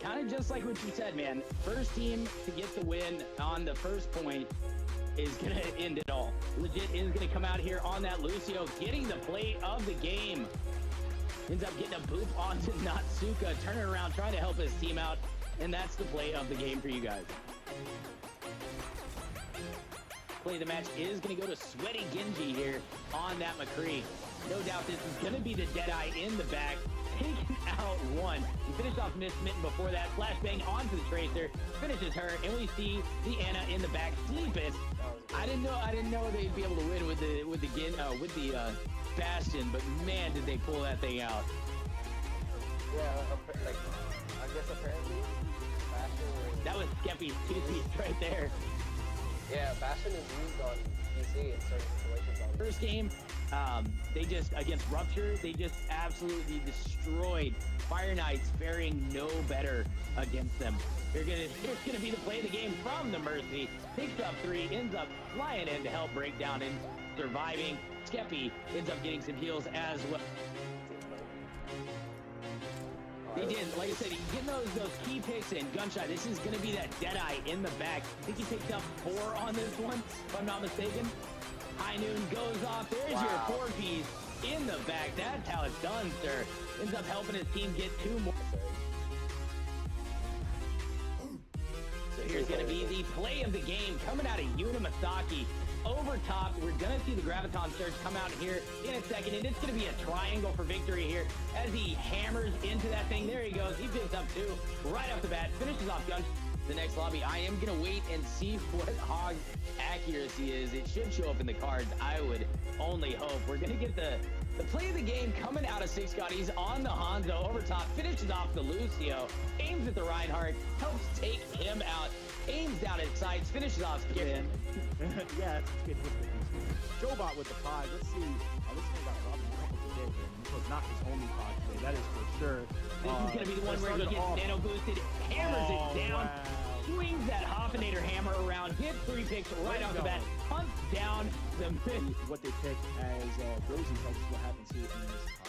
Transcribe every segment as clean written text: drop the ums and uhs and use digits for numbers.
kind of just like what you said, man. First team to get the win on the first point is going to end it all. Legit is going to come out here on that Lucio, getting the play of the game. Ends up getting a boop onto Natsuka, turning around, trying to help his team out. And that's the play of the game for you guys. Play of the match is going to go to Sweaty Genji here on that McCree. No doubt this is going to be the Deadeye in the back, taking out one. He finished off Miss Mitten before that. Flashbang onto the Tracer, finishes her, and we see the Anna in the back. Sleepeth. I didn't know they'd be able to win with the Bastion, but man, did they pull that thing out. Yeah, like I guess apparently Bastion. That was Skeppy's two-piece right there. Yeah, Bastion is used on PC in certain situations. First game, they just, against Rupture, they just absolutely destroyed Fire Knights, faring no better against them. Here's gonna be the play of the game from the Mercy. Picks up 3, ends up flying in to help break down and surviving. Skeppy ends up getting some heals as well. They did, like I said, getting those key picks in. Gunshot, this is going to be that Deadeye in the back. I think he picked up 4 on this one, if I'm not mistaken. High Noon goes off. There's your 4-piece in the back. That's how it's done, sir. Ends up helping his team get 2 more. So here's going to be the play of the game coming out of Yuna Masaki. Over top, we're going to see the Graviton Surge come out here in a second, and it's going to be a triangle for victory here as he hammers into that thing. There he goes. He picks up 2 right off the bat, finishes off Gun. The next lobby, I am going to wait and see what Hog's accuracy is. It should show up in the cards. I would only hope. We're going to get the play of the game coming out of Six God. He's on the Hanzo over top, finishes off the Lucio, aims at the Reinhardt, helps take him out, aims down his sights, finishes off Skip. Yeah, it's good. Jobot with the pod. Let's see. This man got robbed a couple today, and this was not his only pod today. That is for sure. This is going to be the one where he gets nano boosted, hammers it down, swings that Hoffinator hammer around, hits 3 picks right off the bat, hunts down the mid. What they pick as Rosie tells us what happens here in this pod.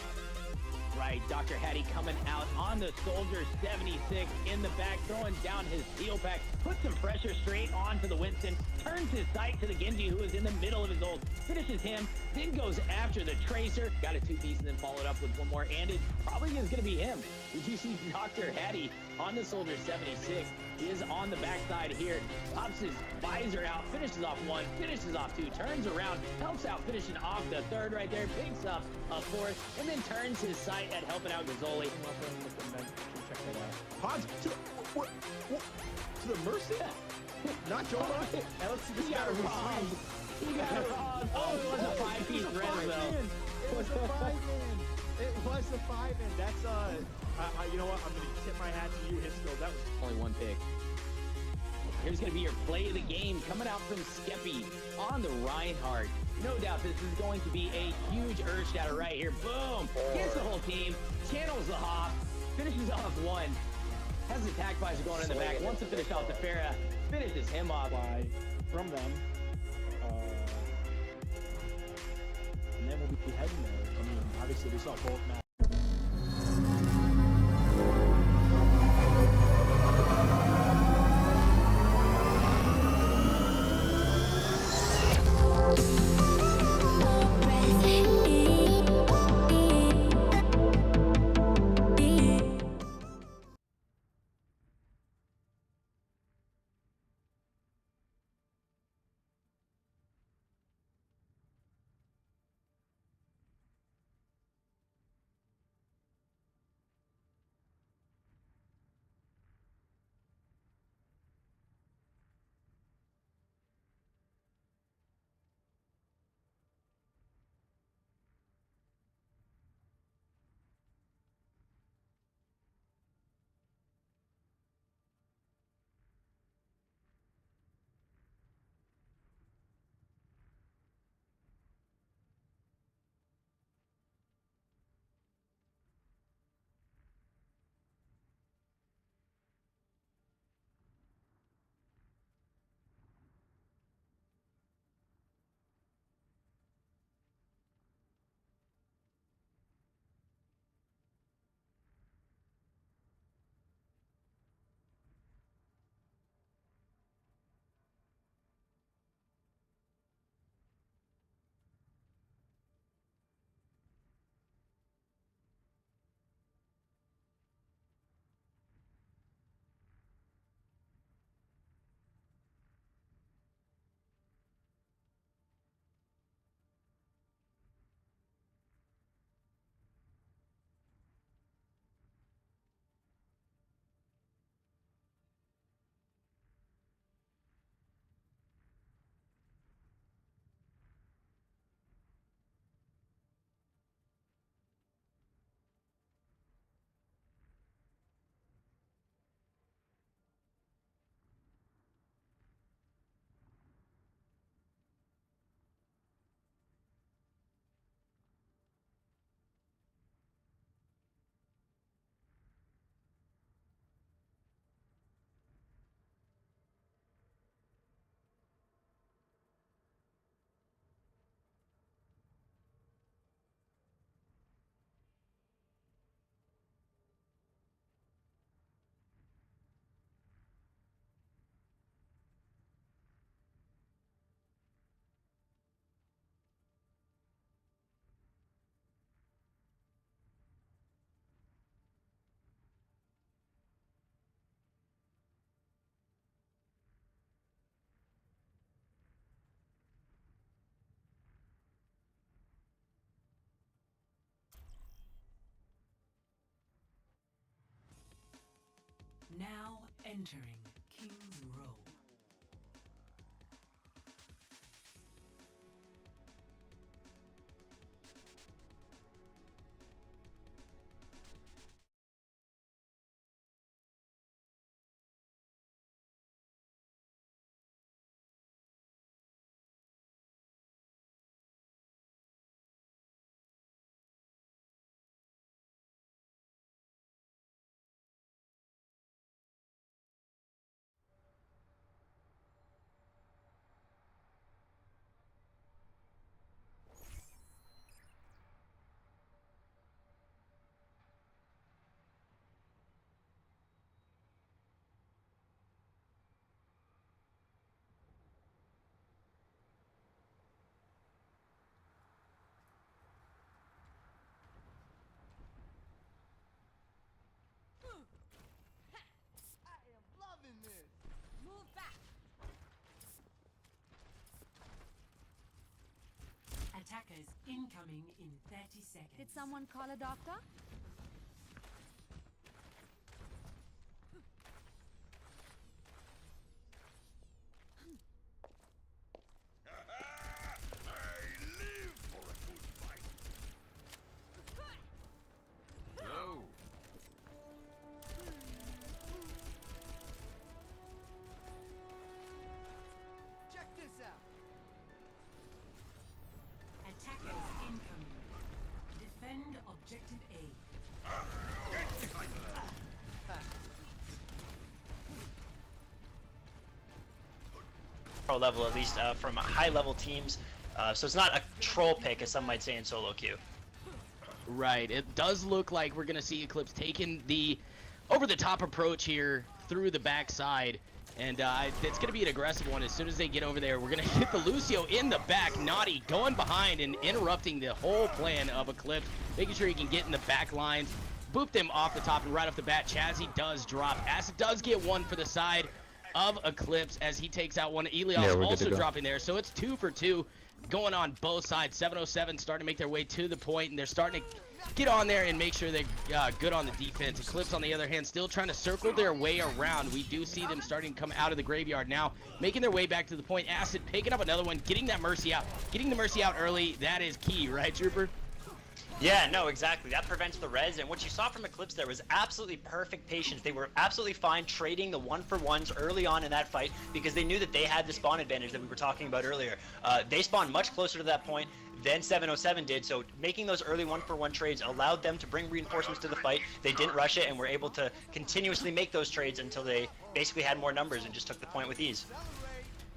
Right, Dr. Hattie coming out on the Soldier 76 in the back, throwing down his steel pack, puts some pressure straight onto the Winston, turns his sight to the Genji, who is in the middle of his ult, finishes him, then goes after the Tracer, got a 2-piece and then followed up with 1 more, and it probably is going to be him. Did you see Dr. Hattie on the Soldier 76? He is on the backside here, pops his visor out, finishes off 1, finishes off 2, turns around, helps out finishing off the 3rd right there, picks up a 4th, and then turns his sight at helping out Gazzoli. Check that out. Pods to the Mercy? Not Jobot? He got robbed. He got robbed. Oh, it was a 5-piece res though. It was a 5-man. It was a 5-man. That's you know what? I'm gonna tip my hat to you, Hisco. That was only 1 pick. Here's gonna be your play of the game coming out from Skeppy on the Reinhardt. No doubt this is going to be a huge Earth Shatter right here. Boom! Gets the whole team, channels the Hop, finishes off 1. Has the attack visor going in the back. Wants to finish off the Pharah, finishes him off. From them. And then we'll be heading there. I mean, obviously we saw both matches. Entering King's Row. Move back. Attackers incoming in 30 seconds. Did someone call a doctor? Attackers incoming. Defend objective A. Pro level, at least from high level teams. So it's not a troll pick, as some might say in solo queue. Right. It does look like we're gonna see Eclipse taking the over-the-top approach here through the backside, and it's gonna be an aggressive one. As soon as they get over there, we're gonna hit the Lucio in the back. Naughty going behind and interrupting the whole plan of Eclipse, making sure he can get in the back lines, boop them off the top, and right off the bat, Chazzy does drop. Acid does get one for the side of Eclipse as he takes out one. Elios also dropping there, so it's 2 for 2 going on both sides. 707 starting to make their way to the point, and they're starting to get on there and make sure they're good on the defense. Eclipse, on the other hand, still trying to circle their way around. We do see them starting to come out of the graveyard now, making their way back to the point. Acid picking up another one, getting that Mercy out. Getting the Mercy out early, that is key, right, Trooper? Yeah, no, exactly. That prevents the res, and what you saw from Eclipse there was absolutely perfect patience. They were absolutely fine trading the 1-for-1s early on in that fight because they knew that they had the spawn advantage that we were talking about earlier. They spawned much closer to that point than 707 did, so making those early 1-for-1 trades allowed them to bring reinforcements to the fight. They didn't rush it and were able to continuously make those trades until they basically had more numbers and just took the point with ease.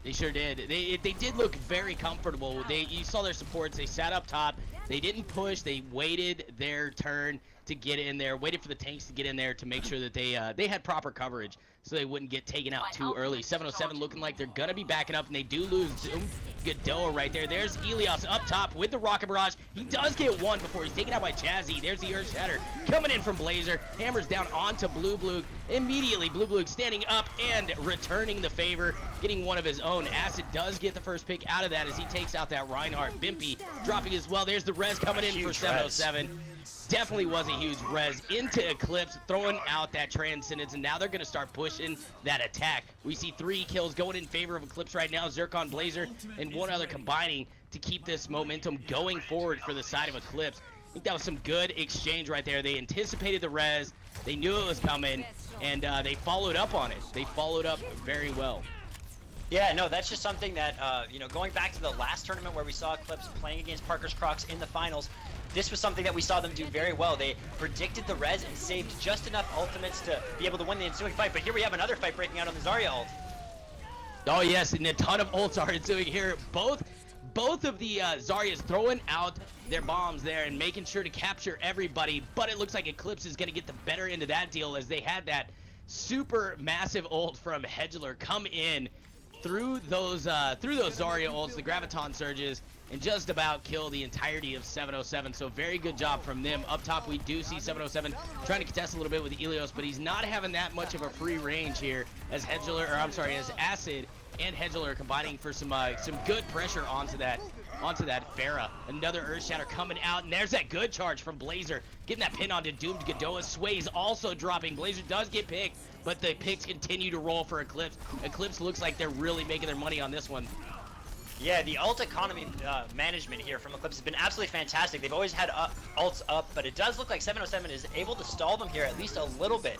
They sure did. They did look very comfortable. You saw their supports. They sat up top. They didn't push. They waited their turn to get in there, waited for the tanks to get in there to make sure that they had proper coverage so they wouldn't get taken out too early. 707 looking like they're going to be backing up, and they do lose Zoom Godot right there. There's Elios up top with the Rocket Barrage. He does get one before he's taken out by Chazzy. There's the Earth Shatter coming in from Blazer. Hammers down onto Blue Blue. Immediately, Blue Blue standing up and returning the favor, getting one of his own. Acid does get the first pick out of that as he takes out that Reinhardt. Bimpy dropping as well. There's the res coming in for 707. Definitely was a huge res into Eclipse, throwing out that Transcendence, and now they're going to start pushing that attack. We see 3 kills going in favor of Eclipse right now. Zircon, Blazer, and one other combining to keep this momentum going forward for the side of Eclipse. I think that was some good exchange right there. They anticipated the res, they knew it was coming, and they followed up on it. They followed up very well. Yeah, no, that's just something that, going back to the last tournament where we saw Eclipse playing against Parker's Crocs in the finals, this was something that we saw them do very well. They predicted the res and saved just enough ultimates to be able to win the ensuing fight. But here we have another fight breaking out on the Zarya ult. Oh yes, and a ton of ults are ensuing here. Both of the Zaryas throwing out their bombs there and making sure to capture everybody. But it looks like Eclipse is going to get the better end of that deal as they had that super massive ult from Hedgler come in through those Zarya ults, the Graviton surges, and just about kill the entirety of 707. So very good job from them. Up top, we do see 707 trying to contest a little bit with Elios, but he's not having that much of a free range here as Acid and Hedgler combining for some good pressure onto that Pharah. Another Earthshatter coming out, and there's that good charge from Blazer, getting that pin onto Doomed Godot. Sways also dropping. Blazer does get picked, but the picks continue to roll for Eclipse. Eclipse looks like they're really making their money on this one. Yeah, the ult economy management here from Eclipse has been absolutely fantastic. They've always had ults up, but it does look like 707 is able to stall them here at least a little bit,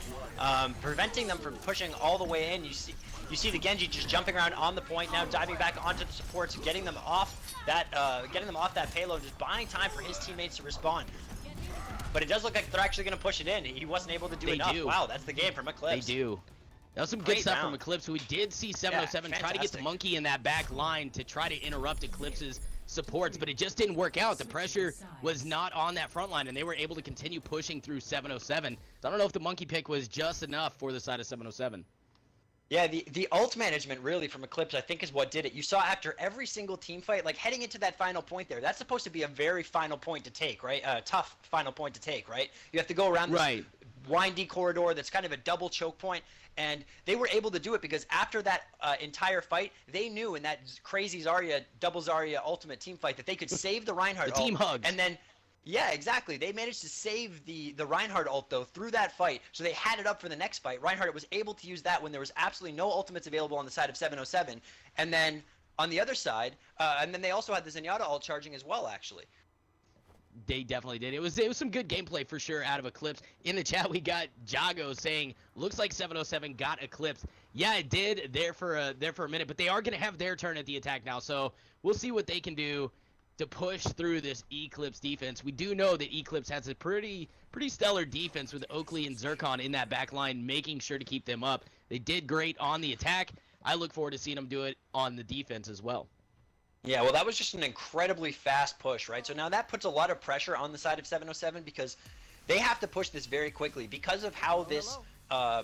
preventing them from pushing all the way in. You see the Genji just jumping around on the point now, diving back onto the supports, getting them off that payload, just buying time for his teammates to respond. But it does look like they're actually going to push it in. He wasn't able to do enough. Wow, that's the game from Eclipse. They do. That was some good stuff from Eclipse. We did see 707 try to get the monkey in that back line to try to interrupt Eclipse's supports, but it just didn't work out. The pressure was not on that front line, and they were able to continue pushing through 707. So I don't know if the monkey pick was just enough for the side of 707. Yeah, the ult management really from Eclipse I think is what did it. You saw after every single team fight, like heading into that final point there, that's supposed to be a very final point to take, right? Tough final point to take, right? You have to go around this windy corridor that's kind of a double choke point. And they were able to do it because after that entire fight, they knew in that crazy Zarya, double Zarya ultimate team fight that they could save the Reinhardt ult. The team hugs. And then, yeah, exactly. They managed to save the Reinhardt ult, though, through that fight. So they had it up for the next fight. Reinhardt was able to use that when there was absolutely no ultimates available on the side of 707. And then on the other side, and then they also had the Zenyatta ult charging as well, actually. They definitely did. It was some good gameplay for sure out of Eclipse. In the chat, we got Jago saying, looks like 707 got Eclipse. Yeah, it did there for a minute, but they are going to have their turn at the attack now. So we'll see what they can do to push through this Eclipse defense. We do know that Eclipse has a pretty stellar defense with Oakley and Zircon in that back line, making sure to keep them up. They did great on the attack. I look forward to seeing them do it on the defense as well. Yeah, well, that was just an incredibly fast push, right? So now that puts a lot of pressure on the side of 707 because they have to push this very quickly. Because of how this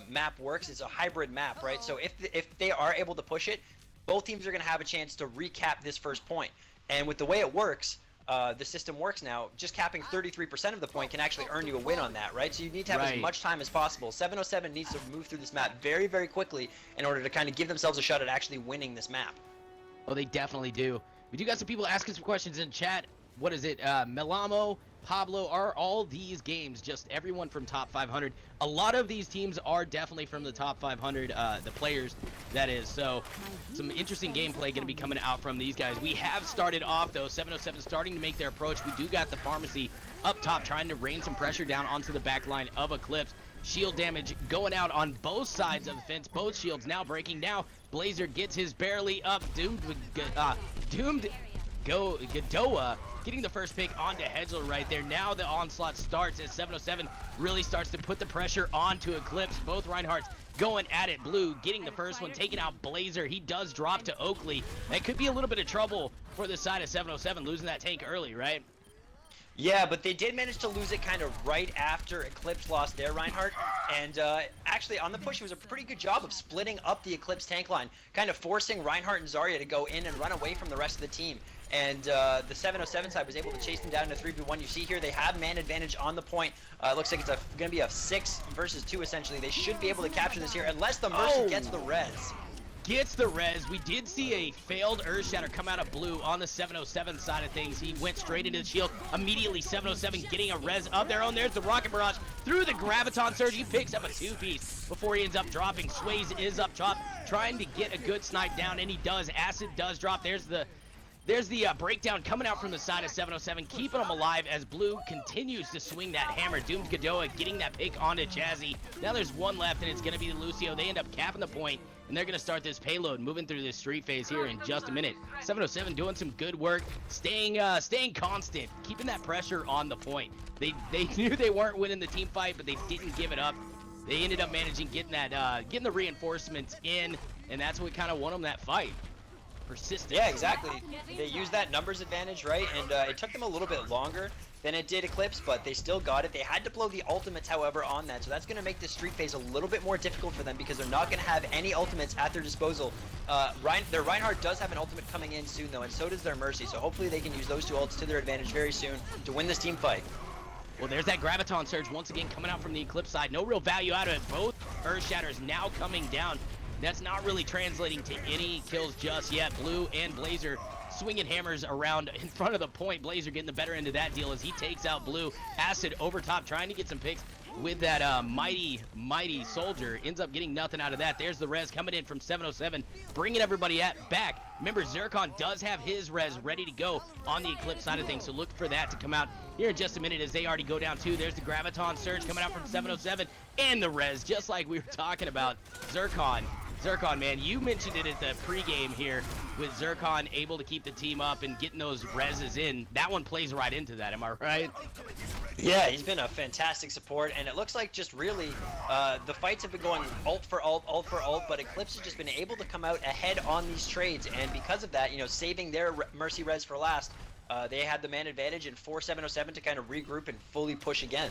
map works, it's a hybrid map, right? So if they are able to push it, both teams are going to have a chance to recap this first point. And with the way it works, the system works now, just capping 33% of the point can actually earn you a win on that, right? So you need to have as much time as possible. 707 needs to move through this map very, very quickly in order to kind of give themselves a shot at actually winning this map. Oh, they definitely do. We do got some people asking some questions in chat. What is it? Melamo, Pablo, are all these games just everyone from top 500? A lot of these teams are definitely from the top 500, the players, that is. So some interesting gameplay going to be coming out from these guys. We have started off, though, 707 starting to make their approach. We do got the Pharmacy up top trying to rain some pressure down onto the back line of Eclipse. Shield damage going out on both sides of the fence. Both shields now breaking. Now Blazer gets his barely up. Doomed Godoa getting the first pick onto Hedgel right there. Now the onslaught starts as 707 really starts to put the pressure onto Eclipse. Both Reinhardts going at it. Blue getting the first one, taking out Blazer. He does drop to Oakley. That could be a little bit of trouble for the side of 707, losing that tank early, right? Yeah, but they did manage to lose it kind of right after Eclipse lost their Reinhardt. And actually, on the push, it was a pretty good job of splitting up the Eclipse tank line, kind of forcing Reinhardt and Zarya to go in and run away from the rest of the team. And the 707 side was able to chase them down in a 3v1. You see here, they have man advantage on the point. It looks like it's going to be a 6 versus 2, essentially. They should be able to capture this here, unless the Mercy gets the res. Gets the res. We did see a failed Earthshatter come out of blue on the 707 side of things. He went straight into the shield. Immediately 707 getting a res of their own. There's the Rocket Barrage through the Graviton Surge. He picks up a 2-piece before he ends up dropping. Sways is up top trying to get a good snipe down, and he does. Acid does drop. There's the breakdown coming out from the side of 707, keeping them alive as Blue continues to swing that hammer. Doomed Godot getting that pick onto Jazzy. Now there's one left, and it's going to be Lucio. They end up capping the point, and they're going to start this payload, moving through this street phase here in just a minute. 707 doing some good work, staying constant, keeping that pressure on the point. They knew they weren't winning the team fight, but they didn't give it up. They ended up managing getting the reinforcements in, and that's what kind of won them that fight. Persistence. Yeah, exactly. They used that numbers advantage, right? And it took them a little bit longer than it did Eclipse, but they still got it. They had to blow the ultimates, however, on that, so that's going to make this street phase a little bit more difficult for them because they're not going to have any ultimates at their disposal. Their Reinhardt does have an ultimate coming in soon, though, and so does their Mercy, so hopefully they can use those two ults to their advantage very soon to win this team fight. Well, there's that Graviton Surge once again coming out from the Eclipse side. No real value out of it. Both Earthshatters now coming down. That's not really translating to any kills just yet. Blue and Blazer swinging hammers around in front of the point. Blazer getting the better end of that deal as he takes out Blue. Acid over top, trying to get some picks with that mighty soldier. Ends up getting nothing out of that. There's the res coming in from 707, bringing everybody back. Remember, Zircon does have his res ready to go on the Eclipse side of things, so look for that to come out here in just a minute as they already go down too. There's the Graviton Surge coming out from 707 and the res, just like we were talking about. Zircon, man, you mentioned it at the pregame here with Zircon able to keep the team up and getting those reses in. That one plays right into that, am I right? Yeah, he's been a fantastic support, and it looks like just really the fights have been going ult for ult, but Eclipse has just been able to come out ahead on these trades, and because of that, you know, saving their Mercy res for last, they had the man advantage and forced 707 to kind of regroup and fully push again.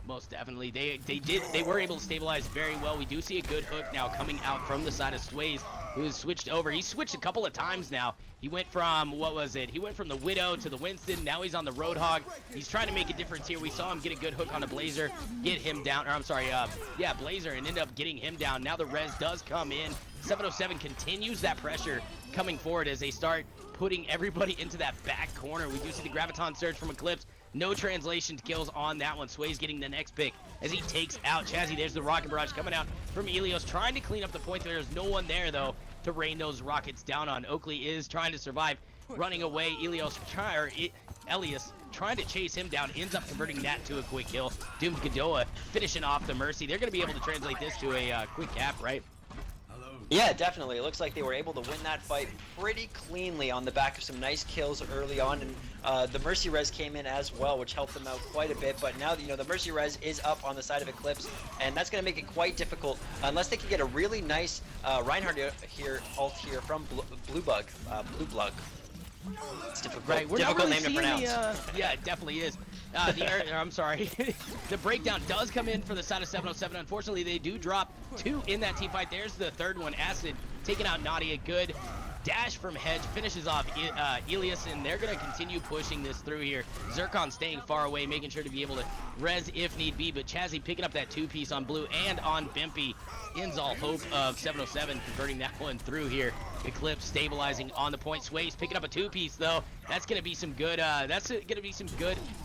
Most definitely. They were able to stabilize very well. We do see a good hook now coming out from the side of Sways, who's switched over. He switched a couple of times now. He went from, what was it? He went from the Widow to the Winston. Now he's on the Roadhog. He's trying to make a difference here. We saw him get a good hook on a Blazer, get him down, or I'm sorry, yeah, Blazer, and end up getting him down. Now the res does come in. 707 continues that pressure coming forward as they start putting everybody into that back corner. We do see the Graviton Surge from Eclipse. No translation to kills on that one. Sway's getting the next pick as he takes out Chazzy. There's the rocket barrage coming out from Elios, trying to clean up the point. There's no one there, though, to rain those rockets down on. Oakley is trying to survive, running away. Elias trying to chase him down, ends up converting that to a quick kill. Doomed Godoa finishing off the Mercy. They're going to be able to translate this to a quick cap, right? Yeah, definitely. It looks like they were able to win that fight pretty cleanly on the back of some nice kills early on, and the Mercy res came in as well, which helped them out quite a bit. But now, you know, the Mercy res is up on the side of Eclipse, and that's going to make it quite difficult unless they can get a really nice Reinhardt here ult here from Blue Bug. It's difficult. Right, we're difficult not really name to pronounce. Yeah, it definitely is. I'm sorry. The breakdown does come in for the side of 707. Unfortunately, they do drop 2 in that team fight. There's the third one. Acid taking out Nadia. Good dash from Hedge finishes off Elias, and they're going to continue pushing this through here. Zircon staying far away, making sure to be able to res if need be, but Chazzy picking up that 2-piece on Blue and on Bimpy ends all hope of 707 converting that one through here. Eclipse stabilizing on the point. Sway's picking up a 2-piece though. That's gonna be some good.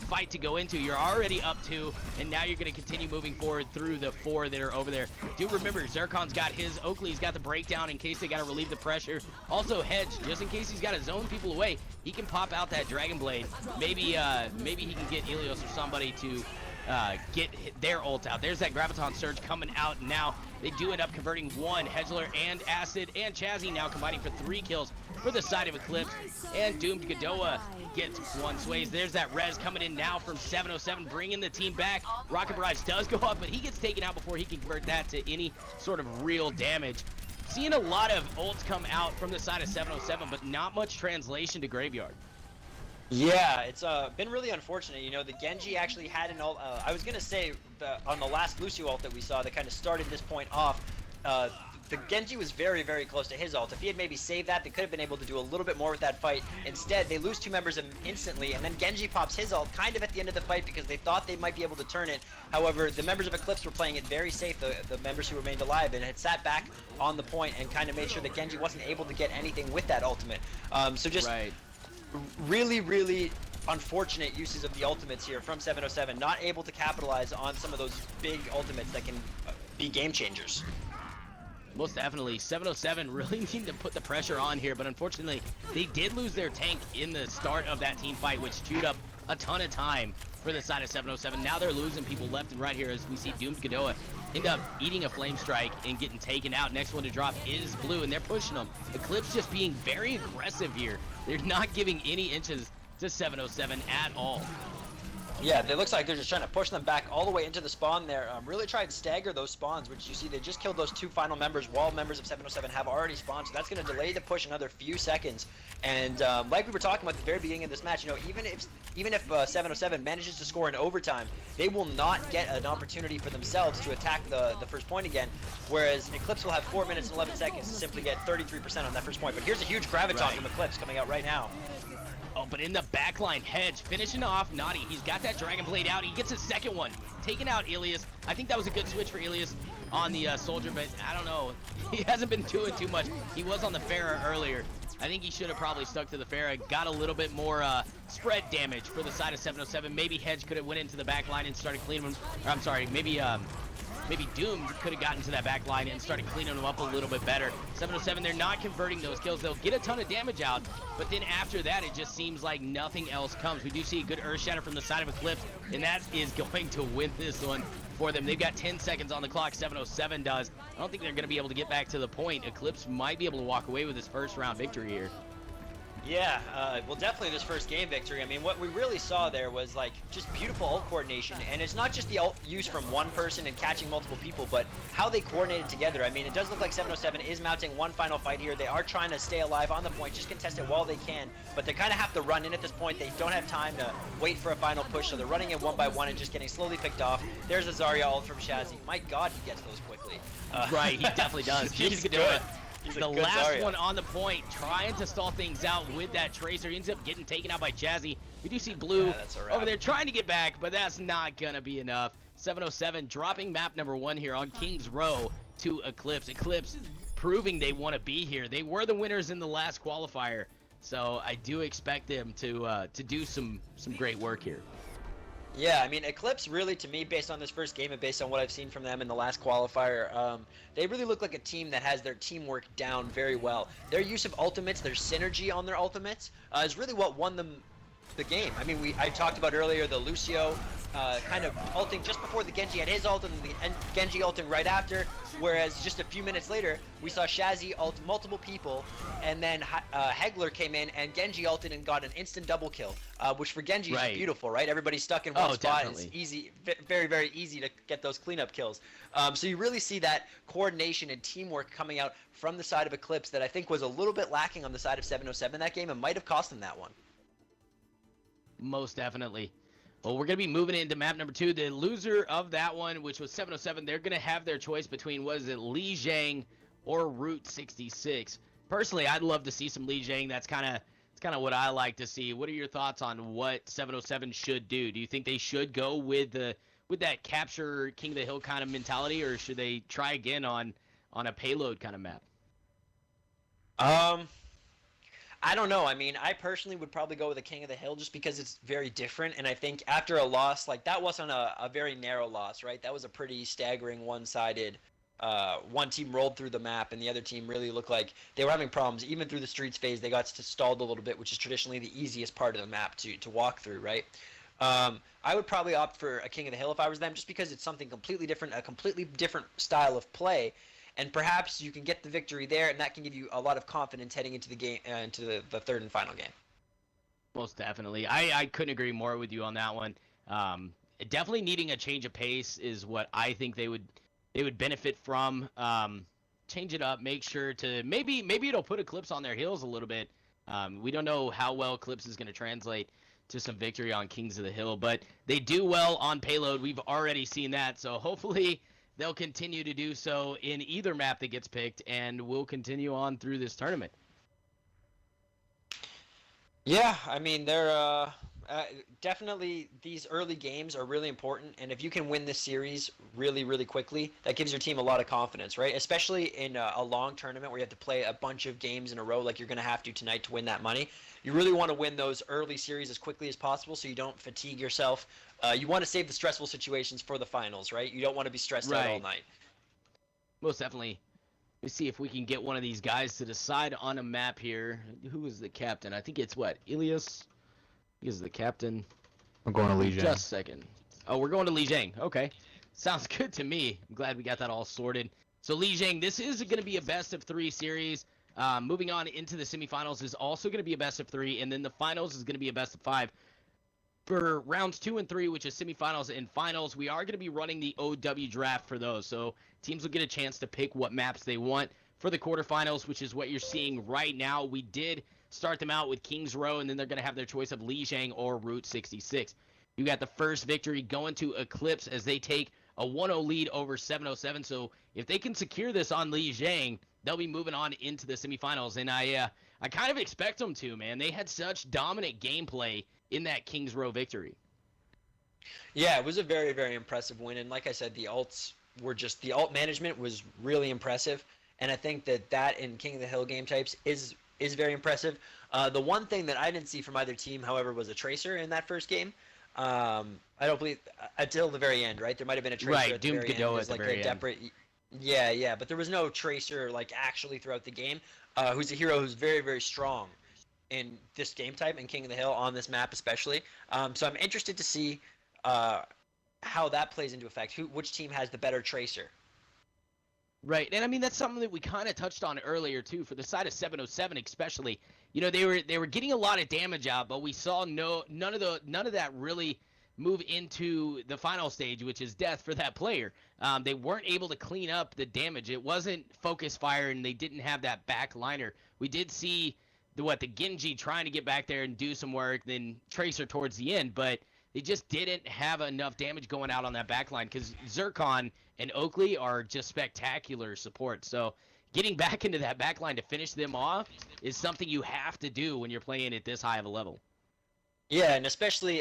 Fight to go into. You're already up 2, and now you're gonna continue moving forward through the 4 that are over there. Do remember, Zircon's got his. Oakley's got the breakdown in case they gotta relieve the pressure. Also Hedge, just in case he's gotta zone people away, he can pop out that Dragon Blade. Maybe he can get Elios or somebody to get their ult out. There's that Graviton Surge coming out now. They do end up converting 1. Hedgler and Acid and Chazzy now combining for 3 kills for the side of Eclipse. And Doomed Godoa gets 1. Sways. There's that res coming in now from 707, bringing the team back. Rocket Barrage does go up, but he gets taken out before he can convert that to any sort of real damage. Seeing a lot of ults come out from the side of 707, but not much translation to Graveyard. Yeah, it's been really unfortunate. You know, the Genji actually had an ult. I was going to say on the last Lucio ult that we saw that kind of started this point off, the Genji was very, very close to his ult. If he had maybe saved that, they could have been able to do a little bit more with that fight. Instead, they lose 2 members instantly, and then Genji pops his ult kind of at the end of the fight because they thought they might be able to turn it. However, the members of Eclipse were playing it very safe, the members who remained alive, and had sat back on the point and kind of made sure that Genji wasn't able to get anything with that ultimate. So just... Right. Really, really unfortunate uses of the ultimates here from 707, not able to capitalize on some of those big ultimates that can be game changers. Most definitely. 707 really needing to put the pressure on here, but unfortunately, they did lose their tank in the start of that team fight, which chewed up a ton of time for the side of 707. Now they're losing people left and right here as we see Doomed Godoa end up eating a Flame Strike and getting taken out. Next one to drop is Blue, and they're pushing them. Eclipse just being very aggressive here. They're not giving any inches to 707 at all. Yeah, it looks like they're just trying to push them back all the way into the spawn there. Really try and stagger those spawns, which you see they just killed those 2 final members while members of 707 have already spawned. So that's going to delay the push another few seconds. And like we were talking about at the very beginning of this match, you know, even if 707 manages to score in overtime, they will not get an opportunity for themselves to attack the first point again. Whereas Eclipse will have 4 minutes and 11 seconds to simply get 33% on that first point. But here's a huge Graviton from Eclipse coming out right now. Oh, but in the backline, Hedge finishing off Naughty. He's got that Dragon Blade out. He gets his second one, taking out Elias. I think that was a good switch for Elias on the Soldier, but I don't know. He hasn't been doing too much. He was on the Pharah earlier. I think he should have probably stuck to the Pharah, got a little bit more spread damage for the side of 707. Maybe Hedge could have went into the back line and started cleaning him. Or, I'm sorry, maybe Doom could have gotten to that back line and started cleaning them up a little bit better. 707, they're not converting those kills. They'll get a ton of damage out, but then after that, it just seems like nothing else comes. We do see a good Earth Shatter from the side of Eclipse, and that is going to win this one for them. They've got 10 seconds on the clock, 707 does. I don't think they're going to be able to get back to the point. Eclipse might be able to walk away with his first round victory here. Yeah, well, definitely this first game victory. I mean, what we really saw there was like just beautiful ult coordination, and it's not just the ult use from one person and catching multiple people, but how they coordinated together. I mean, it does look like 707 is mounting one final fight here. They are trying to stay alive on the point, just contest it while they can, but they kind of have to run in at this point. They don't have time to wait for a final push, so they're running it one by one and just getting slowly picked off. There's a Zarya ult from Shazzy. My God, he gets those quickly. Right, he definitely does. He's good. He's the last one on the point, trying to stall things out with that Tracer. He ends up getting taken out by Jazzy. We do see Blue over there trying to get back, but that's not going to be enough. 707 dropping map number 1 here on Kings Row to Eclipse. Eclipse proving they want to be here. They were the winners in the last qualifier, so I do expect them to do some great work here. Yeah, I mean, Eclipse really, to me, based on this first game and based on what I've seen from them in the last qualifier, they really look like a team that has their teamwork down very well. Their use of ultimates, their synergy on their ultimates, is really what won them the game. I mean, I talked about earlier the Lucio kind of ulting just before the Genji had his ult, and the Genji ulting right after, whereas just a few minutes later, we saw Shazzy ult multiple people, and then Hegler came in and Genji ulted and got an instant double kill, which for Genji is beautiful, right? Everybody's stuck in one spot. Definitely. It's easy, very, very easy to get those cleanup kills. So you really see that coordination and teamwork coming out from the side of Eclipse that I think was a little bit lacking on the side of 707 that game and might have cost them that one. Most definitely. Well, we're going to be moving into map number 2. The loser of that one, which was 707, they're going to have their choice between, was it Li Jiang or Route 66. Personally, I'd love to see some Li Jiang. That's kind of what I like to see. What are your thoughts on what 707 should do? Do you think they should go with that capture King of the Hill kind of mentality, or should they try again on a payload kind of map? I don't know. I mean, I personally would probably go with the King of the Hill just because it's very different. And I think after a loss, like that wasn't a very narrow loss, right? That was a pretty staggering one-sided. One team rolled through the map and the other team really looked like they were having problems. Even through the streets phase, they got stalled a little bit, which is traditionally the easiest part of the map to walk through, right? I would probably opt for a King of the Hill if I was them, just because it's something completely different, a completely different style of play. And perhaps you can get the victory there, and that can give you a lot of confidence heading into the game, into the third and final game. Most definitely. I couldn't agree more with you on that one. Definitely needing a change of pace is what I think they would benefit from. Change it up, make sure to maybe it'll put Eclipse on their heels a little bit. We don't know how well Eclipse is going to translate to some victory on Kings of the Hill, but they do well on payload. We've already seen that, so hopefully they'll continue to do so in either map that gets picked, and we'll continue on through this tournament. Yeah, I mean, they're definitely, these early games are really important, and if you can win this series really, really quickly, that gives your team a lot of confidence, right? Especially in a long tournament where you have to play a bunch of games in a row like you're going to have to tonight to win that money. You really want to win those early series as quickly as possible so you don't fatigue yourself. You want to save the stressful situations for the finals, right? You don't want to be stressed out all night. Most definitely. Let's see if we can get one of these guys to decide on a map here. Who is the captain? I think it's what? Ilias? He is the captain. I'm going to Li Jiang. Just a second. Oh, we're going to Li Jiang. Okay. Sounds good to me. I'm glad we got that all sorted. So Li Jiang, this is going to be a best of 3 series. Moving on into the semifinals is also going to be a best of 3, and then the finals is going to be a best of 5. For rounds 2 and 3, which is semifinals and finals, we are going to be running the OW draft for those. So teams will get a chance to pick what maps they want for the quarterfinals, which is what you're seeing right now. We did start them out with Kings Row, and then they're going to have their choice of Li Jiang or Route 66. You got the first victory going to Eclipse as they take a 1-0 lead over 707. So if they can secure this on Li Jiang, they'll be moving on into the semifinals. And I kind of expect them to, man. They had such dominant gameplay in that Kings Row victory. Yeah, it was a very, very impressive win. And like I said, the ults were just the ult management was really impressive, and I think that in King of the Hill game types is very impressive. The one thing that I didn't see from either team, however, was a tracer in that first game. I don't believe until the very end, right? There might have been a tracer Right, at the Doomed very Godot end. at the very end. Yeah, but there was no tracer like actually throughout the game. Who's a hero who's very, very strong in this game type and King of the Hill on this map especially. So I'm interested to see how that plays into effect. Which team has the better tracer? Right, and I mean that's something that we kind of touched on earlier too. For the side of 707, especially, you know, they were getting a lot of damage out, but we saw none of that really move into the final stage, which is death for that player. They weren't able to clean up the damage. It wasn't focus fire, and they didn't have that back liner. We did see the Genji trying to get back there and do some work, then Tracer towards the end, but they just didn't have enough damage going out on that back line because Zircon and Oakley are just spectacular support. So getting back into that back line to finish them off is something you have to do when you're playing at this high of a level. Yeah, and especially,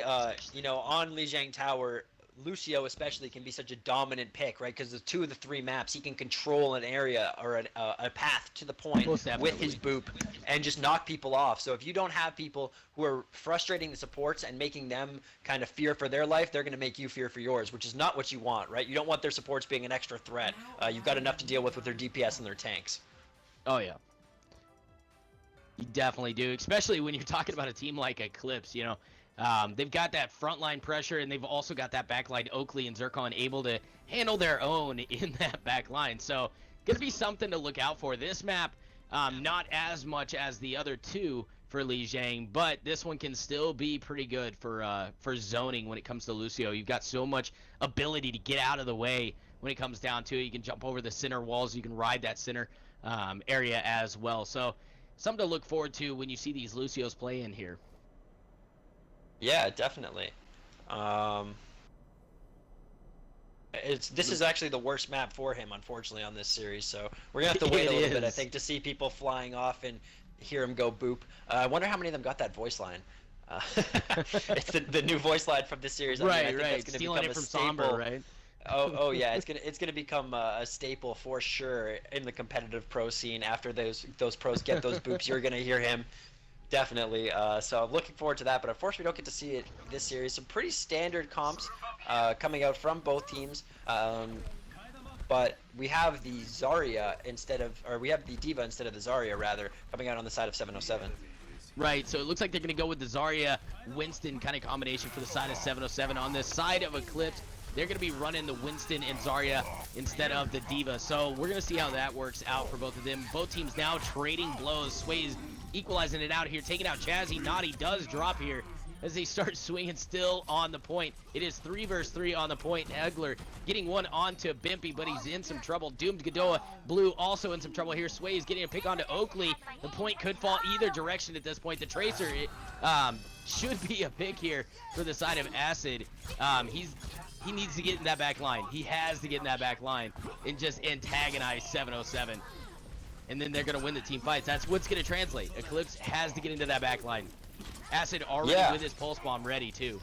you know, on Lijiang Tower, Lucio especially can be such a dominant pick, right? Because the 2 of the 3 maps, he can control an area or a path to the point with his boop and just knock people off. So if you don't have people who are frustrating the supports and making them kind of fear for their life, they're going to make you fear for yours, which is not what you want, right? You don't want their supports being an extra threat. You've got enough to deal with their DPS and their tanks. Oh, yeah. You definitely do, especially when you're talking about a team like Eclipse, you know. They've got that frontline pressure, and they've also got that backline. Oakley and Zircon able to handle their own in that back line. So, going to be something to look out for. This map, not as much as the other 2 for Lijiang, but this one can still be pretty good for zoning when it comes to Lucio. You've got so much ability to get out of the way when it comes down to it. You can jump over the center walls. You can ride that center area as well. So, something to look forward to when you see these Lucios play in here. Yeah, definitely. This is actually the worst map for him, unfortunately, on this series. So we're gonna have to wait a little bit, I think, to see people flying off and hear him go boop. I wonder how many of them got that voice line. It's the new voice line from this series. I think that's gonna Stealing become it from a staple. Somber, right? Oh yeah, it's gonna become a staple for sure in the competitive pro scene. After those pros get those boops, you're gonna hear him. Definitely. So I'm looking forward to that, but unfortunately we don't get to see it this series. Some pretty standard comps coming out from both teams. But we have the Zarya we have the D.Va instead of the Zarya, rather, coming out on the side of 707. Right, so it looks like they're going to go with the Zarya Winston kind of combination for the side of 707. On the side of Eclipse, they're going to be running the Winston and Zarya instead of the D.Va. So we're going to see how that works out for both of them. Both teams now trading blows. Sway's equalizing it out here, taking out Chazzy. Naughty does drop here as they start swinging still on the point. It is 3 versus 3 on the point. Egler getting one onto Bimpy, but he's in some trouble. Doomed Godot Blue also in some trouble here. Sway is getting a pick onto Oakley. The point could fall either direction at this point. The Tracer should be a pick here for the side of Acid. He needs to get in that back line. He has to get in that back line and just antagonize 707. And then they're going to win the team fights. That's what's going to translate. Eclipse has to get into that back line. Acid already with his pulse bomb ready too.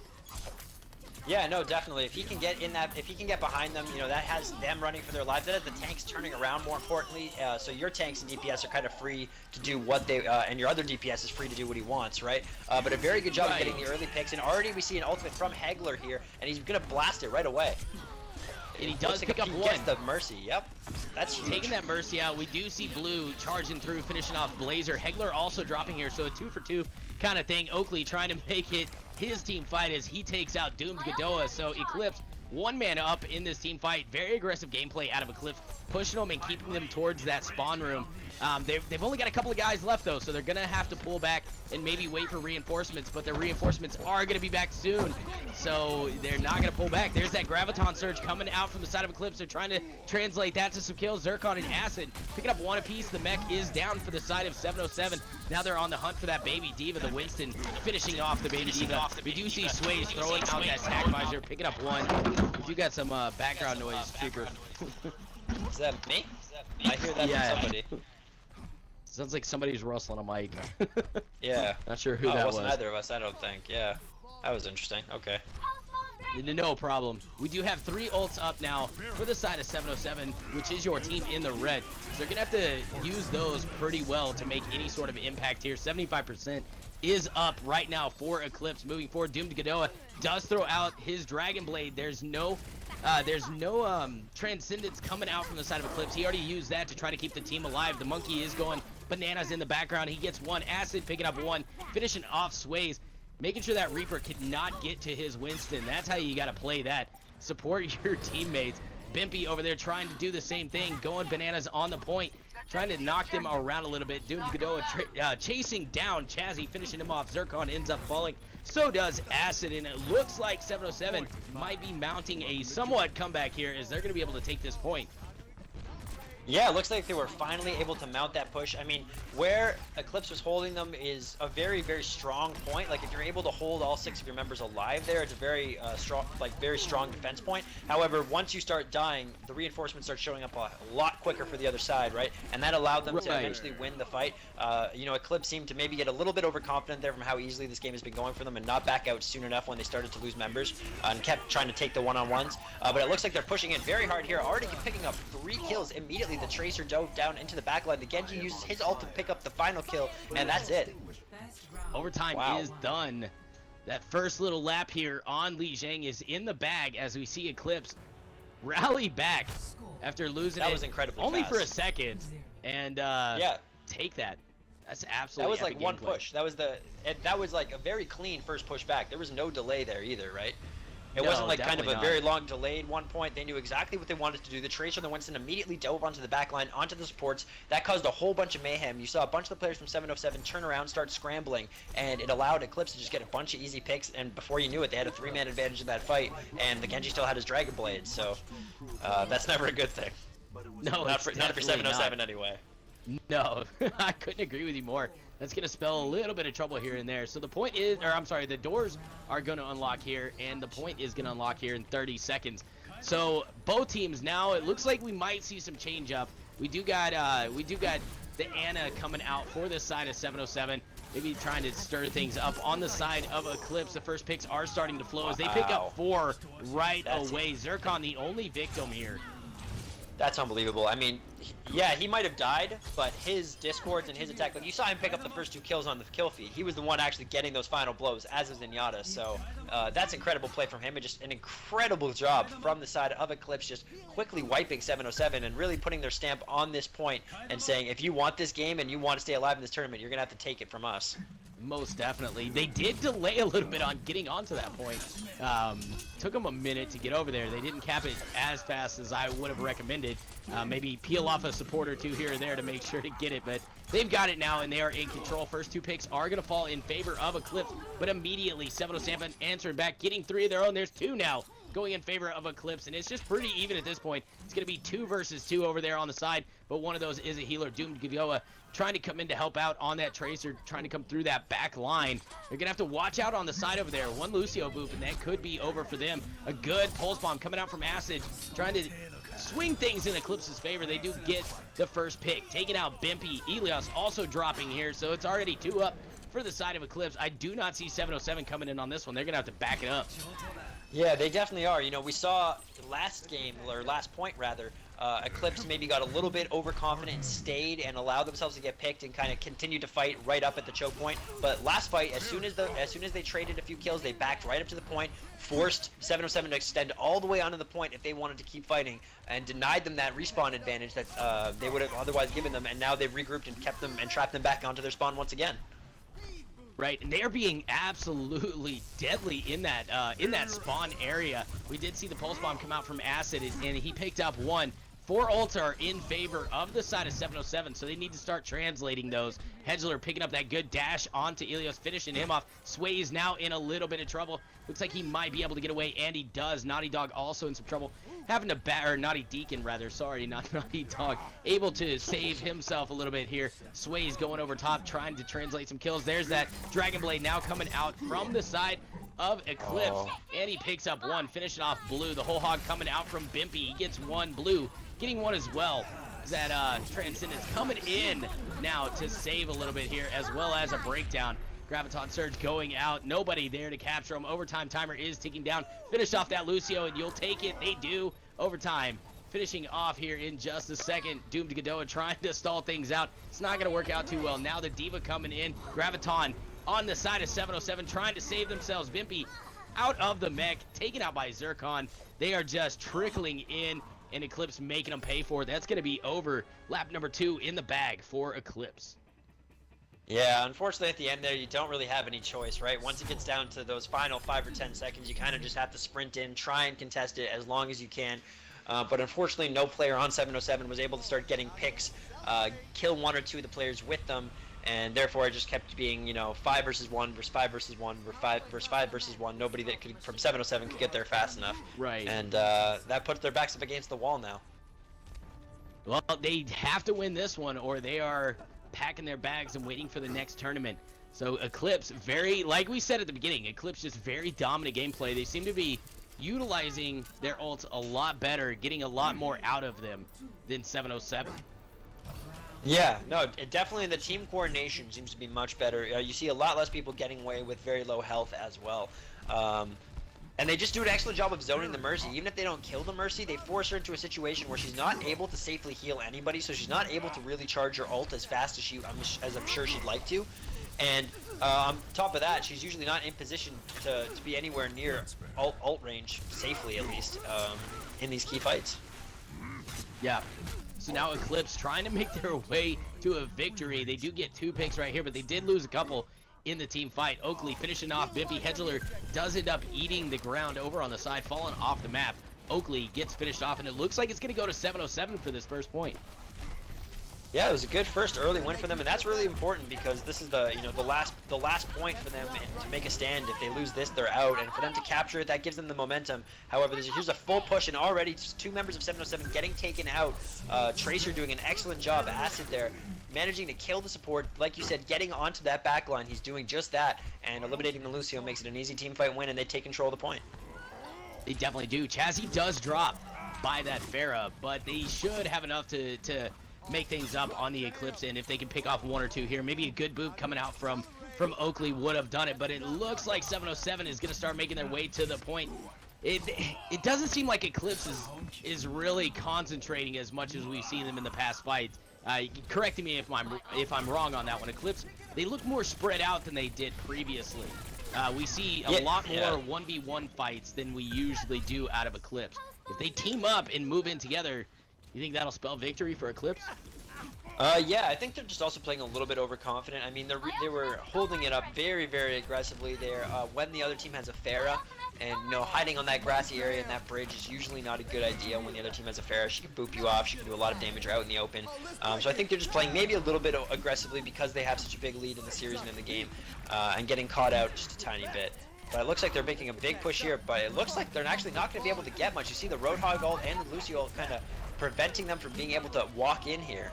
Yeah, no, definitely. If he can get in that, if he can get behind them, you know, that has them running for their lives. That has the tanks turning around, more importantly. So your tanks and DPS are kind of free to do what they, and your other DPS is free to do what he wants, right? But a very good job of getting the early picks. And already we see an ultimate from Hegler here, and he's gonna blast it right away. And he does pick up one. Gets the Mercy, yep. That's huge. Taking that Mercy out. We do see Blue charging through, finishing off Blazer. Hegler also dropping here, so a 2-for-2 kind of thing. Oakley trying to make it his team fight as he takes out Doomed Godot. So Eclipse, 1 man up in this team fight. Very aggressive gameplay out of Eclipse, pushing them and keeping them towards that spawn room. They've only got a couple of guys left though, so they're gonna have to pull back and maybe wait for reinforcements, but their reinforcements are gonna be back soon, so they're not gonna pull back. There's that Graviton Surge coming out from the side of Eclipse. They're trying to translate that to some kills. Zircon and Acid picking up one apiece. The mech is down for the side of 707. Now they're on the hunt for that baby D.Va, the Winston finishing off the baby D.Va. We do see Sway throwing out that attack visor, picking up one. We do got some background noise, Trooper. Is that me? I hear that from somebody. Sounds like somebody's rustling a mic. Yeah. Not sure who that it was. wasn't either of us, I don't think. Yeah. That was interesting. Okay. No problem. We do have 3 ults up now for the side of 707, which is your team in the red. So they're going to have to use those pretty well to make any sort of impact here. 75% is up right now for Eclipse. Moving forward, Doomed Godot does throw out his Dragon Blade. There's no Transcendence coming out from the side of Eclipse. He already used that to try to keep the team alive. The Monkey is going bananas in the background. He gets 1. Acid picking up 1, finishing off Sways. Making sure that Reaper could not get to his Winston. That's how you got to play that. Support your teammates. Bimpy over there trying to do the same thing, going bananas on the point, trying to knock them around a little bit. Doomed Godot chasing down Chazzy, finishing him off. Zircon ends up falling. So does Acid, and it looks like 707 might be mounting a somewhat comeback here as they're going to be able to take this point. Yeah, it looks like they were finally able to mount that push. I mean, where Eclipse was holding them is a very, very strong point. Like, if you're able to hold all 6 of your members alive there, it's a very strong defense point. However, once you start dying, the reinforcements start showing up a lot quicker for the other side, right? And that allowed them to eventually win the fight. You know, Eclipse seemed to maybe get a little bit overconfident there from how easily this game has been going for them and not back out soon enough when they started to lose members and kept trying to take the one-on-ones. But it looks like they're pushing in very hard here, already picking up 3 kills immediately. The Tracer dove down into the backline. The Genji uses his ult to pick up the final kill, and that's it. Overtime is done. That first little lap here on Li Zhang is in the bag as we see Eclipse rally back after losing that was incredibly only fast. for a second, and yeah, take that. That's absolutely that was like one gameplay. push. That was like a very clean first push back. There was no delay there either, right? It No, wasn't like kind of a definitely very not. long delay at one point. They knew exactly what they wanted to do. The Tracer and the Winston immediately dove onto the back line, onto the supports. That caused a whole bunch of mayhem. You saw a bunch of the players from 707 turn around, start scrambling, and it allowed Eclipse to just get a bunch of easy picks, and before you knew it, they had a 3-man advantage in that fight, and the Genji still had his Dragon Blade, so that's never a good thing. No, Not for 707 anyway. No, I couldn't agree with you more. That's going to spell a little bit of trouble here and there. So the point is, or I'm sorry, the doors are going to unlock here, and the point is going to unlock here in 30 seconds. So both teams now, it looks like we might see some change up. We do got the Ana coming out for this side of 707. Maybe trying to stir things up on the side of Eclipse. The first picks are starting to flow as they pick up 4 right away. Zircon, the only victim here. That's unbelievable. I mean, yeah, he might have died, but his discords and his attack, like you saw him pick up the first 2 kills on the kill feed. He was the one actually getting those final blows, as is Zenyatta. So that's incredible play from him, and just an incredible job from the side of Eclipse, just quickly wiping 707 and really putting their stamp on this point and saying, if you want this game and you want to stay alive in this tournament, you're going to have to take it from us. Most definitely. They did delay a little bit on getting onto that point. Took them a minute to get over there. They didn't cap it as fast as I would have recommended. Maybe peel off a support or 2 here and there to make sure to get it, but they've got it now and they are in control. First 2 picks are going to fall in favor of Eclipse, but immediately 707 answering back, getting 3 of their own. There's 2 now going in favor of Eclipse, and it's just pretty even at this point. It's going to be 2 versus 2 over there on the side, but one of those is a healer. Doomed Godot trying to come in to help out on that Tracer, trying to come through that back line. They're going to have to watch out on the side over there. One Lucio boop, and that could be over for them. A good pulse bomb coming out from Acid, trying to swing things in Eclipse's favor. They do get the first pick. Taking out Bimpy. Elios also dropping here, so it's already 2 up for the side of Eclipse. I do not see 707 coming in on this one. They're going to have to back it up. Yeah, they definitely are. You know, we saw last game, or last point rather, Eclipse maybe got a little bit overconfident and stayed and allowed themselves to get picked and kind of continued to fight right up at the choke point. But last fight, as soon as they traded a few kills, they backed right up to the point, forced 707 to extend all the way onto the point if they wanted to keep fighting, and denied them that respawn advantage that they would have otherwise given them. And now they've regrouped and kept them and trapped them back onto their spawn once again. Right, and they're being absolutely deadly in that spawn area. We did see the pulse bomb come out from Acid, and he picked up 1. 4 ults are in favor of the side of 707, so they need to start translating those. Hedgler picking up that good dash onto Elios, finishing him off. Sway's now in a little bit of trouble. Looks like he might be able to get away, and he does. Naughty Dog also in some trouble. Having to or Naughty Deacon rather, sorry, not Naughty Dog. Able to save himself a little bit here. Sway's going over top, trying to translate some kills. There's that Dragon Blade now coming out from the side of Eclipse, and he picks up 1, finishing off Blue. The whole hog coming out from Bimpy. He gets 1. Blue getting 1 as well. That Transcendence coming in now to save a little bit here, as well as a breakdown. Graviton Surge going out. Nobody there to capture him. Overtime timer is ticking down. Finish off that Lucio, and you'll take it. They do. Overtime finishing off here in just a second. Doomed Godot trying to stall things out. It's not going to work out too well. Now the Diva coming in. Graviton on the side of 707 trying to save themselves. Vimpy out of the mech, taken out by Zircon. They are just trickling in, and Eclipse making them pay for it. That's going to be over. Lap number 2 in the bag for Eclipse. Yeah, unfortunately at the end there, you don't really have any choice, right? Once it gets down to those final 5 or 10 seconds, you kind of just have to sprint in, try and contest it as long as you can. But unfortunately, no player on 707 was able to start getting picks, kill 1 or 2 of the players with them, and therefore it just kept being, you know, 5 versus 1 versus 5 versus 1 versus 5 versus 1. Nobody that could from 707 could get there fast enough. Right. And that puts their backs up against the wall now. Well, they have to win this one, or they are packing their bags and waiting for the next tournament. So Eclipse, very, like we said at the beginning, Eclipse just very dominant gameplay. They seem to be utilizing their ults a lot better, getting a lot more out of them than 707. Yeah, no, definitely the team coordination seems to be much better. You see a lot less people getting away with very low health as well. And they just do an excellent job of zoning the Mercy. Even if they don't kill the Mercy, they force her into a situation where she's not able to safely heal anybody, so she's not able to really charge her ult as fast as I'm sure she'd like to. And on top of that, she's usually not in position to be anywhere near ult range, safely at least, in these key fights. Yeah. So now Eclipse trying to make their way to a victory. They do get 2 picks right here, but they did lose a couple in the team fight. Oakley finishing off. Bimpy Hedgeler does end up eating the ground over on the side, falling off the map. Oakley gets finished off, and it looks like it's going to go to 707 for this first point. Yeah, it was a good first early win for them, and that's really important because this is the the last point for them to make a stand. If they lose this, they're out, and for them to capture it, that gives them the momentum. However, here's a full push, and already 2 members of 707 getting taken out. Tracer doing an excellent job. Acid there, managing to kill the support, like you said, getting onto that back line. He's doing just that, and eliminating the Lucio makes it an easy team fight win, and they take control of the point. They definitely do. Chazzy does drop by that Pharah, but they should have enough to make things up on the Eclipse, and if they can pick off 1 or 2 here, maybe a good boop coming out from Oakley would have done it, but it looks like 707 is going to start making their way to the point. It doesn't seem like Eclipse is really concentrating as much as we've seen them in the past fights. Correcting me if I'm wrong on that one. Eclipse, they look more spread out than they did previously. We see a lot more 1v1 fights than we usually do out of Eclipse. If they team up and move in together, you think that'll spell victory for Eclipse? Yeah, I think they're just also playing a little bit overconfident. I mean, they were holding it up very, very aggressively there. When the other team has a Pharah, and hiding on that grassy area and that bridge is usually not a good idea when the other team has a Pharah. She can boop you off. She can do a lot of damage out in the open. So I think they're just playing maybe a little bit aggressively because they have such a big lead in the series and in the game, and getting caught out just a tiny bit. But it looks like they're making a big push here, but it looks like they're actually not going to be able to get much. You see the Roadhog ult and the Lucio ult kind of preventing them from being able to walk in here.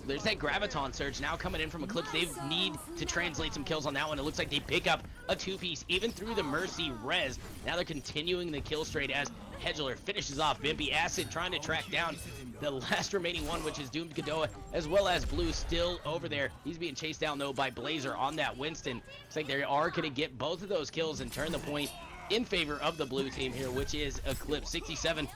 There's that Graviton Surge now coming in from Eclipse. They need to translate some kills on that one. It looks like they pick up a 2-piece even through the Mercy res. Now they're continuing the kill streak as Hedgeler finishes off Bimpy. Acid trying to track down the last remaining one, which is Doomed Godot, as well as Blue still over there. He's being chased down, though, by Blazer on that Winston. Looks like they are going to get both of those kills and turn the point in favor of the blue team here, which is Eclipse. 67%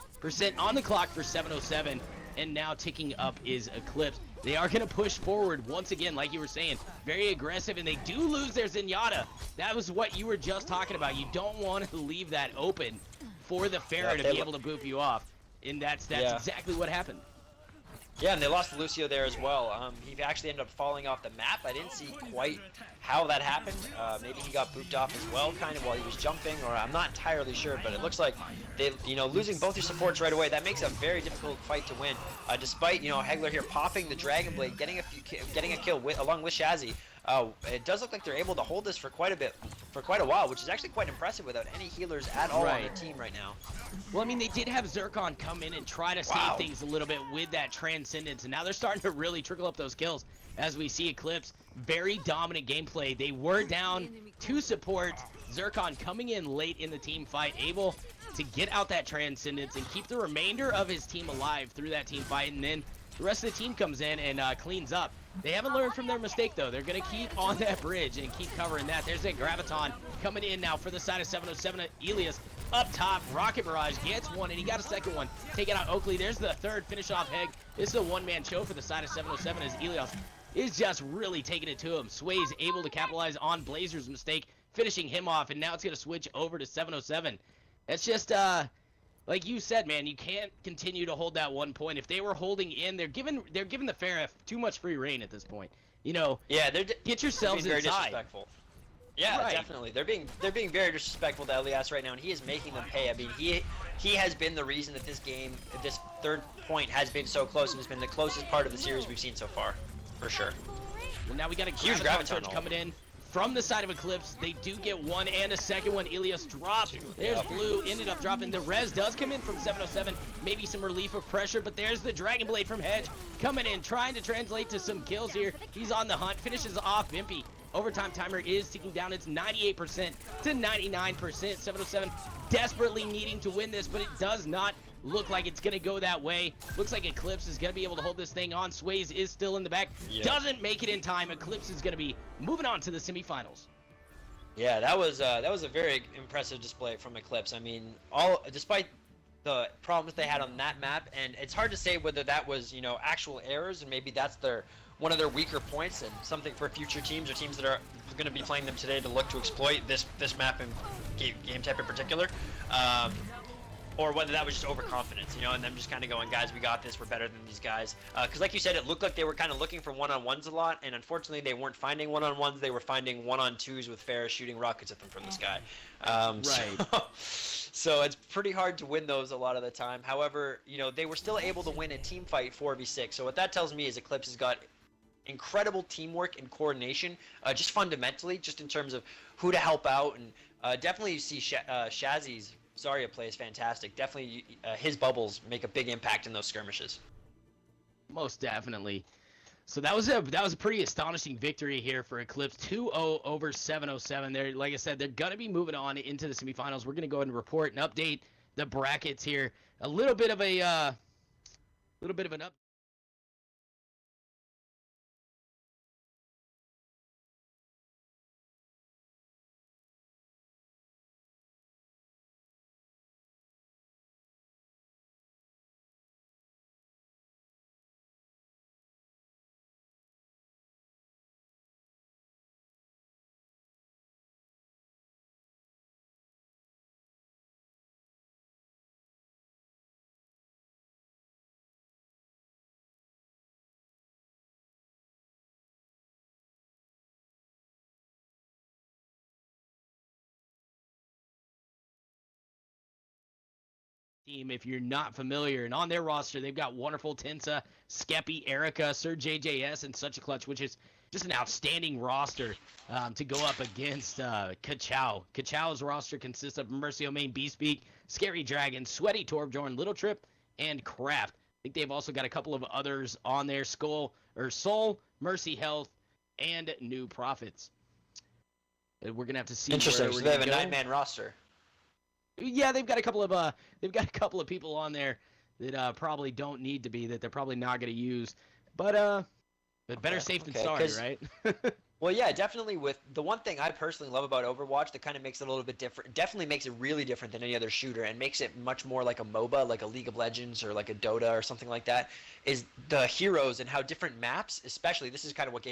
on the clock for 707, and now ticking up is Eclipse. They are going to push forward once again, like you were saying, very aggressive, and they do lose their Zenyatta. That was what you were just talking about. You don't want to leave that open for the Pharah to be able to boop you off, and that's exactly what happened. Yeah, and they lost Lucio there as well. He actually ended up falling off the map. I didn't see quite how that happened. Maybe he got booped off as well, kind of while he was jumping, or I'm not entirely sure. But it looks like they, losing both your supports right away, that makes a very difficult fight to win. Despite Hegler here popping the Dragon Blade, getting a kill along with Shazzy. It does look like they're able to hold this for quite a while, which is actually quite impressive without any healers at all on the team right now. Well, I mean, they did have Zircon come in and try to save things a little bit with that Transcendence, and now they're starting to really trickle up those kills as we see Eclipse. Very dominant gameplay. They were down 2 supports. Zircon coming in late in the team fight, able to get out that Transcendence and keep the remainder of his team alive through that team fight, and then the rest of the team comes in and cleans up. They haven't learned from their mistake, though. They're going to keep on that bridge and keep covering that. There's a Graviton coming in now for the side of 707. Elias up top. Rocket Barrage gets one, and he got a second one. Taking out Oakley. There's the third. Finish off Heg. This is a one-man show for the side of 707 as Elias is just really taking it to him. Sway's able to capitalize on Blazer's mistake, finishing him off, and now it's going to switch over to 707. That's just, like you said, man, you can't continue to hold that 1 point. If they were holding in, they're giving the Fair too much free reign at this point. You know, yeah, get yourselves very inside. Disrespectful. Yeah, Right. definitely. They're being very disrespectful to Elias right now, and he is making them pay. I mean, he has been the reason that this game, this third point, has been so close, and has been the closest part of the series we've seen so far, for sure. Well, now we got a Huge Graviton Graviton surge ult. coming in from the side of Eclipse. They do get one and a second one. Elias dropped. There's Blue, ended up dropping. The res does come in from 707. Maybe some relief of pressure, but there's the Dragon Blade from Hedge coming in, trying to translate to some kills here. He's on the hunt, finishes off Vimpy. Overtime timer is ticking down. It's 98% to 99%. 707 desperately needing to win this, but it does not look like it's going to go that way. Looks like Eclipse is going to be able to hold this thing on. Sways is still in the back. Yeah. Doesn't make it in time. Eclipse is going to be moving on to the semifinals. Yeah, that was a very impressive display from Eclipse. I mean, despite the problems they had on that map, and it's hard to say whether that was, you know, actual errors, and maybe that's one of their weaker points, and something for future teams or teams that are going to be playing them today to look to exploit this map and game type in particular. Or whether that was just overconfidence, you know, and them just kind of going, guys, we got this, we're better than these guys. Because like you said, it looked like they were kind of looking for one-on-ones a lot, and unfortunately they weren't finding one-on-ones, they were finding one-on-twos with Ferris shooting rockets at them from the sky. Right. So it's pretty hard to win those a lot of the time. However, you know, they were still able to win a team fight 4v6. So what that tells me is Eclipse has got incredible teamwork and coordination, just fundamentally, just in terms of who to help out, and definitely you see Shazzy's Zarya plays fantastic. Definitely, his bubbles make a big impact in those skirmishes. Most definitely. So that was a pretty astonishing victory here for Eclipse. 2-0 over 707. They're, like I said, they're gonna be moving on into the semifinals. We're gonna go ahead and report and update the brackets here. A little bit of an update. Team, if you're not familiar, and on their roster they've got wonderful Tensa, Skeppy, Erica, Sir JJS, and Such a Clutch, which is just an outstanding roster to go up against Kachao. Kachow's roster consists of Mercio Main, Beastbeak, Scary Dragon, Sweaty Torbjorn, Little Trip, and Craft. I think they've also got a couple of others on there: Soul, Mercy Health, and New Prophets. We're gonna have to see. Interesting. Where So we're they have a gonna go. 9-man roster. Yeah, they've got a couple of people on there that probably don't need to be, that they're probably not going to use. But better safe than sorry, right? Well, yeah, definitely. With the one thing I personally love about Overwatch that kind of makes it a little bit different, definitely makes it really different than any other shooter, and makes it much more like a MOBA, like a League of Legends or like a Dota or something like that, is the heroes and how different maps, especially, this is kind of what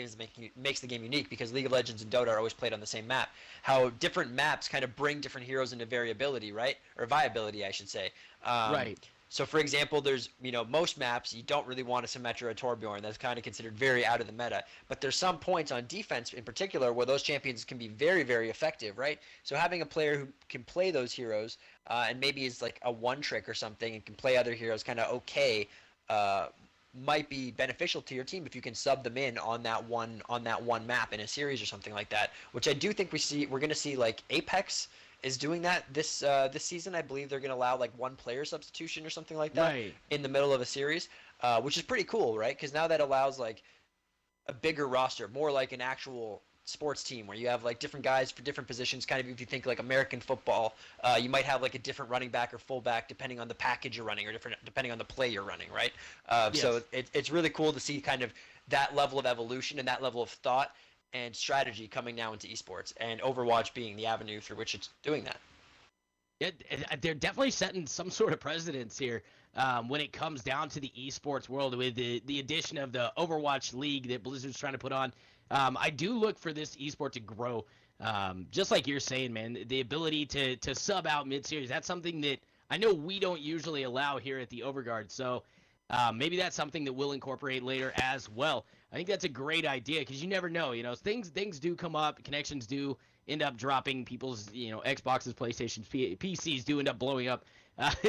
makes the game unique, because League of Legends and Dota are always played on the same map. How different maps kind of bring different heroes into variability, right? Or viability, I should say. Right. So, for example, there's, you know, most maps you don't really want a Symmetra or Torbjorn. That's kind of considered very out of the meta. But there's some points on defense in particular where those champions can be very, very effective, right? So having a player who can play those heroes and maybe is like a one trick or something and can play other heroes kind of okay might be beneficial to your team if you can sub them in on that one map in a series or something like that. Which I do think we're going to see, like Apex is doing that this season. I believe they're going to allow like one player substitution or something like that in the middle of a series, which is pretty cool, right? Because now that allows like a bigger roster, more like an actual sports team where you have like different guys for different positions. Kind of if you think like American football, you might have like a different running back or fullback depending on the package you're running or different depending on the play you're running, right? Yes. So it's really cool to see kind of that level of evolution and that level of thought and strategy coming now into esports, and Overwatch being the avenue through which it's doing that. Yeah, they're definitely setting some sort of precedence here when it comes down to the esports world with the addition of the Overwatch League that Blizzard's trying to put on. I do look for this esport to grow, just like you're saying, man. The ability to sub out mid-series, that's something that I know we don't usually allow here at the Overguard, so maybe that's something that we'll incorporate later as well. I think that's a great idea because you never know. Things do come up, connections do end up dropping, people's Xboxes, PlayStations, PCs do end up blowing up.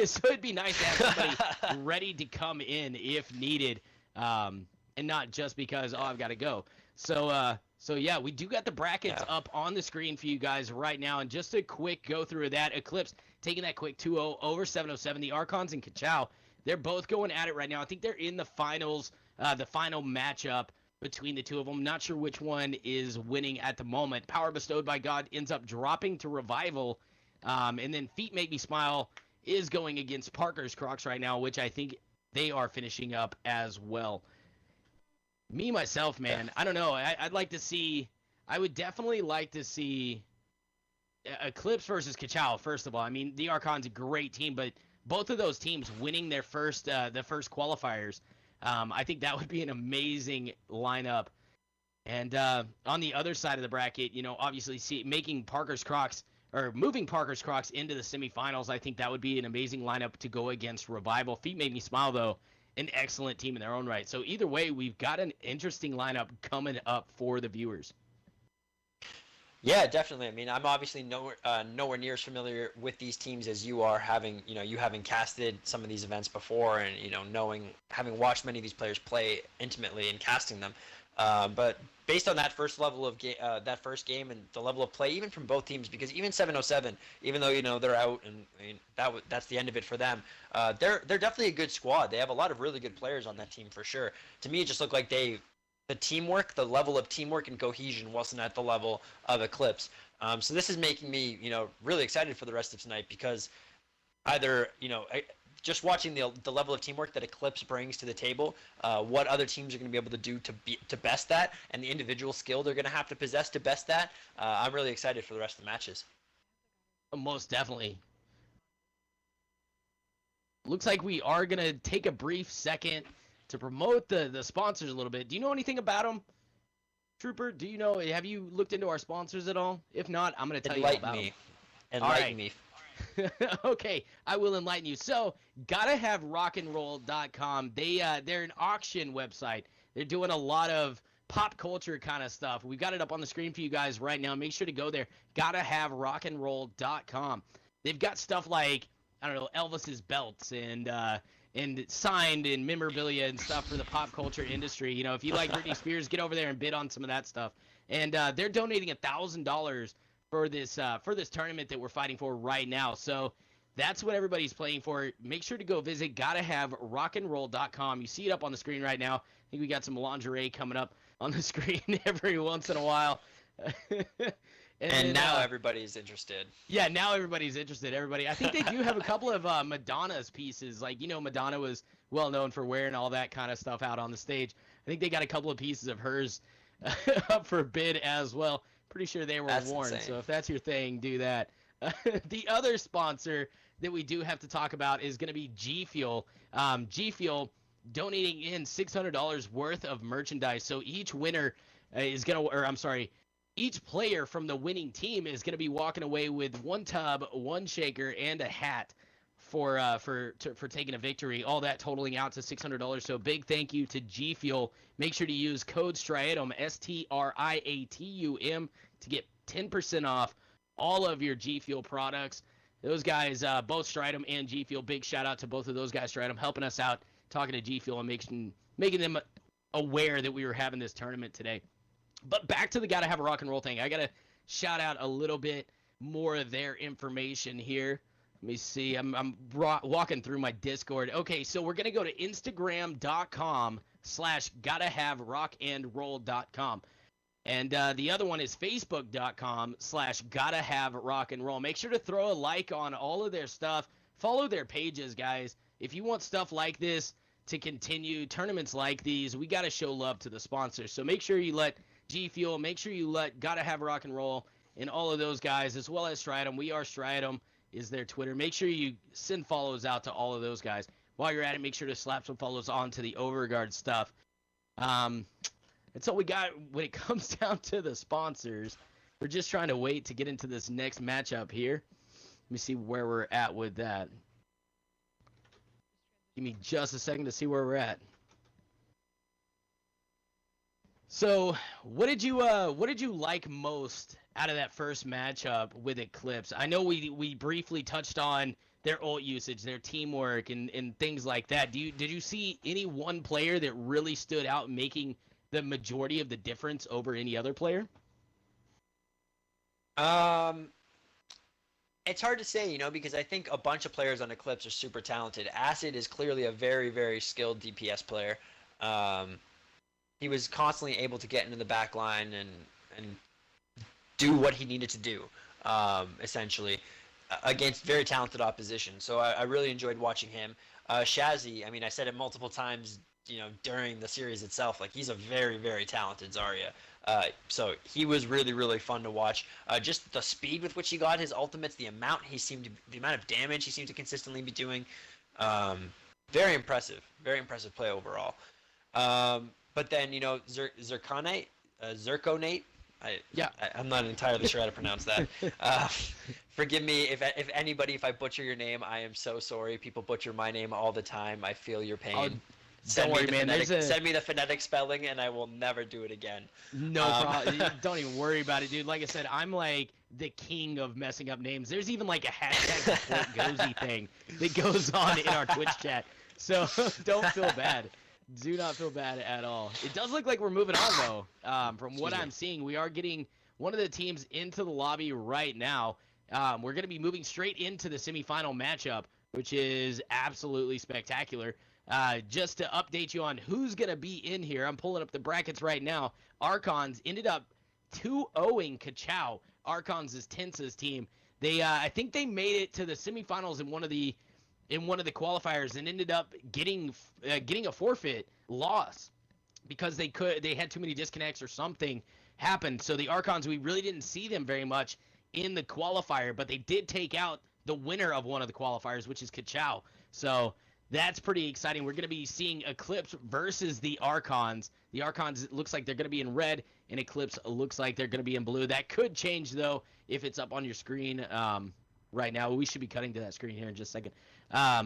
So it'd be nice to have somebody ready to come in if needed, and not just because I've got to go. So yeah, we do got the brackets up on the screen for you guys right now, and just a quick go through of that. Eclipse taking that quick 2-0 over 707. The Archons and Kachow, they're both going at it right now. I think they're in the finals, the final matchup between the two of them. Not sure which one is winning at the moment. Power Bestowed by God ends up dropping to Revival, and then Feet Make Me Smile is going against Parker's Crocs right now, which I think they are finishing up as well. Me, myself, man, I don't know. I'd like to see – I would definitely like to see Eclipse versus Kachow, first of all. I mean, the Archon's a great team, but both of those teams winning their first the first qualifiers, I think that would be an amazing lineup. And on the other side of the bracket, obviously moving Parker's Crocs into the semifinals, I think that would be an amazing lineup to go against Revival. Feet Made Me Smile, though, an excellent team in their own right. So either way, we've got an interesting lineup coming up for the viewers. Yeah, definitely. I mean, I'm obviously nowhere near as familiar with these teams as you are, having casted some of these events before, and having watched many of these players play intimately and casting them. But based on that first level of that first game and the level of play, even from both teams, because even 707, even though they're out and that's the end of it for them, they're definitely a good squad. They have a lot of really good players on that team for sure. To me, it just looked like the level of teamwork and cohesion wasn't at the level of Eclipse. So this is making me, really excited for the rest of tonight, because either, just watching the level of teamwork that Eclipse brings to the table, what other teams are going to be able to do to best that, and the individual skill they're going to have to possess to best that, I'm really excited for the rest of the matches. Most definitely. Looks like we are going to take a brief second to promote the sponsors a little bit. Do you know anything about them? Trooper, have you looked into our sponsors at all? If not, I'm going to tell you about them. Enlighten me. Okay, I will enlighten you. So, GottaHaveRockandRoll.com. They're an auction website. They're doing a lot of pop culture kind of stuff. We've got it up on the screen for you guys right now. Make sure to go there. GottaHaveRockandRoll.com. They've got stuff like, Elvis's belts and signed and memorabilia and stuff for the pop culture industry. If you like Britney Spears, get over there and bid on some of that stuff. And they're donating $1,000 for this tournament that we're fighting for right now. So that's what everybody's playing for. Make sure to go visit GottaHaveRockandRoll.com. You see it up on the screen right now. I think we got some lingerie coming up on the screen every once in a while. And now everybody's interested. Yeah, now everybody's interested. I think they do have a couple of Madonna's pieces. Like, Madonna was well known for wearing all that kind of stuff out on the stage. I think they got a couple of pieces of hers up for bid as well. Pretty sure they were worn. Insane. So if that's your thing, do that. The other sponsor that we do have to talk about is going to be G Fuel. G Fuel donating in $600 worth of merchandise. So each winner each player from the winning team is going to be walking away with one tub, one shaker, and a hat for taking a victory. All that totaling out to $600. So big thank you to G Fuel. Make sure to use code STRIATUM, STRIATUM, to get 10% off all of your G Fuel products. Those guys, both Striatum and G Fuel, big shout out to both of those guys, Striatum, helping us out, talking to G Fuel and making them aware that we were having this tournament today. But back to the Gotta Have a Rock and Roll thing. I got to shout out a little bit more of their information here. Let me see. I'm walking through my Discord. Okay, so we're going to go to Instagram.com/GottaHaveRockandRoll.com. And the other one is facebook.com/GottaHaveRockandRoll. Make sure to throw a like on all of their stuff. Follow their pages, guys. If you want stuff like this to continue, tournaments like these, we got to show love to the sponsors. So make sure you let G Fuel, make sure you let GottaHaveRockandRoll and all of those guys, as well as Stridum. We are Stridum is their Twitter. Make sure you send follows out to all of those guys. While you're at it, make sure to slap some follows on to the Overguard stuff. That's all we got when it comes down to the sponsors. We're just trying to wait to get into this next matchup here. Let me see where we're at with that. Give me just a second to see where we're at. So, what did you like most out of that first matchup with Eclipse? I know we briefly touched on their ult usage, their teamwork, and things like that. Did you see any one player that really stood out making the majority of the difference over any other player? It's hard to say, because I think a bunch of players on Eclipse are super talented. Acid is clearly a very, very skilled DPS player. He was constantly able to get into the back line and do what he needed to do, essentially, against very talented opposition. So I really enjoyed watching him. Shazzy, I mean, I said it multiple times, during the series itself, like, he's a very, very talented Zarya. So he was really, really fun to watch. Just the speed with which he got his ultimates, the amount of damage he seemed to consistently be doing. Very impressive play overall. But then, Zirconate, I'm not entirely sure how to pronounce that. Forgive me if I butcher your name. I am so sorry. People butcher my name all the time. I feel your pain. Send me the phonetic spelling, and I will never do it again. No problem. Don't even worry about it, dude. Like I said, I'm like the king of messing up names. There's even like a hashtag support Gozy thing that goes on in our Twitch chat. So don't feel bad. Do not feel bad at all. It does look like we're moving on, though. From what I'm seeing, we are getting one of the teams into the lobby right now. We're going to be moving straight into the semifinal matchup, which is absolutely spectacular. Just to update you on who's going to be in here, I'm pulling up the brackets right now. Archons ended up 2-0ing Kachow, Archons' Tensa's team. They, I think they made it to the semifinals in one of the qualifiers and ended up getting a forfeit loss because they had too many disconnects or something happened. So the Archons, we really didn't see them very much in the qualifier, but they did take out the winner of one of the qualifiers, which is Kachow. So that's pretty exciting. We're going to be seeing Eclipse versus the Archons. The Archons, it looks like they're going to be in red, and Eclipse looks like they're going to be in blue. That could change, though, if it's up on your screen right now. We should be cutting to that screen here in just a second.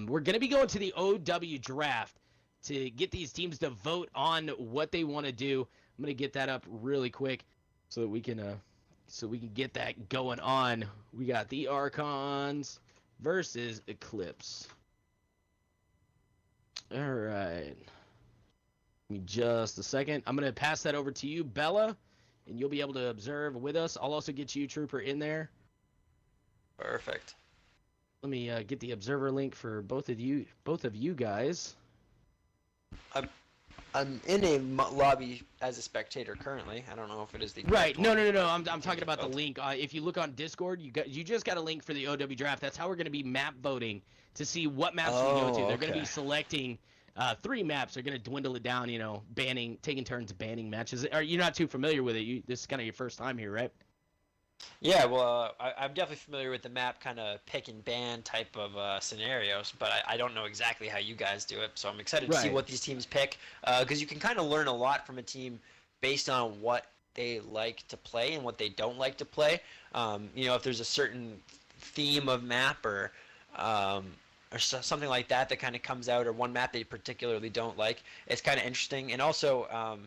We're going to be going to the OW draft to get these teams to vote on what they want to do. I'm going to get that up really quick so that we can get that going on. We got the Archons versus Eclipse. All right. Give me just a second. I'm going to pass that over to you, Bella, and you'll be able to observe with us. I'll also get you, Trooper, in there. Perfect. Let me get the observer link for both of you guys. I'm in a lobby as a spectator currently. I don't know if it is the right. No. I'm talking about the link. If you look on Discord, you just got a link for the OW draft. That's how we're going to be map voting to see what maps we go to. They're going to be selecting 3 maps. They're going to dwindle it down. Taking turns banning matches. You're not too familiar with it. This is kind of your first time here, right? Yeah, well, I'm definitely familiar with the map kind of pick and ban type of scenarios, but I don't know exactly how you guys do it, so I'm excited to see what these teams pick, because you can kind of learn a lot from a team based on what they like to play and what they don't like to play. If there's a certain theme of map or something like that kind of comes out, or one map they particularly don't like, it's kind of interesting. And also,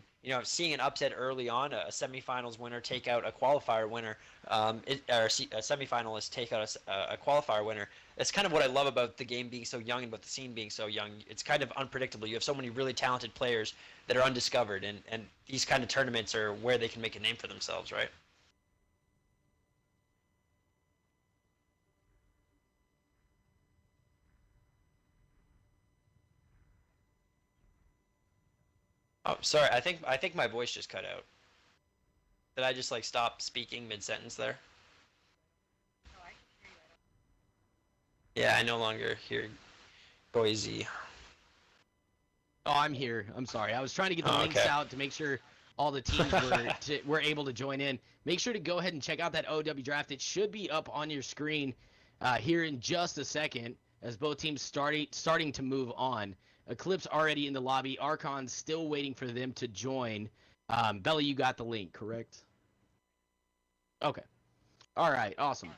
seeing an upset early on, a semifinals winner take out a qualifier winner, a semifinalist take out a qualifier winner. That's kind of what I love about the game being so young and about the scene being so young. It's kind of unpredictable. You have so many really talented players that are undiscovered, and these kind of tournaments are where they can make a name for themselves, right? Oh, sorry. I think my voice just cut out. Did I just like stop speaking mid-sentence there? Yeah, I no longer hear Boise. Oh, I'm here. I'm sorry. I was trying to get the links okay. out to make sure all the teams were able to join in. Make sure to go ahead and check out that OW draft. It should be up on your screen here in just a second as both teams starting to move on. Eclipse already in the lobby. Archons still waiting for them to join. Bella, you got the link, correct? Okay. All right. Awesome.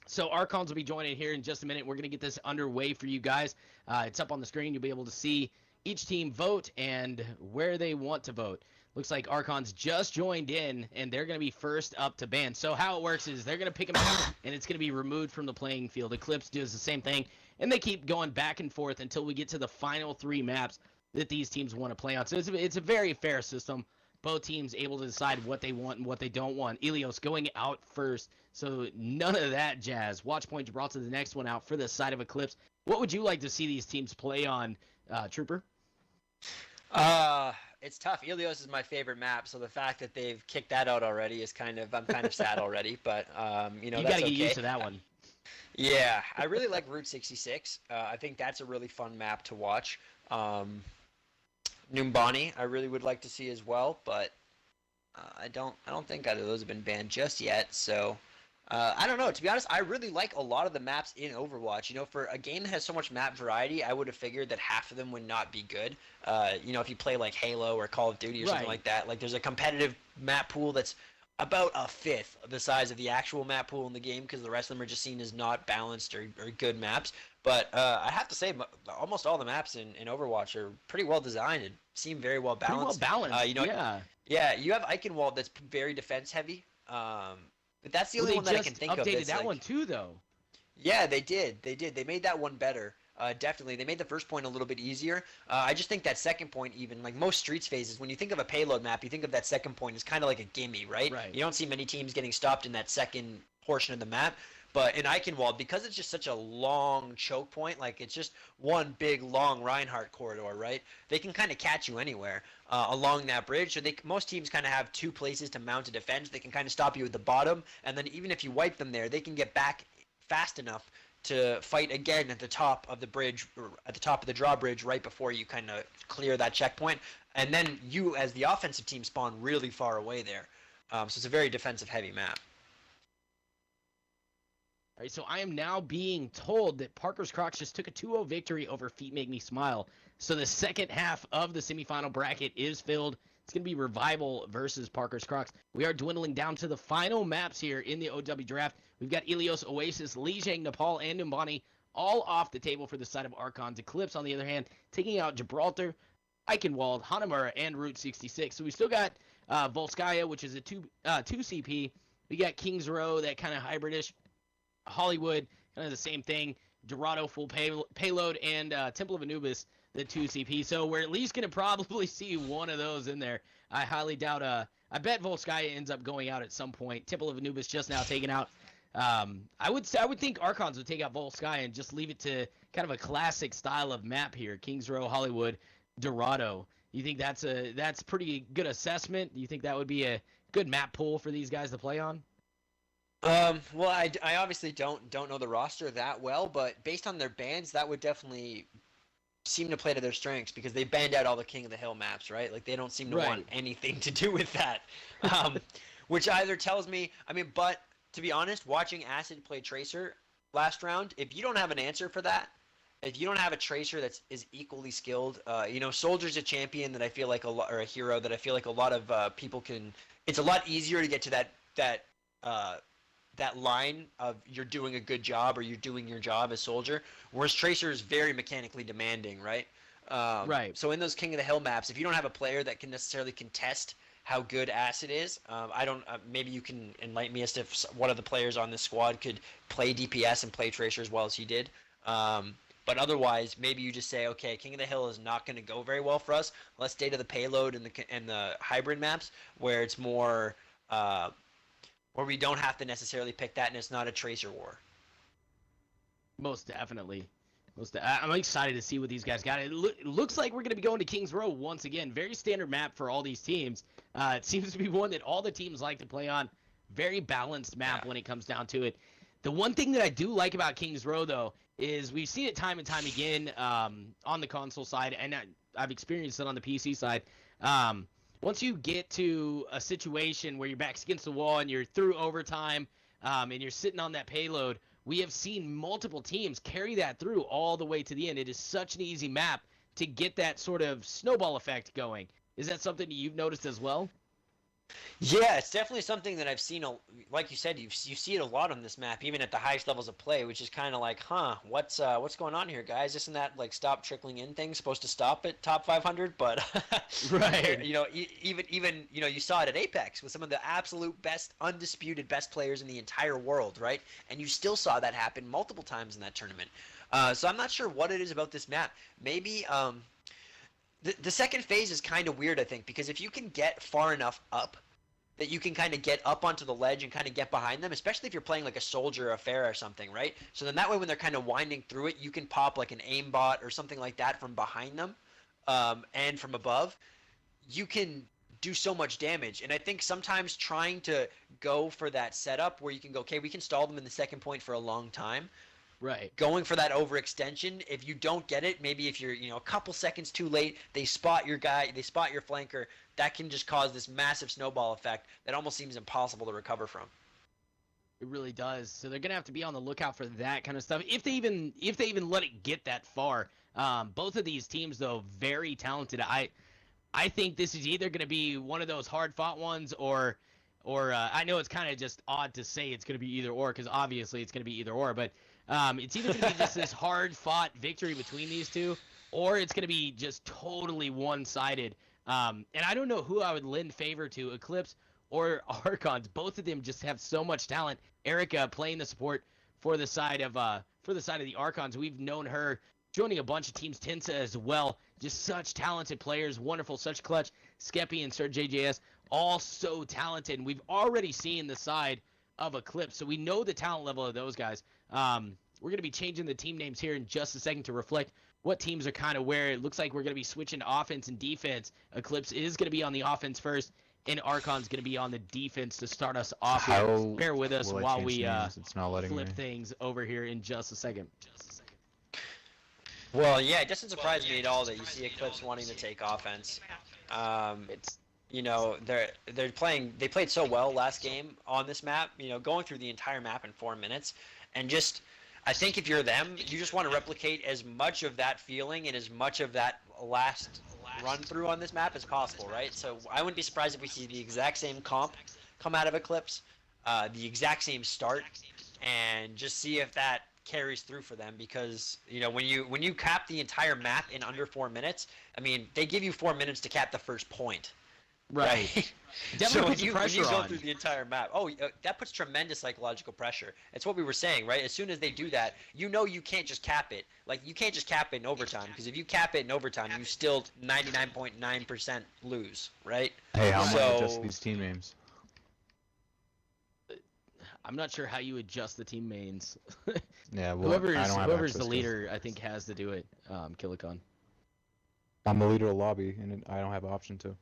So Archons will be joining here in just a minute. We're going to get this underway for you guys. It's up on the screen. You'll be able to see each team vote and where they want to vote. Looks like Archons just joined in, and they're going to be first up to ban. So how it works is they're going to pick them out, and it's going to be removed from the playing field. Eclipse does the same thing, and they keep going back and forth until we get to the final 3 maps that these teams want to play on. So it's a very fair system. Both teams able to decide what they want and what they don't want. Ilios going out first, so none of that jazz. Watch point brought to the next one out for the side of Eclipse. What would you like to see these teams play on, Trooper? It's tough. Ilios is my favorite map, so the fact that they've kicked that out already is I'm kind of sad already. But you know, you that's gotta get okay. used to that one. Yeah, I really like Route 66. I think that's a really fun map to watch. Numbani, I really would like to see as well, but I don't think either of those have been banned just yet. So I don't know. To be honest, I really like a lot of the maps in Overwatch. You know, for a game that has so much map variety, I would have figured that half of them would not be good. You know, if you play like Halo or Call of Duty or something like that, like there's a competitive map pool that's about a fifth of the size of the actual map pool in the game because the rest of them are just seen as not balanced or good maps. But I have to say, almost all the maps in Overwatch are pretty well designed and seem very well balanced. Pretty well balanced, you know, yeah, you have Eichenwald that's very defense heavy. But that's the only one that I can think of. They That's updated that like, one too, though. Yeah, they did. They made that one better. Definitely. They made the first point a little bit easier. I just think that second point, even like most Streets phases, when you think of a payload map, you think of that second point as kind of like a gimme, right? You don't see many teams getting stopped in that second portion of the map. But in Eichenwald, because it's just such a long choke point, like it's just one big long Reinhardt corridor, right? They can kind of catch you anywhere along that bridge. So most teams kind of have 2 places to mount a defense. They can kind of stop you at the bottom, and then even if you wipe them there, they can get back fast enough to fight again at the top of the bridge, or at the top of the drawbridge, right before you kind of clear that checkpoint. And then you, as the offensive team, spawn really far away there. So it's a very defensive-heavy map. All right, so I am now being told that Parker's Crocs just took a 2-0 victory over Feet Make Me Smile. So the second half of the semifinal bracket is filled. It's going to be Revival versus Parker's Crocs. We are dwindling down to the final maps here in the OW draft. We've got Ilios, Oasis, Lijiang, Nepal, and Numbani all off the table for the side of Archons. Eclipse, on the other hand, taking out Gibraltar, Eichenwald, Hanamura, and Route 66. So we still got Volskaya, which is a 2 CP. We got Kings Row, that kind of hybridish. Hollywood, kind of the same thing. Dorado, full payload, and Temple of Anubis, the 2 CP. So we're at least going to probably see one of those in there. I highly doubt. I bet Volskaya ends up going out at some point. Temple of Anubis just now taken out. I would think Archons would take out Volskaya and just leave it to kind of a classic style of map here. Kings Row, Hollywood, Dorado. You think that's pretty good assessment? Do you think that would be a good map pool for these guys to play on? Well, I obviously don't know the roster that well, but based on their bans, that would definitely seem to play to their strengths because they banned out all the King of the Hill maps, right? Like they don't seem to want anything to do with that, which either tells me, but to be honest, watching Acid play Tracer last round, if you don't have an answer for that, if you don't have a Tracer is equally skilled, you know, Soldier's a champion that I feel like or a hero that I feel like a lot of people can. It's a lot easier to get to that line of you're doing a good job or you're doing your job as Soldier, whereas Tracer is very mechanically demanding, right? So in those King of the Hill maps, if you don't have a player that can necessarily contest how good Acid is, maybe you can enlighten me as to if one of the players on this squad could play DPS and play Tracer as well as he did. But otherwise, maybe you just say, okay, King of the Hill is not going to go very well for us. Let's stay to the payload and the hybrid maps where it's more where we don't have to necessarily pick that and it's not a Tracer war. Most definitely. I'm excited to see what these guys got. It looks like we're going to be going to Kings Row once again. Very standard map for all these teams. It seems to be one that all the teams like to play on. Very balanced map when it comes down to it. The one thing that I do like about Kings Row, though, is we've seen it time and time again on the console side, and I've experienced it on the PC side. Once you get to a situation where your back's against the wall and you're through overtime and you're sitting on that payload, we have seen multiple teams carry that through all the way to the end. It is such an easy map to get that sort of snowball effect going. Is that something you've noticed as well? Yeah, it's definitely something that I've seen. Like you said, you see it a lot on this map, even at the highest levels of play, which is kind of like, what's going on here, guys? Isn't that like stop trickling in thing supposed to stop at top 500? But right, even you saw it at Apex with some of the absolute best, undisputed best players in the entire world, right? And you still saw that happen multiple times in that tournament. So I'm not sure what it is about this map. Maybe the second phase is kind of weird, I think, because if you can get far enough up that you can kind of get up onto the ledge and kind of get behind them, especially if you're playing like a soldier or a Pharah or something, right? So then that way when they're kind of winding through it, you can pop like an aimbot or something like that from behind them and from above. You can do so much damage. And I think sometimes trying to go for that setup where you can go, okay, we can stall them in the second point for a long time. Right. Going for that overextension, if you don't get it, maybe if you're a couple seconds too late, they spot your guy, they spot your flanker, that can just cause this massive snowball effect that almost seems impossible to recover from. It really does. So they're gonna have to be on the lookout for that kind of stuff. If they even let it get that far. Both of these teams, though, very talented. I think this is either gonna be one of those hard fought ones or I know it's kind of just odd to say it's gonna be either or because obviously it's gonna be either or, but it's either going to be just this hard-fought victory between these two, or it's going to be just totally one-sided. And I don't know who I would lend favor to, Eclipse or Archons. Both of them just have so much talent. Erica playing the support for the side of the Archons. We've known her joining a bunch of teams. Tensa as well. Just such talented players, wonderful, such clutch. Skeppy and Sir JJS, all so talented. And we've already seen the side of Eclipse, so we know the talent level of those guys. We're going to be changing the team names here in just a second to reflect what teams are kind of where. It looks like we're going to be switching to offense and defense. Eclipse is going to be on the offense first, and Archon's going to be on the defense to start us off here. Bear with us while we flip things over here in just a second. Well, yeah, it doesn't surprise me at all that you see Eclipse wanting to take offense. They played so well last game on this map, going through the entire map in 4 minutes, and just, I think if you're them, you just want to replicate as much of that feeling and as much of that last run through on this map as possible, right? So I wouldn't be surprised if we see the exact same comp come out of Eclipse, the exact same start, and just see if that carries through for them, because when you cap the entire map in under 4 minutes, I mean, they give you 4 minutes to cap the first point. Right. So when you go through the entire map, that puts tremendous psychological pressure. It's what we were saying, right? As soon as they do that, you can't just cap it. Like, you can't just cap it in overtime, because if you cap it in overtime, you still 99.9% lose, right? Hey, how am I adjust these team names? I'm not sure how you adjust the team mains. Yeah, well, whoever's the leader, I think, has to do it. Killicon. I'm the leader of lobby, and I don't have an option to.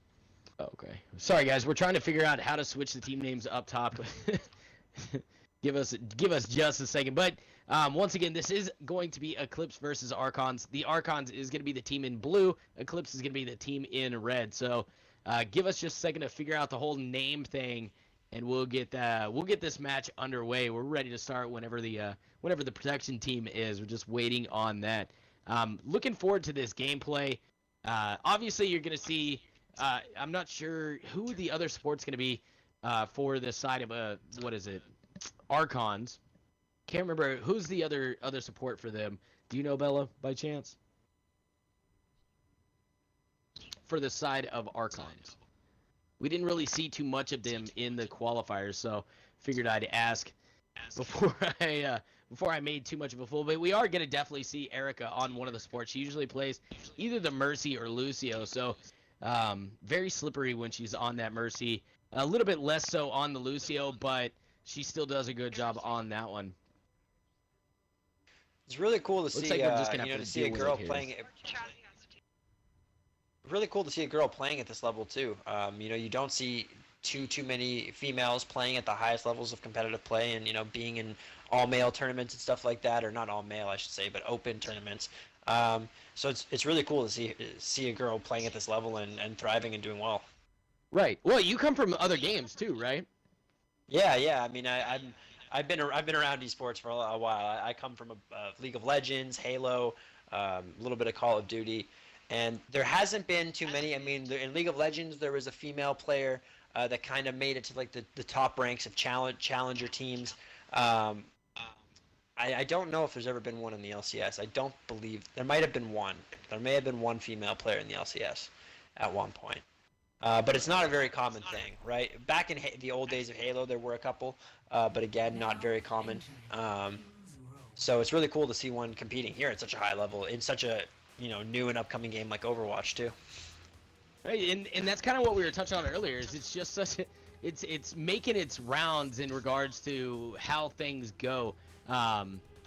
Okay. Sorry, guys. We're trying to figure out how to switch the team names up top. Give us just a second. But once again, this is going to be Eclipse versus Archons. The Archons is going to be the team in blue. Eclipse is going to be the team in red. So give us just a second to figure out the whole name thing, and we'll get this match underway. We're ready to start whenever the protection team is. We're just waiting on that. Looking forward to this gameplay. Obviously, you're going to see. I'm not sure who the other support's going to be for the side of Archons. Can't remember who's the other support for them. Do you know, Bella, by chance? For the side of Archons, we didn't really see too much of them in the qualifiers, so figured I'd ask before I made too much of a fool. But we are going to definitely see Erica on one of the supports. She usually plays either the Mercy or Lucio, so very slippery when she's on that Mercy. A little bit less so on the Lucio, but she still does a good job on that one. It's really cool to Looks see, like we're just gonna you know, have to to see a deal with girl it here. playing it. Really cool to see a girl playing at this level too. You know, you don't see too many females playing at the highest levels of competitive play, and you know, being in all male tournaments and stuff like that, or not all male, I should say, but open tournaments. So it's really cool to see a girl playing at this level and thriving and doing well. Right. Well, you come from other games too, right? Yeah. I mean, I've been around esports for a while. I come from a League of Legends, Halo, a little bit of Call of Duty, and there hasn't been too many. I mean, in League of Legends, there was a female player that kind of made it to like the top ranks of challenger teams. I don't know if there's ever been one in the LCS. I don't believe there might have been one. There may have been one female player in the LCS at one point. But it's not a very common thing, right? Back in the old days of Halo, there were a couple, but again, not very common. So it's really cool to see one competing here at such a high level in such a new and upcoming game like Overwatch too. Right, and that's kind of what we were touching on earlier. Is it's just such a, it's making its rounds in regards to how things go.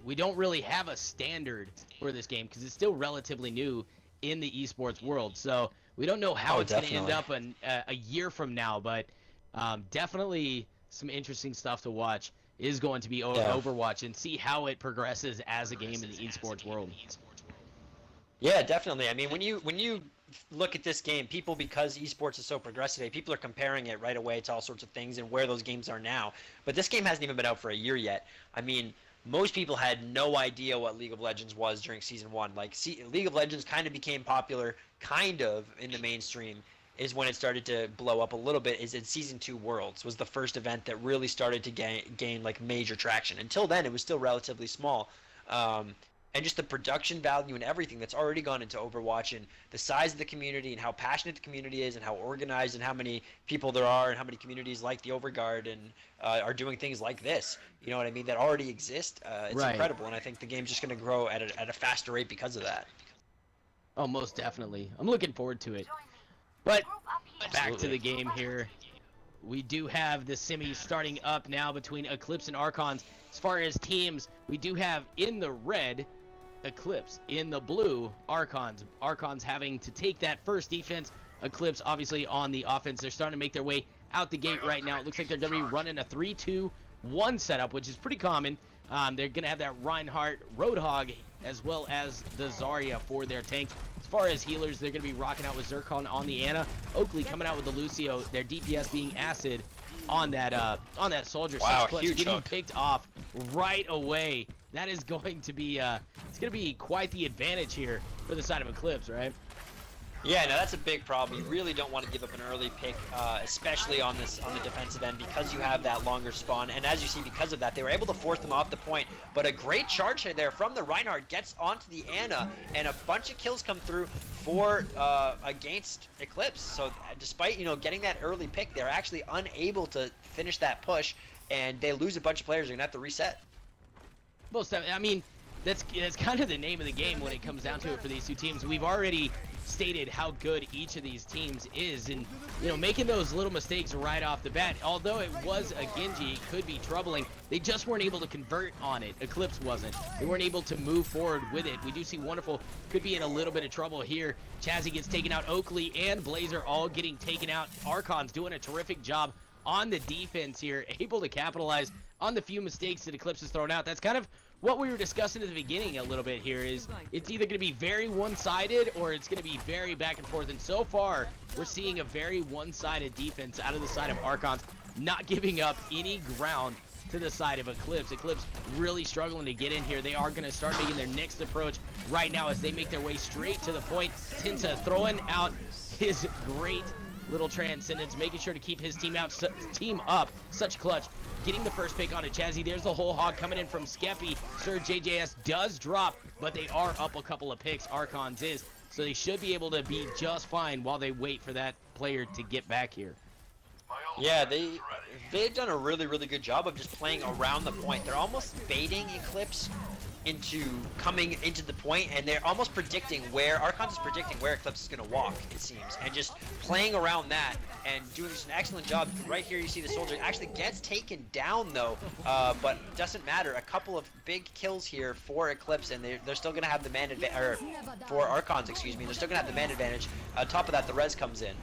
We don't really have a standard for this game because it's still relatively new in the esports world. So we don't know how it's going to end up a year from now, but definitely some interesting stuff to watch is going to be Overwatch and see how it progresses as a game in the esports world. Yeah, definitely. I mean, when you look at this game, people, because esports is so progressive today, people are comparing it right away to all sorts of things and where those games are now. But this game hasn't even been out for a year yet. I mean, most people had no idea what League of Legends was during Season 1. Like, League of Legends kind of became popular, kind of, in the mainstream, is when it started to blow up a little bit, is in Season 2 Worlds was the first event that really started to gain like, major traction. Until then, it was still relatively small. And just the production value and everything that's already gone into Overwatch, and the size of the community and how passionate the community is and how organized and how many people there are and how many communities like the Overguard and are doing things like this, you know what I mean, that already exist. It's incredible, and I think the game's just going to grow at a faster rate because of that. Oh, most definitely. I'm looking forward to it. But back to the game here. We do have the semi starting up now between Eclipse and Archons. As far as teams, we do have in the red Eclipse, in the blue Archons. Archons having to take that first defense. Eclipse obviously on the offense. They're starting to make their way out the gate right now. It looks like they're going to be running a 3-2-1 setup, which is pretty common. They're going to have that Reinhardt Roadhog as well as the Zarya for their tanks. As far as healers, they're going to be rocking out with Zircon on the Ana. Oakley coming out with the Lucio. Their DPS being Acid on that soldier. Wow, huge getting hook. picked off right away. That is going to be it's going to be quite the advantage here for the side of Eclipse, right? Yeah, no, that's a big problem. You really don't want to give up an early pick, especially on the defensive end, because you have that longer spawn. And as you see, because of that, they were able to force them off the point. But a great charge hit there from the Reinhardt gets onto the Ana, and a bunch of kills come through for against Eclipse. So despite getting that early pick, they're actually unable to finish that push, and they lose a bunch of players. They're gonna have to reset. Most of, I mean, that's kind of the name of the game when it comes down to it for these two teams. We've already stated how good each of these teams is, and making those little mistakes right off the bat, although it was a Genji, it could be troubling. They just weren't able to convert on it. Eclipse wasn't. They weren't able to move forward with it. We do see Wonderful could be in a little bit of trouble here. Chazzy gets taken out. Oakley and Blazer all getting taken out. Archon's doing a terrific job on the defense here, able to capitalize on the few mistakes that Eclipse has thrown out. That's kind of what we were discussing at the beginning a little bit here, is it's either going to be very one-sided or it's going to be very back and forth. And so far, we're seeing a very one-sided defense out of the side of Archons, not giving up any ground to the side of Eclipse. Eclipse really struggling to get in here. They are going to start making their next approach right now as they make their way straight to the point. Tinsa throwing out his great little transcendence, making sure to keep his team up. Such clutch. Getting the first pick on it. Chazzy, there's the whole hog coming in from Skeppy. Sir JJS does drop, but they are up a couple of picks. Archons is. So they should be able to be just fine while they wait for that player to get back here. Yeah, they've done a really, really good job of just playing around the point. They're almost baiting Eclipse into coming into the point, and they're almost predicting where Archons is predicting where Eclipse is going to walk, it seems, and just playing around that and doing just an excellent job. Right here you see the soldier actually gets taken down though, but doesn't matter. A couple of big kills here for Eclipse, and they're still going to have the man advantage, or for Archons, excuse me, they're still going to have the man advantage. On top of that, the res comes in.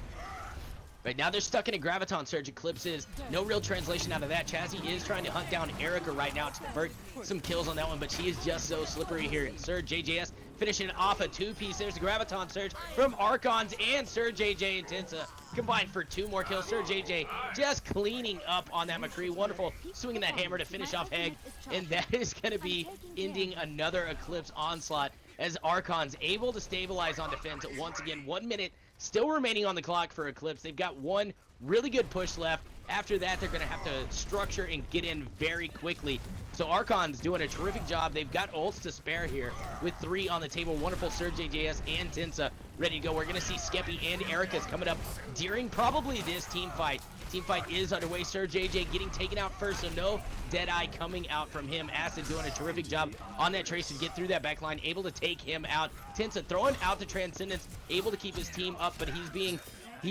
Right now they're stuck in a Graviton Surge. Eclipse is no real translation out of that. Chazzy is trying to hunt down Erica right now to convert some kills on that one, but she is just so slippery here. Surge JJS finishing off a two-piece. There's the Graviton Surge from Archons, and Surge JJ and Tensa combined for 2 more kills. Surge JJ just cleaning up on that McCree. Wonderful swinging that hammer to finish off Heg, and that is going to be ending another Eclipse onslaught as Archons able to stabilize on defense once again. 1 minute still remaining on the clock for Eclipse. They've got one really good push left. After that, they're going to have to structure and get in very quickly. So Archon's doing a terrific job. They've got ults to spare here with 3 on the table. Wonderful Surge JJS and Tensa ready to go. We're going to see Skeppy and Erica's coming up during probably this team fight. Team fight is underway. Surge JJ getting taken out first, so no Deadeye coming out from him. Acid doing a terrific job on that trace to get through that back line, able to take him out. Tensa throwing out the Transcendence, able to keep his team up, but he's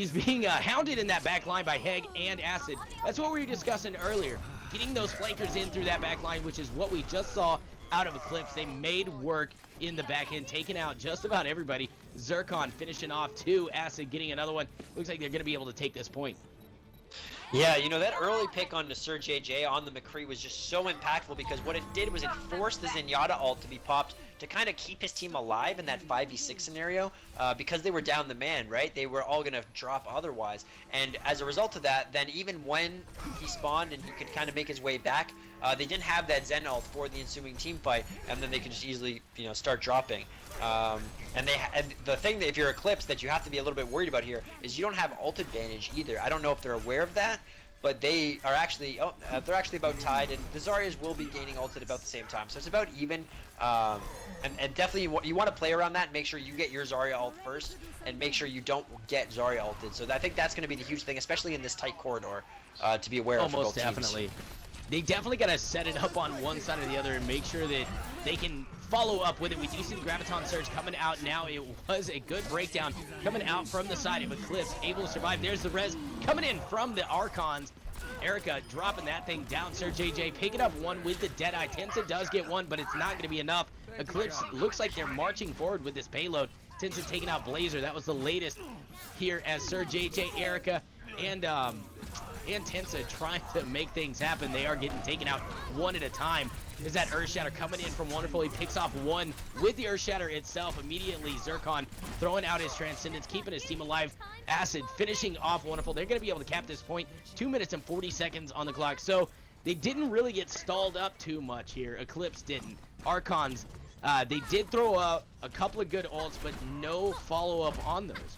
being hounded in that back line by Heg and Acid. That's what we were discussing earlier. Getting those flankers in through that back line, which is what we just saw out of Eclipse. They made work in the back end, taking out just about everybody. Zircon finishing off 2, Acid getting another one. Looks like they're going to be able to take this point. Yeah, you know, that early pick on the Surge JJ on the McCree was just so impactful, because what it did was it forced the Zenyatta ult to be popped to kind of keep his team alive in that 5v6 scenario, because they were down the man, right? They were all going to drop otherwise. And as a result of that, then even when he spawned and he could kind of make his way back, they didn't have that Zen ult for the ensuing team fight, and then they could just easily, you know, start dropping. And the thing that if you're Eclipse that you have to be a little bit worried about here is you don't have ult advantage either. I don't know if they're aware of that, but they are actually they're actually about tied, and the Zaryas will be gaining ult at about the same time, so it's about even. And definitely you want to play around that and make sure you get your Zarya ult first, and make sure you don't get Zarya ulted. So I think that's going to be the huge thing, especially in this tight corridor, to be aware of. Almost definitely. They definitely got to set it up on one side or the other and make sure that they can follow up with it. We do see the Graviton Surge coming out now. It was a good breakdown coming out from the side of Eclipse, able to survive. There's the res coming in from the Archons. Erica dropping that thing down. Surge JJ picking up 1 with the Deadeye. Tensa does get 1, but it's not going to be enough. Eclipse looks like they're marching forward with this payload. Tensa taking out Blazer. That was the latest here as Surge JJ, Erica, and Tensa trying to make things happen. They are getting taken out one at a time. Is that Earthshatter coming in from Wonderful? He picks off 1 with the Earthshatter itself. Immediately, Zircon throwing out his Transcendence, keeping his team alive. Acid finishing off Wonderful. They're going to be able to cap this point. 2 minutes and 40 seconds on the clock. So they didn't really get stalled up too much here. Eclipse didn't. Archons, they did throw a couple of good ults, but no follow-up on those.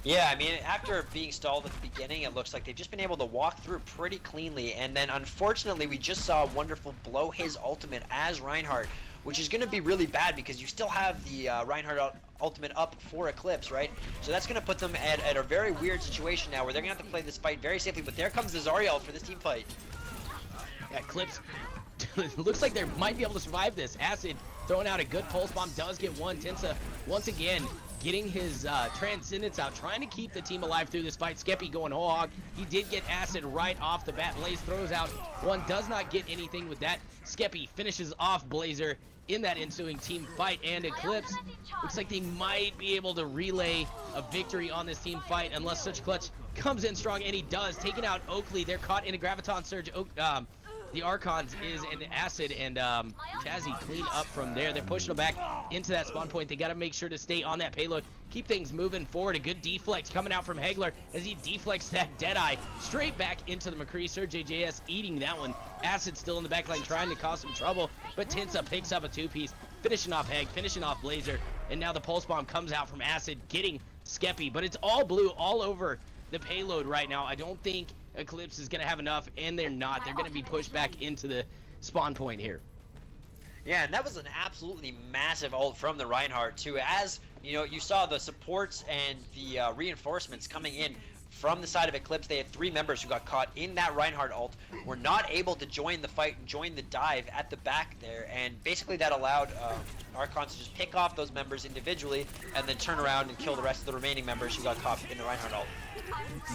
Yeah, I mean, after being stalled at the beginning, it looks like they've just been able to walk through pretty cleanly, and then unfortunately we just saw Wonderful blow his ultimate as Reinhardt, which is going to be really bad because you still have the Reinhardt ultimate up for Eclipse, right? So that's going to put them at a very weird situation now where they're going to have to play this fight very safely, but there comes the Zarya ult for this team fight. Yeah, Eclipse looks like they might be able to survive this. Acid throwing out a good pulse bomb, does get 1. Tensa once again getting his Transcendence out, trying to keep the team alive through this fight. Skeppy going whole hog. He did get Acid right off the bat. Blaze throws out 1, does not get anything with that. Skeppy finishes off Blazer in that ensuing team fight, and Eclipse looks like they might be able to relay a victory on this team fight unless Such Clutch comes in strong, and he does, taking out Oakley. They're caught in a Graviton Surge. The Archons is an Acid, and Chazzy clean up from there. They're pushing them back into that spawn point. They got to make sure to stay on that payload, keep things moving forward. A good deflex coming out from Hegler as he deflects that Deadeye straight back into the McCree. Surge JJS eating that one. Acid still in the backline trying to cause some trouble, but Tensa picks up a 2-piece, finishing off Heg, finishing off Blazer, and now the Pulse Bomb comes out from Acid, getting Skeppy, but it's all blue all over the payload right now. I don't think Eclipse is going to have enough, and they're not. They're going to be pushed back into the spawn point here. Yeah, and that was an absolutely massive ult from the Reinhardt too. As you know, you saw the supports and the reinforcements coming in from the side of Eclipse. They had 3 members who got caught in that Reinhardt ult, were not able to join the fight and join the dive at the back there, and basically that allowed Archons to just pick off those members individually and then turn around and kill the rest of the remaining members who got caught in the Reinhardt ult.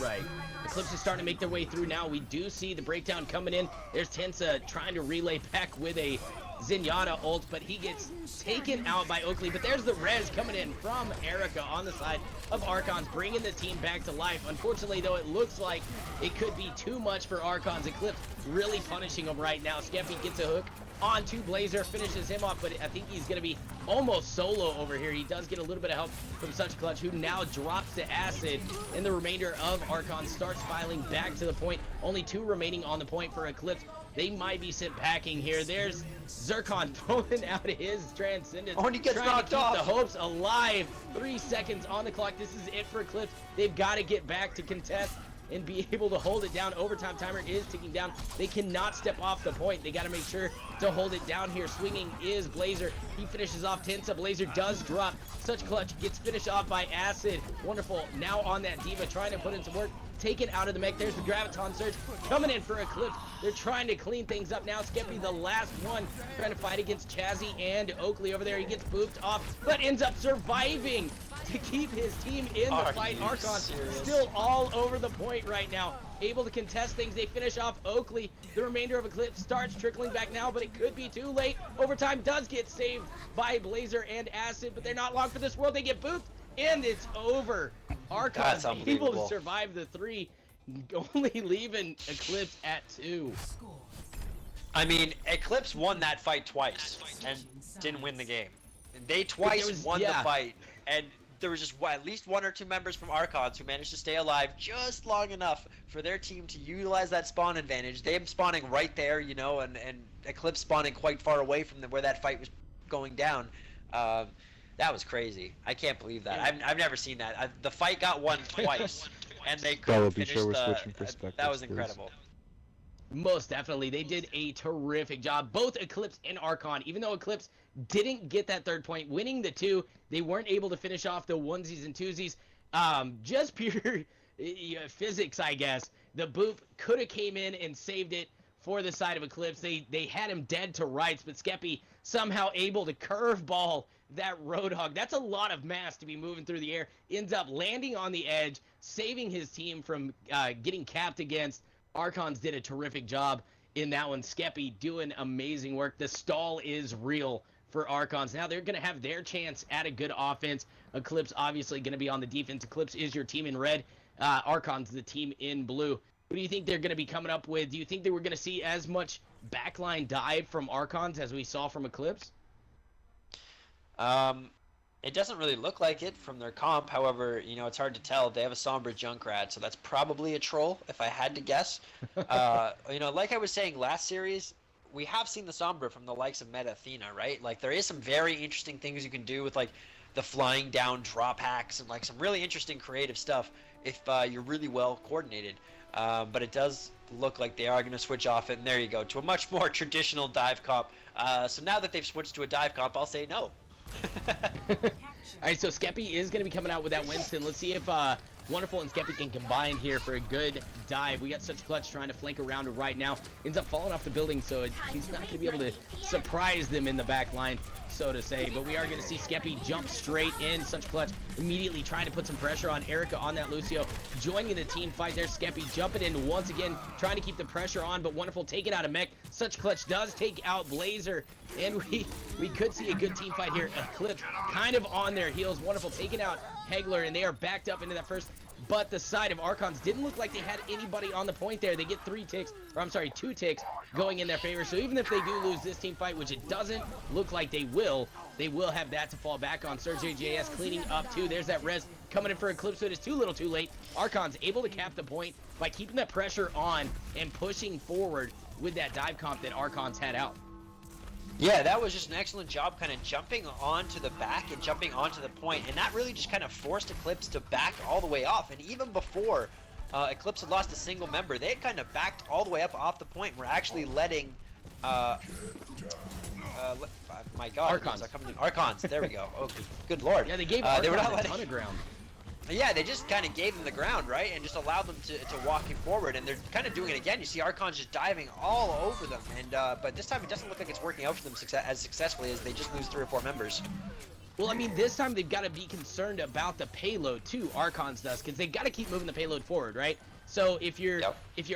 Right. Eclipse is starting to make their way through now. We do see the breakdown coming in. There's Tensa trying to relay back with a Zenyatta ult, but he gets taken out by Oakley. But there's the res coming in from Erica on the side of Archons, bringing the team back to life. Unfortunately, though, it looks like it could be too much for Archons. Eclipse really punishing him right now. Skeppy gets a hook onto Blazer, finishes him off, but I think he's going to be almost solo over here. He does get a little bit of help from Such Clutch, who now drops to Acid, and the remainder of Archon starts filing back to the point. Only 2 remaining on the point for Eclipse. They might be sent packing here. There's Zircon throwing out his Transcendence, Oh, and he gets trying to knocked keep off. the hopes alive. 3 seconds on the clock. This is it for Eclipse. They've got to get back to contest and be able to hold it down. Overtime timer is ticking down. They cannot step off the point. They got to make sure to hold it down here. Swinging is Blazer. He finishes off Tensa. Blazer does drop. Such Clutch gets finished off by Acid. Wonderful. Now on that Diva, trying to put in some work. Taken out of the mech. There's the Graviton Surge coming in for Eclipse. They're trying to clean things up now. Skeppy, the last one, trying to fight against Chazzy and Oakley over there. He gets booped off, but ends up surviving to keep his team in the fight. Archon still all over the point right now, able to contest things. They finish off Oakley. The remainder of Eclipse starts trickling back now, but it could be too late. Overtime does get saved by Blazer and Acid, but they're not long for this world. They get booped, and it's over. Archon's able to survive the 3, only leaving Eclipse at 2. I mean, Eclipse won that fight twice and didn't win the game. They twice won the fight, and there was just at least 1 or 2 members from Archons who managed to stay alive just long enough for their team to utilize that spawn advantage. Them spawning right there, you know, and Eclipse spawning quite far away from where that fight was going down. That was crazy. I can't believe that. I've never seen that. The fight got won twice, and they couldn't finish that was incredible. Most definitely. They did a terrific job. Both Eclipse and Archon, even though Eclipse didn't get that 3rd point, winning the 2, they weren't able to finish off the onesies and twosies. Just pure physics, I guess. The boop could have came in and saved it for the side of Eclipse. They had him dead to rights, but Skeppy somehow able to curveball that Roadhog. That's a lot of mass to be moving through the air. Ends up landing on the edge, saving his team from getting capped against. Archons did a terrific job in that one. Skeppy doing amazing work. The stall is real for Archons. Now they're going to have their chance at a good offense. Eclipse obviously going to be on the defense. Eclipse is your team in red. Archons the team in blue. What do you think they're going to be coming up with? Do you think they were going to see as much backline dive from Archons as we saw from Eclipse? It doesn't really look like it from their comp. However, you know, it's hard to tell. They have a Sombra Junkrat, so that's probably a troll, if I had to guess. You know, like I was saying last series, we have seen the Sombra from the likes of Meta Athena, right? Like, there is some very interesting things you can do with, like, the flying down drop hacks and, like, some really interesting creative stuff if you're really well coordinated. But it does look like they are going to switch off it, and there you go, to a much more traditional dive comp. So now that they've switched to a dive comp, I'll say no. Alright, so Skeppy is going to be coming out with that Winston. Let's see if Wonderful and Skeppy can combine here for a good dive. We got Such Clutch trying to flank around it right now. Ends up falling off the building, so he's not going to be able to surprise them in the back line, so to say. But we are going to see Skeppy jump straight in. Such Clutch immediately trying to put some pressure on Erica on that Lucio. Joining the team fight there. Skeppy jumping in once again, trying to keep the pressure on, but Wonderful taking out a mech. Such Clutch does take out Blazer, and we could see a good team fight here. Eclipse kind of on their heels. Wonderful taking out Hegler, and they are backed up into that first. But the side of Archons didn't look like they had anybody on the point there. They get 2 ticks going in their favor. So even if they do lose this team fight, which it doesn't look like they will have that to fall back on. Surge JS cleaning up too. There's that res coming in for Eclipse, so it is too little too late. Archons able to cap the point by keeping that pressure on and pushing forward with that dive comp that Archons had out. Yeah, that was just an excellent job kind of jumping onto the back and jumping onto the point, and that really just kind of forced Eclipse to back all the way off. And even before Eclipse had lost a single member, they had kind of backed all the way up off the point. We're actually letting my God, Archons. Archons, there we go. Oh, good lord. Yeah, they gave they were not Archons a letting ton of ground. Yeah, they just kind of gave them the ground, right, and just allowed them to walk forward, and they're kind of doing it again. You see Archons just diving all over them, and but this time it doesn't look like it's working out for them as successfully as they just lose 3 or 4 members. Well, I mean, this time they've got to be concerned about the payload too. Archons does, because they've got to keep moving the payload forward, right? So if you're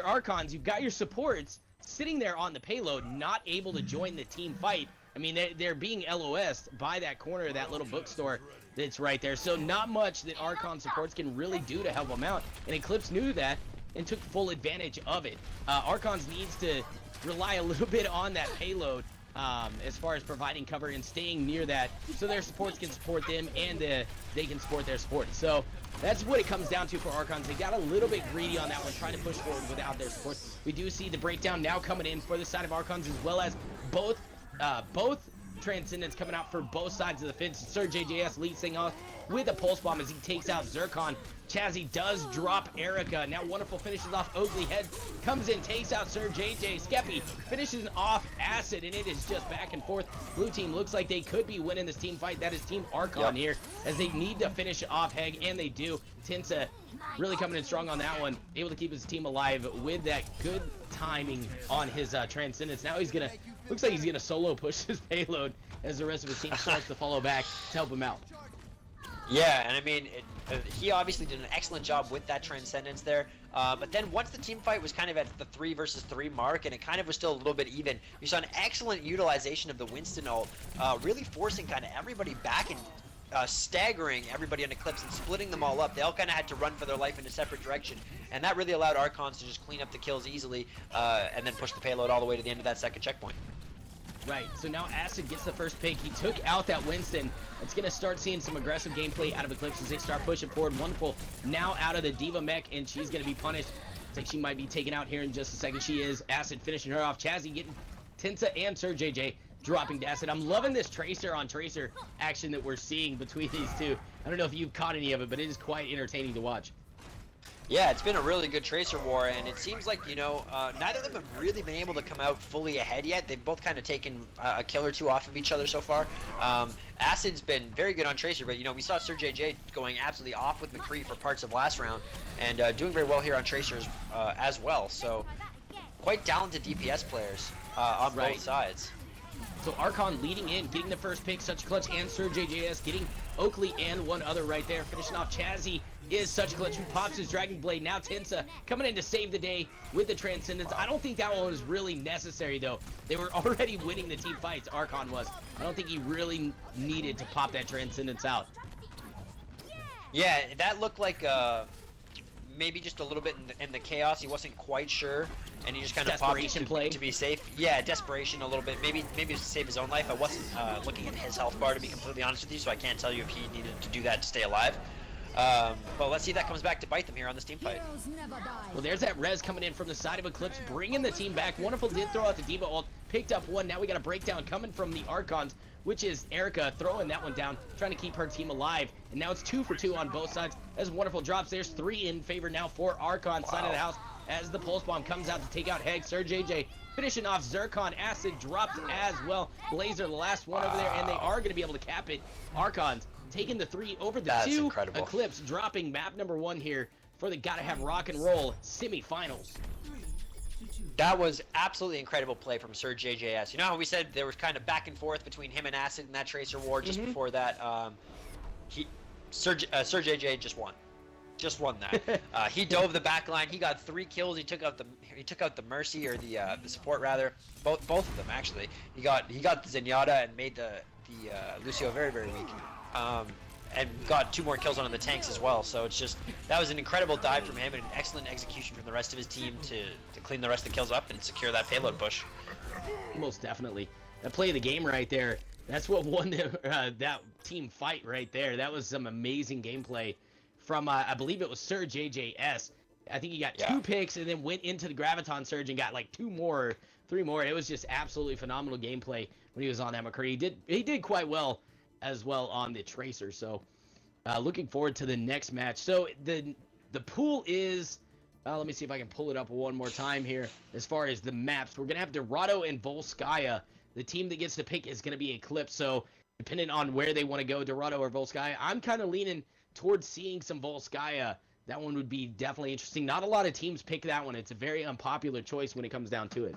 Archons, you've got your supports sitting there on the payload, not able to join the team fight. I mean, they're being LOS'd by that corner of that little bookstore that's right there. So not much that Archon supports can really do to help them out. And Eclipse knew that and took full advantage of it. Archons needs to rely a little bit on that payload as far as providing cover and staying near that so their supports can support them and they can support their support. So that's what it comes down to for Archons. They got a little bit greedy on that one, trying to push forward without their support. We do see the breakdown now coming in for the side of Archons, as well as both Transcendents coming out for both sides of the fence. Sir JJS leads thing off with a pulse bomb as he takes out Zircon. Chazzy does drop Erica. Now Wonderful finishes off Oakley. Head comes in, takes out Sir JJ. Skeppy finishes off Acid, and it is just back and forth. Blue team looks like they could be winning this team fight. That is Team Archon here, as they need to finish off Heg, and they do. Tensa really coming in strong on that one, able to keep his team alive with that good timing on his Transcendence. Now he's gonna, looks like he's gonna solo push his payload as the rest of his team starts to follow back to help him out. Yeah, and I mean, he obviously did an excellent job with that Transcendence there. But then once the team fight was kind of at the 3 versus 3 mark, and it kind of was still a little bit even, you saw an excellent utilization of the Winston ult, really forcing kind of everybody back and staggering everybody on Eclipse and splitting them all up. They all kind of had to run for their life in a separate direction, and that really allowed Archons to just clean up the kills easily and then push the payload all the way to the end of that second checkpoint. Right, so now Acid gets the first pick. He took out that Winston. It's going to start seeing some aggressive gameplay out of Eclipse as they start pushing forward. Wonderful now out of the Diva mech, and she's going to be punished. It's like she might be taken out here in just a second. She is. Acid finishing her off. Chazzy getting Tensa and Sir JJ dropping to Acid. I'm loving this Tracer on Tracer action that we're seeing between these two. I don't know if you've caught any of it, but it is quite entertaining to watch. Yeah, it's been a really good Tracer war, and it seems like, you know, neither of them have really been able to come out fully ahead yet. They've both kind of taken a kill or two off of each other so far. Acid's been very good on Tracer, but, you know, we saw Sir JJ going absolutely off with McCree for parts of last round, and doing very well here on Tracers as well. So, quite talented DPS players on both sides. So Archon leading in, getting the first pick, Such Clutch and Sir JJS, getting Oakley and one other right there. Finishing off Chazzy is Such Clutch, who pops his Dragon Blade. Now Tensa coming in to save the day with the Transcendence. I don't think that one was really necessary, though. They were already winning the team fights, Archon was. I don't think he really needed to pop that Transcendence out. Yeah, that looked like maybe just a little bit in the chaos. He wasn't quite sure, and he just kind of popped it to be safe. Yeah, desperation a little bit. Maybe to save his own life. I wasn't looking at his health bar, to be completely honest with you, so I can't tell you if he needed to do that to stay alive. But let's see if that comes back to bite them here on this team fight. Well, there's that res coming in from the side of Eclipse, bringing the team back. Wonderful did throw out the Diva ult, picked up one. Now we got a breakdown coming from the Archons, which is Erica throwing that one down, trying to keep her team alive. And now it's 2 for 2 on both sides. As Wonderful drops, there's 3 in favor now for Archon side of the house as the Pulse Bomb comes out to take out Heg. Sir JJ finishing off Zircon. Acid dropped as well. Blazer, the last one over there, and they are going to be able to cap it. Archons taking the 3 over the 2. Incredible. Eclipse dropping map number 1 here for the Gotta Have Rock and Roll semifinals. That was absolutely incredible play from Sir JJS. You know how we said there was kind of back and forth between him and Acid in that Tracer war just before that? Sir JJ just won. Just won that. He dove the back line. He got 3 kills. He took out the Mercy, or the support rather. Both of them actually. He got the Zenyatta and made the Lucio very, very weak. And got 2 more kills on the tanks as well. So it's just, that was an incredible dive from him and an excellent execution from the rest of his team to clean the rest of the kills up and secure that payload push. Most definitely. That play of the game right there, that's what won that team fight right there. That was some amazing gameplay from, I believe it was Sir JJS. I think he got 2 picks and then went into the Graviton Surge and got like 2 more, 3 more. It was just absolutely phenomenal gameplay when he was on that McCree. He did quite well as well on the Tracer. So looking forward to the next match. So the pool is, let me see if I can pull it up one more time here. As far as the maps, we're gonna have Dorado and Volskaya. The team that gets to pick is gonna be Eclipse. So depending on where they want to go, Dorado or Volskaya, I'm kind of leaning towards seeing some Volskaya, that one would be definitely interesting. Not a lot of teams pick that one. It's a very unpopular choice when it comes down to it.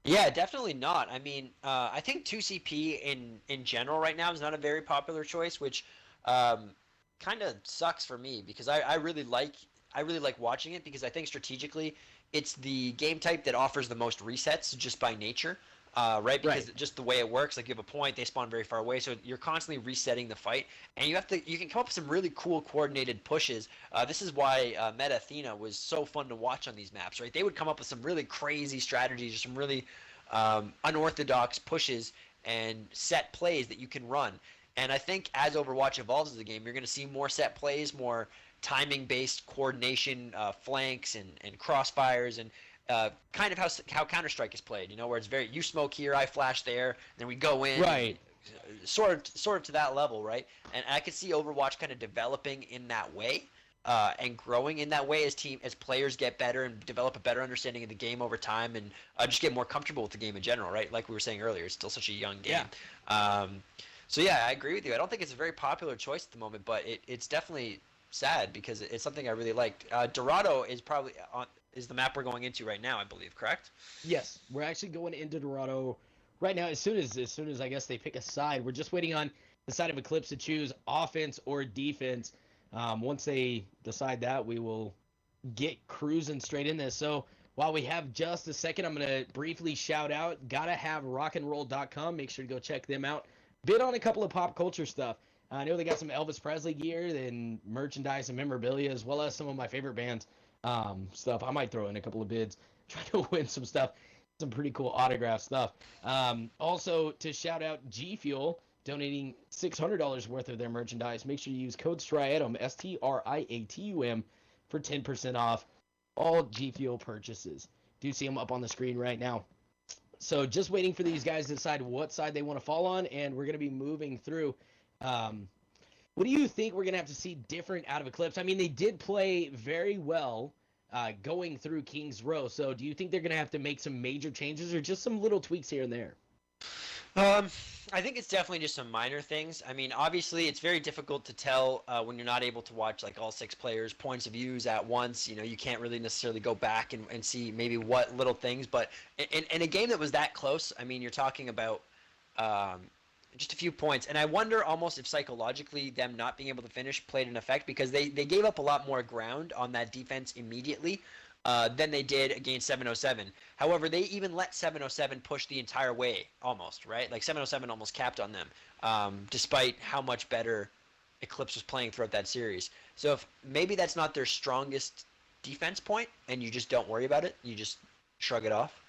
Yeah, definitely not. I mean, I think 2CP in general right now is not a very popular choice, which kind of sucks for me because I really like watching it because I think strategically it's the game type that offers the most resets just by nature. Right, because just the way it works, like you have a point, they spawn very far away, so you're constantly resetting the fight, and you can come up with some really cool coordinated pushes. This is why Meta Athena was so fun to watch on these maps, right? They would come up with some really crazy strategies, or some really unorthodox pushes and set plays that you can run. And I think as Overwatch evolves as a game, you're going to see more set plays, more timing-based coordination, flanks and crossfires, and kind of how Counter-Strike is played, you know, where it's very, you smoke here, I flash there, then we go in. Right. Sort of to that level, right? And I could see Overwatch kind of developing in that way, and growing in that way as players get better and develop a better understanding of the game over time, and just get more comfortable with the game in general, right? Like we were saying earlier, it's still such a young game. Yeah. So yeah, I agree with you. I don't think it's a very popular choice at the moment, but it's definitely sad because it's something I really liked. Dorado is probably is the map we're going into right now, I believe, correct? Yes, we're actually going into Dorado right now. As soon as I guess they pick a side, we're just waiting on the side of Eclipse to choose offense or defense. Once they decide that, we will get cruising straight in this. So while we have just a second, I'm going to briefly shout out GottaHaveRockandRoll.com. Make sure to go check them out. Bid on a couple of pop culture stuff. I know they got some Elvis Presley gear and merchandise and memorabilia, as well as some of my favorite bands stuff. I might throw in a couple of bids, try to win some stuff, some pretty cool autograph stuff. Also, to shout out G Fuel, donating $600 worth of their merchandise. Make sure you use code STRIATUM, STRIATUM, for 10% off all G Fuel purchases. Do see them up on the screen right now. So just waiting for these guys to decide what side they want to fall on, and we're going to be moving through. What do you think we're going to have to see different out of Eclipse? I mean, they did play very well going through King's Row, so do you think they're going to have to make some major changes or just some little tweaks here and there? I think it's definitely just some minor things. I mean, obviously, it's very difficult to tell when you're not able to watch like all 6 players' points of views at once. You know, you can't really necessarily go back and see maybe what little things. But in a game that was that close, I mean, you're talking about just a few points. And I wonder almost if psychologically them not being able to finish played an effect, because they gave up a lot more ground on that defense immediately than they did against 707. However, they even let 707 push the entire way almost, right? Like 707 almost capped on them, despite how much better Eclipse was playing throughout that series. So if maybe that's not their strongest defense point and you just don't worry about it, you just shrug it off.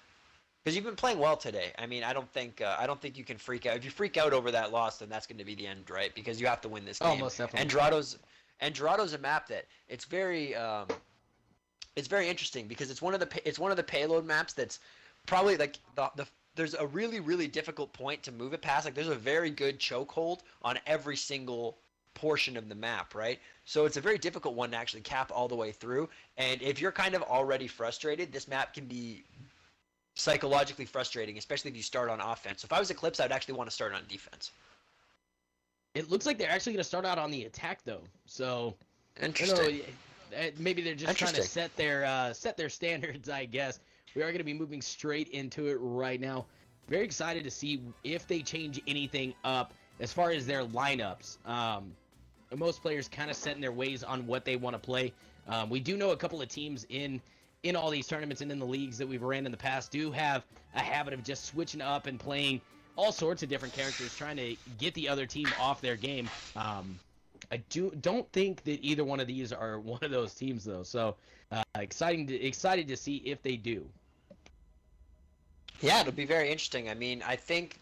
Because you've been playing well today. I mean, I don't think you can freak out. If you freak out over that loss, then that's going to be the end, right? Because you have to win this game. Oh, most definitely. And Dorado's a map that it's very interesting because it's one of the payload maps that's probably like there's a really, really difficult point to move it past. Like there's a very good chokehold on every single portion of the map, right? So it's a very difficult one to actually cap all the way through. And if you're kind of already frustrated, this map can be psychologically frustrating, especially if you start on offense. So if I was Eclipse, I'd actually want to start on defense. It looks like they're actually going to start out on the attack, though. So interesting. Maybe they're just trying to set their standards, I guess. We are going to be moving straight into it right now. Very excited to see if they change anything up as far as their lineups. Most players kind of set in their ways on what they want to play. We do know a couple of teams in all these tournaments and in the leagues that we've ran in the past do have a habit of just switching up and playing all sorts of different characters, trying to get the other team off their game. I don't think that either one of these are one of those teams, though. So excited to see if they do. Yeah, it'll be very interesting. I mean, I think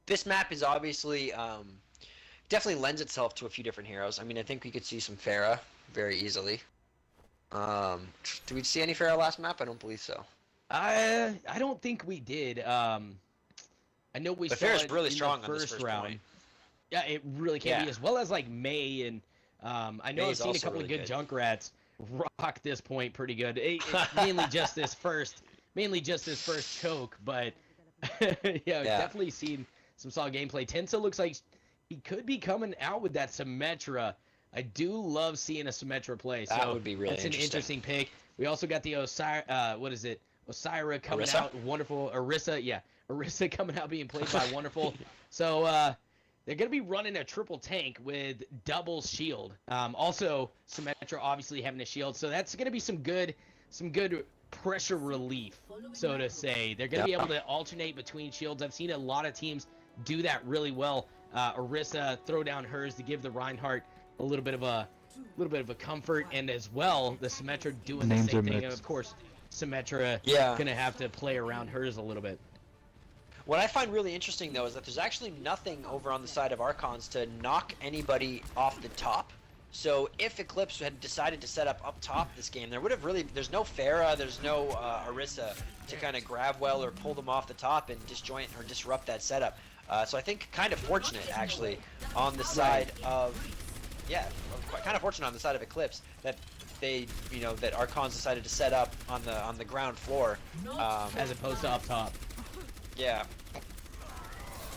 this map is obviously definitely lends itself to a few different heroes. I mean, I think we could see some Pharah very easily. Did we see any Pharah last map? I don't believe so. I don't think we did. I know we saw Pharah's it really in strong the on this first first round. point. Yeah, it really can be, as well as like May and I know May's I've seen a also couple really of good Junkrats rock this point pretty good. Mainly just this first choke, but yeah, definitely seen some solid gameplay. Tensa looks like he could be coming out with that Symmetra. I do love seeing a Symmetra play. That So would be really that's an interesting pick. We also got the Osira coming Orisa? out. Wonderful. Orisa coming out being played by Wonderful. So they're going to be running a triple tank with double shield. Also, Symmetra obviously having a shield. So that's going to be some good pressure relief, so to say. They're going to be able to alternate between shields. I've seen a lot of teams do that really well. Orisa throw down hers to give the Reinhardt a little bit of a comfort, and as well the Symmetra doing the Names same are thing. And mixed. of course, Symmetra gonna have to play around hers a little bit. What I find really interesting though is that there's actually nothing over on the side of Archons to knock anybody off the top. So if Eclipse had decided to set up top this game, there's no Pharah, there's no Orisa to kind of grab well or pull them off the top and disjoint or disrupt that setup. So I think kind of fortunate actually on the side of, kind of fortunate on the side of Eclipse that that Archons decided to set up on the ground floor, As opposed to up top. Yeah.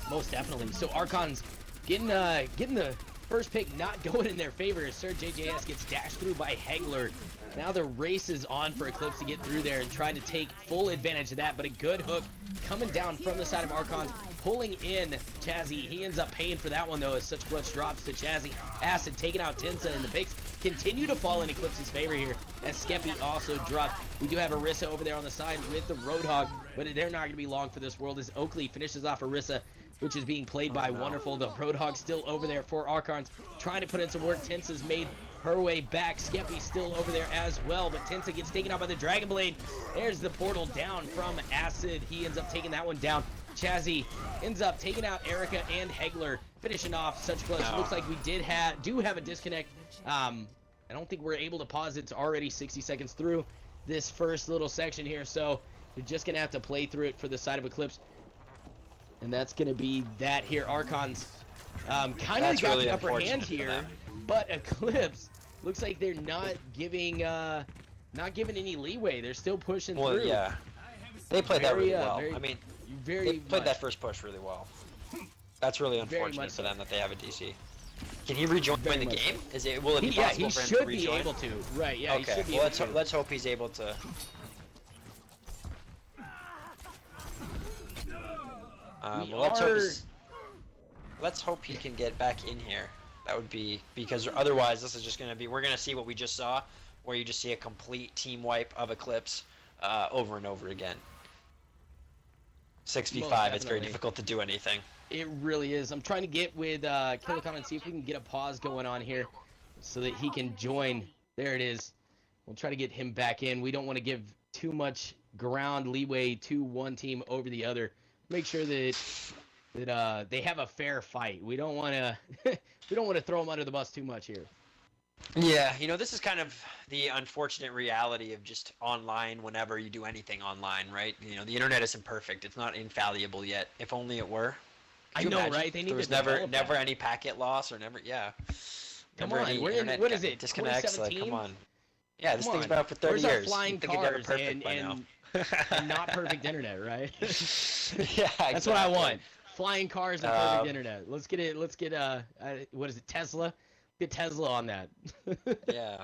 Most definitely. So Archons getting the first pick not going in their favor as Sir JJS gets dashed through by Hegler. Now the race is on for Eclipse to get through there and try to take full advantage of that, but a good hook coming down from the side of Archons, pulling in Chazzy. He ends up paying for that one though, as such clutch drops to Chazzy. Acid taking out Tinsa, and the picks continue to fall in Eclipse's favor here as Skeppy also dropped. We do have Orisa over there on the side with the Roadhog, but they're not going to be long for this world as Oakley finishes off Orisa, which is being played by Wonderful. The Roadhog still over there for Archons, trying to put in some work. Tinsa's made her way back. Skeppy's still over there as well, but Tinsa gets taken out by the Dragon Blade. There's the portal down from Acid. He ends up taking that one down. Chazzy ends up taking out Erica and Hegler, finishing off such clutch. Looks like we do have a disconnect. I don't think we're able to pause. It's already 60 seconds through this first little section here, so you're just gonna have to play through it for the side of Eclipse. And that's gonna be that here. Archons kind of got the upper hand here, but Eclipse looks like they're not giving any leeway. They're still pushing through. Well, yeah. They played that really well. very- I mean, Very they played much. that first push really well. That's really unfortunate for them that they have a DC. Can he rejoin Very the much game? Will it be Yeah, possible he for him should to be rejoin? able to. Right, yeah, he Okay, should be well, able to. let's hope he's able to. Let's hope he can get back in here. That would be, because otherwise this is just going to be, we're going to see what we just saw, where you just see a complete team wipe of Eclipse over and over again. 6v5, it's very difficult to do anything. It really is. I'm trying to get with Killicon and see if we can get a pause going on here so that he can join. There it is. We'll try to get him back in. We don't want to give too much ground leeway to one team over the other. Make sure that they have a fair fight. We don't want to throw them under the bus too much here. Yeah, this is kind of the unfortunate reality of just online whenever you do anything online, right? The internet isn't perfect. It's not infallible yet. If only it were. I know, right? They need there was to never any packet loss or never, Come never on, any we're in, internet what is it, disconnects. Like, 2017? come on. Yeah, this Come thing's on. been out for 30 Where's our years. flying You'd think it'd have it cars perfect by now. and not perfect internet, right? Yeah, That's what I exactly. want. Flying cars and perfect internet. Let's get what is it, Tesla? Get Tesla on that. Yeah.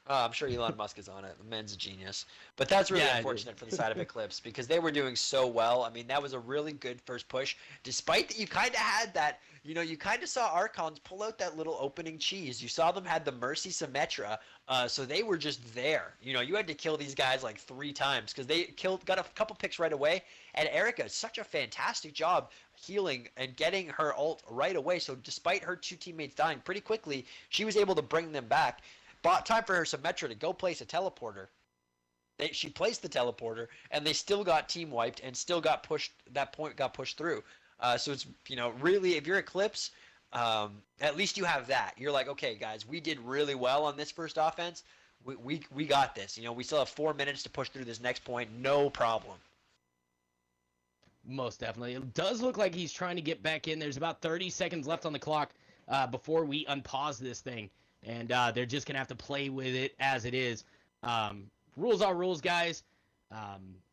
I'm sure Elon Musk is on it. The man's a genius. But that's really unfortunate for the side of Eclipse because they were doing so well. I mean, that was a really good first push. Despite that you kind of had that, you kind of saw Archons pull out that little opening cheese. You saw them had the Mercy Symmetra, so they were just there. You had to kill these guys like 3 times because they got a couple picks right away. And Erica, such a fantastic job healing and getting her ult right away. So despite her 2 teammates dying pretty quickly, she was able to bring them back. Bought time for her Symmetra to go place a teleporter. She placed the teleporter, and they still got team wiped and still got pushed. That point got pushed through. So it's really, if you're Eclipse, at least you have that. You're like, okay, guys, we did really well on this first offense. We got this. We still have 4 minutes to push through this next point. No problem. Most definitely. It does look like he's trying to get back in. There's about 30 seconds left on the clock before we unpause this thing. And they're just going to have to play with it as it is. Rules are rules, guys.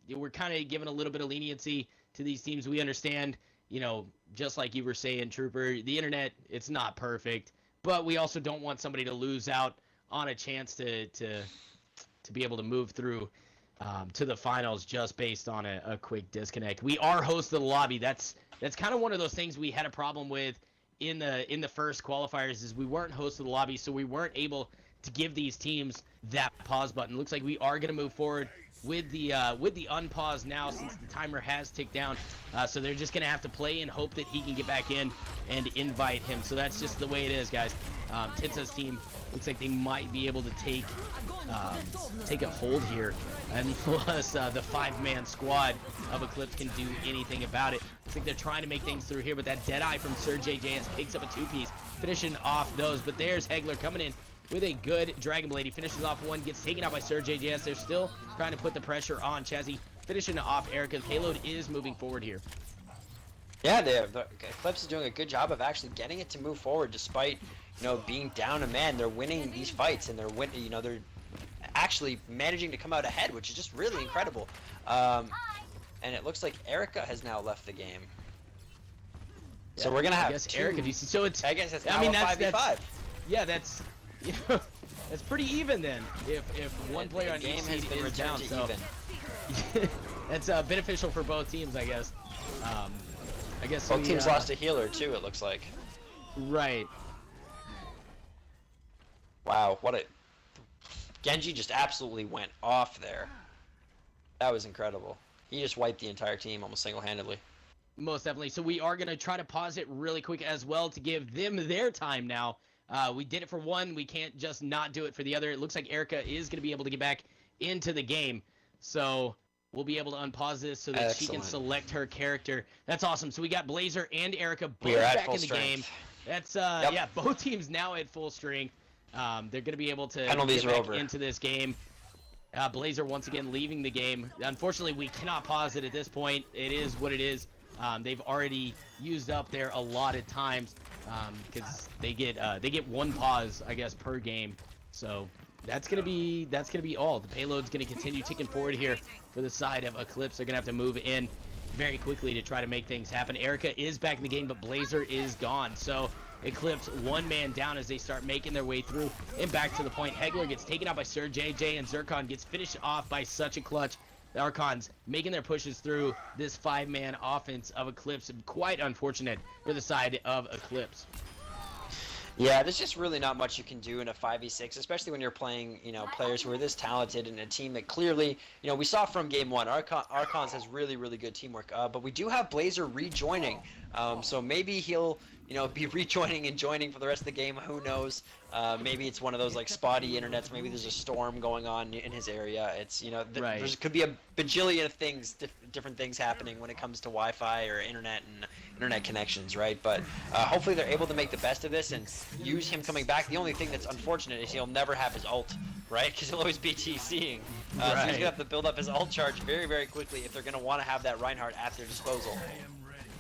We're kind of giving a little bit of leniency to these teams. We understand you know, just like you were saying, Trooper, the internet, it's not perfect, but we also don't want somebody to lose out on a chance to be able to move through to the finals just based on a quick disconnect. We are host of the lobby. That's kind of one of those things we had a problem with in the first qualifiers, is we weren't host of the lobby, so we weren't able to give these teams that pause button. Looks like we are going to move forward with the unpause now, since the timer has ticked down. So they're just going to have to play and hope that he can get back in and invite him. So that's just the way it is, guys. Titsa's team looks like they might be able to take a hold here, unless the 5-man squad of Eclipse can do anything about it. Looks like they're trying to make things through here, but that Deadeye from Sir JJS picks up a 2-piece, finishing off those. But there's Hegler coming in with a good Dragon Blade. He finishes off one, gets taken out by Sir JJS. They're still trying to put the pressure on Chazzy, finishing off Erica. The payload is moving forward here. Yeah, the Eclipse is doing a good job of actually getting it to move forward, despite, you know, being down a man. They're winning these fights, and they're actually managing to come out ahead, which is just really incredible. And it looks like Erica has now left the game. So we're gonna have I guess Erica. So it's, I guess it's I now mean, a that's 5v5. yeah, that's that's pretty even then. If one player on game each has team been is down, returned so to even. that's beneficial for both teams, I guess. I guess Both teams lost a healer too, it looks like. Right. Wow, what a... Genji just absolutely went off there. That was incredible. He just wiped the entire team almost single-handedly. Most definitely. So we are going to try to pause it really quick as well to give them their time now. We did it for one. We can't just not do it for the other. It looks like Erica is going to be able to get back into the game. So we'll be able to unpause this so that she can select her character. That's awesome. So we got Blazer and Erica both back in the game. That's, yeah, both teams now at full strength. They're going to be able to Penalties get back are over. into this game. Blazer once again leaving the game. Unfortunately, we cannot pause it at this point. It is what it is. They've already used up their allotted times because they get one pause, I guess, per game. So that's gonna be all. The payload's gonna continue ticking forward here for the side of Eclipse. They're gonna have to move in very quickly to try to make things happen. Erica is back in the game, but Blazer is gone. So Eclipse one man down as they start making their way through and back to the point. Hegler gets taken out by Sir JJ, and Zircon gets finished off by such a clutch. The Archons making their pushes through this 5-man offense of Eclipse. Quite unfortunate for the side of Eclipse. Yeah, there's just really not much you can do in a 5v6, especially when you're playing, you know, players who are this talented and a team that clearly, you know, we saw from game one, Archons has really, really good teamwork. But we do have Blazer rejoining, so maybe he'll, you know, be rejoining and joining for the rest of the game. Who knows? Maybe it's one of those like spotty internets. Maybe there's a storm going on in his area. It's, you know, there could be a bajillion of things, different things happening when it comes to Wi-Fi or internet and internet connections, right? But hopefully they're able to make the best of this and use him coming back. The only thing that's unfortunate is he'll never have his ult, right? Because he'll always be TCing. So he's gonna have to build up his ult charge very, very quickly if they're gonna want to have that Reinhardt at their disposal.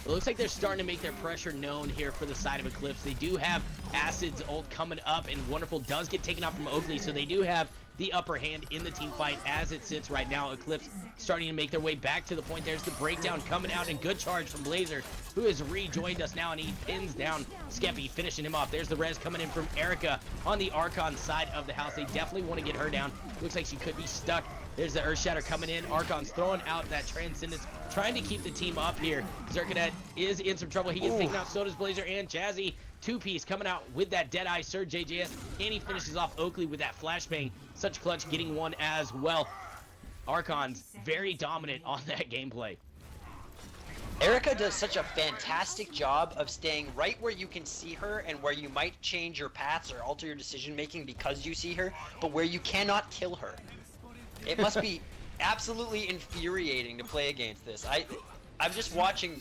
It looks like they're starting to make their pressure known here for the side of Eclipse. They do have Acid's ult coming up, and Wonderful does get taken out from Oakley, so they do have the upper hand in the team fight as it sits right now. Eclipse starting to make their way back to the point. There's the breakdown coming out, and good charge from Blazer, who has rejoined us now, and he pins down Skeppy, finishing him off. There's the res coming in from Erica on the Archon side of the house. They definitely want to get her down. Looks like she could be stuck. There's the Earthshatter coming in. Archon's throwing out that Transcendence, trying to keep the team up here. Zerkanet is in some trouble. He gets taken out. So does Blazer and Jazzy. Two-piece coming out with that Deadeye, Sir JJS, and he finishes off Oakley with that flashbang. Such clutch, getting one as well. Archon's very dominant on that gameplay. Erica does such a fantastic job of staying right where you can see her and where you might change your paths or alter your decision making because you see her, but where you cannot kill her. It must be absolutely infuriating to play against this. I'm just watching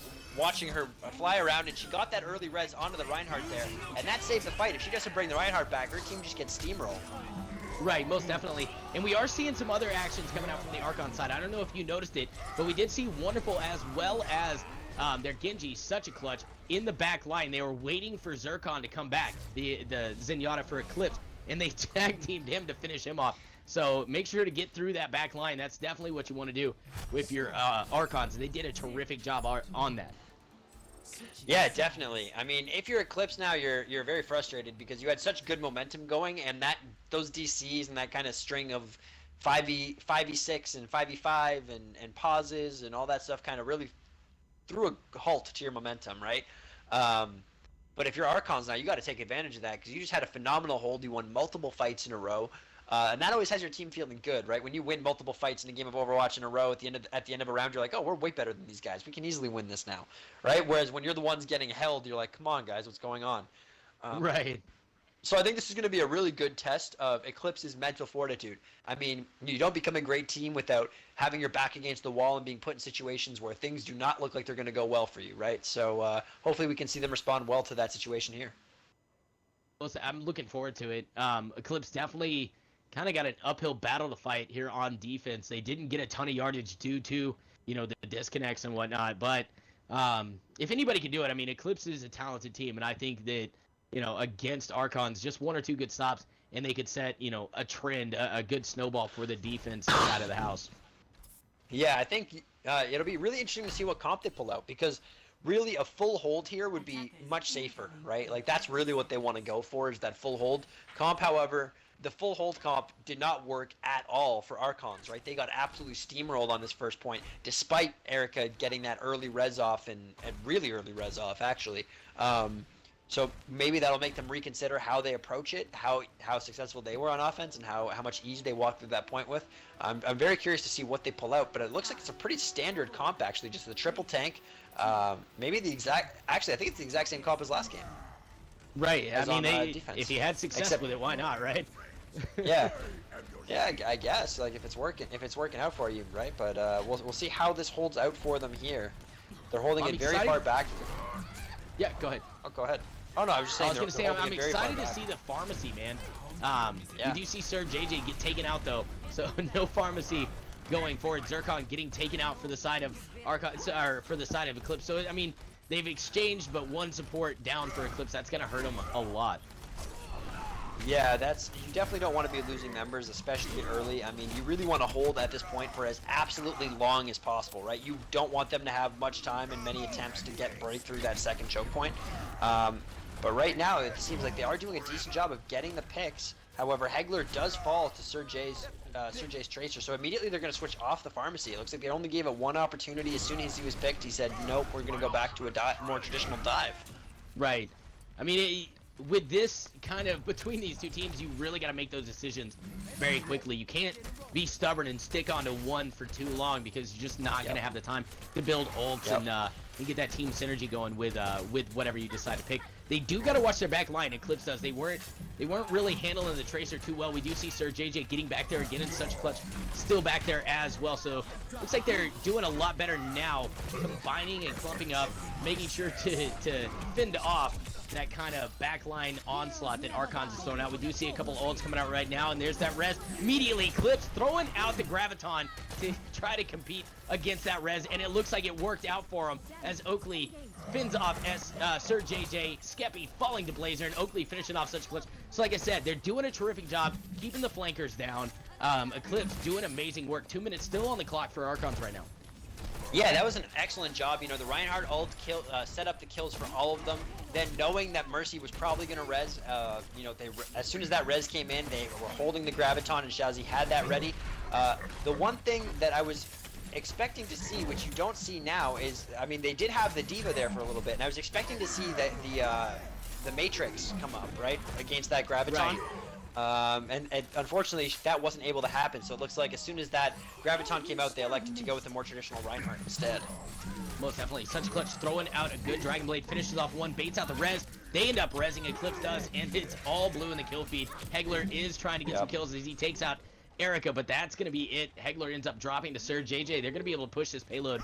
her fly around, and she got that early res onto the Reinhardt there, and that saved the fight. If she doesn't bring the Reinhardt back, her team just gets steamrolled. Right, most definitely. And we are seeing some other actions coming out from the Archon side. I don't know if you noticed it, but we did see Wonderful as well as their Genji, such a clutch, in the back line. They were waiting for Zircon to come back, the Zenyatta for Eclipse, and they tag-teamed him to finish him off. So make sure to get through that back line. That's definitely what you want to do with your Archons. They did a terrific job on that. Yeah, definitely. I mean, if you're Eclipse now, you're very frustrated because you had such good momentum going, and those DCs and that kind of string of 5v6 and 5v5 and pauses and all that stuff kind of really threw a halt to your momentum, right? But if you're Archons now, you got to take advantage of that because you just had a phenomenal hold. You won multiple fights in a row. And that always has your team feeling good, right? When you win multiple fights in a game of Overwatch in a row, at the end of a round, you're like, oh, we're way better than these guys. We can easily win this now, right? Whereas when you're the ones getting held, you're like, come on, guys, what's going on? Right. So I think this is going to be a really good test of Eclipse's mental fortitude. I mean, you don't become a great team without having your back against the wall and being put in situations where things do not look like they're going to go well for you, right? So hopefully we can see them respond well to that situation here. Listen, I'm looking forward to it. Eclipse definitely kind of got an uphill battle to fight here on defense. They didn't get a ton of yardage due to, the disconnects and whatnot. But if anybody can do it, I mean, Eclipse is a talented team, and I think that, against Archons, just one or two good stops, and they could set, a trend, a good snowball for the defense side of the house. Yeah, I think it'll be really interesting to see what comp they pull out because really a full hold here would be much safer, right? Like that's really what they want to go for is that full hold comp. However, the full hold comp did not work at all for Archons, right? They got absolutely steamrolled on this first point, despite Erica getting that early res off and really early res off, actually. So maybe that'll make them reconsider how they approach it, how successful they were on offense, and how much ease they walked through that point with. I'm very curious to see what they pull out, but it looks like it's a pretty standard comp, actually, just the triple tank. Maybe actually, I think it's the exact same comp as last game. Right, I mean, if you had success with it, why not, right? Yeah, I guess like if it's working out for you, right? But we'll see how this holds out for them here. They're holding it very far back. Yeah, go ahead. Oh, go ahead. Oh no, I was just saying. I was gonna say I'm excited to see the pharmacy, man. Yeah. We do see Sir JJ get taken out though, so no pharmacy going forward. Zircon getting taken out for the side of for the side of Eclipse. So I mean, they've exchanged, but one support down for Eclipse. That's gonna hurt them a lot. Yeah, you definitely don't want to be losing members, especially early. I mean, you really want to hold at this point for as absolutely long as possible, right? You don't want them to have much time and many attempts to break through that second choke point. But right now, it seems like they are doing a decent job of getting the picks. However, Hegler does fall to Sir J's Tracer, so immediately they're going to switch off the pharmacy. It looks like they only gave it one opportunity. As soon as he was picked, he said, nope, we're going to go back to a more traditional dive. Right. I mean, with this kind of between these two teams, you really got to make those decisions very quickly. You can't be stubborn and stick onto one for too long because you're just not going to have the time to build ults and get that team synergy going with whatever you decide to pick. They do got to watch their back line. Eclipse does. They weren't really handling the Tracer too well. We do see Sir JJ getting back there again in such clutch, still back there as well. So looks like they're doing a lot better now, combining and clumping up, making sure to fend off that kind of backline onslaught that Archons is throwing out. We do see a couple ults coming out right now, and there's that res. Immediately, Eclipse throwing out the Graviton to try to compete against that res, and it looks like it worked out for him as Oakley fins off as Sir JJ, Skeppy falling to Blazer, and Oakley finishing off such clutch. So like I said, they're doing a terrific job keeping the flankers down. Eclipse doing amazing work. 2 minutes still on the clock for Archons right now. Yeah, that was an excellent job. The Reinhardt ult set up the kills for all of them. Then knowing that Mercy was probably going to res, as soon as that res came in, they were holding the Graviton and Shazzy had that ready. The one thing that I was expecting to see, which you don't see now, is, I mean, they did have the Diva there for a little bit, and I was expecting to see that the Matrix come up, right, against that Graviton. Right. And unfortunately, that wasn't able to happen, so it looks like as soon as that Graviton came out, they elected to go with the more traditional Reinhardt instead. Most definitely. Such clutch throwing out a good Dragon Blade, finishes off one, baits out the res. They end up resing, Eclipse does, and it's all blue in the kill feed. Hegler is trying to get some kills as he takes out Erica, but that's going to be it. Hegler ends up dropping to Sir JJ. They're going to be able to push this payload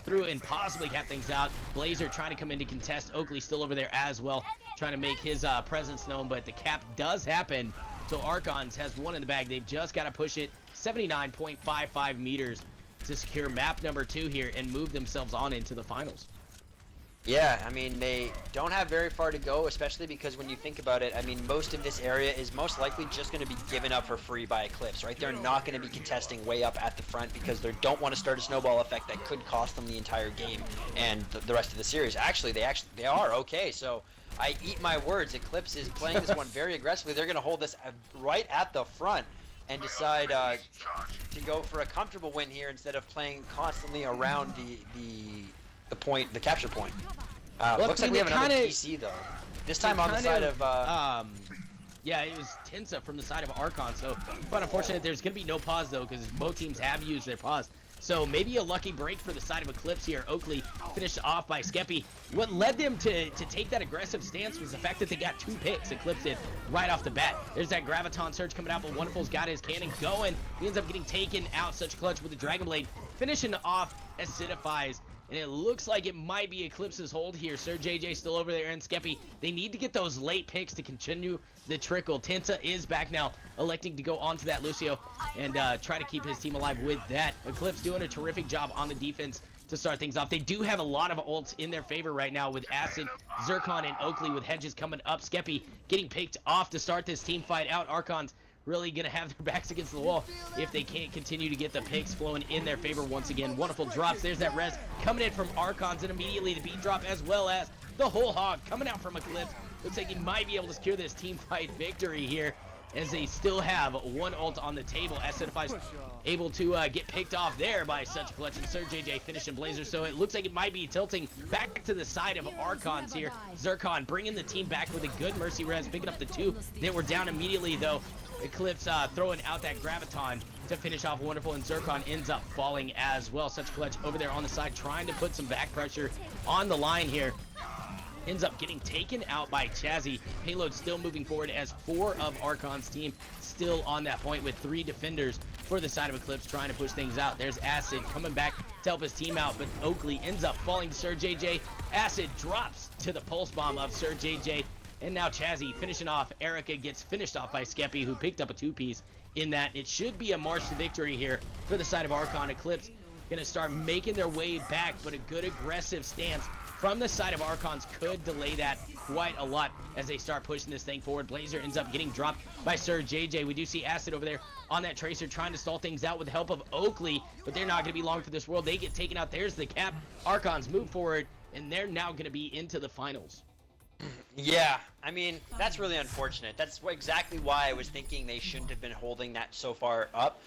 through and possibly cap things out. Blazer trying to come in to contest. Oakley still over there as well, trying to make his presence known, but the cap does happen. So Archons has one in the bag. They've just got to push it 79.55 meters to secure map number 2 here and move themselves on into the finals. Yeah, I mean, they don't have very far to go, especially because when you think about it, I mean, most of this area is most likely just going to be given up for free by Eclipse, right? They're not going to be contesting way up at the front because they don't want to start a snowball effect that could cost them the entire game and the rest of the series. Actually, they are okay, so I eat my words. Eclipse is playing this one very aggressively. They're going to hold this right at the front and decide to go for a comfortable win here instead of playing constantly around the capture point. Well, Looks like we have another PC though. This time on the side of yeah, it was Tensa from the side of Archons. So, but unfortunately, there's gonna be no pause though, because both teams have used their pause. So maybe a lucky break for the side of Eclipse here. Oakley finished off by Skeppy. What led them to take that aggressive stance was the fact that they got 2 picks. Eclipse did right off the bat. There's that Graviton surge coming out, but Wonderful's got his cannon going. He ends up getting taken out. Such clutch with the Dragon Blade, finishing off Acidifies. And it looks like it might be Eclipse's hold here. Sir JJ still over there and Skeppy. They need to get those late picks to continue the trickle. Tensa is back now, electing to go onto that Lucio and try to keep his team alive with that. Eclipse doing a terrific job on the defense to start things off. They do have a lot of ults in their favor right now with Acid, Zircon, and Oakley with hedges coming up. Skeppy getting picked off to start this team fight out. Archons really gonna have their backs against the wall if they can't continue to get the picks flowing in their favor once again. Wonderful drops. There's that res coming in from Archons, and immediately the beat drop as well as the whole hog coming out from Eclipse. Looks like he might be able to secure this team fight victory here as they still have 1 ult on the table. Acidifies able to get picked off there by Such Clutch, and Sir JJ finishing Blazer. So it looks like it might be tilting back to the side of Archons here. Zircon bringing the team back with a good Mercy res, picking up the 2 that were down immediately though. Eclipse throwing out that Graviton to finish off Wonderful, and Zircon ends up falling as well. Such Clutch over there on the side trying to put some back pressure on the line here. Ends up getting taken out by Chazzy. Payload still moving forward as 4 of Archon's team still on that point with 3 defenders for the side of Eclipse trying to push things out. There's Acid coming back to help his team out, but Oakley ends up falling to Sir JJ. Acid drops to the pulse bomb of Sir JJ. And now Chazzy finishing off. Erica gets finished off by Skeppy, who picked up a 2-piece in that. It should be a march to victory here for the side of Archon. Eclipse gonna start making their way back, but a good aggressive stance from the side of Archons could delay that quite a lot as they start pushing this thing forward. Blazer ends up getting dropped by Sir JJ. We do see Acid over there on that Tracer trying to stall things out with the help of Oakley, but they're not gonna be long for this world. They get taken out. There's the cap. Archons move forward, and they're now gonna be into the finals. Yeah, I mean, that's really unfortunate. That's exactly why I was thinking they shouldn't have been holding that so far up.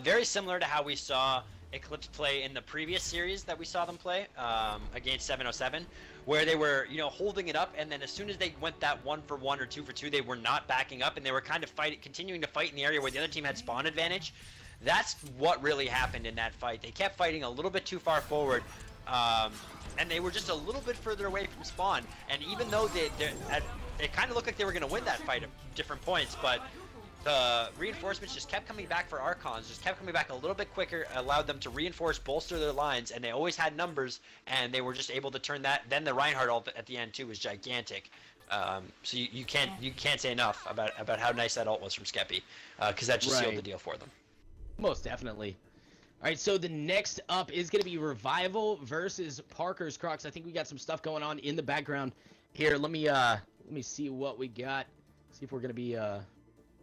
Very similar to how we saw Eclipse play in the previous series that we saw them play against 707, where they were, you know, holding it up, and then as soon as they went that 1-for-1 or 2-for-2, they were not backing up, and they were kind of continuing to fight in the area where the other team had spawn advantage. That's what really happened in that fight. They kept fighting a little bit too far forward. And they were just a little bit further away from spawn, and even though it kind of looked like they were going to win that fight at different points, but the reinforcements just kept coming back for Archons, just kept coming back a little bit quicker, allowed them to reinforce, bolster their lines, and they always had numbers, and they were just able to turn that. Then the Reinhardt ult at the end too was gigantic. So you can't say enough about how nice that ult was from Skeppy, because that just sealed the deal for them. Most definitely. All right, so the next up is going to be Revival versus Parker's Crocs. I think we got some stuff going on in the background here. Let me see what we got. See if we're going to be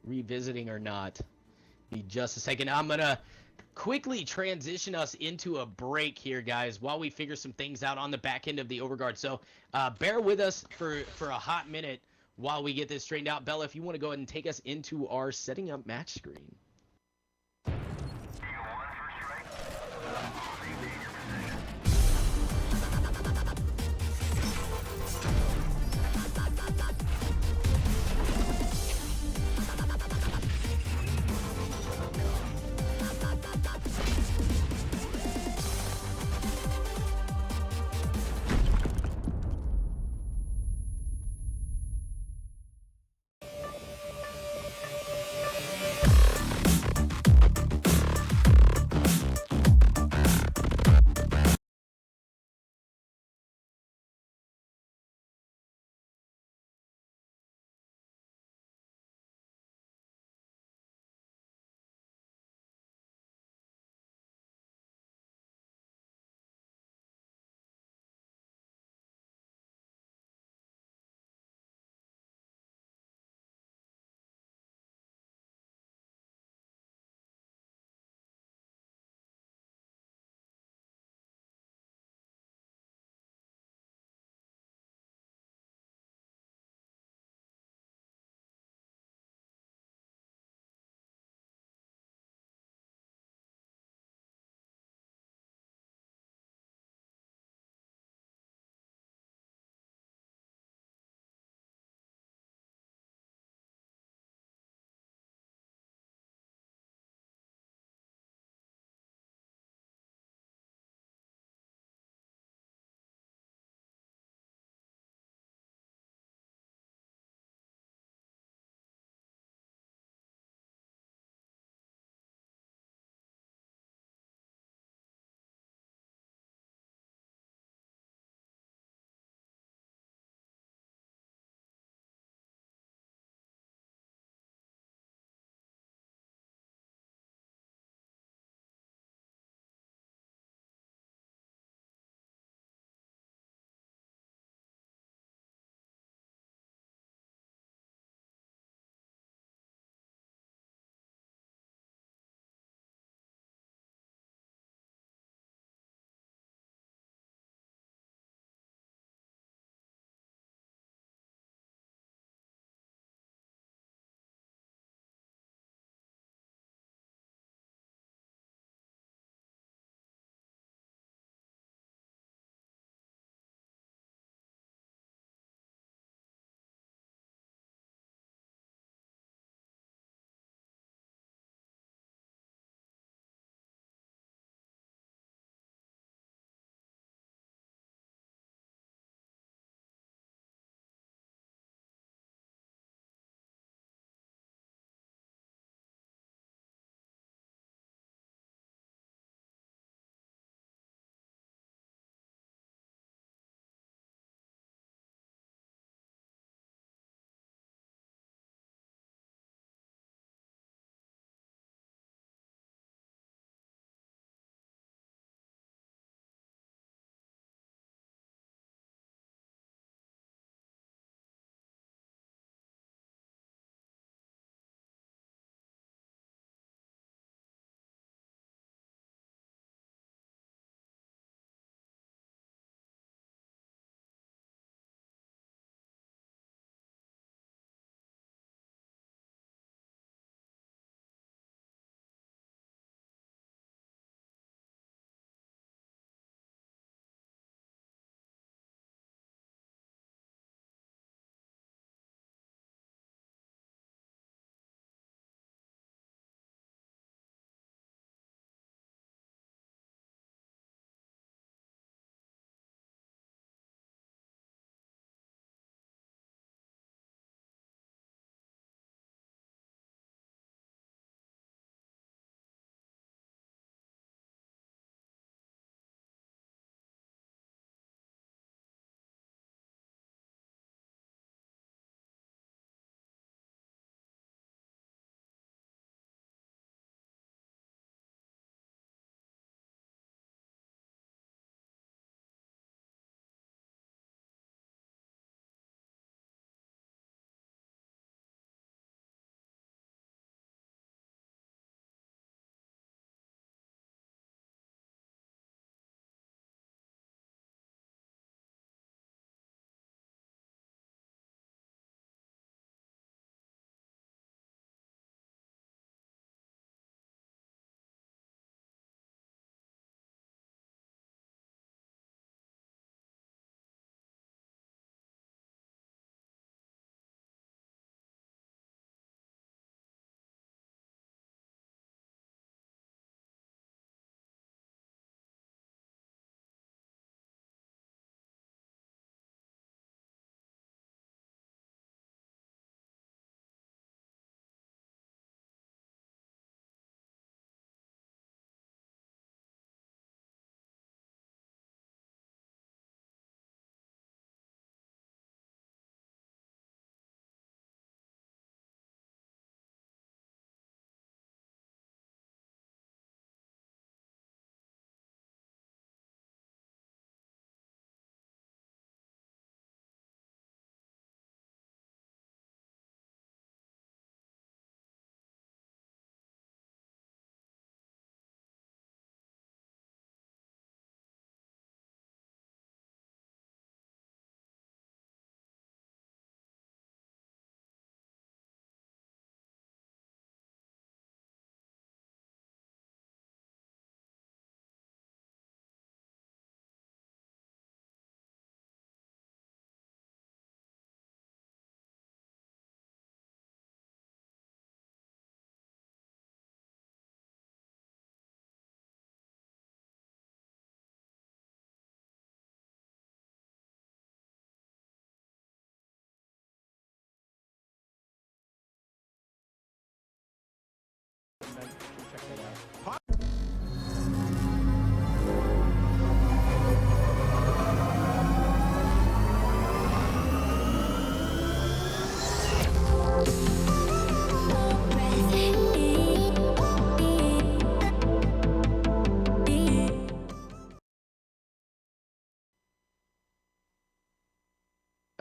revisiting or not. Be just a second. I'm going to quickly transition us into a break here, guys, while we figure some things out on the back end of the Overguard. So bear with us for a hot minute while we get this straightened out. Bella, if you want to go ahead and take us into our setting up match screen.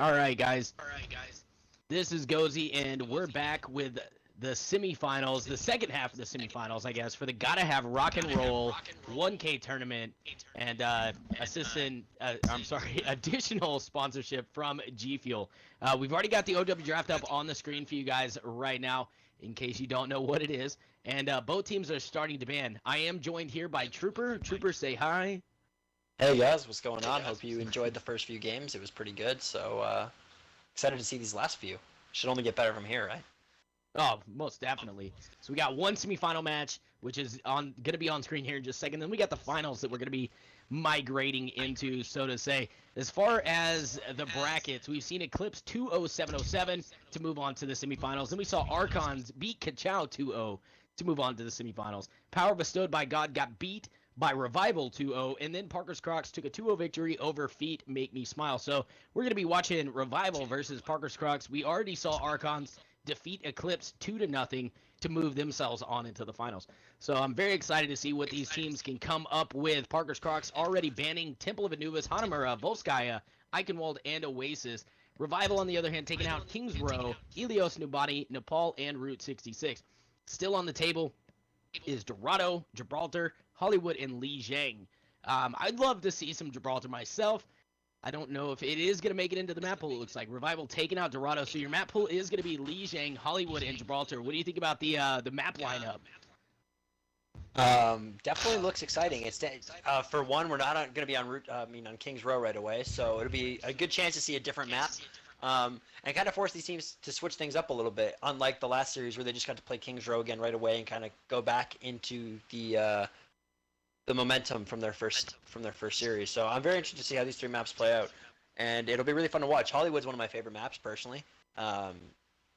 All right, guys. This is Gozy, and we're back with the semifinals, the second half of the semifinals, I guess, for the Gotta Have Rock and Roll 1K tournament, and additional sponsorship from G Fuel. We've already got the OW draft up on the screen for you guys right now, in case you don't know what it is, and both teams are starting to ban. I am joined here by Trooper. Trooper, say hi. Hey guys, what's going on? Hope you enjoyed the first few games. It was pretty good, so excited to see these last few. Should only get better from here, right? Oh, most definitely. So we got one semifinal match, which is going to be on screen here in just a second. Then we got the finals that we're going to be migrating into, so to say. As far as the brackets, we've seen Eclipse 2-0-7-0-7 to move on to the semifinals. Then we saw Archons beat Kachao 2-0 to move on to the semifinals. Power Bestowed by God got beat by Revival 2-0, and then Parker's Crocs took a 2-0 victory over Feet Make Me Smile. So we're going to be watching Revival versus Parker's Crocs. We already saw Archons defeat Eclipse 2-0 to move themselves on into the finals. So I'm very excited to see what these teams can come up with. Parker's Crocs already banning Temple of Anubis, Hanamura, Volskaya, Eichenwald, and Oasis. Revival, on the other hand, taking out Kings Row, Helios, Nubani, Nepal, and Route 66. Still on the table is Dorado, Gibraltar, Hollywood, and Lijiang. I'd love to see some Gibraltar myself. I don't know if it is going to make it into the map pool, it looks like. Revival taking out Dorado, so your map pool is going to be Lijiang, Hollywood, and Gibraltar. What do you think about the map lineup? Definitely looks exciting. It's for one, we're not going to be on Kings Row right away, so it'll be a good chance to see a different map. And kind of force these teams to switch things up a little bit, unlike the last series where they just got to play Kings Row again right away and kind of go back into the momentum from their first series. So I'm very interested to see how these three maps play out, and it'll be really fun to watch. Hollywood's one of my favorite maps personally,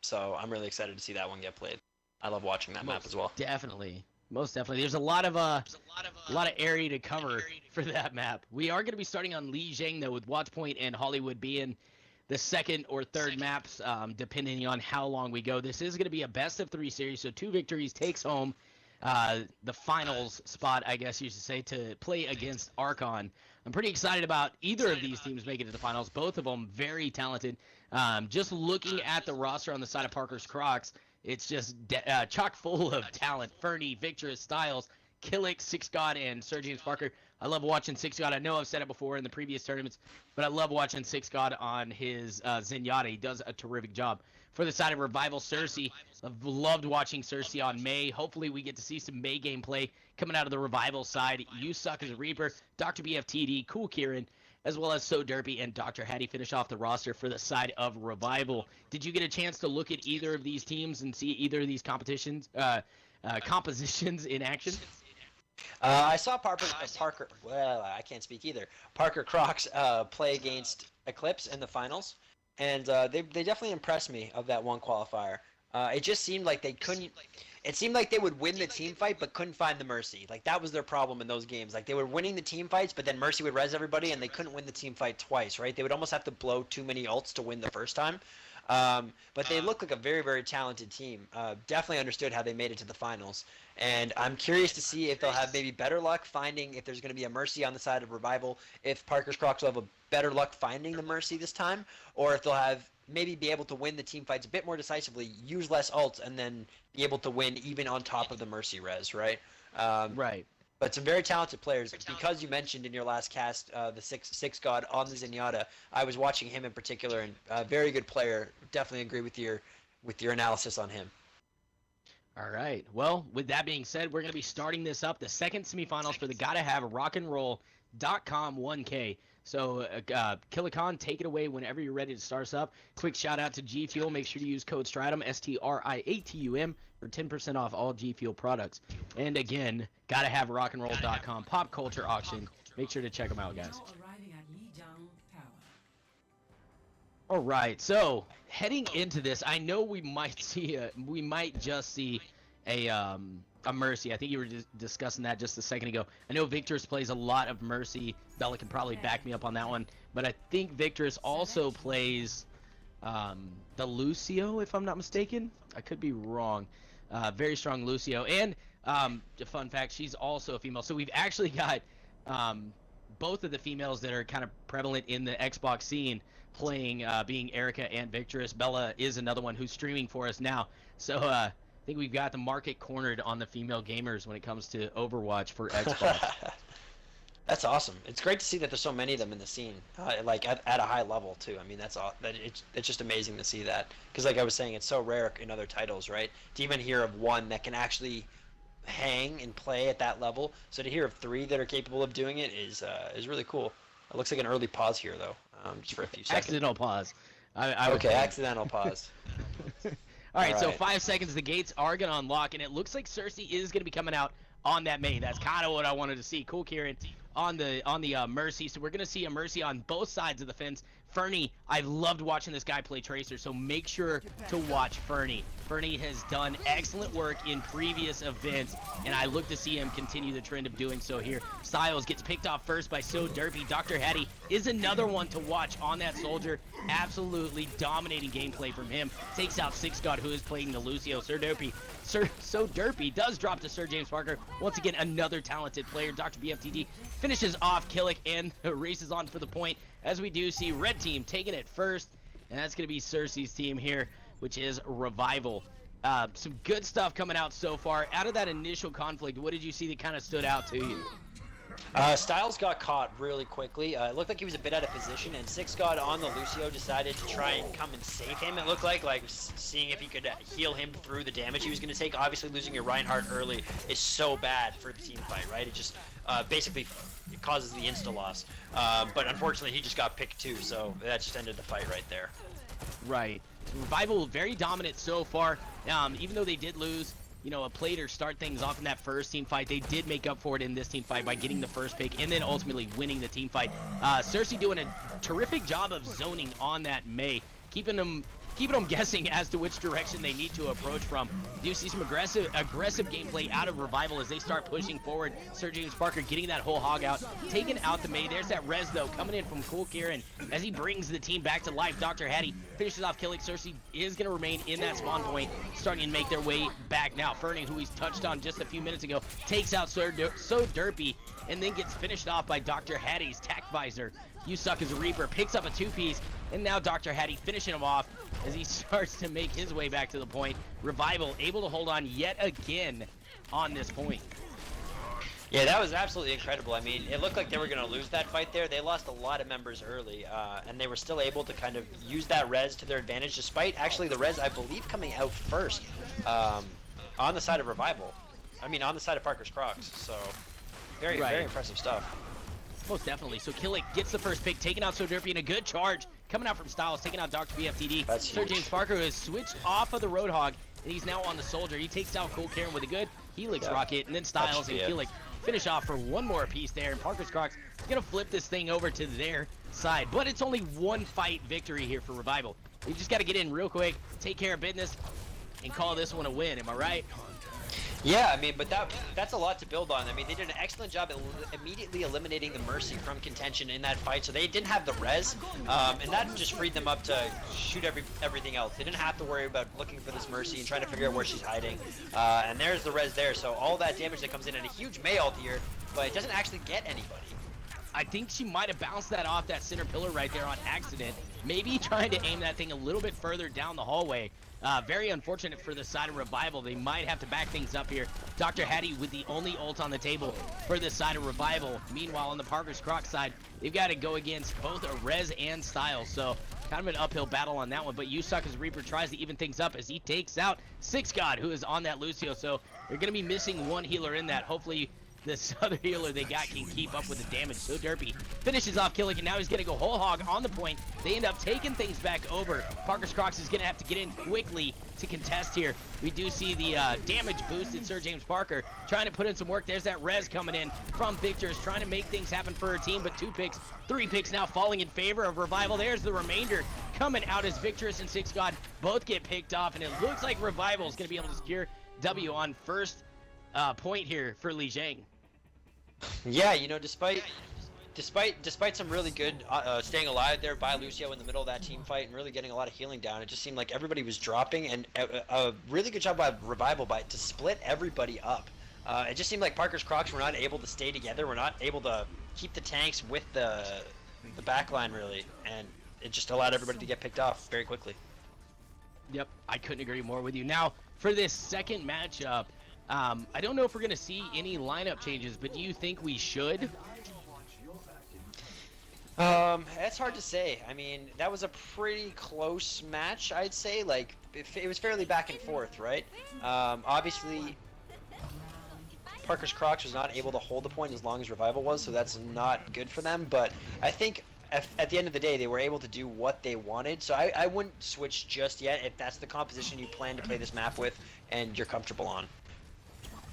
so I'm really excited to see that one get played. I love watching that map as well. Most definitely. There's a lot of area to cover for that map. We are going to be starting on Lijiang though, with Watchpoint and Hollywood being the second or third maps, depending on how long we go. This is going to be a best-of-3 series, so 2 victories takes home the finals spot, I guess you should say, to play against Archon. I'm pretty excited about either of these teams making it to the finals. Both of them very talented. Just looking at the roster on the side of Parker's Crocs, it's just chock full of talent. Fernie, Victorous, Styles, Killick, Six God, and Sir James Parker. I love watching Six God. I know I've said it before in the previous tournaments, but I love watching Six God on his Zenyatta. He does a terrific job. For the side of Revival, Cersei. I've loved watching Cersei on May. Hopefully we get to see some May gameplay coming out of the Revival side. You Suck as a Reaper, Dr. BFTD, Cool Kieran, as well as So Derpy and Dr. Hattie finish off the roster for the side of Revival. Did you get a chance to look at either of these teams and see either of these compositions in action? I saw Parker. Well, I can't speak either. Parker Crocs play against Eclipse in the finals, and they definitely impressed me of that one qualifier. It just seemed like they couldn't. It seemed like they would win the team fight, but couldn't find the Mercy. Like that was their problem in those games. Like they were winning the team fights, but then Mercy would res everybody, and they couldn't win the team fight twice. Right? They would almost have to blow too many ults to win the first time. But they look like a very, very talented team. Definitely understood how they made it to the finals. And I'm curious to see if they'll have maybe better luck finding if there's going to be a Mercy on the side of Revival, if Parker's Crocs will have a better luck finding the Mercy this time, or if they'll have maybe be able to win the team fights a bit more decisively, use less ults, and then be able to win even on top of the Mercy res, right? Right. But some very talented players. Because you mentioned in your last cast the six God on the Zenyatta, I was watching him in particular, and a very good player. Definitely agree with your analysis on him. All right. Well, with that being said, we're going to be starting this up, the second semifinals for the GottaHaveRockandRoll.com 1K. So, Killicon, take it away whenever you're ready to start us up. Quick shout out to G Fuel. Make sure to use code STRIATUM, STRIATUM, for 10% off all G Fuel products. And again, GottaHaveRockandRoll.com pop culture auction. Make sure to check them out, guys. Now arriving at Lijiang Tower. All right, so heading into this, I know we might just see a Mercy. I think you were discussing that just a second ago. I know Victorous plays a lot of Mercy. Bella can probably back me up on that one, but I think Victorous also plays the Lucio, if I'm not mistaken. I could be wrong. Very strong Lucio, and a fun fact, she's also a female. So we've actually got both of the females that are kind of prevalent in the Xbox scene playing, being Erica and Victorous. Bella is another one who's streaming for us now. So I think we've got the market cornered on the female gamers when it comes to Overwatch for Xbox. That's awesome. It's great to see that there's so many of them in the scene, like at a high level too. I mean, it's just amazing to see that, because like I was saying, it's so rare in other titles, right? To even hear of one that can actually hang and play at that level. So to hear of 3 that are capable of doing it is really cool. It looks like an early pause here though, just for a few seconds. Accidental pause. I would Okay, think. accidental pause. All right, so Alright. 5 seconds, the gates are going to unlock, and it looks like Cersei is going to be coming out on that main. That's kind of what I wanted to see. Cool, Kieran, on the Mercy. So we're going to see a Mercy on both sides of the fence. Fernie, I loved watching this guy play Tracer, so make sure to watch Fernie. Fernie has done excellent work in previous events, and I look to see him continue the trend of doing so here. Styles gets picked off first by So Derpy. Dr. Hattie is another one to watch on that soldier. Absolutely dominating gameplay from him. Takes out Six God, who is playing the Lucio. So Derpy does drop to Sir James Parker. Once again, another talented player. Dr. BFTD finishes off Killick and races on for the point, as we do see Red Team taking it first, and that's going to be Cersei's team here, which is Revival. Some good stuff coming out so far. Out of that initial conflict, what did you see that kind of stood out to you? Styles got caught really quickly. It looked like he was a bit out of position, and Six God on the Lucio decided to try and come and save him. It looked like seeing if he could heal him through the damage he was going to take. Obviously, losing your Reinhardt early is so bad for the team fight, right? It just basically it causes the insta loss. But unfortunately, he just got picked too, so that just ended the fight right there. Right. Revival very dominant so far. Even though they did lose, a play to start things off in that first team fight, they did make up for it in this team fight by getting the first pick and then ultimately winning the team fight. Cersei doing a terrific job of zoning on that Mei, keeping them guessing as to which direction they need to approach from. You do see some aggressive gameplay out of Revival as they start pushing forward. Sir James Parker getting that whole hog out, taking out the Mei. There's that res though coming in from Cool Kieran as he brings the team back to life. Dr. Hattie finishes off killing. Cersei is going to remain in that spawn point, starting to make their way back now. Fernie, who he's touched on just a few minutes ago, takes out So Derpy and then gets finished off by Dr. Hattie's tack visor. You Suck as a Reaper picks up a 2-piece, and now Dr. Hattie finishing him off as he starts to make his way back to the point. Revival able to hold on yet again on this point. Yeah, that was absolutely incredible. I mean, it looked like they were going to lose that fight there. They lost a lot of members early, and they were still able to kind of use that res to their advantage, despite actually the res, I believe, coming out first on the side of Revival. I mean, on the side of Parker's Crocs. So, very impressive stuff. Most definitely. So Killick gets the first pick, taking out So Derpy, and a good charge coming out from Styles, taking out Dr. BFTD. That's Sir huge. James Parker has switched off of the Roadhog, and he's now on the Soldier. He takes out Cool Karen with a good Helix rocket, and then Styles and Killick finish off for one more piece there, and Parker's Crocs is going to flip this thing over to their side. But it's only one fight victory here for Revival. We just got to get in real quick, take care of business, and call this one a win. Am I right? Yeah, I mean, but that's a lot to build on. I mean, they did an excellent job at immediately eliminating the Mercy from contention in that fight, so they didn't have the res, and that just freed them up to shoot everything else. They didn't have to worry about looking for this Mercy and trying to figure out where she's hiding, and there's the res there, so all that damage that comes in, and a huge Mei ult here, but it doesn't actually get anybody. I think she might have bounced that off that center pillar right there on accident. Maybe trying to aim that thing a little bit further down the hallway. Very unfortunate for the side of Revival. They might have to back things up here. Dr. Hattie with the only ult on the table for the side of Revival. Meanwhile, on the Parker's Croc side, they've got to go against both a Rez and Styles. So kind of an uphill battle on that one. But You Suck as Reaper tries to even things up as he takes out Six God, who is on that Lucio. So they're going to be missing one healer in that. Hopefully this other healer they got can keep up with the damage. So Derpy finishes off Killick, and now he's going to go whole hog on the point. They end up taking things back over. Parker's Crocs is going to have to get in quickly to contest here. We do see the damage boosted Sir James Parker trying to put in some work. There's that res coming in from Victor's, trying to make things happen for her team, but 2 picks, 3 picks now falling in favor of Revival. There's the remainder coming out as Victorous and Six God both get picked off, and it looks like Revival is going to be able to secure W on first point here for Li Zhang. Yeah, you know, despite some really good staying alive there by Lucio in the middle of that team fight and really getting a lot of healing down, it just seemed like everybody was dropping, and a really good job by Revival to split everybody up. It just seemed like Parker's Crocs were not able to stay together. We're not able to keep the tanks with the backline really, and it just allowed everybody to get picked off very quickly. Yep, I couldn't agree more with you. Now, for this second matchup, I don't know if we're going to see any lineup changes, but do you think we should? It's hard to say. I mean, that was a pretty close match, I'd say. Like, it was fairly back and forth, right? Obviously, Parker's Crocs was not able to hold the point as long as Revival was, so that's not good for them. But I think at the end of the day, they were able to do what they wanted. So I wouldn't switch just yet if that's the composition you plan to play this map with and you're comfortable on.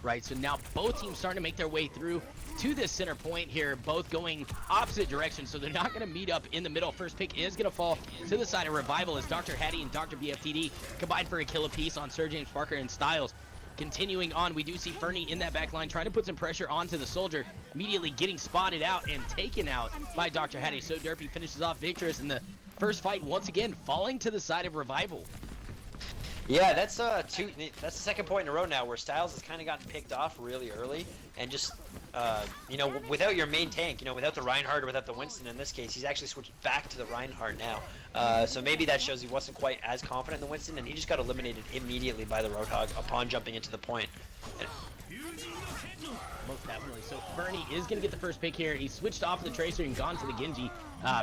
Right, so now both teams starting to make their way through to this center point here, both going opposite directions, so they're not going to meet up in the middle. First pick is going to fall to the side of Revival as Dr. Hattie and Dr. BFTD combine for a kill apiece on Sir James Parker and Styles. Continuing on, we do see Fernie in that back line trying to put some pressure onto the soldier, immediately getting spotted out and taken out by Dr. Hattie. So Derpy finishes off victorious in the first fight, once again falling to the side of Revival. Yeah, that's the second point in a row now where Styles has kind of gotten picked off really early, and just you know, without your main tank, you know, without the Reinhardt or without the Winston in this case, he's actually switched back to the Reinhardt now. So maybe that shows he wasn't quite as confident in the Winston, and he just got eliminated immediately by the Roadhog upon jumping into the point. Most definitely. So Fernie is going to get the first pick here. He switched off the Tracer and gone to the Genji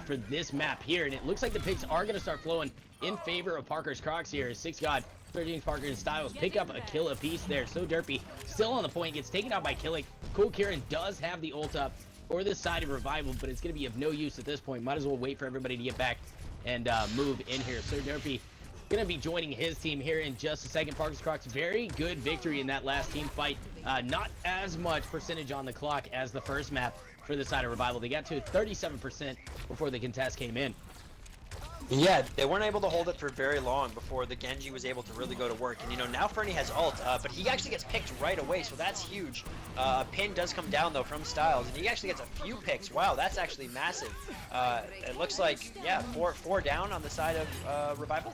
for this map here. And it looks like the picks are going to start flowing in favor of Parker's Crocs here. Six God, Sir James Parker, and Styles pick up a kill apiece there. So Derpy still on the point, gets taken out by Killick. Cool Kieran does have the ult up for this side of Revival, but it's going to be of no use at this point. Might as well wait for everybody to get back and move in here. So Derpy going to be joining his team here in just a second. Parker's Crocs, very good victory in that last team fight. Not as much percentage on the clock as the first map for the side of Revival. They got to 37% before the contest came in. Yeah, they weren't able to hold it for very long before the Genji was able to really go to work. And, you know, now Fernie has ult, but he actually gets picked right away, so that's huge. A pin does come down, though, from Styles, and he actually gets a few picks. Wow, that's actually massive. It looks like, yeah, four down on the side of Revival.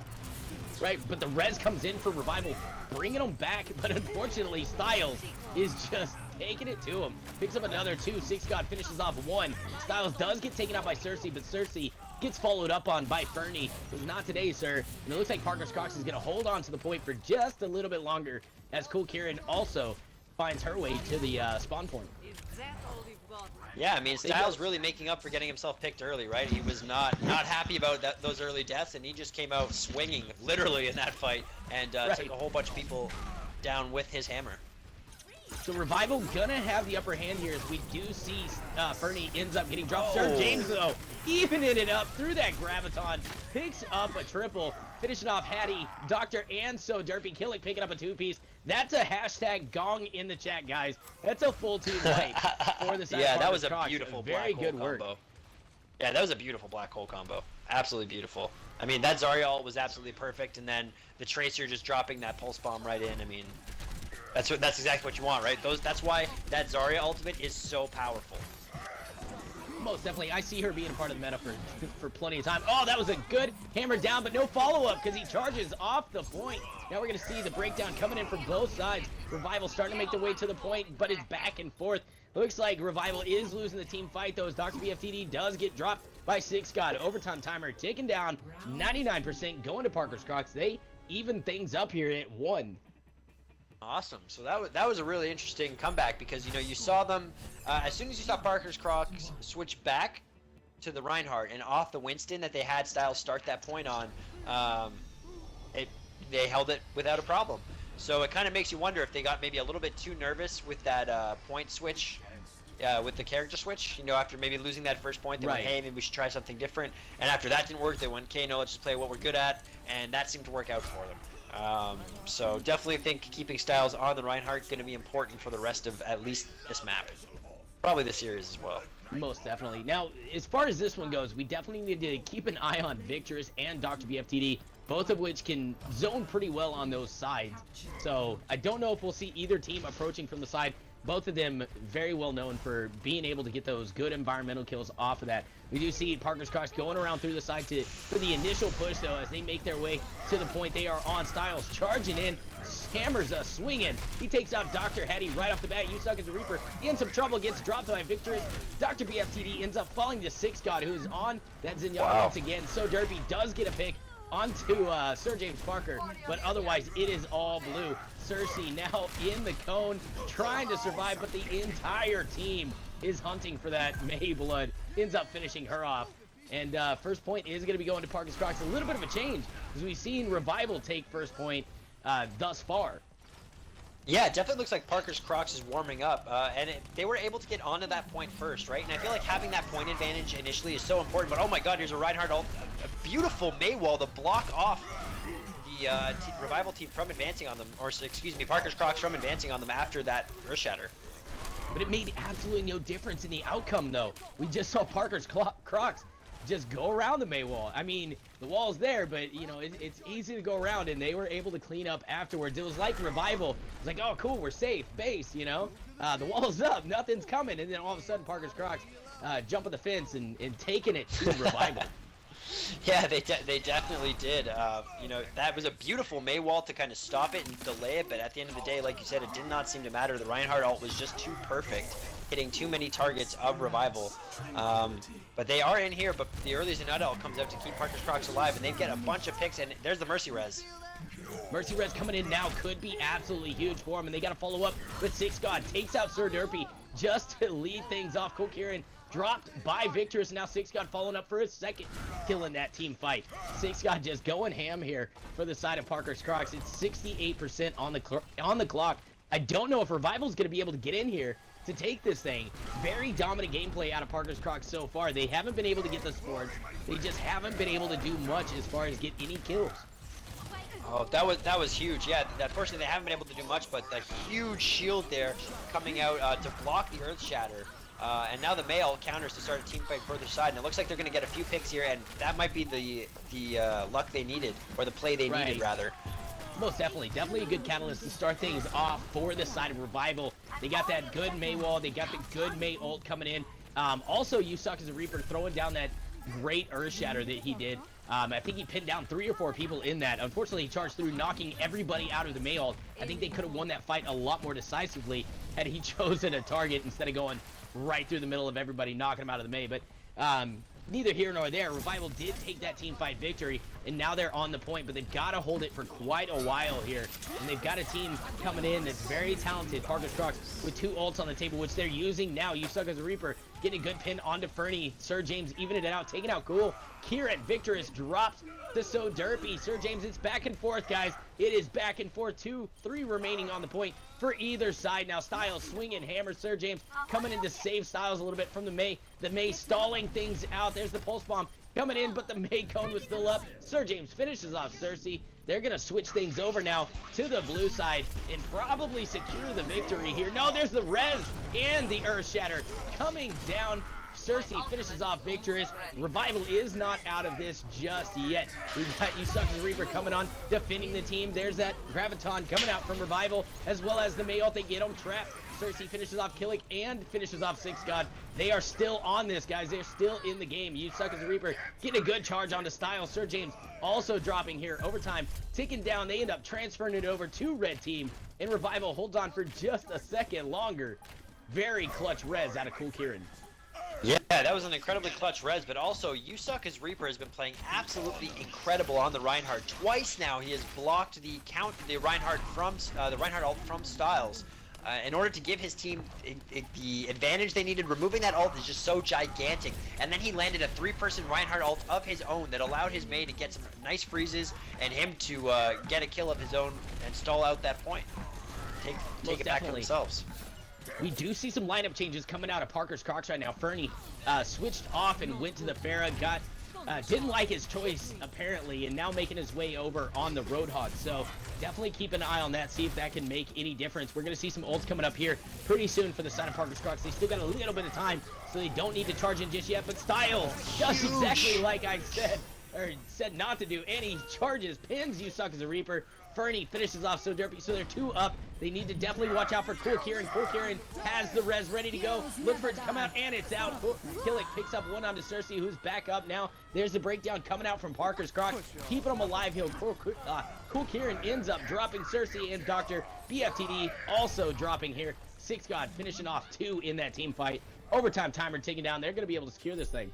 Right, but the res comes in for Revival, bringing them back, but unfortunately Styles is just taking it to him. Picks up another two. Six God finishes off one. Styles does get taken out by Cersei, but Cersei gets followed up on by Fernie. It was not today, sir. And it looks like Parker's Crocs is going to hold on to the point for just a little bit longer as Cool Kieran also finds her way to the spawn point. Yeah, I mean, Styles really making up for getting himself picked early, right? He was not happy about those early deaths, and he just came out swinging, literally, in that fight, and took a whole bunch of people down with his hammer. So Revival gonna have the upper hand here as we do see Fernie ends up getting dropped. Sir James, though, evening it up through that Graviton, picks up a triple, finishing off Hattie, Doctor, and So Derpy. Killick picking up a two-piece. That's a hashtag gong in the chat, guys. That's a full team play for the side. Yeah, of that was a Crocs. beautiful very black hole good work. combo. Yeah, that was a beautiful black hole combo. Absolutely beautiful. I mean, that Zarya ult was absolutely perfect, and then the Tracer just dropping that pulse bomb right in. I mean, that's exactly what you want, right? That's why that Zarya ultimate is so powerful. Most definitely. I see her being a part of the meta for plenty of time. Oh, that was a good hammer down, but no follow-up because he charges off the point. Now we're going to see the breakdown coming in from both sides. Revival starting to make their way to the point, but it's back and forth. Looks like Revival is losing the team fight, though, as Dr. BFTD does get dropped by Six God. Overtime timer taken down, 99% going to Parker's Crocs. They even things up here at 1. Awesome. So that was a really interesting comeback because, you know, you saw them as soon as you saw Parker's Crocs switch back to the Reinhardt and off the Winston that they had Styles start that point on, they held it without a problem. So it kind of makes you wonder if they got maybe a little bit too nervous with that point switch, with the character switch. You know, after maybe losing that first point, they went, hey, maybe we should try something different. And after that didn't work, they went, okay, no, let's just play what we're good at. And that seemed to work out for them. So definitely think keeping Styles on the Reinhardt going to be important for the rest of at least this map. Probably the series as well. Most definitely. Now, as far as this one goes, we definitely need to keep an eye on Victor's and Dr. BFTD, both of which can zone pretty well on those sides. So I don't know if we'll see either team approaching from the side Both of them very well known for being able to get those good environmental kills off of that. We do see Parker's Crocs going around through the side for the initial push, though, as they make their way to the point. They are on. Styles charging in, hammers a swinging. He takes out Dr. Hetty right off the bat. You Suck as a Reaper in some trouble, gets dropped by Victorous. Dr. BFTD ends up falling to 6God, who is on that Zenyatta once again. So Derpy does get a pick onto Sir James Parker, but otherwise it is all blue. Cersei now in the cone, trying to survive, but the entire team is hunting for that May blood. Ends up finishing her off. And first point is going to be going to Parker's Crocs. A little bit of a change, because we've seen Revival take first point thus far. Yeah, it definitely looks like Parker's Crocs is warming up, and they were able to get onto that point first, right? And I feel like having that point advantage initially is so important, but oh my god, here's a Reinhardt ult, a beautiful May wall to block off the Revival team from advancing on them, or excuse me, Parker's Crocs from advancing on them after that Earth Shatter. But it made absolutely no difference in the outcome, though. We just saw Parker's Crocs just go around the May wall. I mean, the wall's there, but, you know, it's easy to go around, and they were able to clean up afterwards. It was like Revival. It's like, oh, cool, we're safe. Base, you know? The wall's up. Nothing's coming. And then all of a sudden, Parker's Crocs jumping the fence and taking it to Revival. Yeah, they definitely did. You know, that was a beautiful May wall to kind of stop it and delay it, but at the end of the day, like you said, it did not seem to matter. The Reinhardt ult was just too perfect, hitting too many targets of Revival. But they are in here, but the early Zenyatta ult comes out to keep Parker's Crocs alive, and they get a bunch of picks, and there's the Mercy Res. Mercy Res coming in now could be absolutely huge for him, and they got to follow up with 6God. Takes out Sir Derpy just to lead things off. Cool Kieran dropped by Victorous, and now 6God following up for his second kill in that team fight. 6God just going ham here for the side of Parker's Crocs. It's 68% on the clock. I don't know if Revival's going to be able to get in here to take this thing. Very dominant gameplay out of Parker's Crocs so far. They haven't been able to get the sports. They just haven't been able to do much as far as get any kills. Oh, that was huge. Yeah, unfortunately they haven't been able to do much, but the huge shield there coming out to block the Earth Shatter. And now the male counters to start a team fight further side, and it looks like they're going to get a few picks here, and that might be the luck they needed, or the play they needed rather. Most definitely. Definitely a good catalyst to start things off for the side of Revival. They got that good May wall. They got the good May ult coming in. Also, You Suck as a Reaper throwing down that great Earth Shatter that he did. I think he pinned down 3 or 4 people in that. Unfortunately, he charged through, knocking everybody out of the May ult. I think they could have won that fight a lot more decisively had he chosen a target instead of going right through the middle of everybody, knocking them out of the May. But neither here nor there. Revival did take that team fight victory, and now they're on the point, but they've got to hold it for quite a while here. And they've got a team coming in that's very talented. Parker's Crocs with 2 ults on the table, which they're using now. You Suck as a Reaper getting a good pin onto Fernie. Sir James evening it out, taking out Cool. Kieran Victorous drops the So Derpy. Sir James, it's back and forth, guys. It is back and forth. 2-3 remaining on the point for either side. Now Styles swinging hammer. Sir James coming in to save Styles a little bit from the May. The May stalling things out. There's the pulse bomb coming in, but the May cone was still up. Sir James finishes off Cersei. They're going to switch things over now to the blue side and probably secure the victory here. No, there's the res and the Earth Shatter coming down. Cersei finishes off Victorious. Revival is not out of this just yet. We've got You Suck as a Reaper coming on, defending the team. There's that Graviton coming out from Revival, as well as the May ult. They get him trapped. Cersei finishes off Killick and finishes off 6God. They are still on this, guys. They're still in the game. You Suck as a Reaper getting a good charge onto Styles. Sir James also dropping here. Overtime ticking down. They end up transferring it over to Red Team, and Revival holds on for just a second longer. Very clutch res out of Cool Kieran. Yeah, that was an incredibly clutch res, but also You Suck as Reaper has been playing absolutely incredible on the Reinhardt. Twice now he has blocked the Reinhardt ult from Styles. In order to give his team the advantage they needed. Removing that ult is just so gigantic. And then he landed a 3-person Reinhardt ult of his own that allowed his May to get some nice freezes and him to get a kill of his own and stall out that point. Take it back to themselves. We do see some lineup changes coming out of Parker's Crocs right now. Fernie switched off and went to the Pharah. Didn't like his choice, apparently, and now making his way over on the Roadhog. So definitely keep an eye on that, see if that can make any difference. We're going to see some ults coming up here pretty soon for the side of Parker's Crocs. They still got a little bit of time, so they don't need to charge in just yet. But Styles does exactly like I said, or said not to do. Any charges, pins You Suck as a Reaper. Fernie finishes off So Derpy, so they're 2 up. They need to definitely watch out for Cool Kieran. Cool Kieran has the res ready to go. Look for it to come out, and it's out. Killick picks up one onto Cersei, who's back up now. There's the breakdown coming out from Parker's Crocs, keeping them alive here. Cool Kieran ends up dropping Cersei, and Dr. BFTD also dropping here. Six God finishing off 2 in that team fight. Overtime timer taken down. They're going to be able to secure this thing.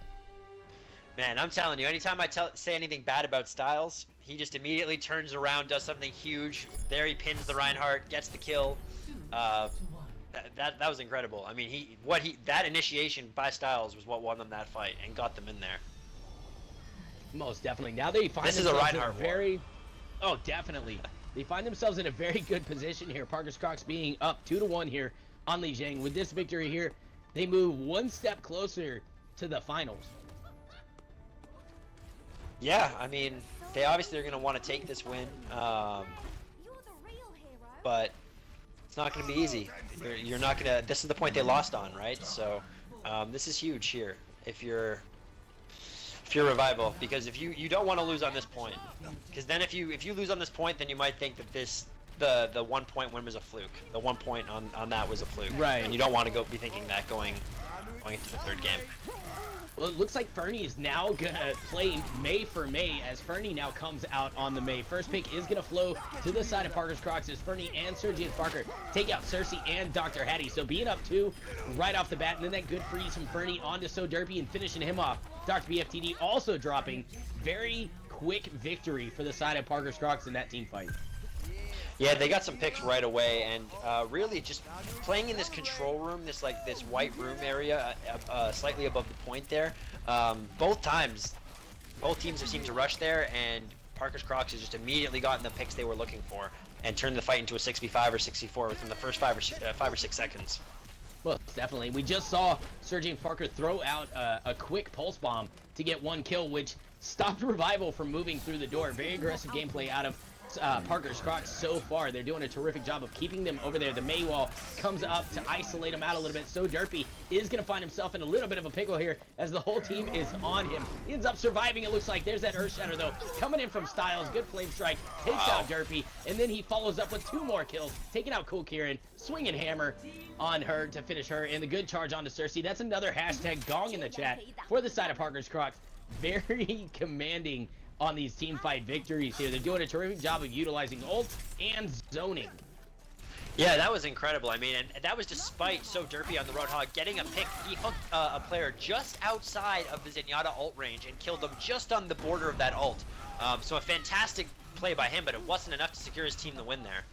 Man, I'm telling you, anytime I say anything bad about Styles, he just immediately turns around, does something huge. There he pins the Reinhardt, gets the kill. That was incredible. I mean, that initiation by Styles was what won them that fight and got them in there. Most definitely. Now they find This is a themselves Reinhardt in a very... Oh, definitely. They find themselves in a very good position here. Parker's Crocs being up 2-1 here on Li Jiang. With this victory here, they move 1 step closer to the finals. Yeah, I mean, they obviously are going to want to take this win, but it's not going to be easy. You're not going to. This is the point they lost on, right? So this is huge here. If you're Revival, because if you don't want to lose on this point, because then if you lose on this point, then you might think that the 1 point win was a fluke. The 1 point on that was a fluke, right? And you don't want to be thinking that going into the 3rd game. Well, it looks like Fernie is now gonna play Mei for Mei as Fernie now comes out on the Mei. First pick is gonna flow to the side of Parker's Crocs as Fernie and Sergi and Parker take out Cersei and Dr. Hattie. So being up 2 right off the bat, and then that good freeze from Fernie onto So Derpy and finishing him off. Dr. BFTD also dropping. Very quick victory for the side of Parker's Crocs in that team fight. Yeah, they got some picks right away, and really just playing in this control room, this white room area, slightly above the point there. Both teams have seemed to rush there, and Parker's Crocs has just immediately gotten the picks they were looking for, and turned the fight into a 6v5 or 6v4 within the first 5 or 6 seconds. Well, definitely. We just saw Sergi and Parker throw out a quick pulse bomb to get 1 kill, which stopped Revival from moving through the door. Very aggressive gameplay out of Parker's Crocs so far. They're doing a terrific job of keeping them over there. The Mei wall comes up to isolate them out a little bit. So Derpy is going to find himself in a little bit of a pickle here as the whole team is on him. He ends up surviving, it looks like. There's that Earth Shatter, though, coming in from Styles. Good flame strike. Takes out Derpy, and then he follows up with 2 more kills, taking out Cool Kieran, swinging hammer on her to finish her, and the good charge onto Cersei. That's another hashtag gong in the chat for the side of Parker's Crocs. Very commanding on these team fight victories here. They're doing a terrific job of utilizing ult and zoning. Yeah, that was incredible. I mean, and that was despite So Derpy on the Roadhog getting a pick. He hooked a player just outside of the Zenyatta ult range and killed them just on the border of that ult. So a fantastic play by him, but it wasn't enough to secure his team the win there.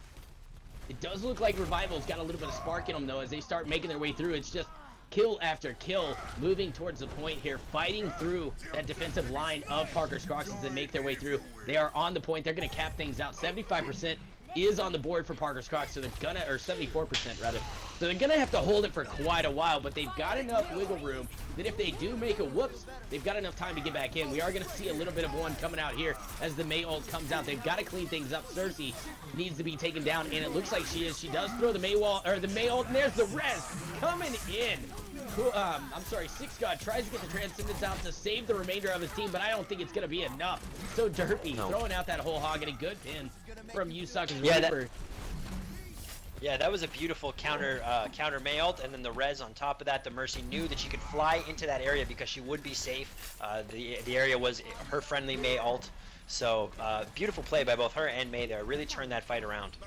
It does look like Revival's got a little bit of spark in them, though, as they start making their way through. It's just kill after kill, moving towards the point here, fighting through that defensive line of Parker's Crocs as they make their way through. They are on the point. They're going to cap things out. 75% is on the board for Parker's Crocs, so they're gonna, or 74% rather. So they're gonna have to hold it for quite a while, but they've got enough wiggle room that if they do make a whoops, they've got enough time to get back in. We are gonna see a little bit of one coming out here as the Mei ult comes out. They've got to clean things up. Cersei needs to be taken down, and it looks like she is. She does throw the Mei wall, or the Mei ult, and there's the res coming in. I'm sorry, Six God tries to get the Transcendence out to save the remainder of his team, but I don't think it's going to be enough. So Derpy throwing out that whole hog, and a good pin from Yusuck and Reaper. Yeah, that was a beautiful counter Mei ult, and then the res on top of that. The Mercy knew that she could fly into that area because she would be safe. The area was her friendly Mei ult. So beautiful play by both her and Mei there. Really turned that fight around.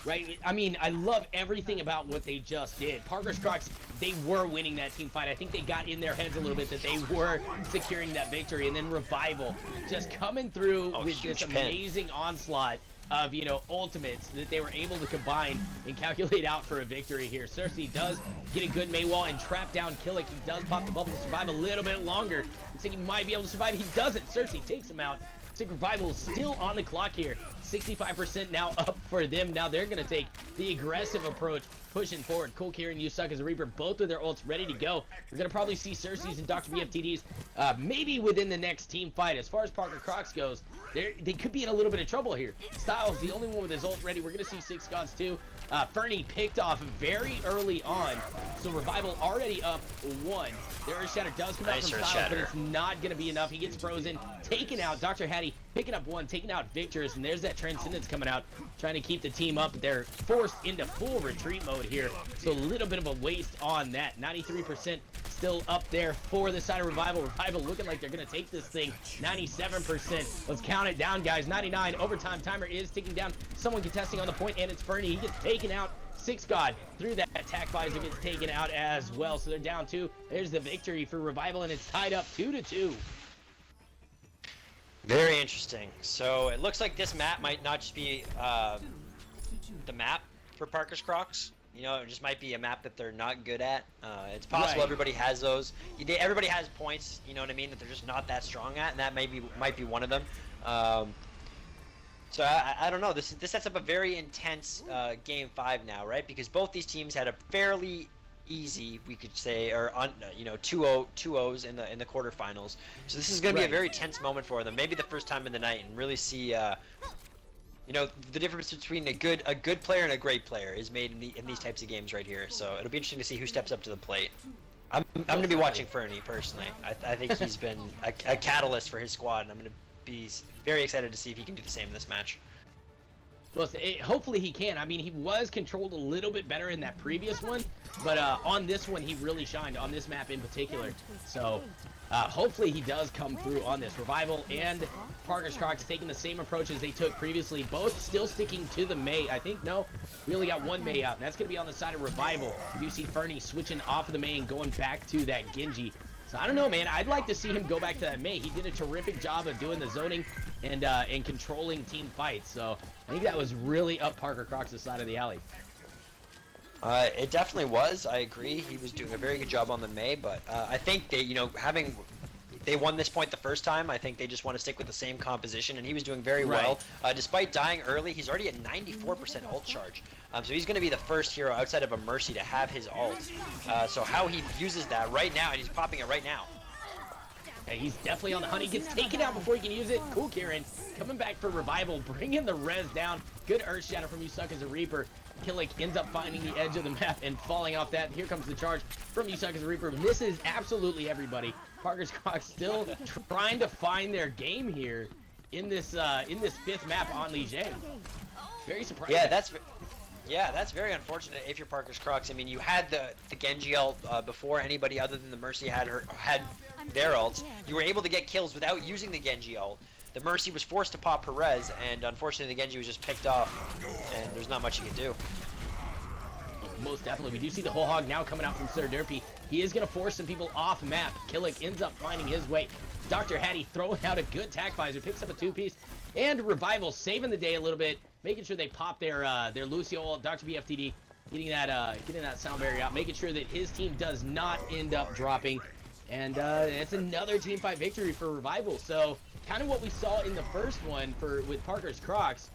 Right, I mean, I love everything about what they just did. Parker's Crocs, they were winning that team fight. I think they got in their heads a little bit that they were securing that victory. And then Revival just coming through with this amazing onslaught of, you know, ultimates that they were able to combine and calculate out for a victory here. Cersei does get a good Mei wall and trap down Killick. He does pop the bubble to survive a little bit longer. I think he might be able to survive. He doesn't. Cersei takes him out. Sick Revival is still on the clock here. 65% now up for them. Now they're going to take the aggressive approach, pushing forward. Cool Kieran, Yusuck as a Reaper, both with their ults ready to go. We're going to probably see Cersei's and Dr. BFTD's maybe within the next team fight. As far as Parker Crocs goes, they could be in a little bit of trouble here. Styles, the only one with his ult ready. We're going to see Six Gods too. Fernie picked off very early on, so Revival already up 1. The Earth Shatter does come out from Styles, but it's not going to be enough. He gets frozen, taken out. Dr. Hattie picking up one, taking out Victor's, and there's that Transcendence coming out, trying to keep the team up. They're forced into full retreat mode here, so a little bit of a waste on that. 93% still up there for the side of Revival. Revival looking like they're going to take this thing. 97%. Let's count it down, guys. 99. Overtime timer is ticking down. Someone contesting on the point, and it's Fernie. He gets taken out. Six God through that attack visor gets taken out as well, so they're down 2. There's the victory for Revival, and it's tied up 2-2. Very interesting. So it looks like this map might not just be the map for Parker's Crocs. You know, it just might be a map that they're not good at. It's possible Right. everybody has those. Everybody has points, you know what I mean, that they're just not that strong at, and that might be one of them. So I don't know. This sets up a very intense game 5 now, right? Because both these teams had a fairly easy, we could say, or 2-0s in the quarterfinals. So this is going to be a very tense moment for them. Maybe the first time in the night, and really see, the difference between a good player and a great player is made in these types of games right here. So it'll be interesting to see who steps up to the plate. I'm going to be watching Fernie personally. I think he's been a catalyst for his squad, and I'm going to be very excited to see if he can do the same in this match. Well, hopefully he can. I mean, he was controlled a little bit better in that previous one, but on this one he really shined, on this map in particular. So hopefully he does come through on this. Revival and Parker's Crocs taking the same approach as they took previously, both still sticking to the Mei. I think, no, we only got one Mei out, and that's going to be on the side of Revival. You see Fernie switching off of the Mei and going back to that Genji. So I don't know, man. I'd like to see him go back to that Mei. He did a terrific job of doing the zoning and controlling team fights. So I think that was really up Parker Crocs' side of the alley. It definitely was. I agree. He was doing a very good job on the Mei, but I think they won this point the first time. I think they just want to stick with the same composition, and he was doing very well. Despite dying early, he's already at 94% ult charge. So he's going to be the first hero outside of a Mercy to have his ult. So how he uses that right now, and he's popping it right now. And he's definitely on the hunt. He gets taken out before he can use it. Cool Kieran coming back for Revival, bringing the res down. Good Earth Shadow from You Suck as a Reaper. Killick ends up finding the edge of the map and falling off that. Here comes the charge from You Suck as a Reaper. Misses absolutely everybody. Parker's Crocs still trying to find their game here in this 5th map on Ligier. Very surprising. Yeah, that's very unfortunate if you're Parker's Crocs. I mean, you had the Genji ult before anybody other than the Mercy had their ults. You were able to get kills without using the Genji ult. The Mercy was forced to pop Perez, and unfortunately the Genji was just picked off, and there's not much you can do. Most definitely. We do see the whole hog now coming out from Sir Derpy. He is going to force some people off map. Killick ends up finding his way. Dr. Hattie throwing out a good tack visor, picks up a 2-piece, and Revival saving the day a little bit, making sure they pop their Lucio ult. Dr. BFTD getting that sound barrier out, making sure that his team does not end up dropping. And it's another team fight victory for Revival. So kind of what we saw in the first one with Parker's Crocs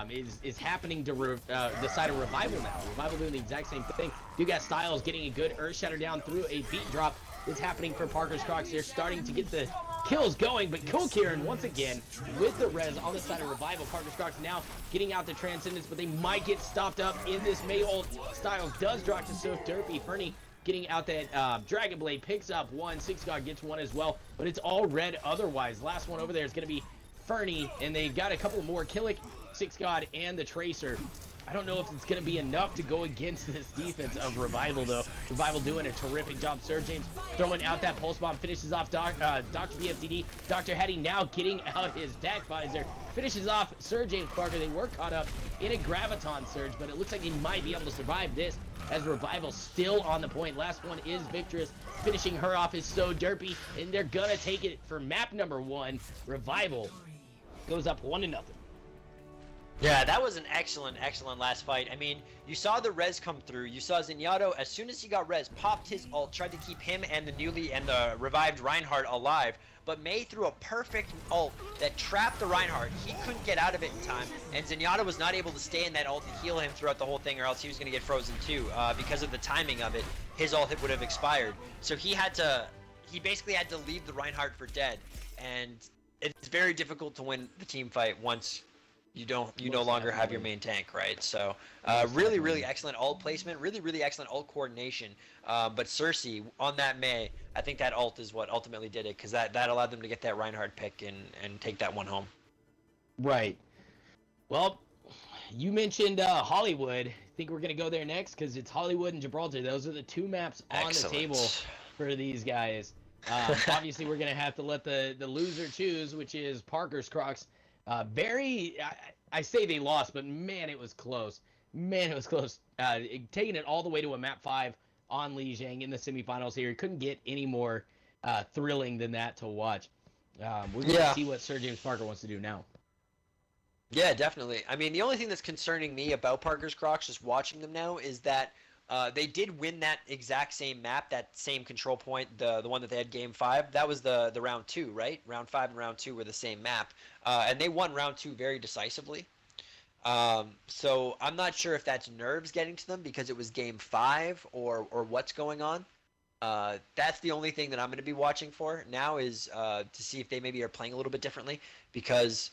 is happening to the side of Revival now. Revival doing the exact same thing. You got Styles getting a good Earth Shatter down through a beat drop. Is happening for Parker's Crocs. They're starting to get the kills going, but Cool Kieran once again with the res on the side of Revival. Parker's Crocs now getting out the Transcendence, but they might get stopped up in this Mei ult. Styles does drop to Surf Derpy. Fernie getting out that Dragon Blade, picks up one. 6God gets one as well, but it's all red otherwise. Last one over there is going to be Fernie, and they got a couple more. Killick, 6God, and the Tracer. I don't know if it's going to be enough to go against this defense of Revival, though. Revival doing a terrific job. Sir James throwing out that pulse bomb, finishes off Dr. BFTD. Dr. Hattie now getting out his DAC visor, finishes off Sir James Parker. They were caught up in a Graviton Surge, but it looks like he might be able to survive this as Revival still on the point. Last one is Victorous. Finishing her off is So Derpy, and they're going to take it for map number 1. Revival goes up 1-0. Yeah, that was an excellent last fight. I mean, you saw the res come through. You saw Zenyatta, as soon as he got res, popped his ult, tried to keep him and the revived Reinhardt alive. But Mei threw a perfect ult that trapped the Reinhardt. He couldn't get out of it in time, and Zenyatta was not able to stay in that ult and heal him throughout the whole thing, or else he was going to get frozen too. Because of the timing of it, his ult would have expired. So he basically had to leave the Reinhardt for dead, and it's very difficult to win the team fight once you no longer have your main tank, right? So really excellent ult placement, really excellent ult coordination. But Cersei on that Mei, I think that ult is what ultimately did it, because that allowed them to get that Reinhardt pick and take that one home. Right. Well, you mentioned Hollywood. I think we're going to go there next because it's Hollywood and Gibraltar. Those are the 2 maps on the table for these guys. Obviously, we're going to have to let the loser choose, which is Parker's Crocs. I say they lost, but man, it was close. Man, it was close. Taking it all the way to a map 5 on Lijiang in the semifinals here. Couldn't get any more thrilling than that to watch. We're going to see what Sir James Parker wants to do now. Yeah, definitely. I mean, the only thing that's concerning me about Parker's Crocs, just watching them now, is that they did win that exact same map, that same control point, the one that they had game 5. That was the round 2, right? Round 5 and round 2 were the same map. And they won round 2 very decisively. So I'm not sure if that's nerves getting to them because it was game 5 or what's going on. That's the only thing that I'm going to be watching for now is to see if they maybe are playing a little bit differently, because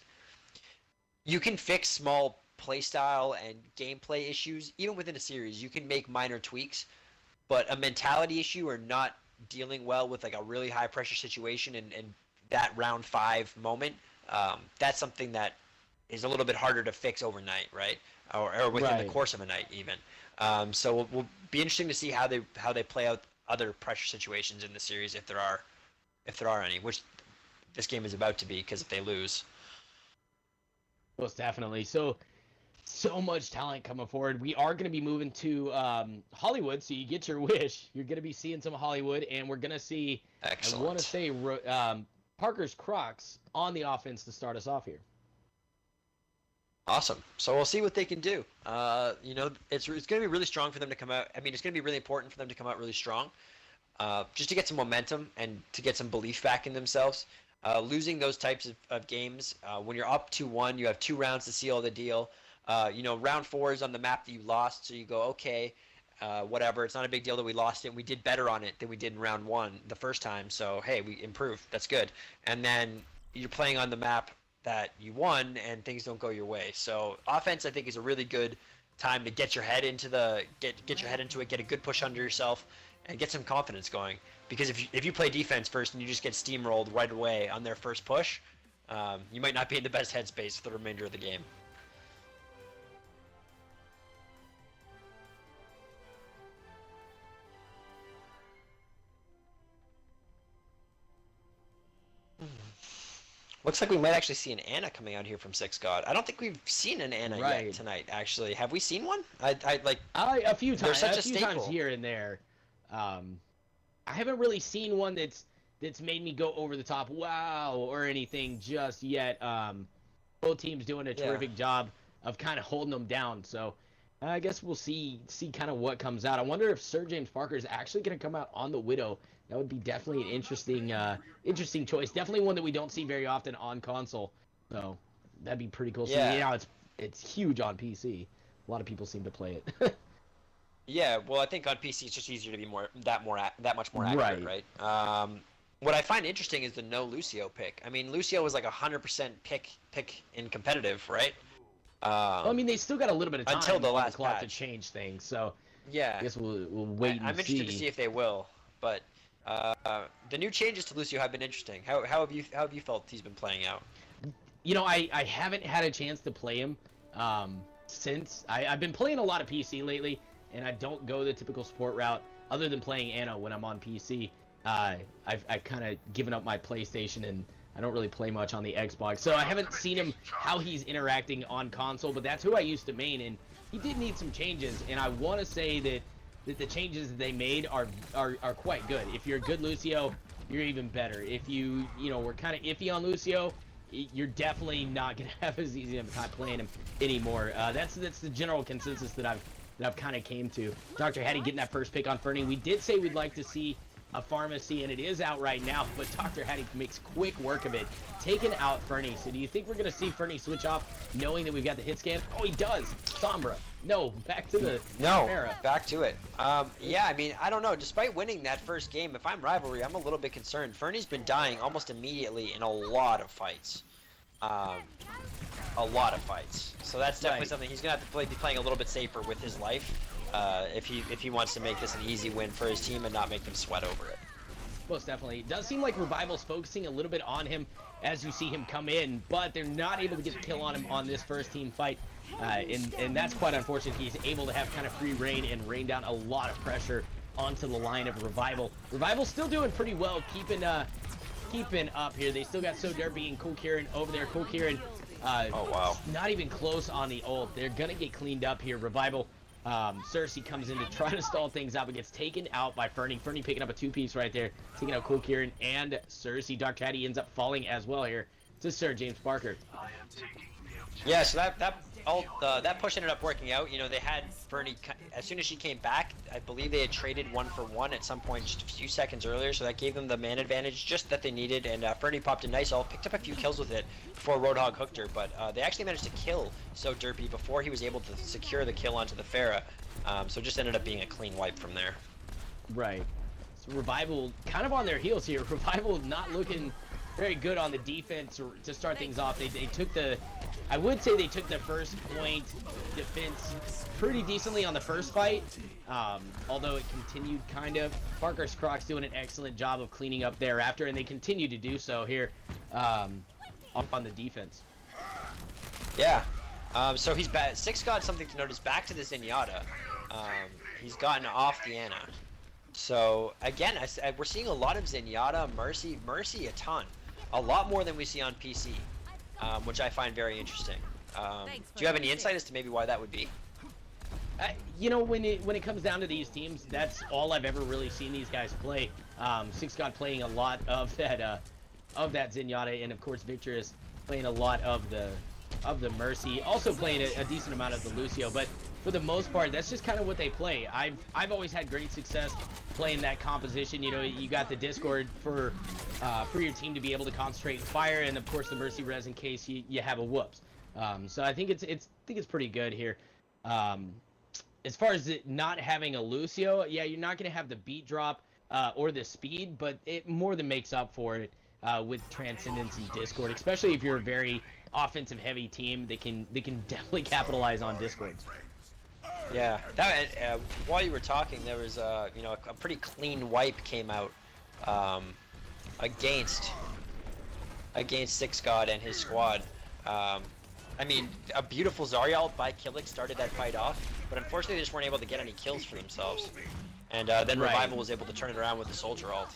you can fix small playstyle and gameplay issues even within a series. You can make minor tweaks, but a mentality issue or not dealing well with like a really high pressure situation and that round 5 moment, that's something that is a little bit harder to fix overnight, right? Or within the course of a night even. So we'll be interesting to see how they play out other pressure situations in the series if there are any, which this game is about to be, because if they lose. Most definitely. So much talent coming forward. We are going to be moving to Hollywood, so you get your wish. You're going to be seeing some Hollywood, and we're going to see, Excellent. I want to say, Parker's Crocs on the offense to start us off here. Awesome. So we'll see what they can do. It's going to be really strong for them to come out. I mean, it's going to be really important for them to come out really strong, just to get some momentum and to get some belief back in themselves. Losing those types of games, when you're up 2-1, you have 2 rounds to seal the deal. Round 4 is on the map that you lost, so you go, okay, whatever. It's not a big deal that we lost it. We did better on it than we did in round 1 the first time, so hey, we improved. That's good. And then you're playing on the map that you won, and things don't go your way. So offense, I think, is a really good time to get your head into get your head into it, get a good push under yourself, and get some confidence going. Because if you play defense first and you just get steamrolled right away on their first push, you might not be in the best headspace for the remainder of the game. Looks like we might actually see an Ana coming out here from 6God. I don't think we've seen an Ana yet tonight, actually. Have we seen one? A few times. Such a few times here and there. I haven't really seen one that's made me go over the top, wow, or anything just yet. Both teams doing a terrific job of kind of holding them down. So I guess we'll see kind of what comes out. I wonder if Sir James Parker is actually going to come out on the Widow. That would be definitely an interesting choice. Definitely one that we don't see very often on console. So that'd be pretty cool. Yeah. So, it's huge on PC. A lot of people seem to play it. Yeah, well, I think on PC it's just easier to be that much more accurate, right? What I find interesting is the no Lucio pick. I mean, Lucio was like 100% pick in competitive, right? Well, I mean, they still got a little bit of time until the on last clock to patch. change things. So yeah, I guess we'll wait and see. I'm interested to see if they will, but the new changes to Lucio have been interesting. How have you felt he's been playing out? I haven't had a chance to play him since I've been playing a lot of PC lately, and I don't go the typical support route other than playing Ana when I'm on PC. I've kind of given up my PlayStation, and I don't really play much on the Xbox, so I haven't seen him how he's interacting on console. But that's who I used to main, and he did need some changes, and I want to say that the changes that they made are quite good. If you're a good Lucio, you're even better. If you were kind of iffy on Lucio, you're definitely not gonna have as easy of a time playing him anymore. That's the general consensus that I've kind of came to. Dr. Hattie getting that first pick on Fernie. We did say we'd like to see a pharmacy, and it is out right now, but Dr. Hattie makes quick work of it, taking out Fernie. So do you think we're going to see Fernie switch off knowing that we've got the hit scan? Oh, he does. Sombra. No, back to the Chimera. Back to it. Yeah, I mean, I don't know. Despite winning that first game, if I'm Rivalry, I'm a little bit concerned. Fernie's been dying almost immediately in a lot of fights. A lot of fights. So that's definitely something he's going to have to be playing a little bit safer with his life. If he wants to make this an easy win for his team and not make them sweat over it. Most definitely. It does seem like Revival's focusing a little bit on him as you see him come in, but they're not able to get the kill on him on this first team fight. And that's quite unfortunate. He's able to have kind of free reign and rain down a lot of pressure onto the line of Revival. Revival still doing pretty well, keeping up here. They still got So Derpy and Cool Kieran over there. Cool Kieran, Oh, wow. not even close on the ult. They're gonna get cleaned up here. Revival, Cersei comes in to try to stall things out, but gets taken out by Fernie. Fernie picking up a 2-piece right there, taking out Cool Kieran and Cersei. Dark Caddy ends up falling as well here to Sir James Parker. Yeah, so that push ended up working out. You know, they had Fernie, as soon as she came back, I believe they had traded 1-for-1 at some point just a few seconds earlier, so that gave them the man advantage just that they needed, and Fernie popped a nice ult, picked up a few kills with it before Roadhog hooked her, but they actually managed to kill So Derpy before he was able to secure the kill onto the Pharah, so it just ended up being a clean wipe from there. Right. So Revival kind of on their heels here. Revival not looking very good on the defense to start things off. They took the, I would say they took the first point defense pretty decently on the first fight, although it continued kind of. Parker's Crocs doing an excellent job of cleaning up thereafter, and they continue to do so here on the defense. Yeah. So he's back. Six got something to notice. Back to the Zenyatta. He's gotten off the Ana. So again, we're seeing a lot of Zenyatta, Mercy a ton. A lot more than we see on PC, which I find very interesting. Do you have any insight as to maybe why that would be? You know, when it comes down to these teams, that's all I've ever really seen these guys play. Six God playing a lot of that Zenyatta, and of course Victorous playing a lot of the Mercy, also playing a decent amount of the Lucio. But for the most part, that's just kind of what they play. I've always had great success playing that composition. You know, you got the Discord for your team to be able to concentrate and fire, and of course the Mercy res in case you have a whoops. So I think it's pretty good here. As far as it not having a Lucio, yeah, you're not going to have the beat drop or the speed, but it more than makes up for it with Transcendence and Discord, especially if you're a very offensive heavy team. They can definitely capitalize on Discord. Yeah, that while you were talking, there was you know, a pretty clean wipe came out against Six God and his squad. I mean, a beautiful Zarya ult by Killick started that fight off, but unfortunately they just weren't able to get any kills for themselves. And then Revival was able to turn it around with the Soldier ult.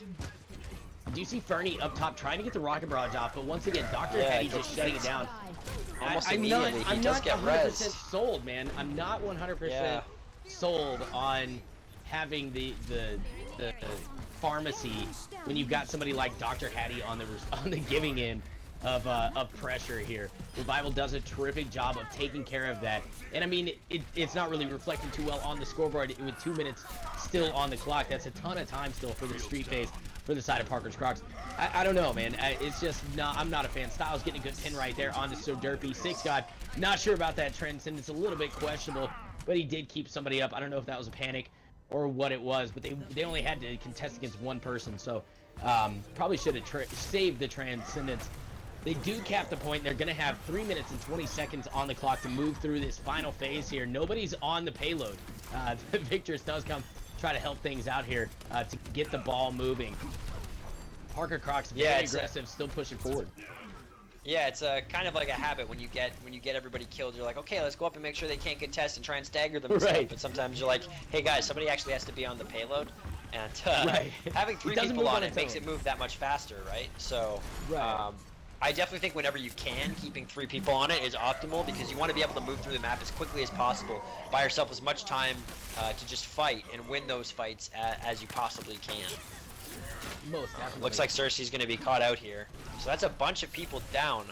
Do you see Fernie up top trying to get the rocket barrage off, but once again, Dr. Eddie just shutting it down. Almost I'm immediately, not he does get 100% res. sold, man. I'm not 100% sold on having the pharmacy when you've got somebody like Dr. Hattie on the giving end of pressure here. Revival does a terrific job of taking care of that, and I mean it's not really reflecting too well on the scoreboard with 2 minutes still on the clock. That's a ton of time still for the street phase for the side of Parker's Crocs. I don't know, man. It's just not. I'm not a fan. Styles getting a good pin right there onto So Derpy. Six God, not sure about that Transcendence. A little bit questionable, but he did keep somebody up. I don't know if that was a panic or what it was, but they only had to contest against one person, so probably should have saved the Transcendence. They do cap the point. They're going to have 3 minutes and 20 seconds on the clock to move through this final phase here. Nobody's on the payload. Victorous does come try to help things out here to get the ball moving. Parker Crocs very aggressive, still pushing forward. Yeah, it's kind of like a habit when you get everybody killed. You're like, okay, let's go up and make sure they can't contest and try and stagger them and stuff. But sometimes you're like, hey guys, somebody actually has to be on the payload, and having three people on it makes it move that much faster, right? So I definitely think whenever you can, keeping 3 people on it is optimal, because you want to be able to move through the map as quickly as possible, buy yourself as much time to just fight and win those fights as you possibly can. Most definitely. Looks like Cersei's going to be caught out here. So that's a bunch of people down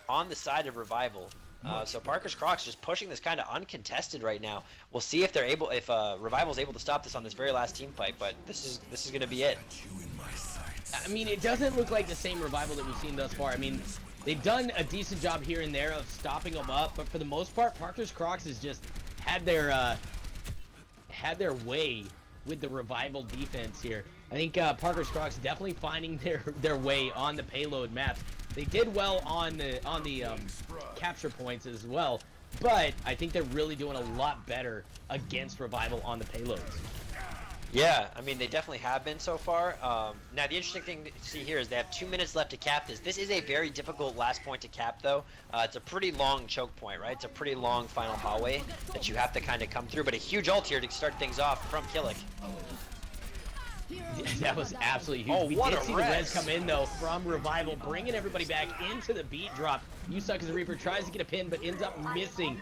on the side of Revival. So Parker's Crocs just pushing this kind of uncontested right now. We'll see if they're able, if Revival's able to stop this on this very last team fight, but this is going to be it. I mean, it doesn't look like the same Revival that we've seen thus far. I mean, they've done a decent job here and there of stopping them up, but for the most part, Parker's Crocs has just had their way with the Revival defense here. I think Parker's Crocs definitely finding their way on the payload maps. They did well on the capture points as well, but I think they're really doing a lot better against Revival on the payloads. Yeah, I mean, they definitely have been so far. Now, the interesting thing to see here is they have 2 minutes left to cap this. This is a very difficult last point to cap, though. It's a pretty long choke point, right? It's a pretty long final hallway that you have to kind of come through, but a huge ult here to start things off from Killick. That was absolutely huge. Oh, We what did a see the res. res come in, though, from Revival, bringing everybody back into the beat drop. You suck as a Reaper, tries to get a pin, but ends up missing.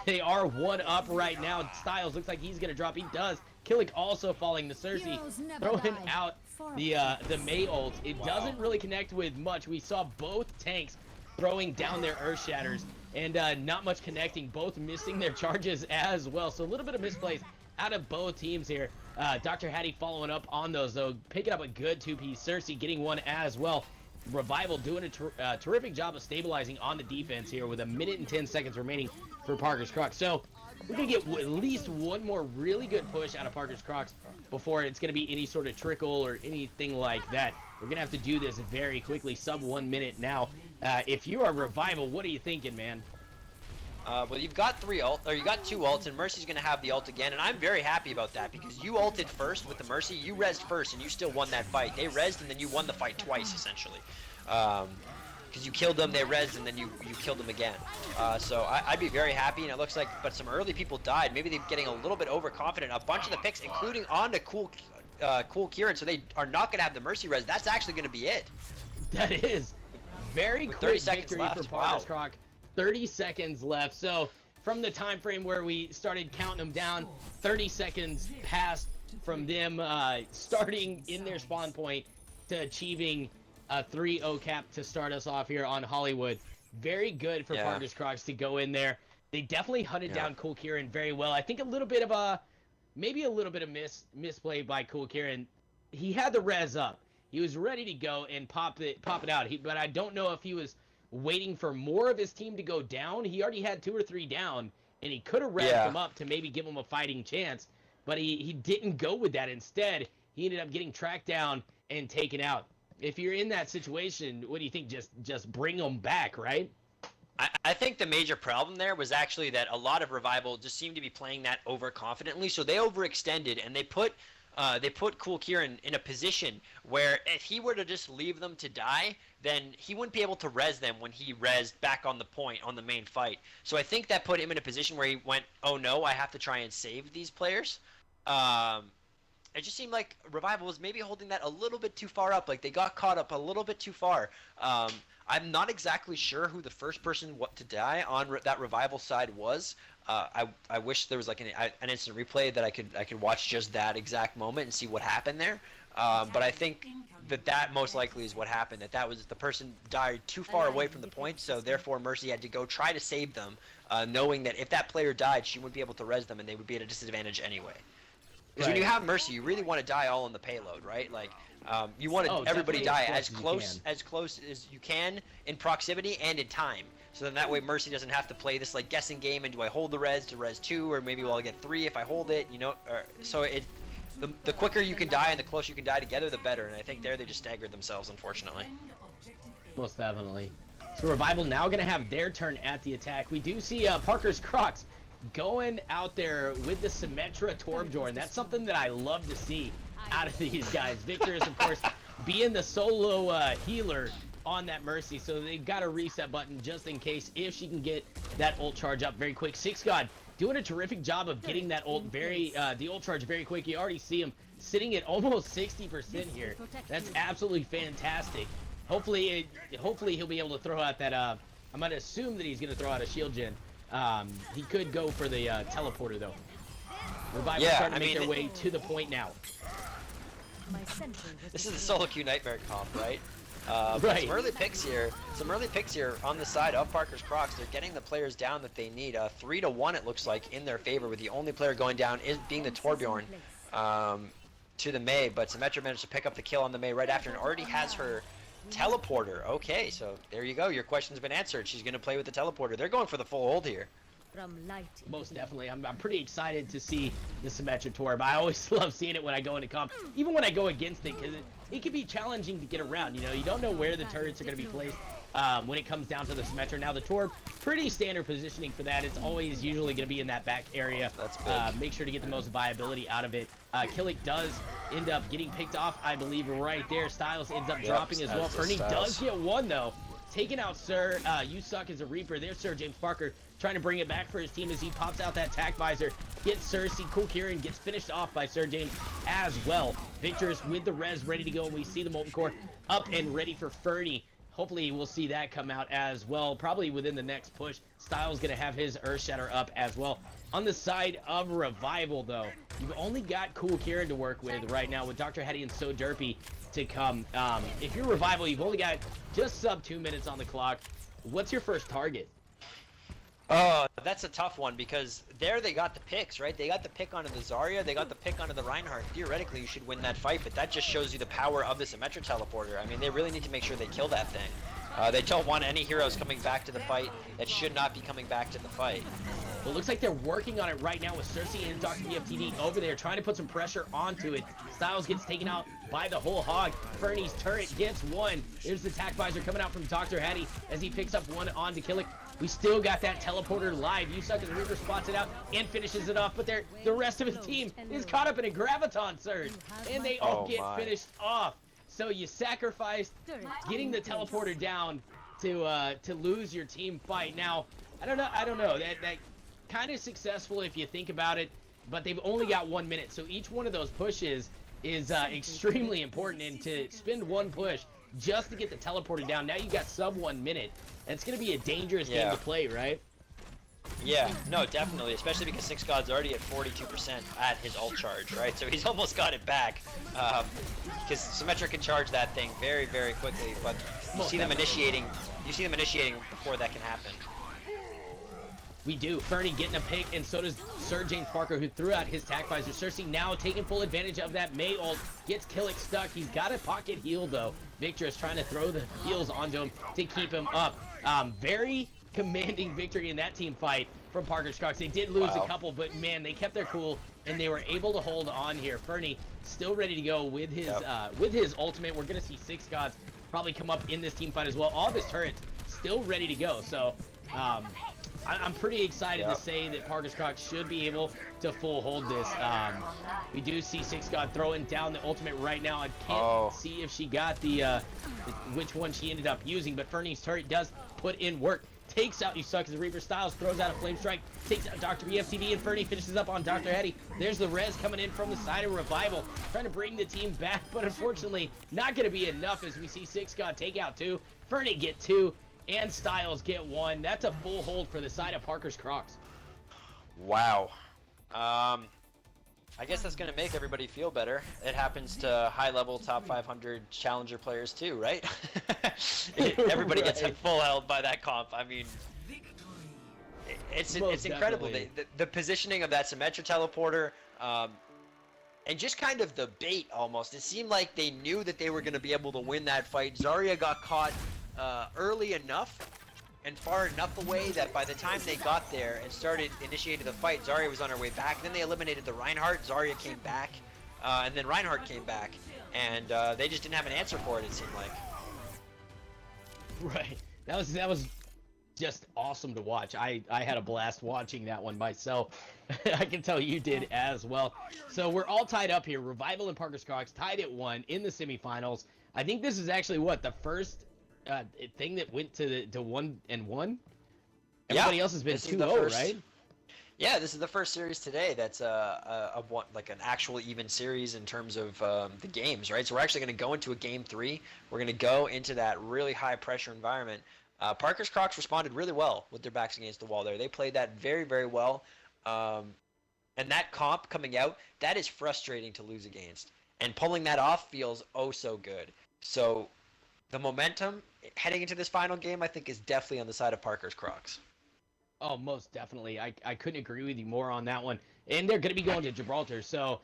They are 1 up right now. Styles looks like he's going to drop. He does. Killick also falling to Cersei, throwing out the Mei ult. It doesn't really connect with much. We saw both tanks throwing down their Earth Shatters, and not much connecting, both missing their charges as well. So a little bit of misplays out of both teams here. Dr. Hattie following up on those, though, picking up a good 2-piece. Cersei getting 1 as well. Revival doing a terrific job of stabilizing on the defense here with 1 minute and 10 seconds remaining for Parker's Crocs. So we're going to get at least 1 more really good push out of Parker's Crocs before it's going to be any sort of trickle or anything like that. We're going to have to do this very quickly, sub 1 minute now. If you are Revival, what are you thinking, man? Well, you've got 2 ults, and Mercy's going to have the ult again, and I'm very happy about that because you ulted first with the Mercy. You rezzed first, and you still won that fight. They rezzed, and then you won the fight twice, essentially. Because you killed them, they rezzed, and then you killed them again. So I'd be very happy, and it looks like, but some early people died. Maybe they're getting a little bit overconfident. A bunch of the picks, including onto Cool Kieran, so they are not going to have the Mercy res. That's actually going to be it. That is very With quick 30 seconds victory left. for Parker's Wow. Croc. 30 seconds left. So from the time frame where we started counting them down, 30 seconds passed from them starting in their spawn point to achieving a 3-0 cap to start us off here on Hollywood. Very good for Parker's Crocs to go in there. They definitely hunted down Cool Kieran very well. I think a little bit of maybe a little bit of misplay by Cool Kieran. He had the res up. He was ready to go and pop it out. But I don't know if he was waiting for more of his team to go down. He already had 2 or 3 down, and he could have revved them up to maybe give him a fighting chance, but he didn't go with that. Instead, he ended up getting tracked down and taken out. If you're in that situation, what do you think? Just bring them back, right? I think the major problem there was actually that a lot of Revival just seemed to be playing that overconfidently, so they overextended, and they put Cool Kieran in a position where if he were to just leave them to die, then he wouldn't be able to res them when he rezzed back on the point on the main fight. So I think that put him in a position where he went, oh no, I have to try and save these players. It just seemed like Revival was maybe holding that a little bit too far up. Like they got caught up a little bit too far. I'm not exactly sure who the first person to die on that Revival side was. I wish there was like an instant replay that I could watch just that exact moment and see what happened there. But I think that most likely is what happened. That was the person died too far away from the point, so therefore Mercy had to go try to save them, knowing that if that player died, she wouldn't be able to res them, and they would be at a disadvantage anyway. Because when you have Mercy, you really want to die all in the payload, right? Like you want everybody die as close as you can in proximity and in time. So then that way Mercy doesn't have to play this like guessing game, and do I hold the res to res 2, or maybe will I get 3 if I hold it, you know? So the quicker you can die and the closer you can die together, the better. And I think they just staggered themselves, unfortunately. Most definitely. So Revival now going to have their turn at the attack. We do see Parker's Crocs going out there with the Symmetra Torbjorn. That's something that I love to see out of these guys. Victor is, of course, being the solo healer on that Mercy, so they've got a reset button just in case if she can get that ult charge up very quick. Six God doing a terrific job of getting that ult the ult charge very quick. You already see him sitting at almost 60% here. That's absolutely fantastic. Hopefully he'll be able to throw out that I'm gonna assume that he's gonna throw out a shield gen. He could go for the teleporter though. Revival starting to make their way to the point now. This is the solo queue nightmare comp, right? Right. Some early picks here on the side of Parker's Crocs. They're getting the players down that they need. 3-1 it looks like in their favor, with the only player going down being the Torbjorn to the Mei, but Symmetra managed to pick up the kill on the Mei right after and already has her teleporter. Okay, so there you go. Your question's been answered. She's going to play with the teleporter. They're going for the full hold here. Most definitely. I'm pretty excited to see the Symmetra Torb. I always love seeing it when I go into comp, even when I go against it, because it can be challenging to get around. You know, you don't know where the turrets are going to be placed. when it comes down to the Symmetra. Now the Torb, pretty standard positioning for that. It's always usually going to be in that back area. That's big. Make sure to get the most viability out of it. Killick does end up getting picked off, I believe, right there. Styles ends up dropping as well. Fernie does get one, though. Taking out Sir, You Suck as a Reaper. There's Sir James Parker trying to bring it back for his team as he pops out that tack visor. Gets Cersei. Cool Kieran gets finished off by Sir James as well. Victor's with the res ready to go. We see the Molten Core up and ready for Fernie. Hopefully we'll see that come out as well. Probably within the next push. Styles going to have his Earth Shatter up as well. On the side of Revival, though, you've only got Cool Kieran to work with right now with Dr. Hetty and So Derpy to come. If you're Revival, you've only got just sub 2 minutes on the clock. What's your first target? That's a tough one because there they got the picks, right? They got the pick onto the Zarya, they got the pick onto the Reinhardt. Theoretically, you should win that fight, but that just shows you the power of the Symmetra teleporter. I mean, they really need to make sure they kill that thing. They don't want any heroes coming back to the fight that should not be coming back to the fight. Well, it looks like they're working on it right now with Cersei and Dr. BFTD over there, trying to put some pressure onto it. Styles gets taken out by the whole hog. Fernie's turret gets one. There's the attack visor coming out from Dr. Hattie as he picks up one onto Killick. We still got that teleporter live. You Suck as the Reaper spots it out and finishes it off, but the rest of his team is caught up in a Graviton surge, and they all get finished off. So you sacrificed getting the teleporter down to lose your team fight. Now, I don't know. That kind of successful if you think about it, but they've only got 1 minute, so each one of those pushes is extremely important, and to spend one push just to get the teleporter down, now you got sub 1 minute, and it's going to be a dangerous game to play, right? Yeah, no, definitely, especially because Six God's already at 42% at his ult charge, right? So he's almost got it back, because Symmetra can charge that thing very, very quickly, but you see them initiating before that can happen. We do. Fernie getting a pick, and so does Sir James Parker, who threw out his tack visor. Cersei now taking full advantage of that Mei ult. Gets Killick stuck. He's got a pocket heal, though. Victor is trying to throw the heals onto him to keep him up. Very commanding victory in that team fight from Parker's Crocs. They did lose a couple, but, man, they kept their cool, and they were able to hold on here. Fernie still ready to go with his ultimate. We're going to see Six Gods probably come up in this team fight as well. All of his turrets still ready to go, so... I'm pretty excited to say that Parker's Crocs should be able to full hold this. We do see Six God throwing down the ultimate right now. I can't see if she got which one she ended up using, but Fernie's turret does put in work. Takes out You Suck as a Reaper. Styles throws out a Flame Strike, takes out Dr. BFTD, and Fernie finishes up on Dr. Hetty. There's the res coming in from the side of Revival, trying to bring the team back, but unfortunately not going to be enough as we see Six God take out two, Fernie get two, and Styles get one. That's a full hold for the side of Parker's Crocs. Wow. I guess that's going to make everybody feel better. It happens to high-level top 500 challenger players too, right? Everybody gets full held by that comp. I mean, it's incredible. The positioning of that Symmetra teleporter, and just kind of the bait almost. It seemed like they knew that they were going to be able to win that fight. Zarya got caught early enough and far enough away that by the time they got there and initiated the fight, Zarya was on her way back. Then they eliminated the Reinhardt. Zarya came back, and then Reinhardt came back, and they just didn't have an answer for it. It seemed like. Right. That was just awesome to watch. I had a blast watching that one myself. I can tell you did as well. So we're all tied up here. Revival and Parker's Crocs tied at 1 in the semifinals. I think this is actually the first thing that went to 1-1. Everybody else has been 2-0, right? Yeah, this is the first series today that's an actual even series in terms of the games, right? So we're actually going to go into a game 3. We're going to go into that really high pressure environment. Parker's Crocs responded really well with their backs against the wall there. They played that very, very well. And that comp coming out, that is frustrating to lose against. And pulling that off feels oh so good. So the momentum heading into this final game, I think, is definitely on the side of Parker's Crocs. Oh, most definitely. I couldn't agree with you more on that one. And they're going to be going to Gibraltar. So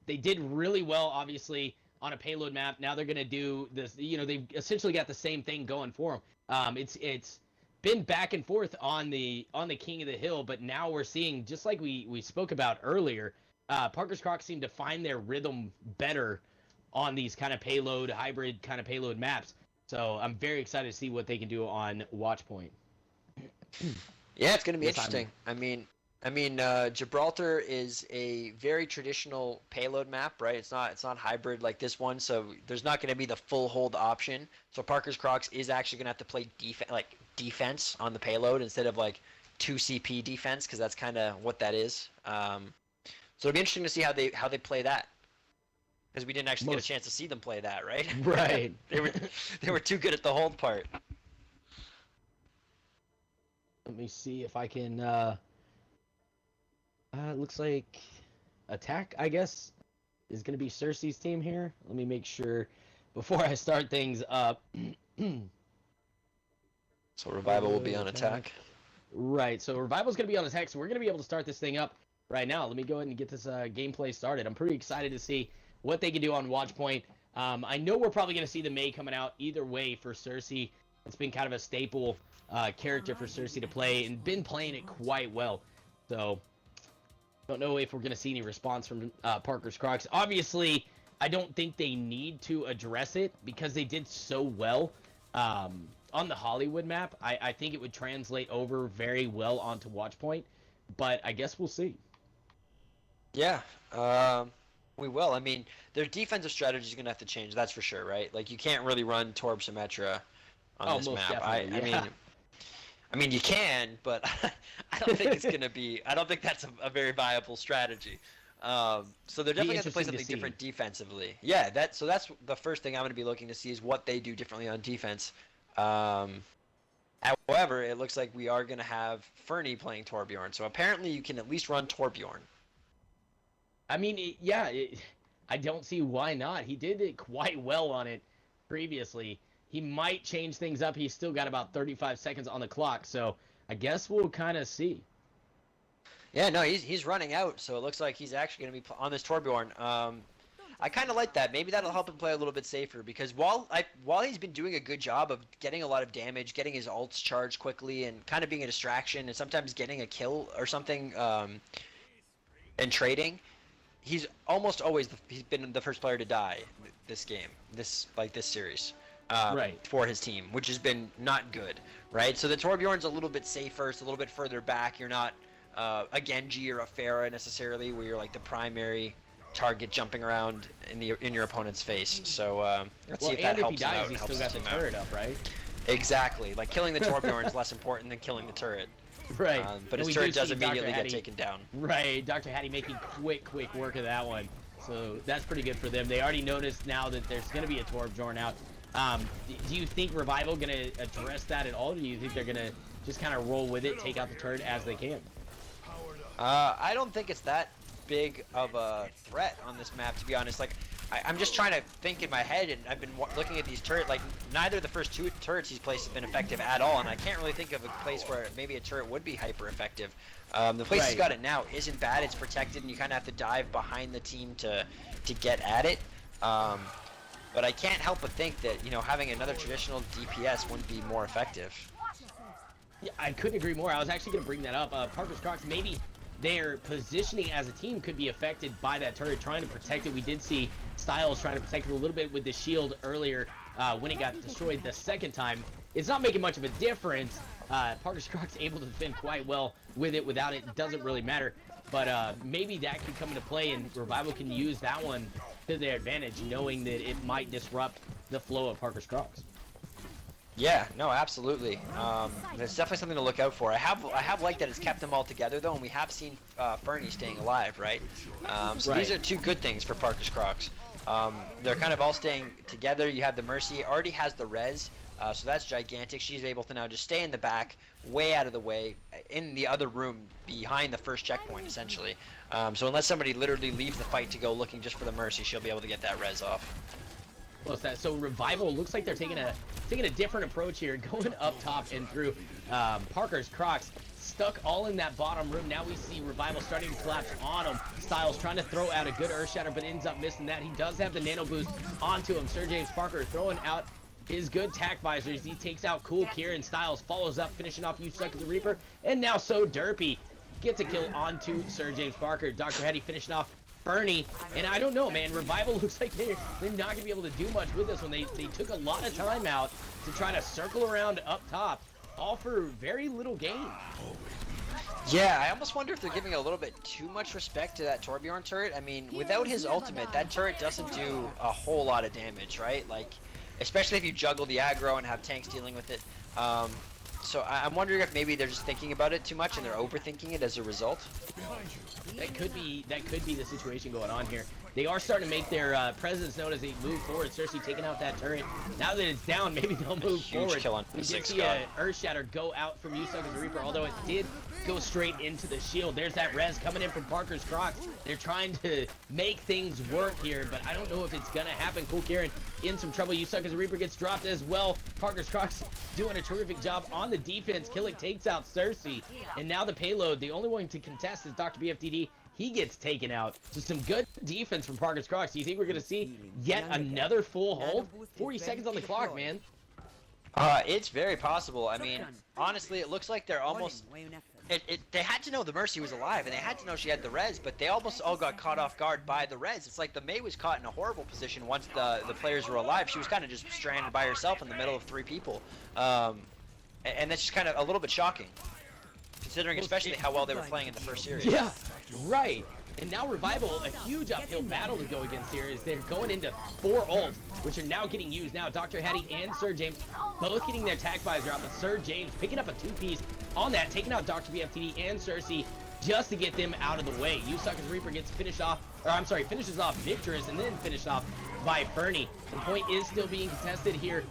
they did really well, obviously, on a payload map. Now they're going to do this. They've essentially got the same thing going for them. It's been back and forth on the King of the Hill, but now we're seeing, just like we spoke about earlier, Parker's Crocs seem to find their rhythm better on these kind of hybrid kind of payload maps. So I'm very excited to see what they can do on Watch Point. Yeah, it's going to be Yes, interesting. I mean, Gibraltar is a very traditional payload map, right? It's not hybrid like this one, so there's not going to be the full hold option. So Parker's Crocs is actually going to have to play defense on the payload instead of like 2 CP defense, because that's kind of what that is. So it'll be interesting to see how they play that, because we didn't actually get a chance to see them play that, right? Right. they were too good at the hold part. Let me see if I can. Looks like attack, I guess, is going to be Cersei's team here. Let me make sure before I start things up. So Revival will be on attack. Right, so Revival's going to be on attack, so we're going to be able to start this thing up right now. Let me go ahead and get this gameplay started. I'm pretty excited to see what they can do on Watch Point. I know we're probably going to see the Mei coming out either way for Cersei. It's been kind of a staple character for Cersei to play, and been playing it quite well. So, don't know if we're going to see any response from Parker's Crocs. Obviously, I don't think they need to address it because they did so well on the Hollywood map. I think it would translate over very well onto Watch Point, but I guess we'll see. Yeah, we will. I mean, their defensive strategy is going to have to change, that's for sure, right? Like, you can't really run Torb Symmetra on this map. I mean, you can, but I don't think it's going to be. I don't think that's a very viable strategy. So they're definitely going to play something different defensively. Yeah, that's the first thing I'm going to be looking to see is what they do differently on defense. However, it looks like we are going to have Fernie playing Torbjorn, so apparently you can at least run Torbjorn. I mean, I don't see why not. He did it quite well on it previously. He might change things up. He's still got about 35 seconds on the clock, so I guess we'll kind of see. Yeah, no, he's running out, so it looks like he's actually going to be on this Torbjorn. I kind of like that. Maybe that'll help him play a little bit safer, because while he's been doing a good job of getting a lot of damage, getting his ults charged quickly, and kind of being a distraction, and sometimes getting a kill or something, and trading, he's almost always he's been the first player to die this game, this series. Right. For his team, which has been not good, right? So the Torbjorn's a little bit safer, it's a little bit further back. You're not a Genji or a Pharah necessarily, where you're like the primary target jumping around in your opponent's face. So let's see if that helps him out. He's still got the turret up, right? Exactly. Like, killing the Torbjorn is less important than killing the turret. Right. But his turret does immediately get taken down. Right. Dr. Hattie making quick work of that one. So that's pretty good for them. They already noticed now that there's going to be a Torbjorn out. Do you think Revival going to address that at all? Or do you think they're going to just kind of roll with it, take out the turret as they can? I don't think it's that big of a threat on this map, to be honest. Like, I'm just trying to think in my head, and I've been looking at these turrets. Like, neither of the first two turrets he's placed have been effective at all, and I can't really think of a place where maybe a turret would be hyper effective. The place he's got it now isn't bad. It's protected, and you kind of have to dive behind the team to get at it. But I can't help but think that, having another traditional DPS wouldn't be more effective. Yeah, I couldn't agree more. I was actually going to bring that up. Parker's Crocs, maybe their positioning as a team could be affected by that turret, trying to protect it. We did see Styles trying to protect it a little bit with the shield earlier when it got destroyed the second time. It's not making much of a difference. Parker's Crocs able to defend quite well with it. Without it, it doesn't really matter. But maybe that could come into play, and Revival can use that one to their advantage, knowing that it might disrupt the flow of Parker's Crocs. Yeah, no, absolutely. There's definitely something to look out for. I have liked that it's kept them all together, though, and we have seen Fernie staying alive, right? So these are two good things for Parker's Crocs. They're kind of all staying together. You have the Mercy, already has the res, so that's gigantic. She's able to now just stay in the back, way out of the way, in the other room behind the first checkpoint, essentially. So unless somebody literally leaves the fight to go looking just for the Mercy, she'll be able to get that res off. What's that? So Revival looks like they're taking a different approach here, going up top and through. Parker's Crocs stuck all in that bottom room. Now we see Revival starting to collapse on him. Styles trying to throw out a good Earth Shatter, but ends up missing that. He does have the nano boost onto him. Sir James Parker throwing out his good tack visors. He takes out Cool Kieran. Styles follows up, finishing off You Suck as a Reaper. And now So Derpy gets a kill onto Sir James Parker. Dr. Hetty finishing off Fernie, and I don't know, man. Revival looks like they're not going to be able to do much with this one. They took a lot of time out to try to circle around up top, all for very little gain. Yeah, I almost wonder if they're giving a little bit too much respect to that Torbjorn turret. I mean, without his ultimate, that turret doesn't do a whole lot of damage, right? Like, especially if you juggle the aggro and have tanks dealing with it. So I'm wondering if maybe they're just thinking about it too much and they're overthinking it as a result. That could be the situation going on here. They are starting to make their presence known as they move forward. Cersei taking out that turret. Now that it's down, maybe they'll move forward. Kill on we did six see Earthshatter go out from Yusuke as a Reaper, although it did go straight into the shield. There's that res coming in from Parker's Crocs. They're trying to make things work here, but I don't know if it's gonna happen. Cool Kieran in some trouble. Yusuke as a Reaper gets dropped as well. Parker's Crocs doing a terrific job on the defense. Killick takes out Cersei, and now the payload, the only one to contest is Dr. BFDD. He gets taken out. So some good defense from Parker's Crocs. Do you think we're going to see yet another full hold? 40 seconds on the clock, man. It's very possible. I mean, honestly, it looks like they're almost... They had to know the Mercy was alive, and they had to know she had the res, but they almost all got caught off guard by the res. It's like the Mei was caught in a horrible position once the players were alive. She was kind of just stranded by herself in the middle of 3 people. And that's just kind of a little bit shocking, considering especially how well they were playing in the first series. Yeah, right. And now Revival, a huge uphill battle to go against here, is they're going into 4 ults, which are now getting used. Now Dr. Hattie and Sir James both getting their tag visor out, but Sir James picking up a 2-piece on that, taking out Dr. BFTD and Cersei just to get them out of the way. Yusuke's Reaper gets finished off, or I'm sorry, finishes off Victorous and then finished off by Fernie. The point is still being contested here.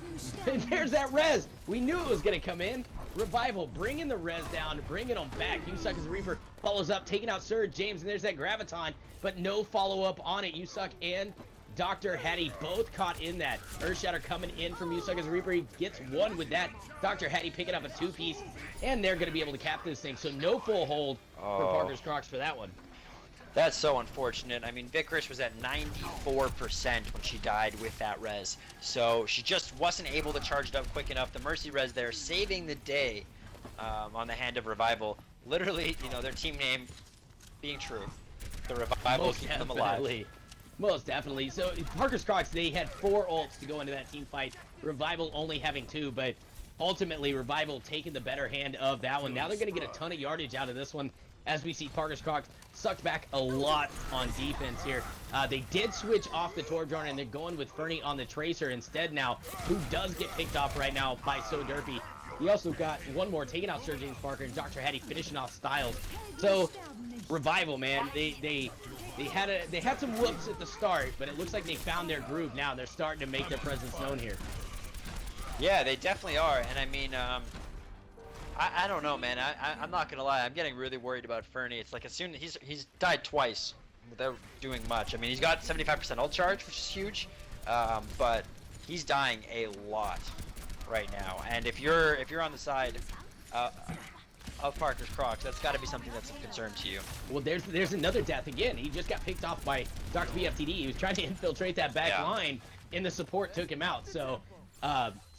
And there's that res. We knew it was going to come in. Revival bringing the res down, bringing them back. Yusuke's Reaper follows up, taking out Sir James, and there's that Graviton, but no follow-up on it. Yusuke and Dr. Hattie both caught in that. Earthshatter coming in from Yusuke's Reaper. He gets one with that. Dr. Hattie picking up a 2-piece, and they're going to be able to cap this thing. So no full hold for Parker's Crocs for that one. That's so unfortunate. I mean, Vicris was at 94% when she died with that res. So she just wasn't able to charge it up quick enough. The Mercy res there saving the day on the hand of Revival. Literally, you know, their team name being true. The Revival keeping them alive. Most definitely. So Parker's Crocs, they had 4 ults to go into that team fight. Revival only having 2, but ultimately Revival taking the better hand of that one. Now they're going to get a ton of yardage out of this one, as we see Parker's Crocs sucked back a lot on defense here. They did switch off the Torbjorn, and they're going with Fernie on the Tracer instead now, who does get picked off right now by So Derpy. He also got one more, taking out Sir James Parker, and Dr. Hattie finishing off Styles. So Revival, man, they had some whoops at the start, but it looks like they found their groove now. They're starting to make their presence known here. Yeah, they definitely are, and I mean, I don't know, man. I'm not gonna lie. I'm getting really worried about Fernie. It's like as soon as he's died twice without doing much. I mean, he's got 75% ult charge, which is huge, but he's dying a lot right now. And if you're on the side of Parker's Crocs, that's got to be something that's of concern to you. Well, there's another death again. He just got picked off by Dr. BFTD. He was trying to infiltrate that back line, and the support took him out. So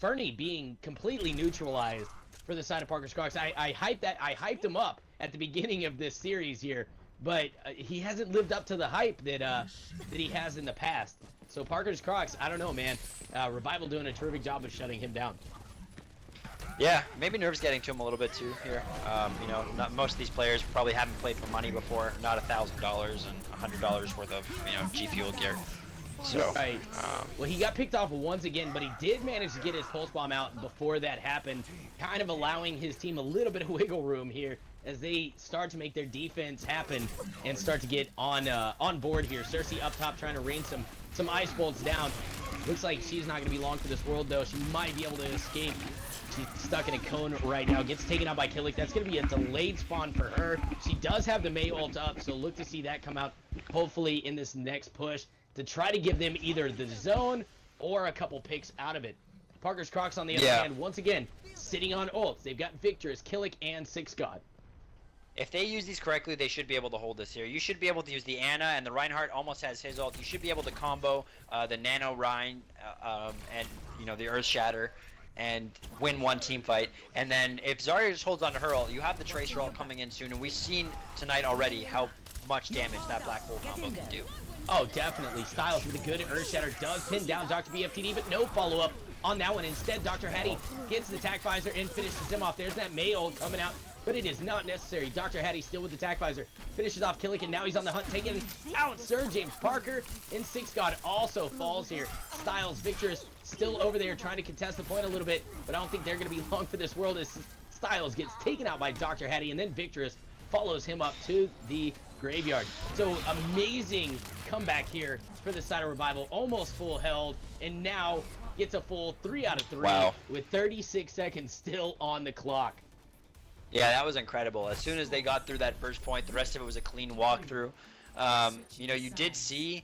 Fernie being completely neutralized for the side of Parker's Crocs. I hyped him up at the beginning of this series here, but he hasn't lived up to the hype that he has in the past. So Parker's Crocs, I don't know, man. Revival doing a terrific job of shutting him down. Yeah, maybe nerves getting to him a little bit too here. You know, most of these players probably haven't played for money before, not $1,000 and $100 worth of, you know, G Fuel gear. So, right. Well, he got picked off once again, but he did manage to get his pulse bomb out before that happened, kind of allowing his team a little bit of wiggle room here as they start to make their defense happen and start to get on board here. Cersei up top trying to rain some ice bolts down. Looks like she's not going to be long for this world, though. She might be able to escape. She's stuck in a cone right now. Gets taken out by Killick. That's going to be a delayed spawn for her. She does have the Mei ult up, so look to see that come out hopefully in this next push to try to give them either the zone or a couple picks out of it. Parker's Crocs, on the other hand, once again, sitting on ults. They've got Victorous, Killick, and Six God. If they use these correctly, they should be able to hold this here. You should be able to use the Ana, and the Reinhardt almost has his ult. You should be able to combo the Nano Rein and, you know, the Earth Shatter. and win one team fight. And then if Zarya just holds on to her ult, you have the Tracer ult coming in soon, and we've seen tonight already how much damage that Black Hole combo can do. Oh, definitely. Styles with a good Earth Shatter does pin down Dr. BFTD, but no follow-up on that one. Instead, Dr. Hattie gets the Tac Visor and finishes him off. There's that May ult coming out, but it is not necessary. Dr. Hattie still with the Tac Visor. Finishes off Killick, and now he's on the hunt, taking out Sir James Parker. And Six God also falls here. Styles, Victorous, still over there trying to contest the point a little bit, but I don't think they're going to be long for this world as Styles gets taken out by Dr. Hattie, and then Victorous follows him up to the graveyard. So amazing comeback here for the side of Revival. Almost full held, and now gets a full 3 out of 3 with 36 seconds still on the clock. Yeah, that was incredible. As soon as they got through that first point, the rest of it was a clean walkthrough. You know, you did see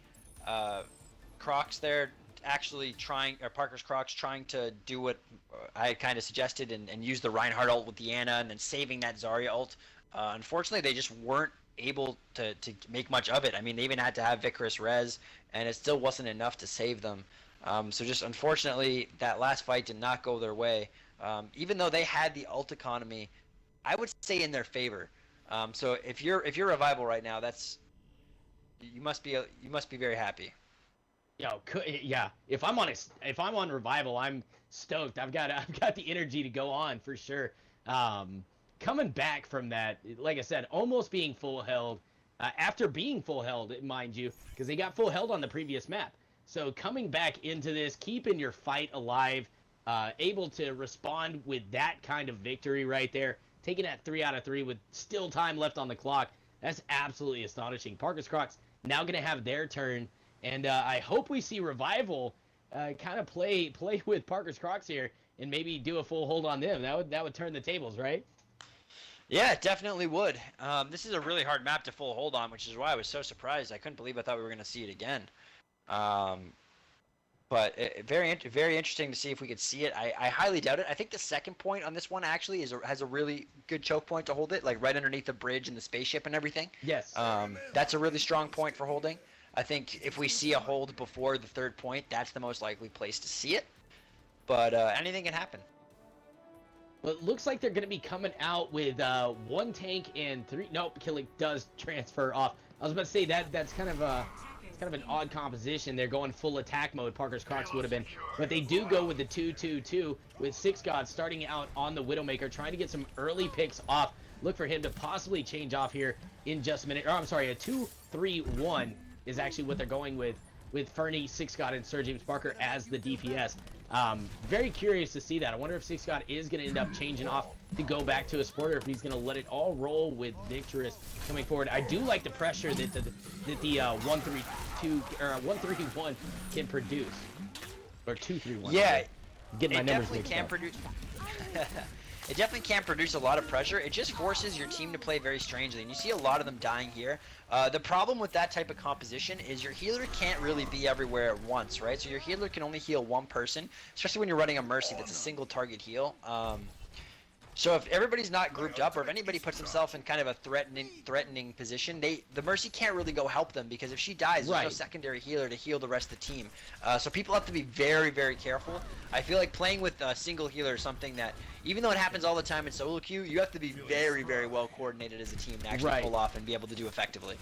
Crocs there actually trying, or Parker's Crocs trying to do what I had kind of suggested and use the Reinhardt ult with the Ana and then saving that Zarya ult. Unfortunately, they just weren't able to make much of it. I mean, they even had to have Vicarous res, and it still wasn't enough to save them. So just unfortunately, that last fight did not go their way. Even though they had the ult economy, I would say in their favor. So if you're Revival right now, you must be very happy. Yeah. If I'm on Revival, I'm stoked. I've got the energy to go on for sure. Coming back from that, like I said, almost being full held, after being full held, mind you, because they got full held on the previous map. So coming back into this, keeping your fight alive, able to respond with that kind of victory right there, taking that 3 out of 3 with still time left on the clock, that's absolutely astonishing. Parker's Crocs now going to have their turn, and I hope we see Revival kind of play with Parker's Crocs here and maybe do a full hold on them. That would turn the tables, right? Yeah, it definitely would. This is a really hard map to full hold on, which is why I was so surprised. I couldn't believe I thought we were going to see it again. But very interesting to see if we could see it. I highly doubt it. I think the second point on this one actually has a really good choke point to hold it, like right underneath the bridge and the spaceship and everything. Yes. That's a really strong point for holding. I think if we see a hold before the third point, that's the most likely place to see it. But anything can happen. Well, it looks like they're going to be coming out with 1 tank and 3. Nope, Killick does transfer off. I was about to say that's kind of an odd composition. They're going full attack mode. Parker's Crocs would have been, but they do go with the 2-2-2 with Six God starting out on the Widowmaker, trying to get some early picks off. Look for him to possibly change off here in just a minute. Or I'm sorry, a 2-3-1 is actually what they're going with Fernie, Six God, and Sir James Parker as the DPS. Very curious to see that. I wonder if Six God is going to end up changing off to go back to a supporter, if he's going to let it all roll with Victorous coming forward. I do like the pressure that the 1-3-2 or 1-3-1 can produce, or 2-3-1. Yeah, getting my numbers definitely can produce. It definitely can produce a lot of pressure. It just forces your team to play very strangely, and you see a lot of them dying here. The problem with that type of composition is your healer can't really be everywhere at once, right? So your healer can only heal one person, especially when you're running a Mercy that's a single target heal. So if everybody's not grouped up, or if anybody puts himself in kind of a threatening position, the Mercy can't really go help them, because if she dies, there's no secondary healer to heal the rest of the team. So people have to be very, very careful. I feel like playing with a single healer is something that, even though it happens all the time in solo queue, you have to be very, very well coordinated as a team to actually pull off and be able to do effectively.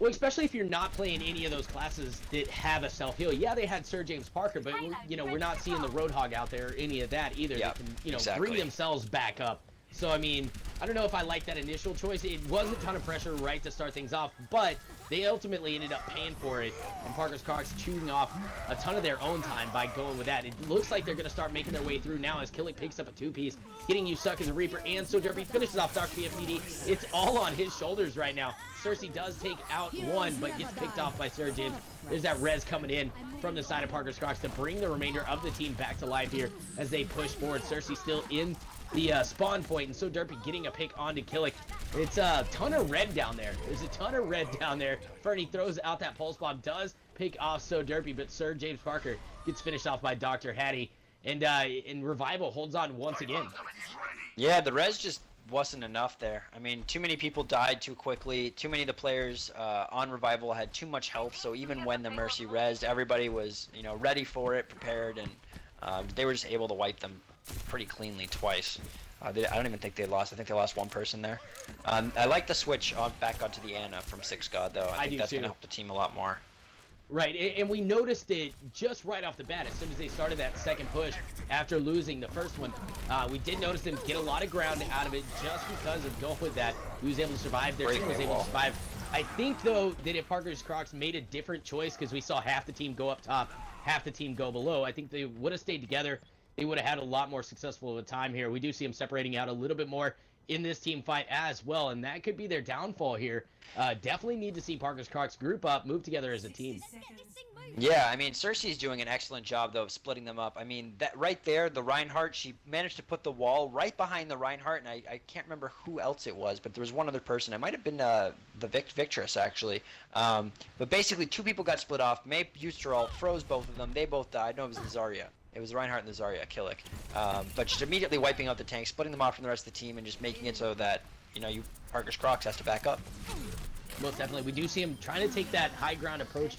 Well, especially if you're not playing any of those classes that have a self-heal. Yeah, they had Sir James Parker, but we're not seeing the Roadhog out there or any of that either. Yep, that can, bring themselves back up. So, I mean, I don't know if I like that initial choice. It was a ton of pressure right to start things off, but they ultimately ended up paying for it, and Parker's Crocs chewing off a ton of their own time by going with that. It looks like they're going to start making their way through now as Killick picks up a 2-piece, getting you stuck as a Reaper, and So Derpy finishes off Dr. BFTD. It's all on his shoulders right now. Cersei does take out one, but gets picked off by Sir James. There's that res coming in from the side of Parker's Crocs to bring the remainder of the team back to life here as they push forward. Cersei still in the spawn point, and So Derpy getting a pick onto Killick. It's a ton of red down there. There's a ton of red down there. Fernie throws out that pulse bomb, does pick off So Derpy, but Sir James Parker gets finished off by Dr. Hattie, and Revival holds on once again. Yeah, the res just wasn't enough there. I mean, too many people died too quickly. Too many of the players on Revival had too much health, so even when the Mercy rezzed, everybody was ready for it, prepared, and they were just able to wipe them. pretty cleanly twice. I don't even think they lost. I think they lost one person there. I like the switch back onto the Ana from Six God though. I think that's gonna help the team a lot more. Right, and we noticed it just right off the bat as soon as they started that second push after losing the first one. We did notice them get a lot of ground out of it just because of going with that. He was able to survive. Their team was able to survive. I think, though, that if Parker's Crocs made a different choice, because we saw half the team go up top, half the team go below, I think they would have stayed together. They would have had a lot more successful of a time here. We do see them separating out a little bit more in this team fight as well, and that could be their downfall here. Definitely need to see Parker's Crocs group up, move together as a team. Yeah, I mean, Cersei's doing an excellent job, though, of splitting them up. I mean, that right there, the Reinhardt, she managed to put the wall right behind the Reinhardt, and I can't remember who else it was, but there was one other person. It might have been the Victress, actually. But basically, two people got split off. May used her ult, froze both of them. They both died. No, it was the Zarya. It was Reinhardt and the Zarya, Killick. But just immediately wiping out the tank, splitting them off from the rest of the team, and just making it so that, you know, Parker's Crocs has to back up. Most definitely. We do see him trying to take that high ground approach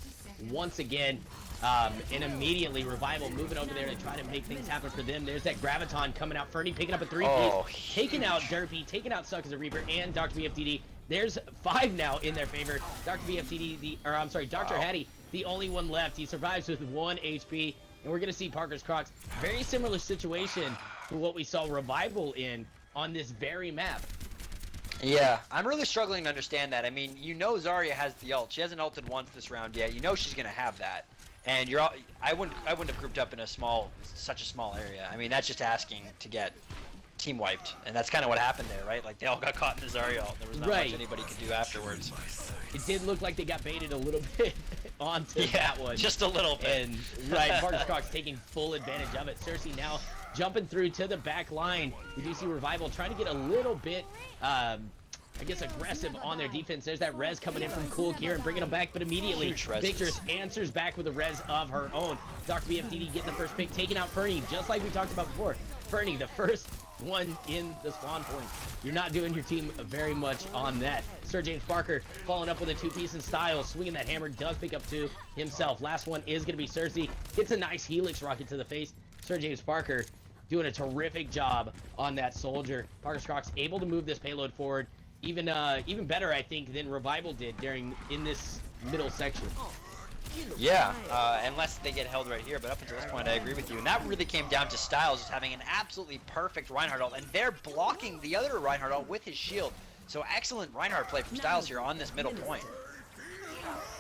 once again, and immediately Revival moving over there to try to make things happen for them. There's that Graviton coming out. Fernie picking up a 3-piece, taking out Derpy, taking out Suck as a Reaper, and Dr. BFTD. There's 5 now in their favor. Dr. BFTD, Dr. Hattie, the only one left. He survives with 1 HP, and we're going to see Parker's Crocs. Very similar situation to what we saw Revival in on this very map. Yeah, I'm really struggling to understand that. I mean, you know Zarya has the ult. She hasn't ulted once this round yet. You know she's gonna have that, and I wouldn't have grouped up in such a small area. I mean, that's just asking to get team wiped, and that's kind of what happened there, right? Like they all got caught in the Zarya ult. There was not much anybody could do afterwards. It did look like they got baited a little bit onto that one. Just a little bit. And Parker's Crocs taking full advantage of it. Cersei now jumping through to the back line. We do see Revival trying to get a little bit, I guess, aggressive on their defense. There's that res coming in from Cool Kier and bringing them back, but immediately Victress answers back with a res of her own. Dr. BFDD getting the first pick, taking out Fernie, just like we talked about before. Fernie, the first one in the spawn point. You're not doing your team very much on that. Sir James Parker following up with a 2-piece in style, swinging that hammer, does pick up 2 himself. Last one is going to be Cersei. Gets a nice Helix rocket to the face. Sir James Parker doing a terrific job on that soldier. Parker's Crocs able to move this payload forward even better, I think, than Revival did in this middle section. Yeah, unless they get held right here, but up until this point I agree with you. And that really came down to Styles just having an absolutely perfect Reinhardt ult, and they're blocking the other Reinhardt ult with his shield. So excellent Reinhardt play from Styles here on this middle point.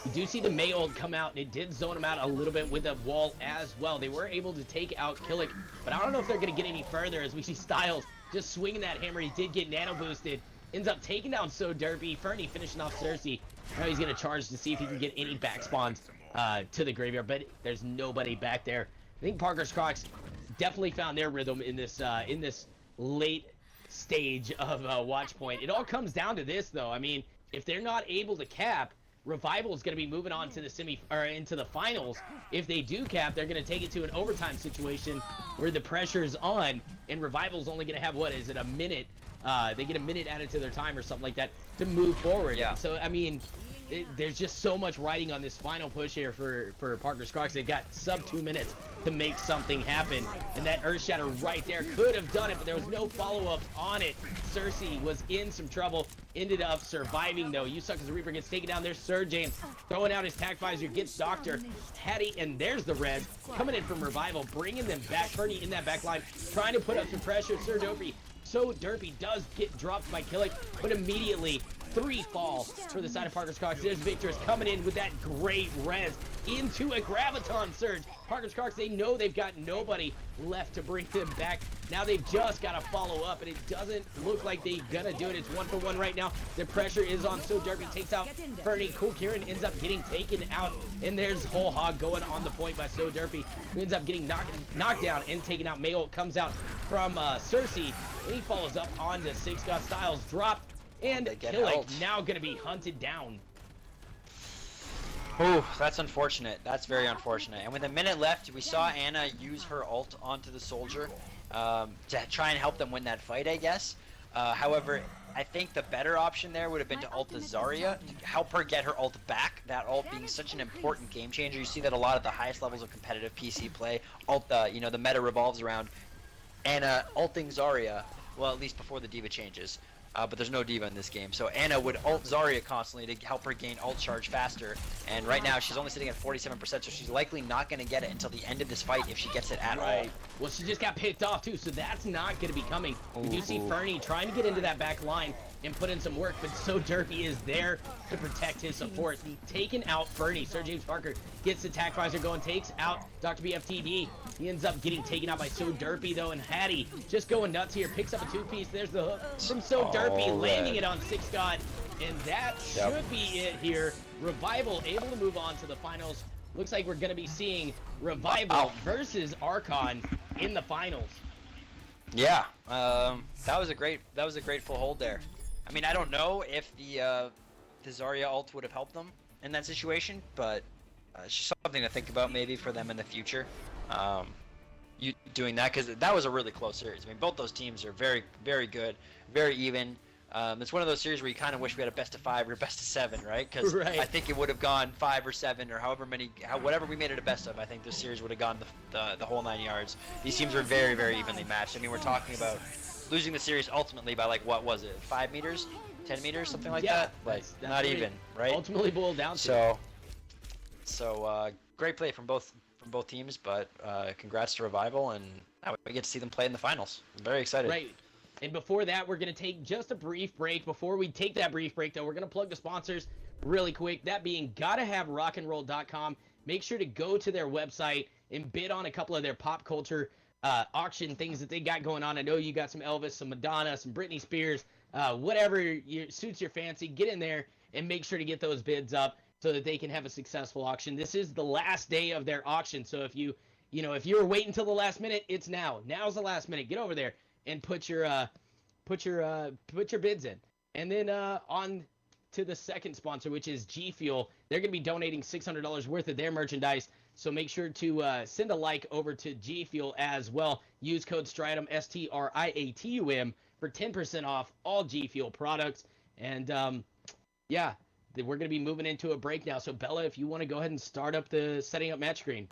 You do see the Mei ult come out, and it did zone him out a little bit with the wall as well. They were able to take out Killick, but I don't know if they're going to get any further as we see Styles just swinging that hammer. He did get nano boosted. Ends up taking down So Derpy. Fernie finishing off Cersei. Now he's going to charge to see if he can get any back spawns to the graveyard, but there's nobody back there. I think Parker's Crocs definitely found their rhythm in this late stage of Watch Point. It all comes down to this, though. I mean, if they're not able to cap, Revival is going to be moving on to the into the finals. If they do cap, they're going to take it to an overtime situation where the pressure is on, and Revival's only going to have, what is it, a minute? They get a minute added to their time or something like that to move forward. Yeah. So, I mean, there's just so much riding on this final push here for Parker's Crocs. They've got sub 2 minutes to make something happen. And that Earth Shatter right there could have done it, but there was no follow-ups on it. Cersei was in some trouble. Ended up surviving, though. You Suck as a Reaper gets taken down. There's Sir James throwing out his tac visor, gets Dr. Hattie, and there's the res coming in from Revival, bringing them back. Fernie in that back line, trying to put up some pressure. Sir Derpy. So Derpy does get dropped by Killick, but immediately 3 fall for the side of Parker's Crocs. There's Victress coming in with that great res into a Graviton surge. Parker's Crocs, they know they've got nobody left to bring them back. Now they've just got to follow up, and it doesn't look like they're gonna do it. It's 1-for-1 right now. The pressure is on. So Derpy takes out Fernie. Cool Kieran ends up getting taken out, and there's Whole Hog going on the point by So Derpy, who ends up getting knocked down and taken out. Mayo comes out from Cersei, and he follows up onto Six God Styles. Drop. And Killick now going to be hunted down. Ooh, that's unfortunate. That's very unfortunate. And with a minute left, we saw Ana use her ult onto the soldier to try and help them win that fight, I guess. However, I think the better option there would have been to ult the Zarya to help her get her ult back. That ult being such an important game changer. You see that a lot at the highest levels of competitive PC play. Ult, the meta revolves around Anna ulting Zarya, well, at least before the D.Va changes. But there's no D.Va in this game, so Anna would ult Zarya constantly to help her gain ult charge faster. And right now she's only sitting at 47%, so she's likely not going to get it until the end of this fight if she gets it at all. Well, she just got picked off too, so that's not going to be coming. We do see Fernie trying to get into that back line and put in some work, but So Derpy is there to protect his support. Taking out Fernie. Sir James Parker gets the attack visor going, takes out Dr. BFTD. He ends up getting taken out by So Derpy though, and Hattie just going nuts here. Picks up a two-piece. There's the hook from So Derpy, landing it on Six God, and that should be it here. Revival able to move on to the finals. Looks like we're going to be seeing Revival versus Archon in the finals. Yeah, that was a great full hold there. I mean, I don't know if the Zarya ult would have helped them in that situation, but it's just something to think about maybe for them in the future. You doing that, because that was a really close series. I mean, both those teams are very, very good, very even. It's one of those series where you kind of wish we had a best of 5 or a best of 7, right? Because I think it would have gone 5 or 7 or whatever we made it a best of. I think this series would have gone the whole 9 yards. These teams were very, very evenly matched. I mean, we're talking about losing the series ultimately by, like, what was it, 5 meters, 10 meters, something like that? Like, that's not even, right? Ultimately boiled down to. So great play from both teams, but congrats to Revival, and now we get to see them play in the finals. I'm very excited. Right. And before that, we're going to take just a brief break. Before we take that brief break, though, we're going to plug the sponsors really quick. That being GottaHaveRockandRoll.com. Make sure to go to their website and bid on a couple of their pop culture auction things that they got going on. I know you got some Elvis, some Madonna, some Britney Spears, whatever suits your fancy. Get in there and make sure to get those bids up so that they can have a successful auction. This is the last day of their auction, so if you were waiting until the last minute, it's now. Now's the last minute. Get over there and put your bids in. And then on to the second sponsor, which is G Fuel. They're going to be donating $600 worth of their merchandise, so make sure to send a like over to G Fuel as well. Use code STRIATUM, STRIATUM, for 10% off all G Fuel products. And yeah, we're going to be moving into a break now. So Bella, if you want to go ahead and start up the setting up match screen.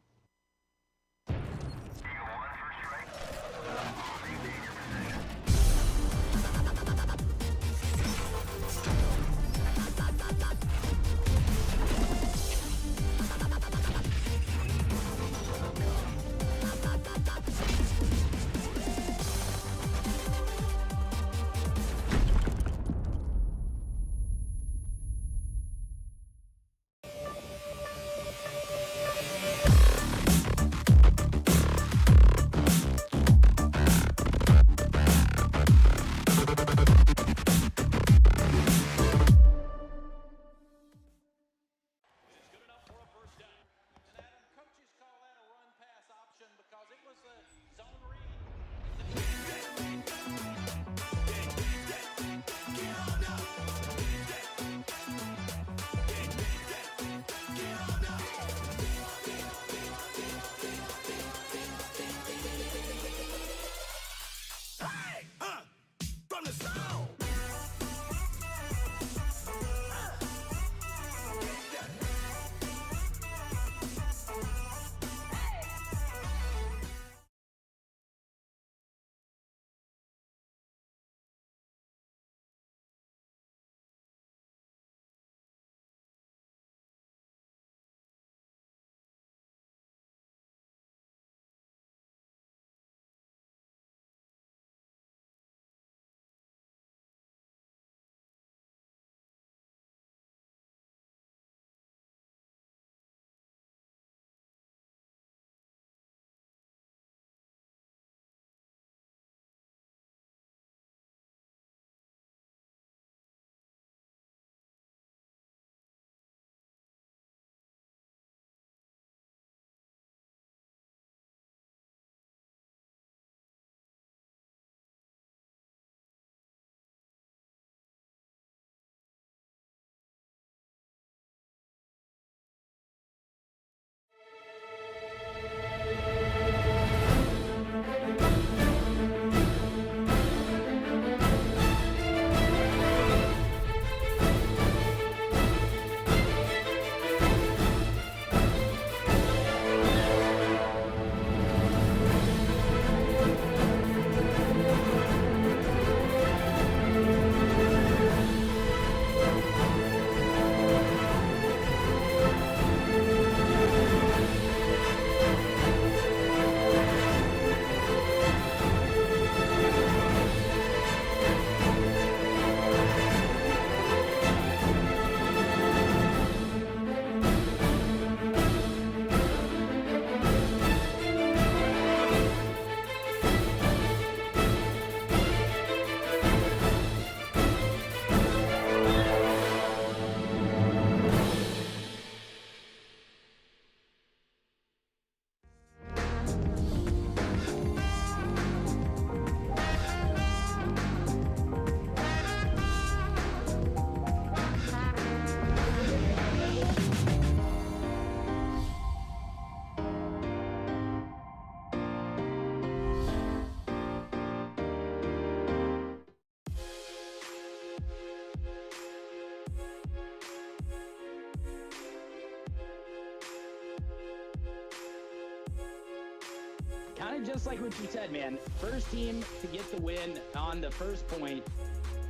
of just like what you said, man. First team to get the win on the first point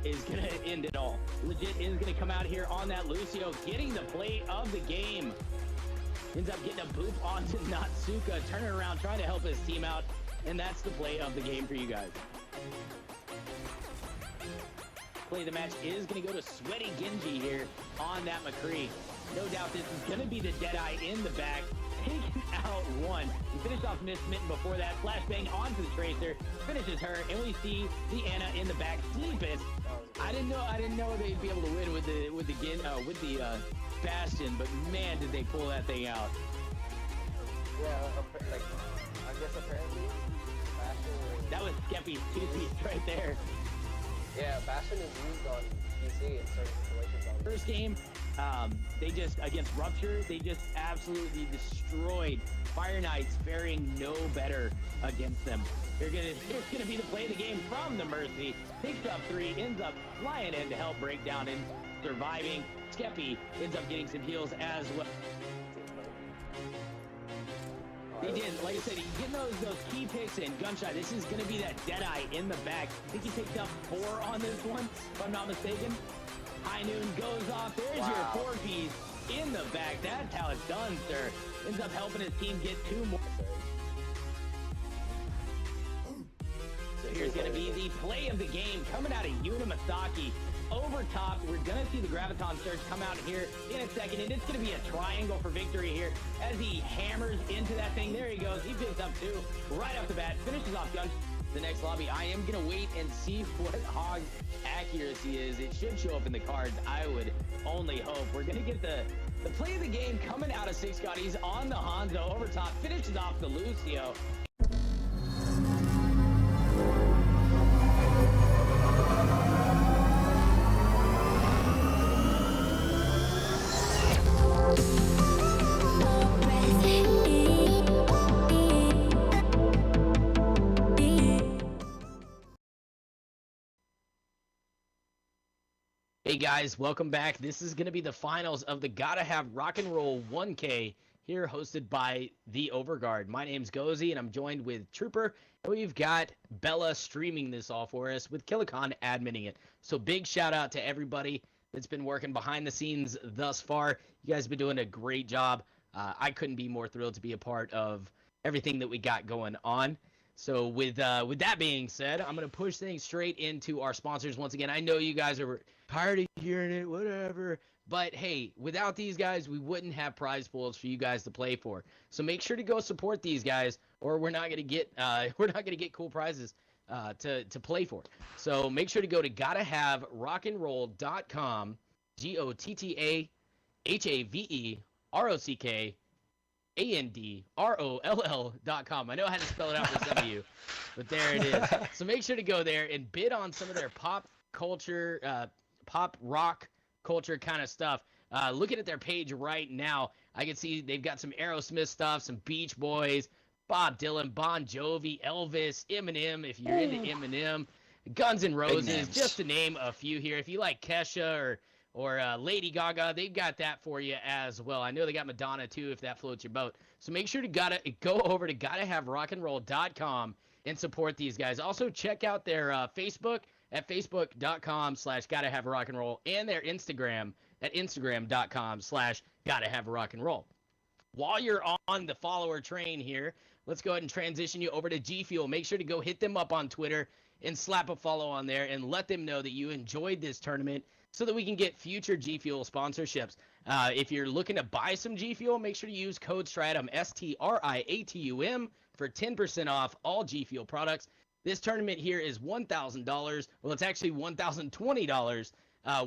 is going to end it all. Legit is going to come out here on that Lucio, getting the play of the game. Ends up getting a boop onto Natsuka, turning around, trying to help his team out. And that's the play of the game for you guys. Play of the match is going to go to Sweaty Genji here on that McCree. No doubt this is going to be the Deadeye in the back. Taking out one. He finished off Miss Mitten before that. Flashbang onto the Tracer. Finishes her. And we see the Anna in the back. Sleepest. I didn't know they'd be able to win with the Bastion, but man, did they pull that thing out. Yeah, like, I guess apparently Bastion. That was Skeppy's two-piece right there. Yeah, Bastion is used on PC in certain situations. First game, they just, against Rupture, they just absolutely destroyed Fire Knights, faring no better against them. Here's gonna be the play of the game from the Mercy. Picks up 3, ends up flying in to help break down and surviving. Skeppy ends up getting some heals as well. They did, like I said, getting those key picks in. Gunshot, this is going to be that Deadeye in the back. I think he picked up 4 on this one, if I'm not mistaken. High Noon goes off. There's your 4-piece in the back. That's how it's done, sir. Ends up helping his team get 2 more. So here's going to be the play of the game coming out of Unimasaki. Over top, we're going to see the Graviton Surge come out here in a second, and it's going to be a triangle for victory here as he hammers into that thing. There he goes. He picks up 2 right off the bat, finishes off Gun. The next lobby, I am going to wait and see what Hog's accuracy is. It should show up in the cards. I would only hope. We're going to get the play of the game coming out of Six God. He's on the Hanzo over top, finishes off the Lucio. Hey guys, welcome back. This is going to be the finals of the Gotta Have Rock and Roll 1K here, hosted by the Overguard. My name's Gozy, and I'm joined with Trooper, and we've got Bella streaming this all for us with Killicon adminning it. So big shout out to everybody that's been working behind the scenes thus far. You guys have been doing a great job. I couldn't be more thrilled to be a part of everything that we got going on. So with that being said, I'm going to push things straight into our sponsors once again. I know you guys are tired of hearing it, whatever. But hey, without these guys, we wouldn't have prize pools for you guys to play for. So make sure to go support these guys, or we're not going to get cool prizes to play for. So make sure to go to GottaHaveRockandRoll.com, GottaHaveRockandRoll.com. I know I had to spell it out for some of you, but there it is. So make sure to go there and bid on some of their pop rock culture kind of stuff. Looking at their page right now, I can see they've got some Aerosmith stuff, some Beach Boys, Bob Dylan, Bon Jovi, Elvis, Eminem, if you're into Eminem, Guns N' Roses, just to name a few here. If you like Kesha or Lady Gaga, they've got that for you as well. I know they got Madonna too, if that floats your boat. So make sure to go over to GottaHaveRockandRoll.com and support these guys. Also check out their Facebook at facebook.com/GottaHaveRockandRoll and their Instagram at instagram.com/GottaHaveRockandRoll. While you're on the follower train here, let's go ahead and transition you over to G Fuel. Make sure to go hit them up on Twitter and slap a follow on there and let them know that you enjoyed this tournament so that we can get future G Fuel sponsorships. If you're looking to buy some G Fuel, make sure to use code STRATUM, STRIATUM, for 10% off all G Fuel products. This tournament here is $1,000. Well, it's actually $1,020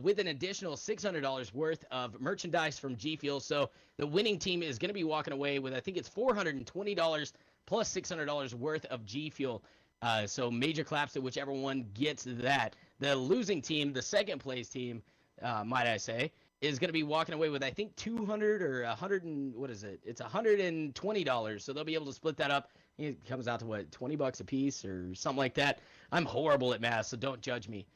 with an additional $600 worth of merchandise from G Fuel. So the winning team is going to be walking away with, I think it's $420 plus $600 worth of G Fuel. So major claps to whichever one gets that. The losing team, the second place team, might I say, is going to be walking away with, I think, $200 or $100 and what is it? It's $120. So they'll be able to split that up. It comes out to what, $20 a piece or something like that. I'm horrible at math, so don't judge me.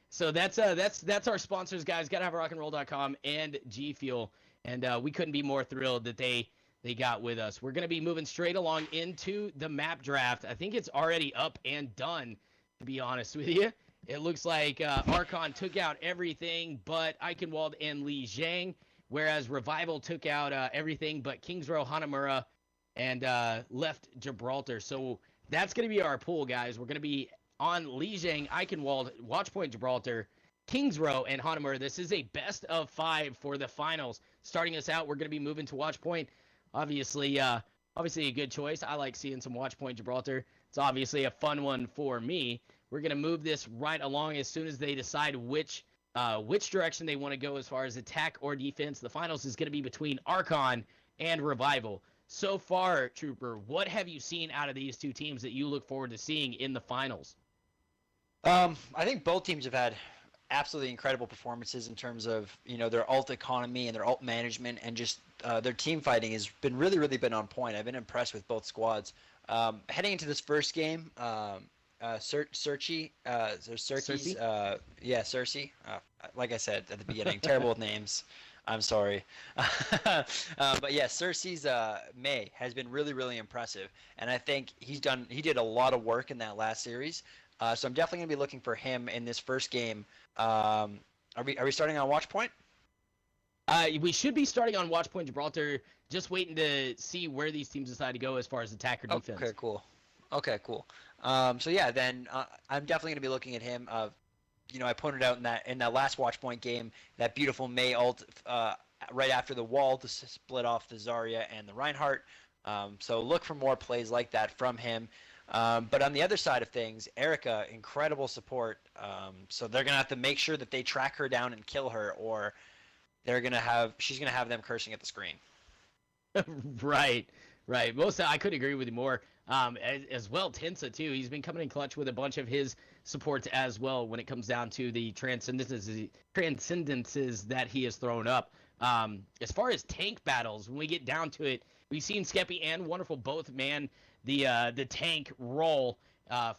So that's our sponsors, guys. GottaHaveRockandRoll.com and G Fuel, and we couldn't be more thrilled that they they got with us. We're going to be moving straight along into the map draft. I think it's already up and done, to be honest with you. It looks like Archon took out everything but Eichenwald and Li Zhang, whereas Revival took out everything but Kingsrow, Hanamura, and left Gibraltar. So that's going to be our pool, guys. We're going to be on Li Zhang, Eichenwald, Watchpoint Gibraltar, Kingsrow, and Hanamura. This is a best of 5 for the finals. Starting us out, we're going to be moving to Watchpoint. Obviously a good choice. I like seeing some Watchpoint Gibraltar. It's obviously a fun one for me. We're going to move this right along as soon as they decide which direction they want to go as far as attack or defense. The finals is going to be between Archon and Revival. So far, Trooper, what have you seen out of these two teams that you look forward to seeing in the finals? I think both teams have had absolutely incredible performances in terms of their ult economy and their ult management, and just their team fighting has been really been on point. I've been impressed with both squads. Heading into this first game, Cersei. Like I said at the beginning, terrible with names. I'm sorry. But yeah, Cersei's Mei has been really impressive, and I think he did a lot of work in that last series. So I'm definitely gonna be looking for him in this first game. Are we starting on Watchpoint? We should be starting on Watchpoint Gibraltar. Just waiting to see where these teams decide to go as far as attack or defense. Okay, cool. So yeah, then I'm definitely gonna be looking at him. I pointed out in that last Watchpoint game, that beautiful Mei ult right after the wall to split off the Zarya and the Reinhardt. So look for more plays like that from him. But on the other side of things, Erica, incredible support. So they're gonna have to make sure that they track her down and kill her, or she's gonna have them cursing at the screen. Right. I couldn't agree with you more. As well, Tensa too. He's been coming in clutch with a bunch of his supports as well when it comes down to the transcendences that he has thrown up. As far as tank battles, when we get down to it, we've seen Skeppy and Wonderful both man the tank role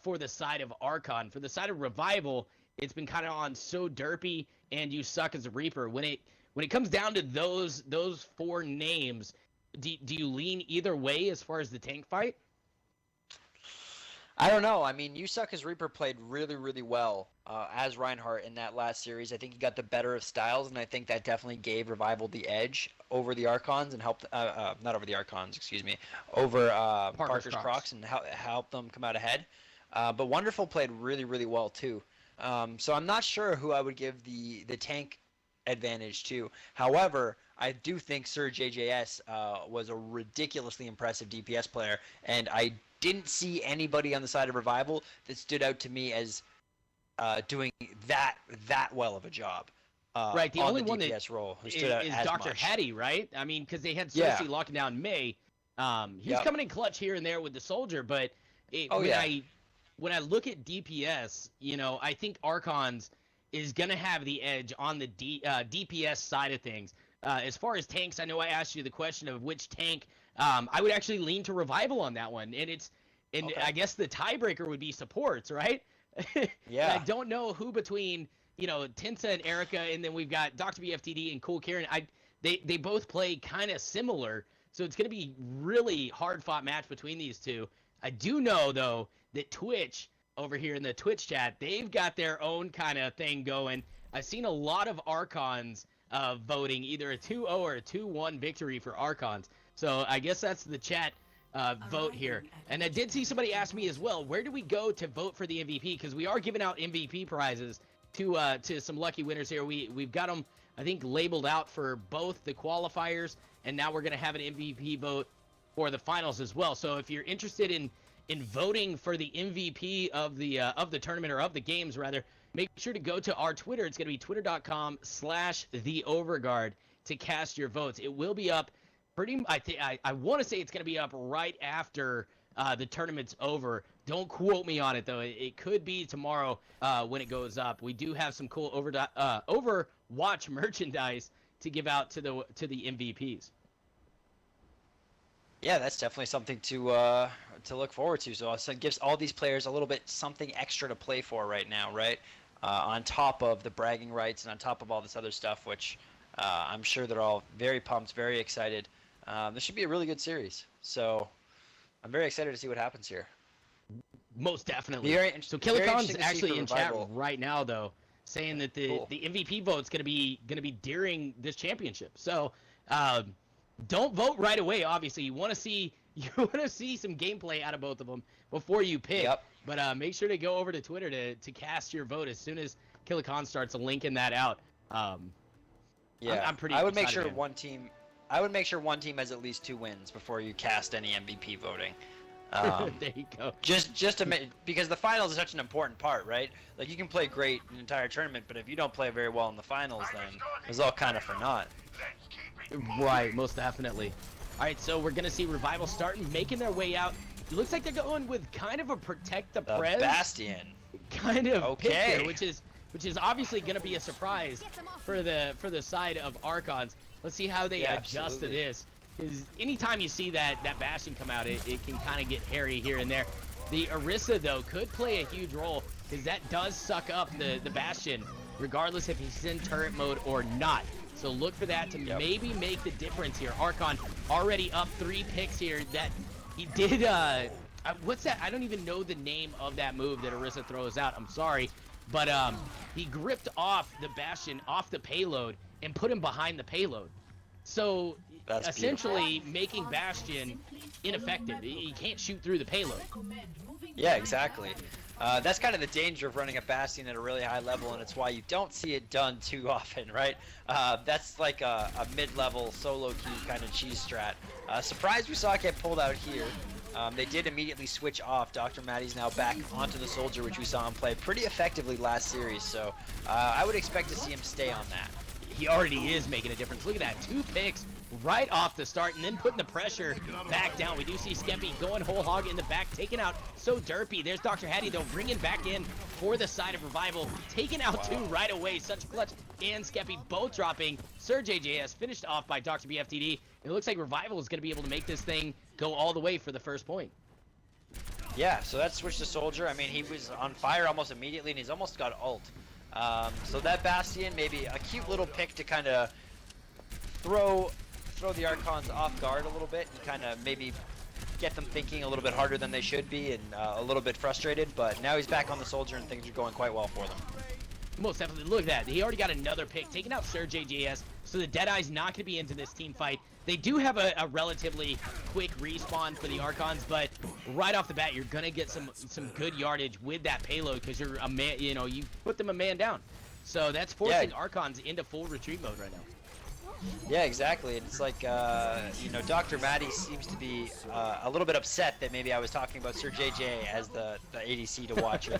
for the side of Archon. For the side of Revival, it's been kind of on So Derpy and You Suck as a Reaper. When it comes down to those 4 names, do you lean either way as far as the tank fight? I don't know. I mean, You Suck as Reaper played really well as Reinhardt in that last series. I think he got the better of styles, and I think that definitely gave Revival the edge over the Archons and helped not over the Archons, excuse me, over Parker's Crocs and helped them come out ahead. But Wonderful played really well too. So I'm not sure who I would give the tank advantage to. However, I do think Sir JJS was a ridiculously impressive DPS player, and I didn't see anybody on the side of Revival that stood out to me as doing that well of a job. Right, the only one that role who stood out is as Dr. much. Hattie, right? I mean, because they had Cersei locking down Mei. He's coming in clutch here and there with the soldier, but when I look at DPS, I think Archons is going to have the edge on the DPS side of things. As far as tanks, I know I asked you the question of which tank. I would actually lean to Revival on that one, and I guess the tiebreaker would be supports, right? Yeah. I don't know who between Tensa and Erica, and then we've got Dr. BFTD and Cool Karen. They both play kind of similar, so it's going to be really hard fought match between these two. I do know though that Twitch over here in the Twitch chat, they've got their own kind of thing going. I've seen a lot of Archons voting either a 2-0 or a 2-1 victory for Archons. So I guess that's the chat vote here. And I did see somebody ask me as well, where do we go to vote for the MVP? Because we are giving out MVP prizes to some lucky winners here. We've got them, I think, labeled out for both the qualifiers, and now we're going to have an MVP vote for the finals as well. So if you're interested in voting for the MVP of the tournament, or of the games rather, make sure to go to our Twitter. It's going to be twitter.com/theoverguard to cast your votes. It will be up I want to say it's going to be up right after the tournament's over. Don't quote me on it though. It could be tomorrow when it goes up. We do have some cool Overwatch merchandise to give out to the MVPs. Yeah, that's definitely something to look forward to. So it gives all these players a little bit something extra to play for right now, right? On top of the bragging rights and on top of all this other stuff, which I'm sure they're all very pumped, very excited This should be a really good series. So I'm very excited to see what happens here. Most definitely. So very Killicon's interesting to see actually for in chat Revival. right now, though, saying that the MVP vote's gonna be during this championship. So don't vote right away. Obviously, you want to see some gameplay out of both of them before you pick. Yep. But make sure to go over to Twitter to cast your vote as soon as Killicon starts linking that out. Yeah, I'm pretty. I would make excited, sure man. one team. I would make sure one team has at least 2 wins before you cast any MVP voting. There you go. Just to because the finals is such an important part, right? Like you can play great an entire tournament, but if you don't play very well in the finals, then it's all kind of for naught. Right, most definitely. All right, so we're gonna see Revival starting making their way out. It looks like they're going with kind of a protect the prez Bastion. kind of pick Okay. here, which is obviously gonna be a surprise for the side of Archons. Let's see how they Yeah, adjust to absolutely. this. Because anytime you see that Bastion come out, it can kind of get hairy here and there. The Orisa, though, could play a huge role because that does suck up the Bastion, regardless if he's in turret mode or not. So look for that to maybe make the difference here. Archon already up 3 picks here. That he did, what's that? I don't even know the name of that move that Orisa throws out. I'm sorry. But he gripped off the Bastion off the payload and put him behind the payload. So That's essentially making Bastion ineffective. He can't shoot through the payload. Yeah, exactly. That's kind of the danger of running a Bastion at a really high level, and it's why you don't see it done too often, right? That's like a mid-level solo queue kind of cheese strat. Surprised we saw it get pulled out here. They did immediately switch off. Dr. Matty's now back onto the Soldier, which we saw him play pretty effectively last series, so I would expect to see him stay on that. He already is making a difference. Look at that, 2 picks right off the start and then putting the pressure back down. We do see Skeppy going whole hog in the back, taking out So Derpy. There's Dr. Hattie, though, bringing back in for the side of Revival, taking out 2 right away. Such a clutch, and Skeppy both dropping. Sir JJS finished off by Dr. BFTD. It looks like Revival is going to be able to make this thing go all the way for the first point. Yeah, so that switched to Soldier. I mean, he was on fire almost immediately, and he's almost got ult. So that Bastion, maybe a cute little pick to kind of throw the Archons off guard a little bit, and kind of maybe get them thinking a little bit harder than they should be, and a little bit frustrated. But now he's back on the Soldier, and things are going quite well for them. Most definitely. Look at that. He already got another pick, taking out Sir JJS. So the Deadeye's not going to be into this team fight. They do have a relatively quick respawn for the Archons, but right off the bat, you're going to get some good yardage with that payload because you're a man. You know, you put them a man down. So that's forcing Archons into full retreat mode right now. Yeah, exactly. And it's like, you know, Dr. Matty seems to be a little bit upset that maybe I was talking about Sir JJ as the ADC to watch or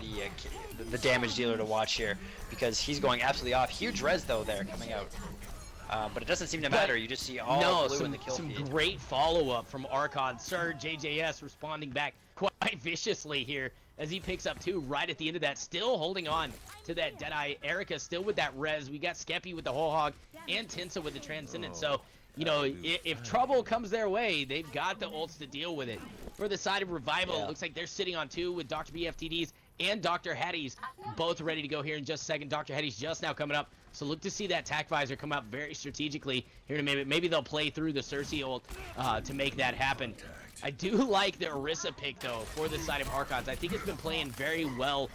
the damage dealer to watch here, because he's going absolutely off. Huge res, though, there coming out. But it doesn't seem to matter. You just see all blue in the kill feed. Some great follow-up from Archon. Sir JJS responding back quite viciously here as he picks up 2 right at the end of that. Still holding on to that Deadeye. Erica still with that res. We got Skeppy with the whole hog and Tinsa with the Transcendent. So, you know, if trouble comes their way, they've got the ults to deal with it. For the side of Revival, it looks like they're sitting on 2 with Dr. BFTDs and Dr. Hattie's both ready to go here in just a second. Dr. Hattie's just now coming up. So look to see that tac visor come out very strategically here in a minute. Maybe they'll play through the Cersei ult to make that happen. I do like the Orisa pick, though, for the side of Archons. I think it's been playing very well.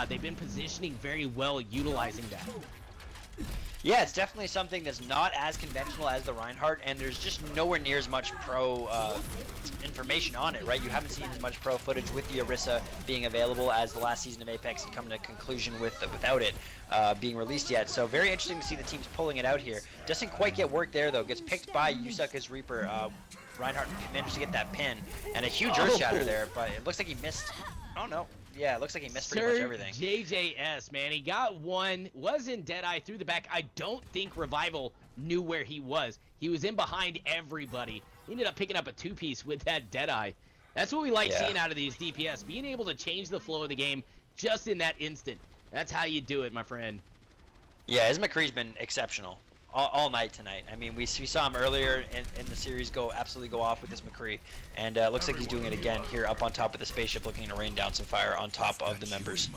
They've been positioning very well, utilizing that. Yeah, it's definitely something that's not as conventional as the Reinhardt, and there's just nowhere near as much pro information on it, right? You haven't seen as much pro footage with the Orisa being available as the last season of Apex had come to a conclusion without it being released yet. So very interesting to see the teams pulling it out here. Doesn't quite get work there, though. Gets picked by Yusuka's Reaper. Reinhardt managed to get that pin, and a huge Earth Shatter there, but it looks like he missed. Oh, no. Yeah, it looks like he missed pretty much everything. JJS, man, he got one, was in Deadeye through the back. I don't think Revival knew where he was. He was in behind everybody. He ended up picking up a 2-piece with that Deadeye. That's what we like seeing out of these DPS, being able to change the flow of the game just in that instant. That's how you do it, my friend. Yeah, his McCree's been exceptional all night tonight. I mean, we saw him earlier in the series absolutely go off with this McCree, and looks like he's doing it again here up on top of the spaceship, looking to rain down some fire on top of the members.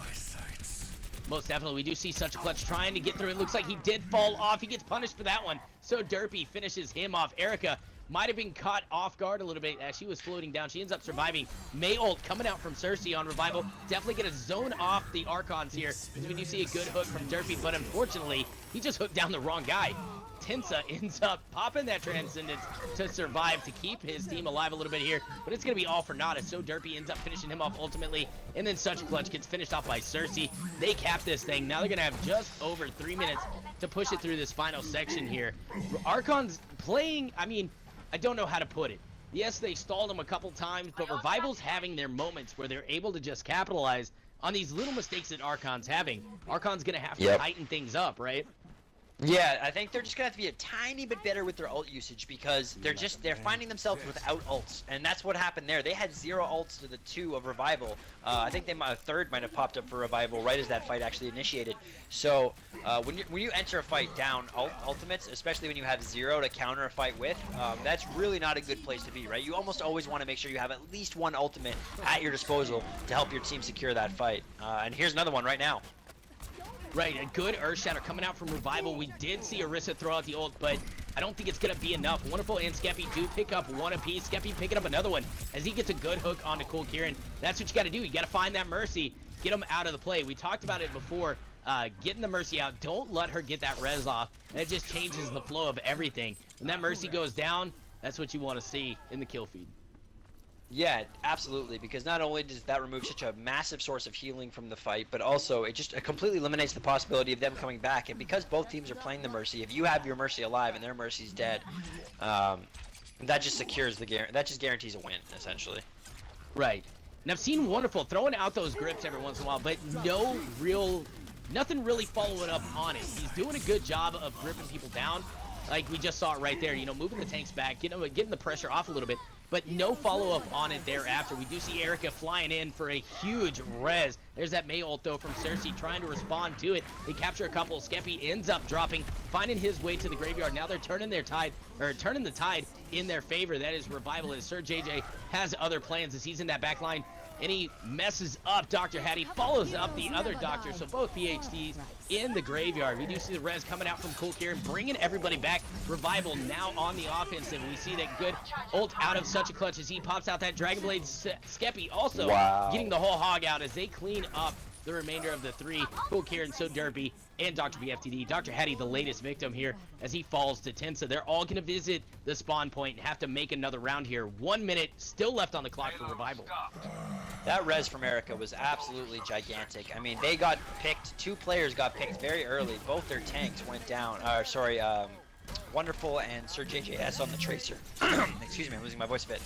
Most definitely, we do see Such a Clutch trying to get through. It looks like he did fall off. He gets punished for that one. So Derpy finishes him off. Erica might have been caught off guard a little bit as she was floating down. She ends up surviving. May ult coming out from Cersei on Revival. Definitely going to zone off the Archons here, as we do see a good hook from Derpy, but unfortunately, he just hooked down the wrong guy. Tensa ends up popping that Transcendence to survive to keep his team alive a little bit here, but it's going to be all for naught as So Derpy ends up finishing him off ultimately, and then Such Clutch gets finished off by Cersei. They cap this thing. Now they're going to have just over 3 minutes to push it through this final section here. Archons playing, I mean, I don't know how to put it. Yes, they stalled him a couple times, but Revival's having their moments where they're able to just capitalize on these little mistakes that Archon's having. Archon's going to have to tighten things up, right? Yeah, I think they're just gonna have to be a tiny bit better with their ult usage because they're finding themselves without ults, and that's what happened there. They had 0 ults to the 2 of Revival. I think a third might have popped up for Revival right as that fight actually initiated. So when you enter a fight down ultimates, especially when you have 0 to counter a fight with, that's really not a good place to be, right? You almost always want to make sure you have at least 1 ultimate at your disposal to help your team secure that fight. And here's another one right now. Right, a good Earth Shatter coming out from Revival. We did see Orisa throw out the ult, but I don't think it's going to be enough. Wonderful and Skeppy do pick up 1 apiece. Skeppy picking up another one as he gets a good hook onto Cool Kieran. That's what you got to do. You got to find that Mercy, get him out of the play. We talked about it before, getting the Mercy out. Don't let her get that res off. And it just changes the flow of everything. When that Mercy goes down, that's what you want to see in the kill feed. Yeah, absolutely, because not only does that remove such a massive source of healing from the fight, but also it completely eliminates the possibility of them coming back. And because both teams are playing the Mercy, if you have your Mercy alive and their Mercy's dead, that just secures that just guarantees a win, essentially. Right. And I've seen Wonderful throwing out those grips every once in a while, but nothing really following up on it. He's doing a good job of gripping people down, like we just saw it right there, you know, moving the tanks back, getting the pressure off a little bit, but no follow-up on it thereafter. We do see Erica flying in for a huge res. There's that May ult, though, from Cersei trying to respond to it. They capture a couple. Skeppy ends up dropping, finding his way to the graveyard. Now they're turning the tide in their favor. That is Revival, as Sir JJ has other plans as he's in that back line. And he messes up Dr. Hattie, follows up the other doctor, so both PhDs in the graveyard. We do see the res coming out from Cool Kieran, bringing everybody back. Revival now on the offensive. We see that good ult out of Such a Clutch as he pops out that Dragon Blade. Skeppy also getting the whole hog out as they clean up the remainder of the 3. Cool Kieran, So Derpy, and Dr. BFTD. Dr. Hattie, the latest victim here, as he falls to Tensa. They're all going to visit the spawn point and have to make another round here. 1 minute still left on the clock for Revival. That res from Erica was absolutely gigantic. I mean, they got picked. 2 players got picked very early. Both their tanks went down. Wonderful and Sir JJS on the Tracer. Excuse me, I'm losing my voice a bit.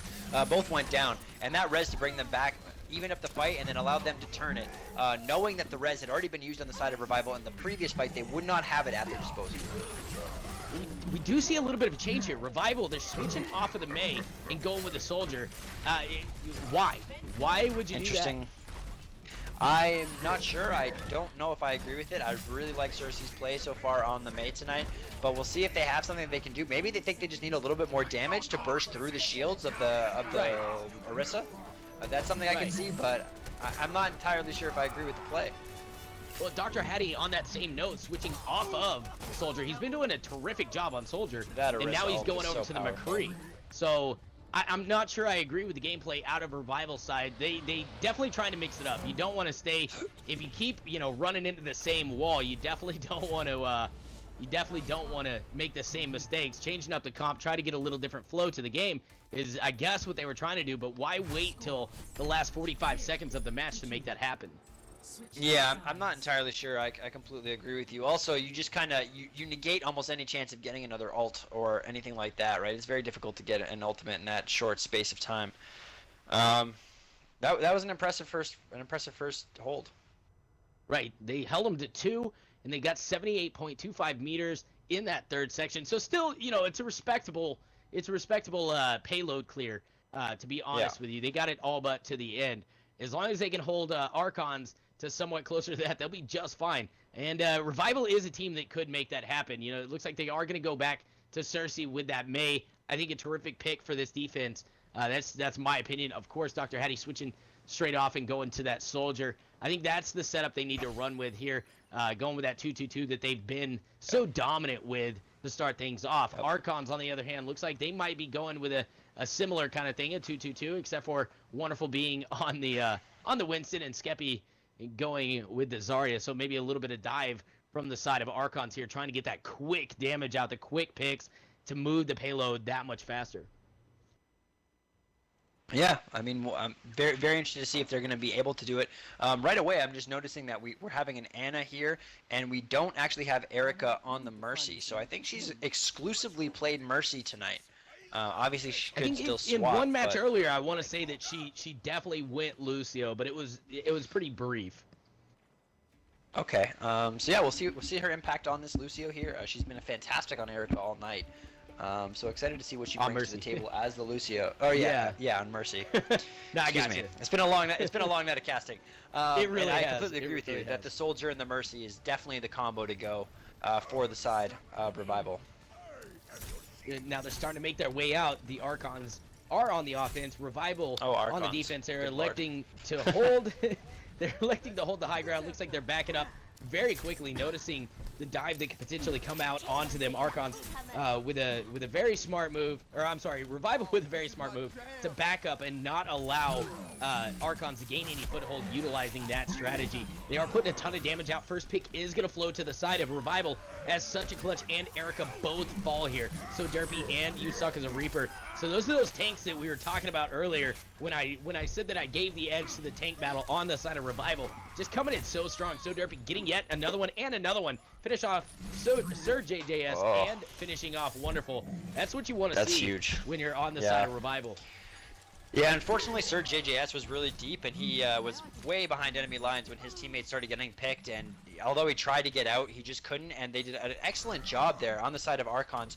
Both went down. And that res to bring them back, even up the fight, and then allowed them to turn it. Knowing that the res had already been used on the side of Revival in the previous fight, they would not have it at their disposal. We do see a little bit of a change here. Revival, they're switching off of the May and going with the Soldier. Why? Why would you do that? Interesting. I'm not sure. I don't know if I agree with it. I really like Cersei's play so far on the May tonight, but we'll see if they have something they can do. Maybe they think they just need a little bit more damage to burst through the shields of the Orisa. That's something I can see, but I'm not entirely sure if I agree with the play. Well, Dr. Hattie, on that same note, switching off of Soldier. He's been doing a terrific job on Soldier, and now he's going over to the McCree. So I'm not sure I agree with the gameplay out of Revival side. They definitely trying to mix it up. You don't want to stay, if you keep running into the same wall, you definitely don't want to make the same mistakes. Changing up the comp, try to get a little different flow to the game is, I guess, what they were trying to do, but why wait till the last 45 seconds of the match to make that happen? Yeah, I'm not entirely sure. I completely agree with you. Also, you just kind of you negate almost any chance of getting another ult or anything like that, right? It's very difficult to get an ultimate in that short space of time. That was an impressive first hold. Right, they held them to 2, and they got 78.25 meters in that third section. So still, it's a respectable payload clear. To be honest with you, they got it all but to the end. As long as they can hold Archons to somewhat closer to that, they'll be just fine. And Revival is a team that could make that happen. It looks like they are going to go back to Cersei with that May. I think a terrific pick for this defense. That's my opinion. Of course, Dr. Hattie switching straight off and going to that Soldier. I think that's the setup they need to run with here, going with that 2-2-2 that they've been so dominant with to start things off. Archons, on the other hand, looks like they might be going with a similar kind of thing, a 2-2-2, except for Wonderful being on the Winston and Skeppy going with the Zarya. So maybe a little bit of dive from the side of Archons here, trying to get that quick damage out, the quick picks to move the payload that much faster. Yeah, I mean, I'm very, very interested to see if they're going to be able to do it. Right away, I'm just noticing that we're having an Ana here, and we don't actually have Erica on the Mercy. So I think she's exclusively played Mercy tonight. Obviously, she could still swap. In one match earlier, I want to say that she definitely went Lucio, but it was pretty brief. Okay. So yeah, we'll see her impact on this Lucio here. She's been fantastic on Erica all night. So excited to see what she brings to the table as the Lucio. Oh yeah, on Mercy. No, I got me. you. It's been a long night of casting. It really I has. completely agree with you that the Soldier and the Mercy is definitely the combo to go for the side of Revival. Now they're starting to make their way out. The Archons are on the offense. Revival on the defense. They're electing to hold. They're electing to hold the high ground. Looks like they're backing up very quickly, noticing the dive that could potentially come out onto them. Archons with a very smart move, or I'm sorry, Revival with a very smart move to back up and not allow Archons to gain any foothold utilizing that strategy. They are putting a ton of damage out. First pick is going to flow to the side of Revival as Such a Clutch and Erica both fall here. So Derpy and You Suck as a Reaper. So those are those tanks that we were talking about earlier when I said that I gave the edge to the tank battle on the side of Revival. Just coming in so strong. So Derpy getting yet another one and another one. Finish off Sir JJS and finishing off Wonderful. That's what you want to see huge. When you're on the side of Revival. Yeah, unfortunately, Sir JJS was really deep, and he was way behind enemy lines when his teammates started getting picked, and although he tried to get out, he just couldn't, and they did an excellent job there on the side of Archons,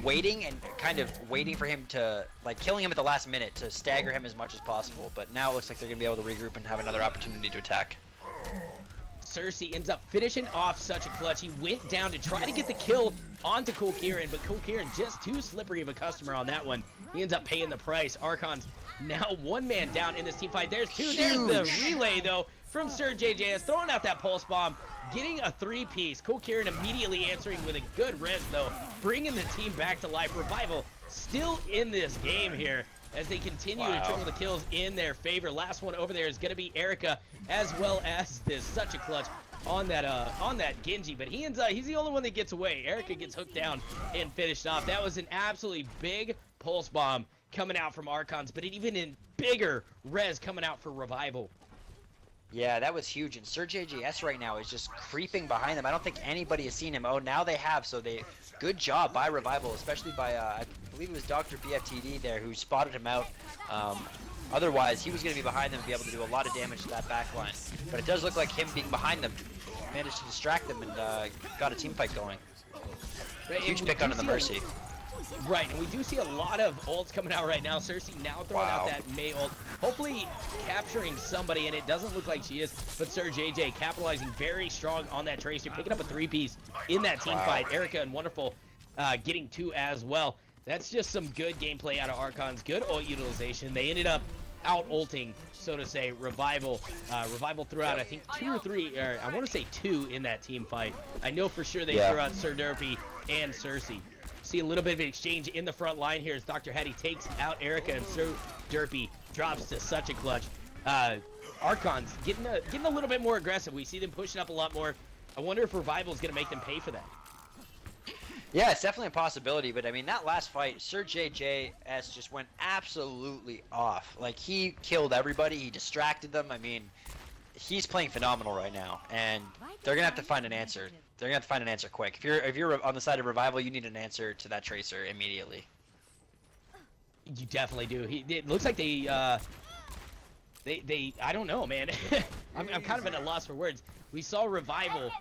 waiting and kind of waiting for him to, like, killing him at the last minute to stagger him as much as possible, but now it looks like they're going to be able to regroup and have another opportunity to attack. Cersei ends up finishing off Such a Clutch. He went down to try to get the kill onto Cool Kieran, but Cool Kieran just too slippery of a customer on that one. He ends up paying the price. Archons now one man down in this team fight. There's two. There's the relay, though, from Sir JJS, throwing out that pulse bomb, getting a three-piece. Cool Kieran immediately answering with a good res, though, bringing the team back to life. Revival still in this game here as they continue to triple the kills in their favor. Last one over there is going to be Erica, as well as this Such a Clutch on that Genji, but he's the only one that gets away. Erica gets hooked down and finished off. That was an absolutely big pulse bomb coming out from Archons, but an even in bigger res coming out for Revival. Yeah, that was huge, and Sir JJS right now is just creeping behind them. I don't think anybody has seen him. Oh, now they have, so good job by Revival, especially by, I believe it was Dr. BFTD there who spotted him out. Otherwise, he was going to be behind them and be able to do a lot of damage to that backline. But it does look like him being behind them managed to distract them and got a team fight going. Huge pick onto the Mercy. Right, and we do see a lot of ults coming out right now. Cersei now throwing out that Mei ult, hopefully capturing somebody, and it doesn't look like she is, but Sir JJ capitalizing very strong on that Tracer, picking up a three-piece in that team fight. Erica and Wonderful getting two as well. That's just some good gameplay out of Archons, good ult utilization. They ended up out-ulting, so to say, Revival. Revival threw out, I think, two or three, or I want to say two in that team fight. I know for sure they threw out Sir Derpy and Cersei. See a little bit of an exchange in the front line here as Dr. Hetty takes out Erica and Sir Derpy drops to Such a Clutch. Archons getting a little bit more aggressive. We see them pushing up a lot more. I wonder if Revival is going to make them pay for that. Yeah, it's definitely a possibility, but I mean, that last fight, Sir JJS just went absolutely off. Like, he killed everybody, he distracted them. I mean, he's playing phenomenal right now, and they're gonna have to find an answer. They're gonna have to find an answer quick. If you're on the side of Revival, you need an answer to that Tracer immediately. You definitely do. It looks like they I don't know, man. I'm kind of at a loss for words. We saw Revival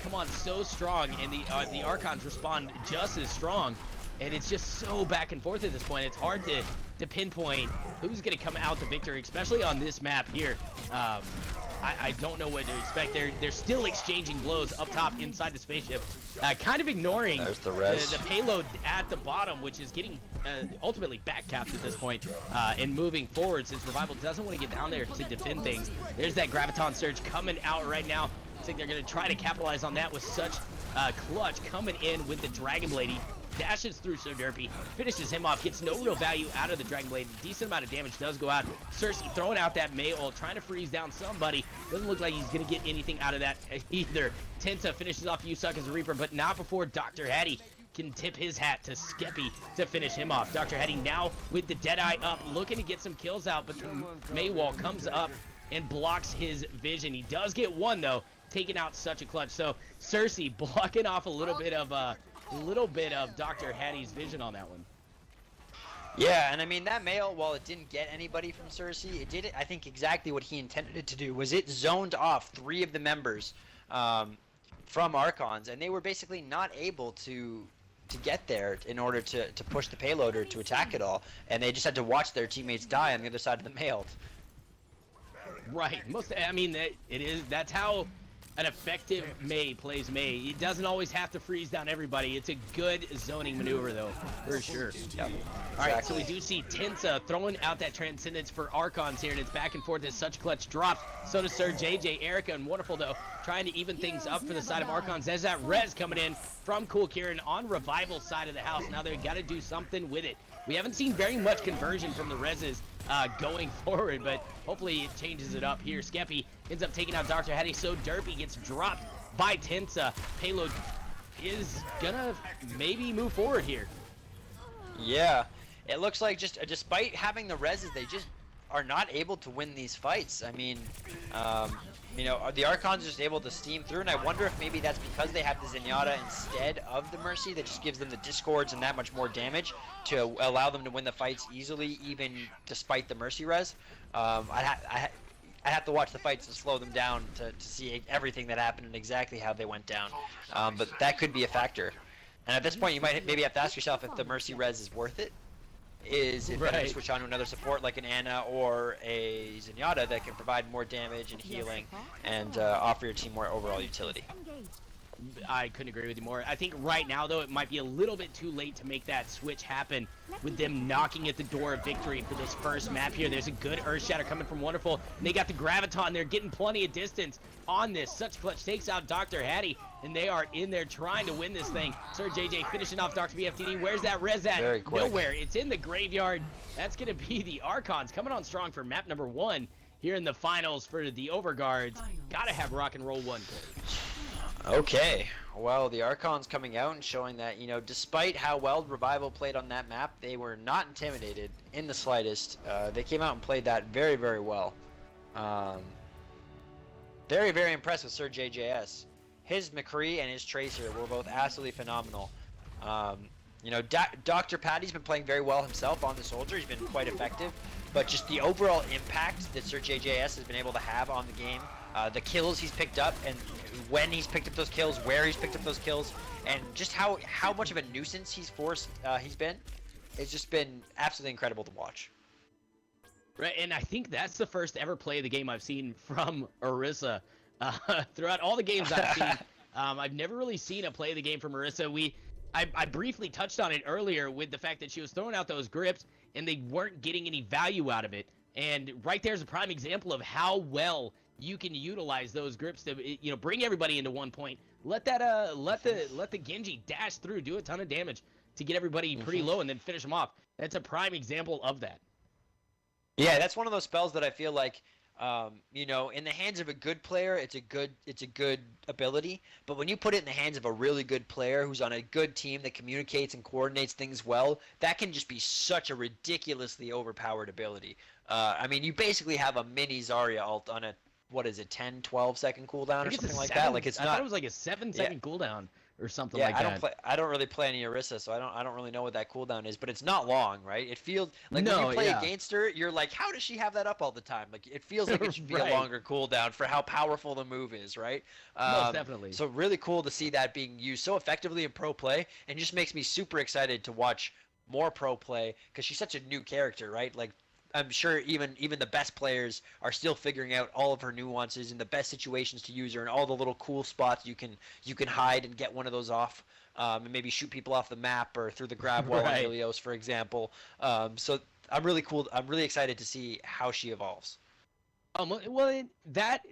come on so strong, and the Archons respond just as strong, and it's just so back and forth at this point. It's hard to pinpoint who's going to come out the victor, especially on this map here. I don't know what to expect. They're still exchanging blows up top inside the spaceship, kind of ignoring the payload at the bottom, which is getting ultimately backcapped at this point, and moving forward since Revival doesn't want to get down there to defend things. There's that Graviton Surge coming out right now. I think they're going to try to capitalize on that with such Clutch coming in with the Dragon Blade. He dashes through So Derpy, finishes him off, gets no real value out of the Dragon Blade. A decent amount of damage does go out. Cersei throwing out that May ult, trying to freeze down somebody. Doesn't look like he's going to get anything out of that either. Tensa finishes off You Suck as a Reaper, but not before Dr. Hattie can tip his hat to Skeppy to finish him off. Dr. Hattie now with the Deadeye up, looking to get some kills out, but the May wall comes up and blocks his vision. He does get one, though, taking out such a clutch. So Cersei blocking off a little bit of Dr. Hattie's vision on that one. Yeah, and I mean, that mail, while it didn't get anybody from Cersei, it did, I think, exactly what he intended it to do. Was it zoned off 3 of the members from Archons, and they were basically not able to get there in order to push the payload or to attack it all, and they just had to watch their teammates die on the other side of the mail. Right. That's how an effective Mei plays Mei. It doesn't always have to freeze down everybody. It's a good zoning maneuver, though, for sure. Yep. All right, so we do see Tensa throwing out that Transcendence for Archons here, and it's back and forth as such clutch drops. So does Sir JJ, Erica, and Wonderful, though, trying to even things up for the side of Archons. There's that res coming in from Cool Kieran on Revival side of the house. Now they've got to do something with it. We haven't seen very much conversion from the reses going forward, but hopefully it changes it up here. Skeppy ends up taking out Dr. Hattie, so Derpy gets dropped by Tensa. Payload is gonna maybe move forward here. Yeah, it looks like just despite having the reses, they just are not able to win these fights. I mean, you know, the Archons are just able to steam through, and I wonder if maybe that's because they have the Zenyatta instead of the Mercy that just gives them the Discords and that much more damage to allow them to win the fights easily, even despite the Mercy res. I'd have to watch the fights to slow them down to see everything that happened and exactly how they went down. But that could be a factor. And at this point, you might maybe have to ask yourself if the Mercy res is worth it. Is it better to switch on to another support like an Ana or a Zenyatta that can provide more damage and healing and offer your team more overall utility? I couldn't agree with you more. I think right now, though, it might be a little bit too late to make that switch happen with them knocking at the door of victory for this first map here. There's a good Earth Shatter coming from Wonderful, and they got the Graviton. They're getting plenty of distance on this. Such clutch takes out Dr. Hattie, and they are in there trying to win this thing. Sir JJ finishing off Dr. BFTD. Where's that res at? Very quick. Nowhere. It's in the graveyard. That's going to be the Archons coming on strong for map number 1 here in the finals for the Overguards. Gotta have rock and roll 1, Corey. Okay, well, the Archons coming out and showing that, you know, despite how well Revival played on that map, they were not intimidated in the slightest. They came out and played that very, very well. Very, very impressed with Sir JJS. His McCree and his Tracer were both absolutely phenomenal. You know, Dr. Patty's been playing very well himself on the Soldier. He's been quite effective. But just the overall impact that Sir JJS has been able to have on the game, the kills he's picked up, and when he's picked up those kills, where he's picked up those kills, and just how much of a nuisance he's been, it's just been absolutely incredible to watch. Right, and I think that's the first ever play of the game I've seen from Orisa. Throughout all the games I've seen, I've never really seen a play of the game from Orisa. I briefly touched on it earlier with the fact that she was throwing out those grips and they weren't getting any value out of it. And right there's a prime example of how well you can utilize those grips to, you know, bring everybody into 1 point. Let the Genji dash through, do a ton of damage to get everybody pretty low and then finish them off. That's a prime example of that. Yeah, that's one of those spells that I feel like, you know, in the hands of a good player, it's a good ability. But when you put it in the hands of a really good player who's on a good team that communicates and coordinates things well, that can just be such a ridiculously overpowered ability. I mean, you basically have a mini Zarya ult on a, what is it, 10, 12 second cooldown or something like that? Like, it's I not. thought it was like a 7-second cooldown or something like that. I don't really play any Orisa, so I don't really know what that cooldown is, but it's not long, right? It feels like when you play against her, you're like, how does she have that up all the time? Like, it feels like it should be a longer cooldown for how powerful the move is, right? Most definitely. So really cool to see that being used so effectively in pro play, and just makes me super excited to watch more pro play because she's such a new character, right? Like, I'm sure even the best players are still figuring out all of her nuances and the best situations to use her and all the little cool spots you can hide and get one of those off, and maybe shoot people off the map or through the grab wall in Helios, for example. So I'm really excited to see how she evolves. Well, that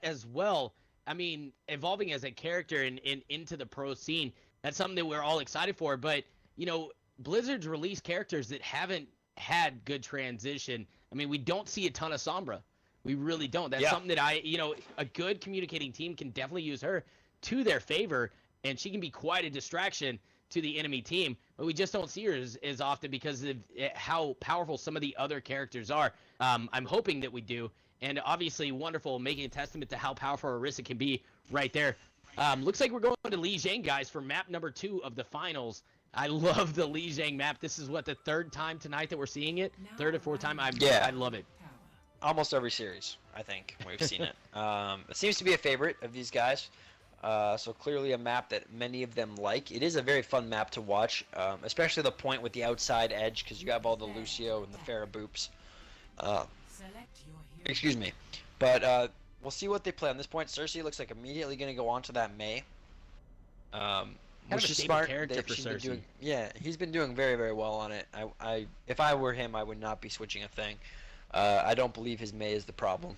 as well I mean, evolving as a character and into the pro scene, that's something that we're all excited for. But, you know, Blizzard's released characters that haven't had good transition. I mean, we don't see a ton of Sombra. We really don't. That's something that a good communicating team can definitely use her to their favor, and she can be quite a distraction to the enemy team. But we just don't see her as often because of how powerful some of the other characters are. I'm hoping that we do. And obviously, wonderful, making a testament to how powerful Orisa can be right there. Looks like we're going to Li Jiang, guys, for map number 2 of the finals. I love the Li Jiang map. This is, what, the 3rd time tonight that we're seeing it? 3rd or 4th time? I love it. Almost every series, I think, we've seen it. It seems to be a favorite of these guys. So clearly a map that many of them like. It is a very fun map to watch, especially the point with the outside edge, because you have all the Lucio and the Pharah boops. Excuse me. But we'll see what they play on this point. Cersei looks like immediately going to go on to that Mei. Which is smart. Character for Cersei. He's been doing very, very well on it. If I were him, I would not be switching a thing. I don't believe his Mei is the problem.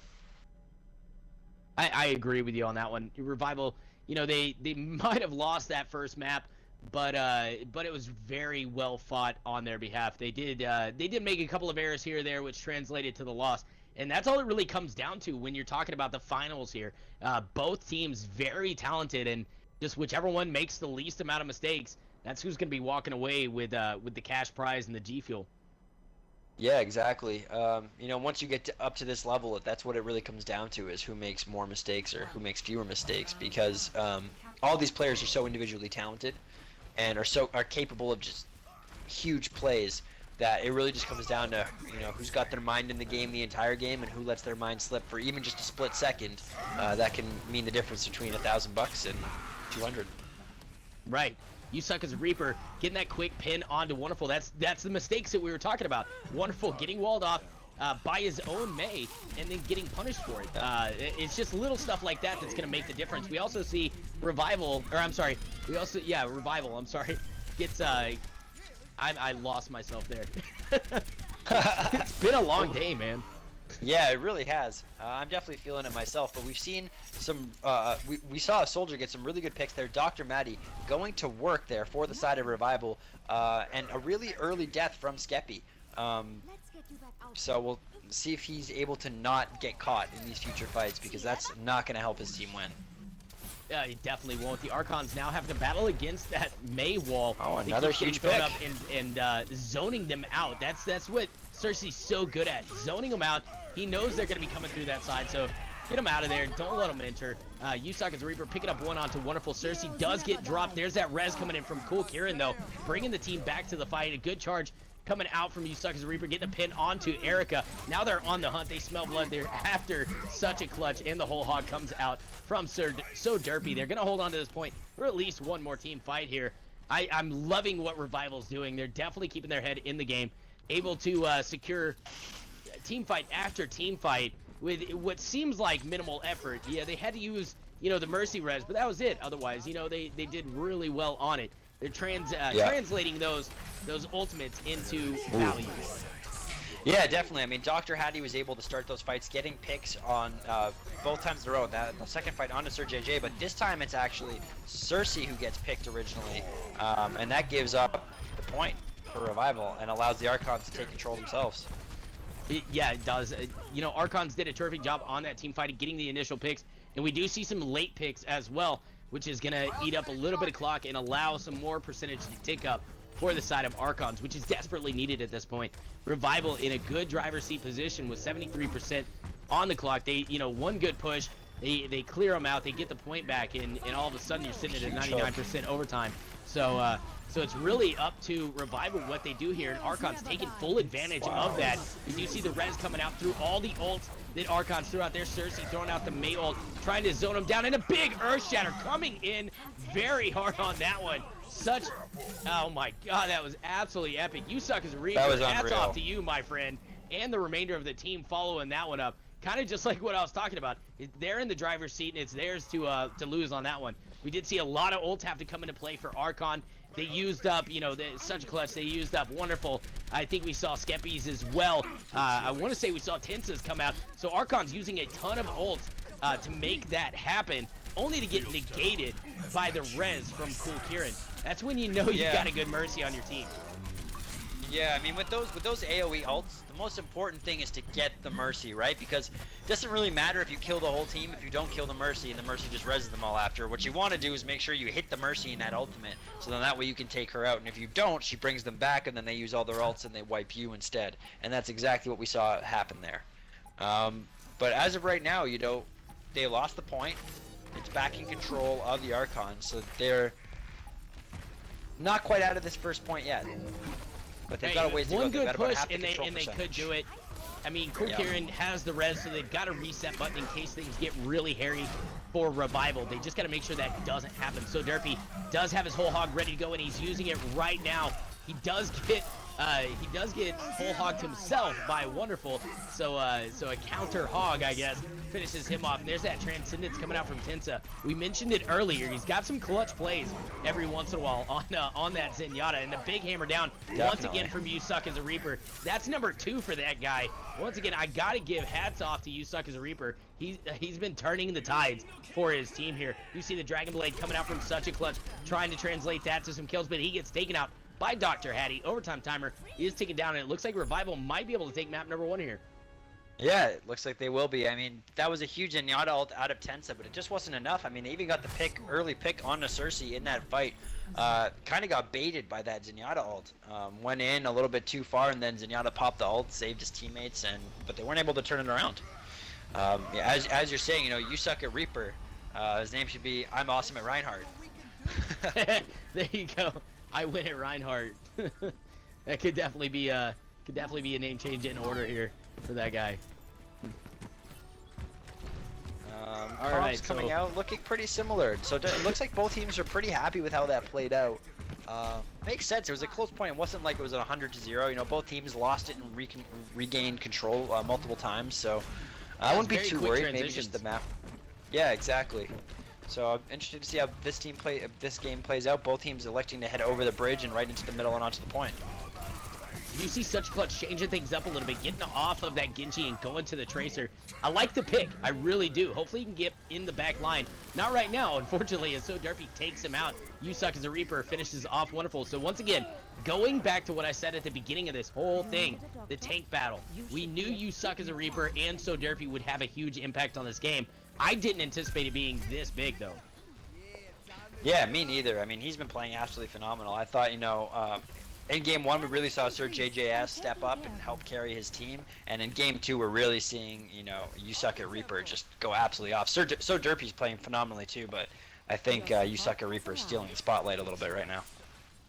I agree with you on that one. Revival, you know, they might have lost that first map, but it was very well fought on their behalf. They did make a couple of errors here or there, which translated to the loss. And that's all it really comes down to when you're talking about the finals here. Both teams very talented, and just whichever one makes the least amount of mistakes, that's who's going to be walking away with the cash prize and the G Fuel. Yeah, exactly. You know, once you get up to this level, that's what it really comes down to, is who makes more mistakes or who makes fewer mistakes, because all these players are so individually talented and are capable of just huge plays that it really just comes down to, you know, who's got their mind in the game the entire game and who lets their mind slip for even just a split second. That can mean the difference between $1,000 and 200. Right. You suck as a Reaper, getting that quick pin onto Wonderful. That's the mistakes that we were talking about. Wonderful getting walled off by his own Mei and then getting punished for it. It's just little stuff like that that's going to make the difference. We also see Revival, gets, I lost myself there. It's been a long day, man. Yeah, it really has. I'm definitely feeling it myself, but we've seen some, we saw a soldier get some really good picks there. Dr. Maddie going to work there for the side of Revival, and a really early death from Skeppy. So we'll see if he's able to not get caught in these future fights, because that's not going to help his team win. Yeah, he definitely won't. The Archons now have to battle against that Mei wall. Oh, another huge pick. Up and zoning them out. That's what Cersei's so good at, zoning them out. He knows they're going to be coming through that side, so get him out of there. Don't let him enter. Yusak as a Reaper picking up one onto Wonderful. Cersei does get dropped. There's that res coming in from Cool Kieran, though, bringing the team back to the fight. A good charge coming out from Yusak as a Reaper, getting a pin onto Erica. Now they're on the hunt. They smell blood. They're after such a clutch, and the whole hog comes out from So Derpy. They're going to hold on to this point for at least one more team fight here. I'm loving what Revival's doing. They're definitely keeping their head in the game, able to secure team fight after team fight with what seems like minimal effort. Yeah, they had to use, you know, the Mercy res, but that was it. Otherwise, you know, they did really well on it. They're translating those ultimates into value. Yeah, definitely. I mean, Dr. Hattie was able to start those fights, getting picks on both times in a row. The second fight onto Sir JJ, but this time it's actually Cersei who gets picked originally, and that gives up the point for Revival and allows the Archons to take control themselves. Yeah, it does. You know, Archons did a terrific job on that team fight, getting the initial picks, and we do see some late picks as well, which is going to eat up a little bit of clock and allow some more percentage to tick up for the side of Archons, which is desperately needed at this point. Revival in a good driver's seat position with 73% on the clock. They, you know, one good push, they clear them out, they get the point back, and all of a sudden you're sitting at a 99% overtime. So it's really up to Revival what they do here, and Archons taking full advantage of that. You do see the res coming out through all the ults that Archons threw out there. Cersei throwing out the Mei ult, trying to zone him down, and a big Earth Shatter coming in very hard on that one. Oh my god, that was absolutely epic. You suck as a Reaper. Hats off to you, my friend, and the remainder of the team following that one up. Kind of just like what I was talking about. They're in the driver's seat, and it's theirs to lose on that one. We did see a lot of ults have to come into play for Archon. They used up, you know, such a clutch. They used up Wonderful. I think we saw Skeppy's as well. I want to say we saw Tensa's come out. So Archon's using a ton of ults to make that happen, only to get negated by the res from Cool Kieran. That's when you know you got a good Mercy on your team. Yeah, I mean, with those AoE ults, the most important thing is to get the Mercy, right? Because it doesn't really matter if you kill the whole team if you don't kill the Mercy and the Mercy just reses them all after. What you want to do is make sure you hit the Mercy in that ultimate, so then that way you can take her out. And if you don't, she brings them back, and then they use all their ults and they wipe you instead. And that's exactly what we saw happen there. But as of right now, you know, they lost the point. It's back in control of the Archons, so they're not quite out of this first point yet. But they've got a ways to go. One good push, and they could do it. I mean, Cool Kieran has the res, so they've got a reset button in case things get really hairy for Revival. They just got to make sure that doesn't happen. So Derpy does have his whole hog ready to go, and he's using it right now. He does get whole hogged himself by Wonderful, so a counter hog, I guess, finishes him off. And there's that Transcendence coming out from Tensa. We mentioned it earlier. He's got some clutch plays every once in a while on that Zenyatta, and the big hammer down once again from You Suck as a Reaper. That's number 2 for that guy. Once again, I gotta give hats off to You Suck as a Reaper. He's been turning the tides for his team here. You see the Dragon Blade coming out from such a clutch, trying to translate that to some kills, but he gets taken out by Dr. Hattie. Overtime timer is ticking down, and it looks like Revival might be able to take map number 1 here. Yeah, it looks like they will be. I mean, that was a huge Zenyatta ult out of Tensa, but it just wasn't enough. I mean, they even got the early pick on the Cersei in that fight. Kind of got baited by that Zenyatta ult. Went in a little bit too far, and then Zenyatta popped the ult, saved his teammates, but they weren't able to turn it around. Yeah, as you're saying, you know, You Suck at Reaper. His name should be I'm Awesome at Reinhardt. There you go. I win at Reinhardt. That could definitely be a name change in order here for that guy. All right, coming out looking pretty similar. So it looks like both teams are pretty happy with how that played out. Makes sense. It was a close point. It wasn't like it was 100-0. You know, both teams lost it and regained control multiple times. So I wouldn't be too worried. Maybe just the map. Yeah, exactly. So I'm interested to see how this game plays out. Both teams electing to head over the bridge and right into the middle and onto the point. You see such clutch changing things up a little bit, getting off of that Genji and going to the Tracer. I like the pick. I really do. Hopefully he can get in the back line. Not right now, unfortunately, as So Derpy takes him out. You Suck as a Reaper finishes off Wonderful. So once again, going back to what I said at the beginning of this whole thing, the tank battle. We knew You Suck as a Reaper and So Derpy would have a huge impact on this game. I didn't anticipate it being this big, though. Yeah, me neither. I mean, he's been playing absolutely phenomenal. I thought, you know, in Game 1, we really saw Sir JJS step up and help carry his team. And in Game 2, we're really seeing, you know, You Suck at Reaper just go absolutely off. So Derpy's playing phenomenally, too, but I think You Suck at Reaper is stealing the spotlight a little bit right now.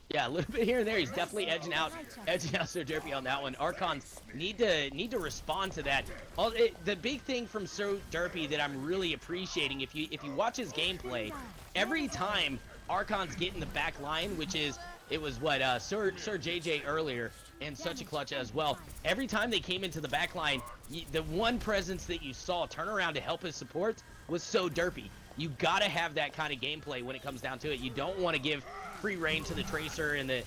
Yeah, a little bit here and there. He's definitely edging out Sir Derpy on that one. Archons need to respond to that. The big thing from Sir Derpy that I'm really appreciating, if you watch his gameplay, every time Archons get in the back line, which is it was what Sir JJ earlier and such a clutch as well. Every time they came into the back line, the one presence that you saw turn around to help his support was So Derpy. You gotta have that kind of gameplay when it comes down to it. You don't want to give free reign to the Tracer and the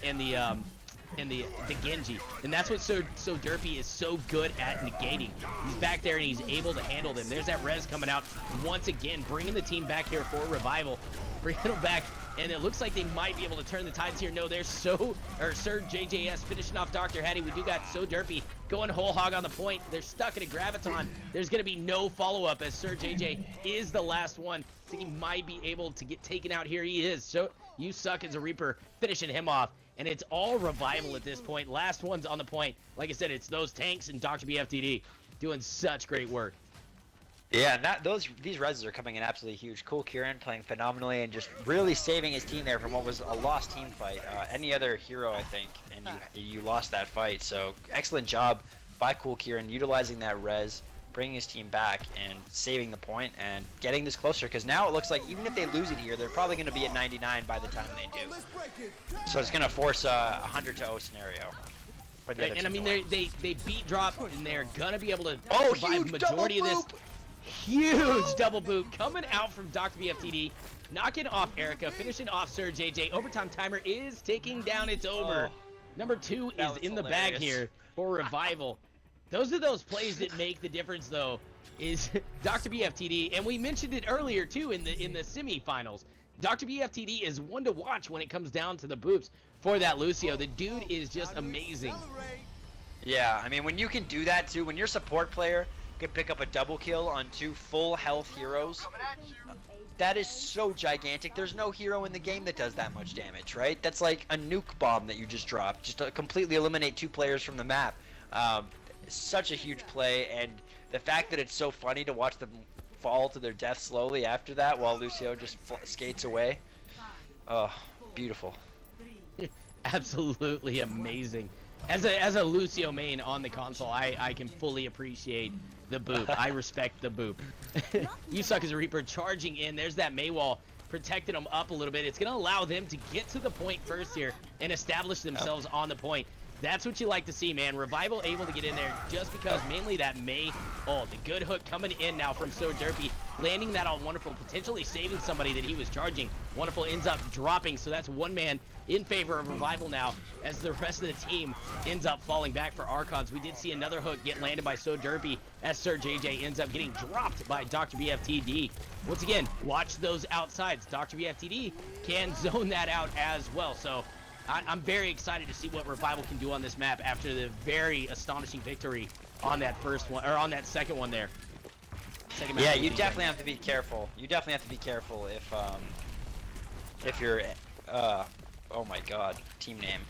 Genji, and that's what So Derpy is so good at negating. He's back there and he's able to handle them. There's that res coming out once again, bringing the team back here for Revival, bringing them back, and it looks like they might be able to turn the tides here. No, there's Sir JJS finishing off Dr. Hattie. We do got So Derpy going whole hog on the point. They're stuck in a Graviton. There's gonna be no follow-up as Sir JJ is the last one. I think he might be able to get taken out here. He is. So You Suck as a Reaper finishing him off. And it's all Revival at this point. Last one's on the point. Like I said, it's those tanks and Dr. BFTD doing such great work. Yeah, and these reses are coming in absolutely huge. Cool Kieran playing phenomenally and just really saving his team there from what was a lost team fight. Any other hero, I think, and you lost that fight. So excellent job by Cool Kieran utilizing that res, bringing his team back and saving the point and getting this closer, because now it looks like even if they lose it here, they're probably going to be at 99 by the time they do. So it's going to force a 100-0 scenario. Right, and I mean, they beat drop and they're going to be able to survive the majority of this. Huge double boot coming out from Dr. BFTD, knocking off Erica, finishing off Sir JJ. Overtime timer is ticking down. It's over. Number 2 is in the bag here for Revival. Those are those plays that make the difference, though, is Dr. BFTD, and we mentioned it earlier, too, in the semifinals. Dr. BFTD is one to watch when it comes down to the boops for that Lucio. The dude is just amazing. Yeah, I mean, when you can do that, too, when your support player can pick up a double kill on 2 full health heroes, that is so gigantic. There's no hero in the game that does that much damage, right? That's like a nuke bomb that you just dropped, just to completely eliminate 2 players from the map. Such a huge play, and the fact that it's so funny to watch them fall to their death slowly after that while Lucio just skates away. Oh, beautiful. Absolutely amazing. As a Lucio main on the console, I can fully appreciate the boop. I respect the boop. You suck as a Reaper charging in. There's that Mei wall protecting them up a little bit. It's going to allow them to get to the point first here and establish themselves on the point. That's what you like to see, man. Revival able to get in there just because mainly that Mei. Oh, the good hook coming in now from So Derpy. Landing that on Wonderful, potentially saving somebody that he was charging. Wonderful ends up dropping, so that's one man in favor of Revival now as the rest of the team ends up falling back for Archons. We did see another hook get landed by So Derpy as Sir JJ ends up getting dropped by Dr. BFTD. Once again, watch those outsides. Dr. BFTD can zone that out as well, so I'm very excited to see what Revival can do on this map after the very astonishing victory on that first one, or on that second one there. Yeah, you definitely have to be careful. You definitely have to be careful if you're, oh my god, team name.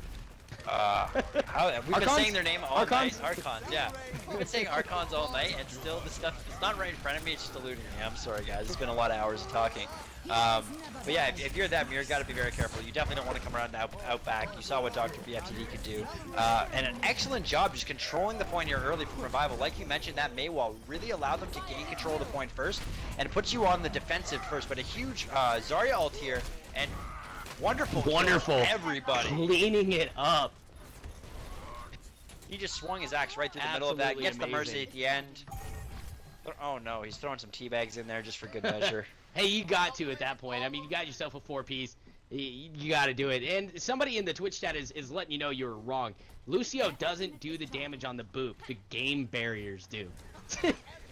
We've been saying their name all night. Archons, yeah. We've been saying Archons all night, and still the stuff, it's not right in front of me, it's just eluding me. I'm sorry, guys. It's been a lot of hours of talking. But yeah, if you're them, you've got to be very careful. You definitely don't want to come around out back. You saw what Dr. BFTD could do. And an excellent job just controlling the point here early from Revival. Like you mentioned, that Mei wall really allowed them to gain control of the point first and puts you on the defensive first. But a huge Zarya ult here, and wonderful everybody. Cleaning it up. He just swung his axe right through the middle of that, gets the Mercy at the end. Oh no, he's throwing some teabags in there just for good measure. Hey, you got to at that point. I mean, you got yourself a 4-piece. You got to do it. And somebody in the Twitch chat is letting you know you were wrong. Lucio doesn't do the damage on the boop. The game barriers do.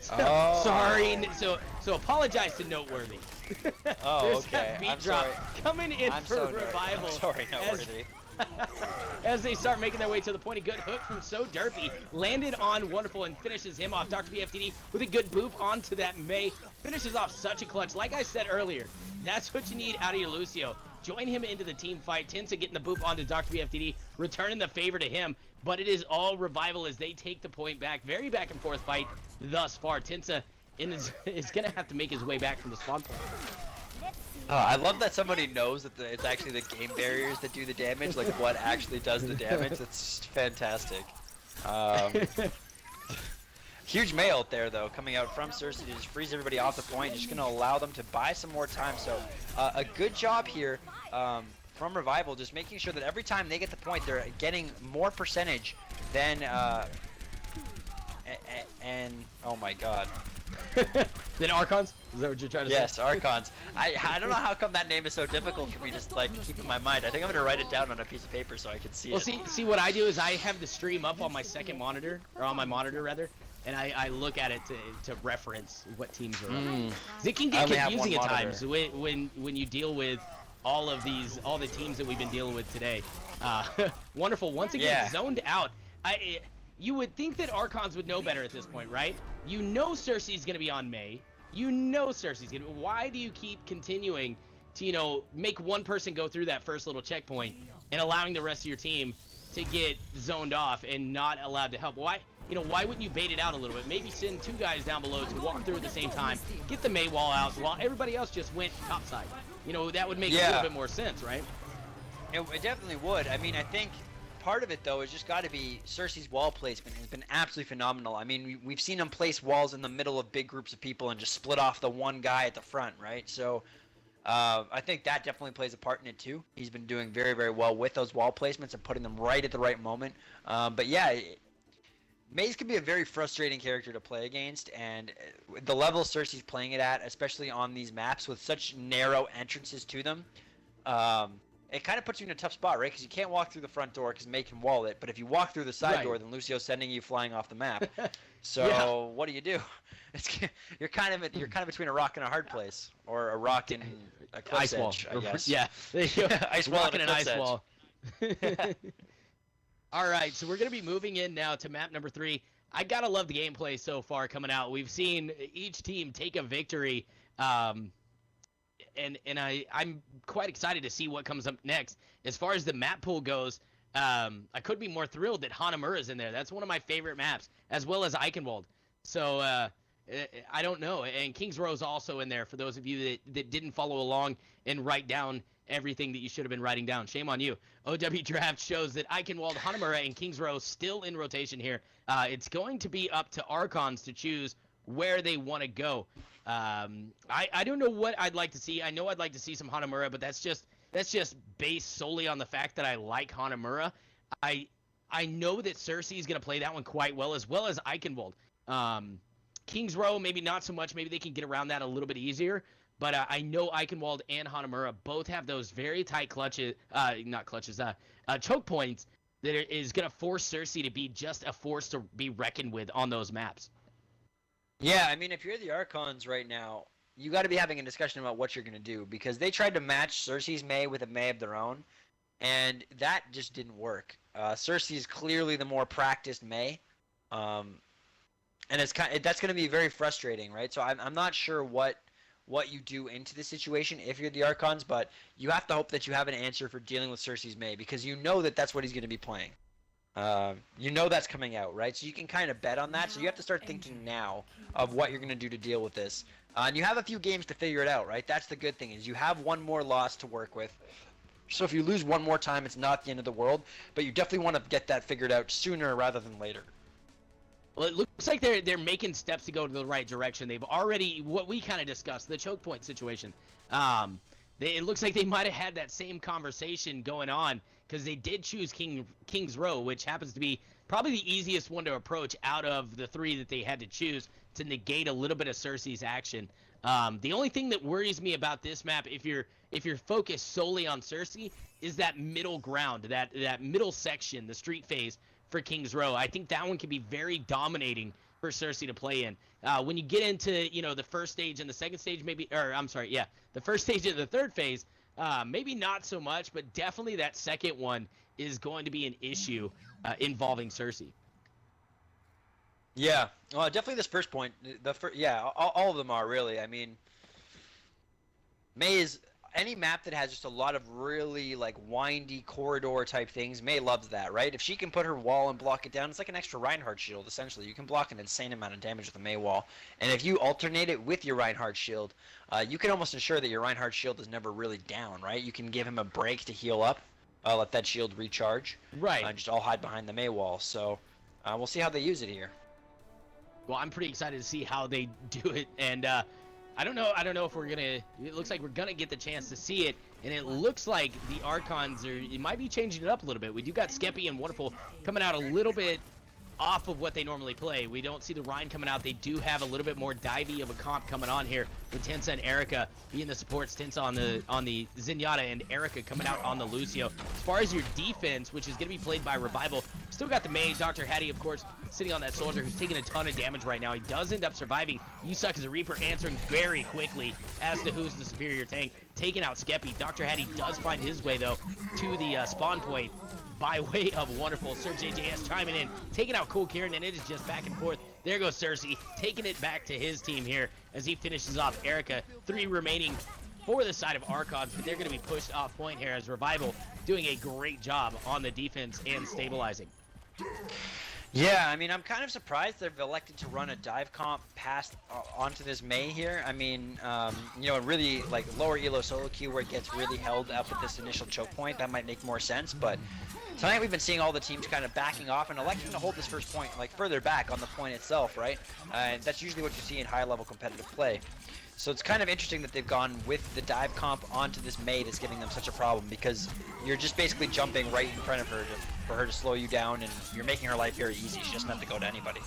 Sorry. So apologize to Noteworthy. Oh, okay. Beat drop coming in for Revival. I'm sorry, Noteworthy. As they start making their way to the point, a good hook from So Derpy landed on Wonderful and finishes him off. Dr. BFTD with a good boop onto that Mei. Finishes off such a clutch. Like I said earlier, that's what you need out of your Lucio. Join him into the team fight. Tinsa getting the boop onto Dr. BFTD, returning the favor to him. But it is all Revival as they take the point back. Very back and forth fight thus far. Tinsa is going to have to make his way back from the spawn point. I love that somebody knows that it's actually the game barriers that do the damage, like what actually does the damage. That's fantastic. Huge Mei ult there, though, coming out from Cersei to just freeze everybody off the point, just going to allow them to buy some more time. So a good job here from Revival, just making sure that every time they get the point, they're getting more percentage than... and oh my god. Then Archons? Is that what you're trying to say? Yes, Archons. I don't know how come that name is so difficult for me just like keep in my mind. I think I'm gonna write it down on a piece of paper so I can see it. Well, see what I do is I have the stream up on my second monitor, or on my monitor rather, and I look at it to reference what teams are on. It can get confusing at times when you deal with all the teams that we've been dealing with today. Wonderful, once again zoned out. You would think that Archons would know better at this point, right? You know Cersei's gonna be on Mei. You know Cersei's gonna. Why do you keep continuing to, make one person go through that first little checkpoint and allowing the rest of your team to get zoned off and not allowed to help? Why wouldn't you bait it out a little bit? Maybe send 2 guys down below to walk through at the same time, get the Mei wall out while everybody else just went topside. That would make a little bit more sense, right? It definitely would. I mean, I think part of it, though, has just got to be Cersei's wall placement has been absolutely phenomenal. I mean, we've seen him place walls in the middle of big groups of people and just split off the one guy at the front, right? So I think that definitely plays a part in it, too. He's been doing very, very well with those wall placements and putting them right at the right moment. But yeah, Maze can be a very frustrating character to play against, and the level Cersei's playing it at, especially on these maps with such narrow entrances to them, it kind of puts you in a tough spot, right? Because you can't walk through the front door because May can wall it, but if you walk through the side door, then Lucio's sending you flying off the map. So what do? You're kind of between a rock and a hard place, or a rock and a cliff Ice wall. edge, I guess. Yeah, there you go. Ice wall Rock and and a an cliff ice edge. wall. All right, so we're gonna be moving in now to map number 3. I gotta love the gameplay so far coming out. We've seen each team take a victory, and I'm quite excited to see what comes up next. As far as the map pool goes, I couldn't be more thrilled that Hanamura's in there. That's one of my favorite maps, as well as Eichenwald. So I don't know. And Kings Row's also in there for those of you that didn't follow along and write down everything that you should have been writing down. Shame on you. OW Draft shows that Eichenwald, Hanamura, and Kings Row still in rotation here. It's going to be up to Archons to choose where they want to go. I don't know what I'd like to see. I know I'd like to see some Hanamura, but that's just based solely on the fact that I like Hanamura. I know that Cersei is going to play that one quite well as Eichenwald. Kings Row, maybe not so much. Maybe they can get around that a little bit easier. But I know Eichenwald and Hanamura both have those very tight choke points that is going to force Cersei to be just a force to be reckoned with on those maps. Yeah, I mean, if you're the Archons right now, you got to be having a discussion about what you're going to do, because they tried to match Cersei's Mei with a Mei of their own, and that just didn't work. Cersei's clearly the more practiced Mei, and that's going to be very frustrating, right? So I'm not sure what you do into the situation if you're the Archons, but you have to hope that you have an answer for dealing with Cersei's Mei, because you know that that's what he's going to be playing. You know that's coming out, right? So you can kind of bet on that. So you have to start thinking now of what you're going to do to deal with this. And you have a few games to figure it out, right? That's the good thing, is you have one more loss to work with. So if you lose one more time, it's not the end of the world, but you definitely want to get that figured out sooner rather than later. Well, it looks like they're making steps to go to the right direction. They've already, what we kind of discussed, the choke point situation. It looks like they might have had that same conversation going on, because they did choose Kings Row, which happens to be probably the easiest one to approach out of the 3 that they had to choose to negate a little bit of Cersei's action. The only thing that worries me about this map, if you're focused solely on Cersei, is that middle ground, that middle section, the street phase for Kings Row. I think that one can be very dominating for Cersei to play in. When you get into, the first stage and the second stage, the first stage and the third phase, maybe not so much, but definitely that second one is going to be an issue involving Cersei. Yeah, well, definitely this first point. All of them are really. I mean, Mei is any map that has just a lot of really like windy corridor type things. Mei loves that, right? If she can put her wall and block it down, it's like an extra Reinhardt shield essentially. You can block an insane amount of damage with a Mei wall, and if you alternate it with your Reinhardt shield, you can almost ensure that your Reinhardt shield is never really down, right? You can give him a break to heal up, let that shield recharge, right? Just all hide behind the Mei wall. So we'll see how they use it here. Well, I'm pretty excited to see how they do it, and I don't know if we're gonna. It looks like we're gonna get the chance to see it, and it looks like the Archons might be changing it up a little bit. We do got Skeppy and Wonderful coming out a little bit off of what they normally play. We don't see the Rhine coming out. They do have a little bit more divey of a comp coming on here with Tensa and Erica being the supports. Tensa on the Zenyatta and Erica coming out on the Lucio. As far as your defense, which is going to be played by Revival, still got the Mei, Dr. Hattie, of course, sitting on that soldier who's taking a ton of damage right now. He does end up surviving. You suck as a Reaper, answering very quickly as to who's the superior tank, taking out Skeppy. Dr. Hattie does find his way, though, to the spawn point by way of Wonderful. Sir JJS chiming in, taking out Cool Kieran, and it is just back and forth. There goes Cersei, taking it back to his team here as he finishes off Erica. 3 remaining for the side of Archons, but they're going to be pushed off point here as Revival doing a great job on the defense and stabilizing. Yeah, I mean, I'm kind of surprised they've elected to run a dive comp past onto this Mei here. I mean, really like lower elo solo queue where it gets really held up at this initial choke point, that might make more sense. But tonight we've been seeing all the teams kind of backing off and electing to hold this first point like further back on the point itself, right? And that's usually what you see in high-level competitive play. So it's kind of interesting that they've gone with the dive comp onto this Mei that's giving them such a problem, because you're just basically jumping right in front of her for her to slow you down, and you're making her life very easy. She doesn't have to go to anybody.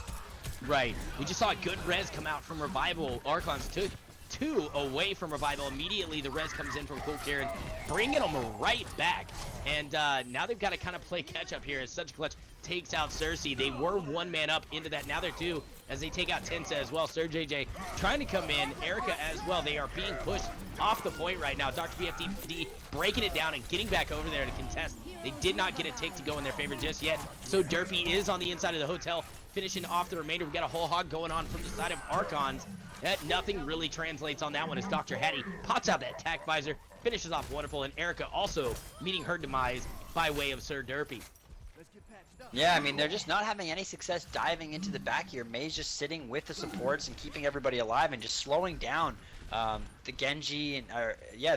Right. We just saw a good res come out from Revival. Archons took 2 away from Revival. Immediately, the res comes in from Cool Kieran, bringing them right back. And now they've got to kind of play catch-up here as Such Clutch takes out Cersei. They were 1 man up into that. Now they're 2 as they take out Tensa as well. Sir JJ trying to come in. Erica as well. They are being pushed off the point right now. Dr. BFTD breaking it down and getting back over there to contest. They did not get a tick to go in their favor just yet. So Derpy is on the inside of the hotel, finishing off the remainder. We got a whole hog going on from the side of Archons. That nothing really translates on that one as Dr. Hattie pops out that attack visor, finishes off wonderful, and Erica also meeting her demise by way of Sir Derpy. Yeah, I mean, they're just not having any success diving into the back here. May's just sitting with the supports and keeping everybody alive and just slowing down the Genji and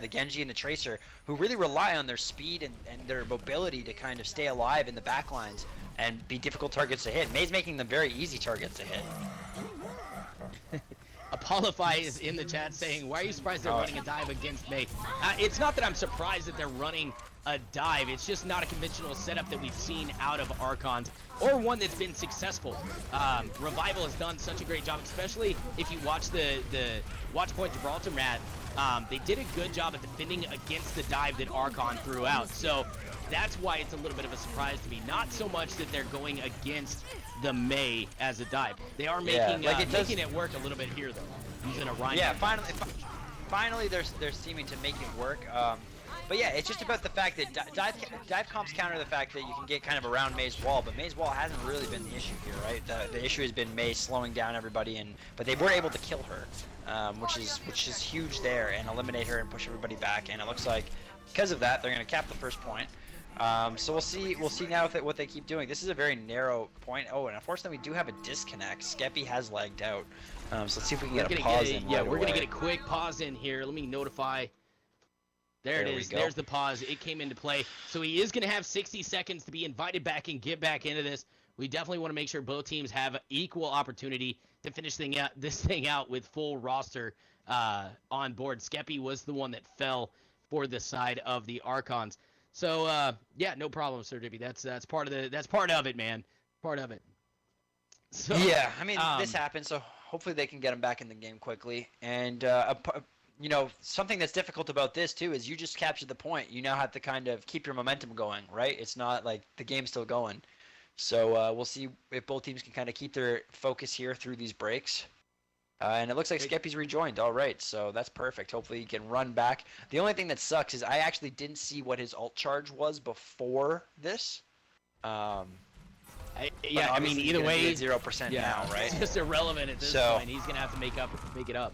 the Genji and the Tracer, who really rely on their speed and their mobility to kind of stay alive in the back lines and be difficult targets to hit. May's making them very easy targets to hit. Apollify is in the chat saying, why are you surprised they're running a dive against May? It's not that I'm surprised that they're running a dive. It's just not a conventional setup that we've seen out of Archons, or one that's been successful. Revival has done such a great job, especially if you watch the Watch Point Gibraltar mat. They did a good job at defending against the dive that Archon threw out. So that's why it's a little bit of a surprise to me. Not so much that they're going against the May as a dive. They are making making it work a little bit here though, using a Rhino. Yeah, finally they're seeming to make it work. But yeah, it's just about the fact that dive comps counter the fact that you can get kind of around May's wall, but May's wall hasn't really been the issue here, right? The issue has been May slowing down everybody, but they were able to kill her, which is huge there, and eliminate her and push everybody back. And it looks like because of that, they're going to cap the first point. So we'll see now what they keep doing. This is a very narrow point. Oh, and unfortunately we do have a disconnect. Skeppy has lagged out. So let's see if we can get a pause in. Yeah, we're gonna get a quick pause in here. Let me notify. There it is. There's the pause. It came into play. So he is gonna have 60 seconds to be invited back and get back into this. We definitely want to make sure both teams have equal opportunity to finish this thing out with full roster on board. Skeppy was the one that fell for the side of the Archons. So yeah, no problem, Sir Dippy. That's part of it, man. Part of it. So yeah, I mean this happens, so hopefully they can get him back in the game quickly. And you know, something that's difficult about this too is you just captured the point. You now have to kind of keep your momentum going, right? It's not like the game's still going. So we'll see if both teams can kind of keep their focus here through these breaks. And it looks like Skeppy's rejoined. All right, so that's perfect. Hopefully he can run back. The only thing that sucks is I actually didn't see what his ult charge was before this. I mean, either way, 0% now, right? It's just irrelevant at this point. He's gonna have to make it up.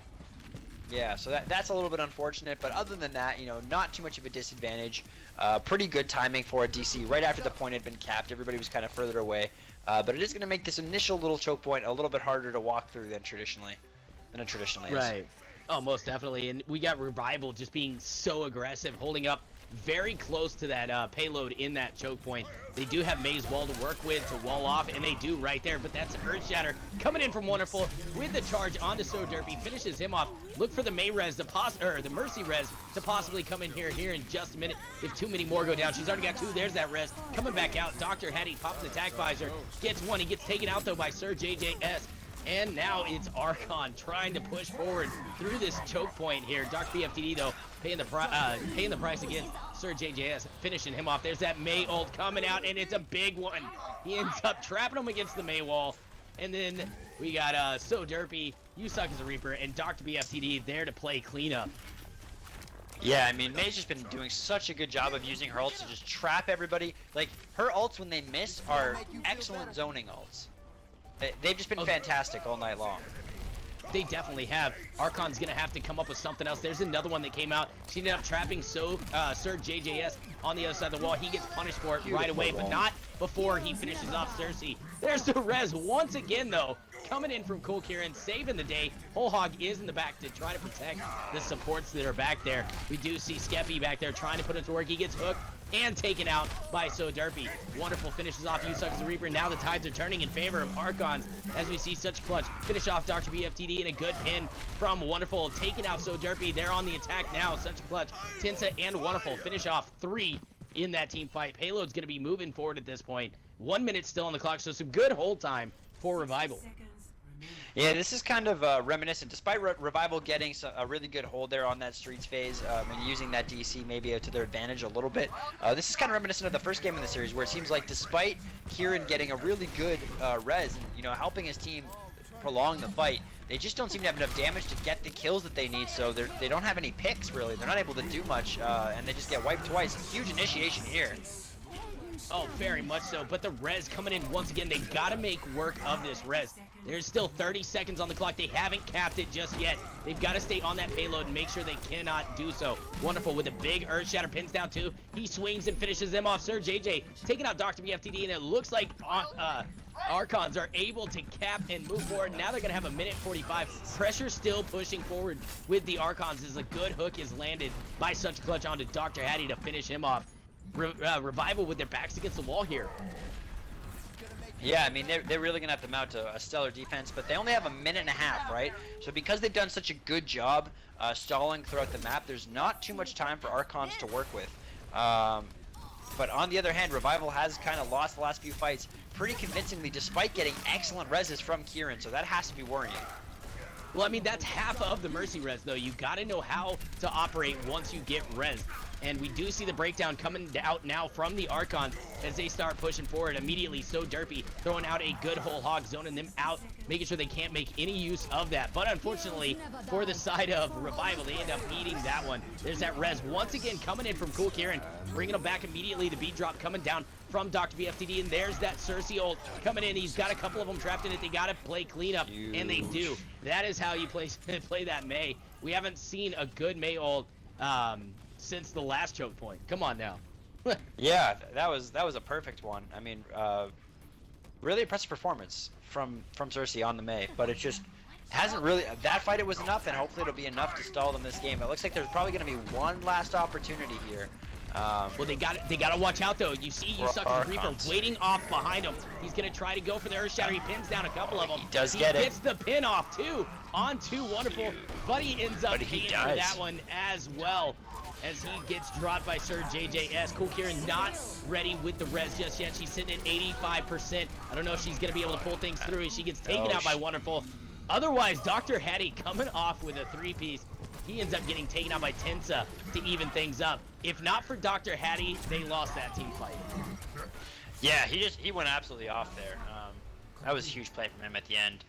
Yeah, so that's a little bit unfortunate, but other than that, you know, not too much of a disadvantage. Pretty good timing for a DC. Right after the point had been capped, everybody was kind of further away. But it is going to make this initial little choke point a little bit harder to walk through than it traditionally is. Right. Oh, most definitely. And we got Revival just being so aggressive, holding up very close to that payload in that choke point. They do have May's wall to work with to wall off, and they do right there. But that's Earthshatter coming in from Wonderful with the charge onto So Derpy, finishes him off. Look for the May res the Mercy res to possibly come in here in just a minute if too many more go down. She's already got 2. There's that res coming back out. Dr. Hattie pops the attack visor, gets 1. He gets taken out though by Sir JJS. And now it's Archon trying to push forward through this choke point here. Dark BFTD though paying the price against Sir JJS, finishing him off. There's that May ult coming out, and it's a big one. He ends up trapping him against the May wall. And then we got So Derpy, You Suck as a Reaper, and Dr. BFTD there to play cleanup. Yeah, I mean, May's just been doing such a good job of using her ults to just trap everybody. Like, her ults when they miss are excellent zoning ults. They've just been fantastic all night long. They definitely have. Archon's gonna have to come up with something else. There's another one that came out. She ended up trapping Sir JJS on the other side of the wall. He gets punished for it right away, but not before he finishes off Cersei. There's the res once again though, coming in from Cool Kieran, saving the day. Whole Hog is in the back to try to protect the supports that are back there. We do see Skeppy back there trying to put it to work. He gets hooked and taken out by So Derpy. Wonderful finishes off You Suck as a Reaper. Now the tides are turning in favor of Archons as we see Such Clutch finish off Dr. BFTD in a good pin from Wonderful, taking out So Derpy. They're on the attack now. Such Clutch, Tinsa, and Wonderful finish off 3 in that team fight. Payload's going to be moving forward at this point. 1 minute still on the clock, so some good hold time for Revival. Yeah, this is kind of reminiscent. Despite Revival getting a really good hold there on that Streets phase and using that DC maybe to their advantage a little bit, this is kind of reminiscent of the first game in the series, where it seems like despite Kieran getting a really good res and helping his team prolong the fight, they just don't seem to have enough damage to get the kills that they need. So they don't have any picks really. They're not able to do much, and they just get wiped twice. Huge initiation here. Oh, very much so. But the res coming in once again. They've got to make work of this res. There's still 30 seconds on the clock. They haven't capped it just yet. They've got to stay on that payload and make sure they cannot do so. Wonderful with a big Earth Shatter pins down too. He swings and finishes them off. Sir JJ taking out Dr. BFTD, and it looks like Archons are able to cap and move forward. Now they're going to have a minute 45. Pressure still pushing forward with the Archons as a good hook is landed by such clutch onto Dr. Hattie to finish him off. Revival with their backs against the wall here. Yeah, I mean, they're really going to have to mount a stellar defense, but they only have a minute and a half, right? So because they've done such a good job stalling throughout the map, there's not too much time for Archons to work with. But on the other hand, Revival has kind of lost the last few fights pretty convincingly, despite getting excellent reses from Kieran, so that has to be worrying. Well, I mean, that's half of the Mercy res, though. You got to know how to operate once you get res. And we do see the breakdown coming out now from the Archons as they start pushing forward immediately. So Derpy throwing out a good whole hog, zoning them out, making sure they can't make any use of that. But unfortunately, for the side of Revival, they end up eating that one. There's that res once again coming in from Cool Kieran, bringing them back immediately. The beat drop coming down from Dr. BFTD, and there's that Cersei ult coming in. He's got a couple of them trapped in it. They got to play cleanup, and they do. That is how you play that Mei. We haven't seen a good Mei ult since the last choke point. Come on now. Yeah, that was a perfect one. I mean, really impressive performance from Cersei on the Mei, but it just hasn't really. That fight it was enough, and hopefully it'll be enough to stall them this game. It looks like there's probably going to be one last opportunity here. Well, they got to watch out though. You see, you suck the Reaper waiting off behind him. He's gonna try to go for the Earth Shatter. He pins down a couple of them. He does get it. He gets the pin off too. On two, wonderful. But he ends up paying for that one as well, as he gets dropped by Sir JJS. Cool Kieran not ready with the res just yet. She's sitting at 85%. I don't know if she's gonna be able to pull things through. She gets taken out by Wonderful. Otherwise, Dr. Hattie coming off with a 3-piece. He ends up getting taken out by Tensa to even things up. If not for Dr. Hattie, they lost that team fight. Yeah, he went absolutely off there. That was a huge play from him at the end.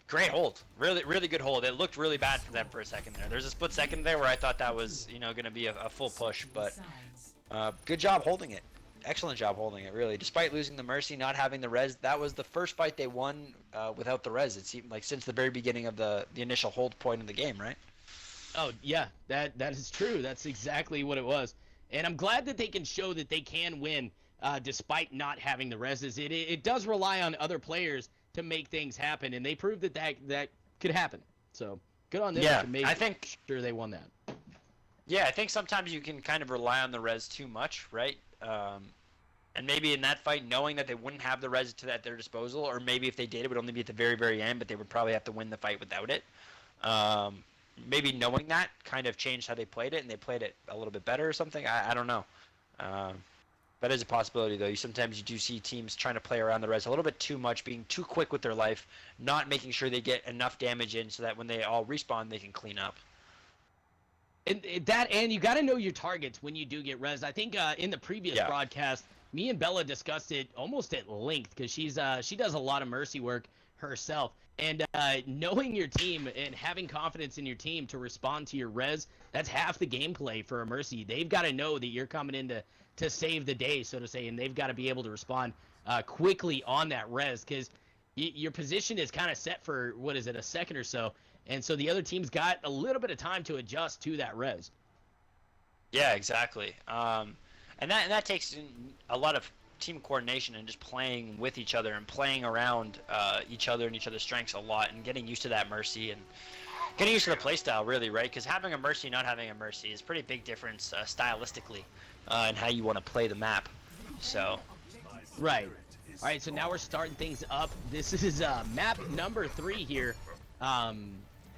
Great hold, really good hold. It looked really bad for them for a second there. There's a split second there where I thought that was going to be a full push, but good job holding it. Excellent job holding it, really. Despite losing the Mercy, not having the res, that was the first fight they won without the res. It seemed like since the very beginning of the initial hold point in the game, right? Oh yeah, that is true. That's exactly what it was. And I'm glad that they can show that they can win despite not having the reses. It does rely on other players to make things happen, and they proved that could happen. So good on them. Yeah, to make I think sure they won that. Yeah, I think sometimes you can kind of rely on the res too much, right? And maybe in that fight, knowing that they wouldn't have the res at their disposal, or maybe if they did, it would only be at the very, very end, but they would probably have to win the fight without it. Maybe knowing that kind of changed how they played it, and they played it a little bit better or something. I don't know. That is a possibility, though. Sometimes you do see teams trying to play around the res a little bit too much, being too quick with their life, not making sure they get enough damage in so that when they all respawn, they can clean up. And you got to know your targets when you do get res. I think in the previous broadcast, me and Bella discussed it almost at length because she does a lot of Mercy work herself. And knowing your team and having confidence in your team to respond to your res, that's half the gameplay for a Mercy. They've got to know that you're coming in to save the day, so to say, and they've got to be able to respond quickly on that res because your position is kind of set for, what is it, a second or so. And so the other team's got a little bit of time to adjust to that res. Yeah, exactly. And that takes a lot of team coordination and just playing with each other and playing around each other and each other's strengths a lot and getting used to that Mercy and getting used to the playstyle, really, right? Because having a Mercy, not having a Mercy is a pretty big difference stylistically in how you want to play the map. So. Right. All right, so now we're starting things up. This is map number 3 here.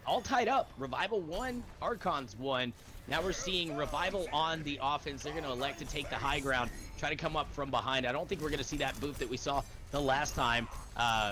all tied up. Revival won, Archons won. Now we're seeing Revival on the offense. They're going to elect to take the high ground, try to come up from behind. I don't think we're going to see that booth that we saw the last time,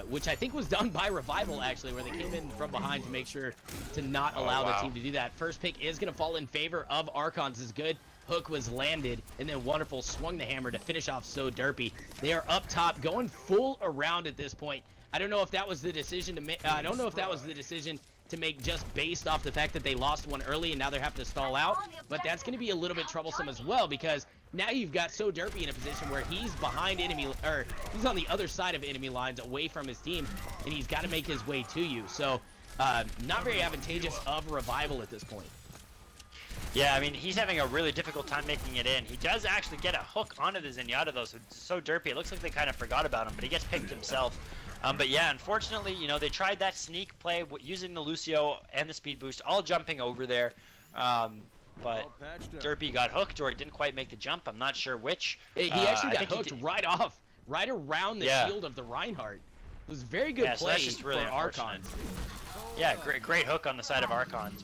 which I think was done by Revival, actually, where they came in from behind to make sure to not allow the team to do that. First pick is going to fall in favor of Archons. Is good. Hook was landed, and then Wonderful swung the hammer to finish off So Derpy. They are up top, going full around at this point. I don't know if that was the decision to make. I don't know if that was the decision to make just based off the fact that they lost one early and now they're having to stall out. But that's going to be a little bit troublesome as well, because now you've got So Derpy in a position where he's behind enemy, or he's on the other side of enemy lines away from his team, and he's got to make his way to you. So not very advantageous of Revival at this point. Yeah, I mean, he's having a really difficult time making it in. He does actually get a hook onto the Zenyatta, though, so So Derpy. It looks like they kind of forgot about him, but he gets picked himself. But yeah, unfortunately, you know, they tried that sneak play using the Lucio and the speed boost, all jumping over there. But Derpy got hooked, or he didn't quite make the jump. I'm not sure which. He actually got hooked right off, right around the shield of the Reinhardt. It was very good play so just really for Archons. Yeah, great hook on the side of Archons,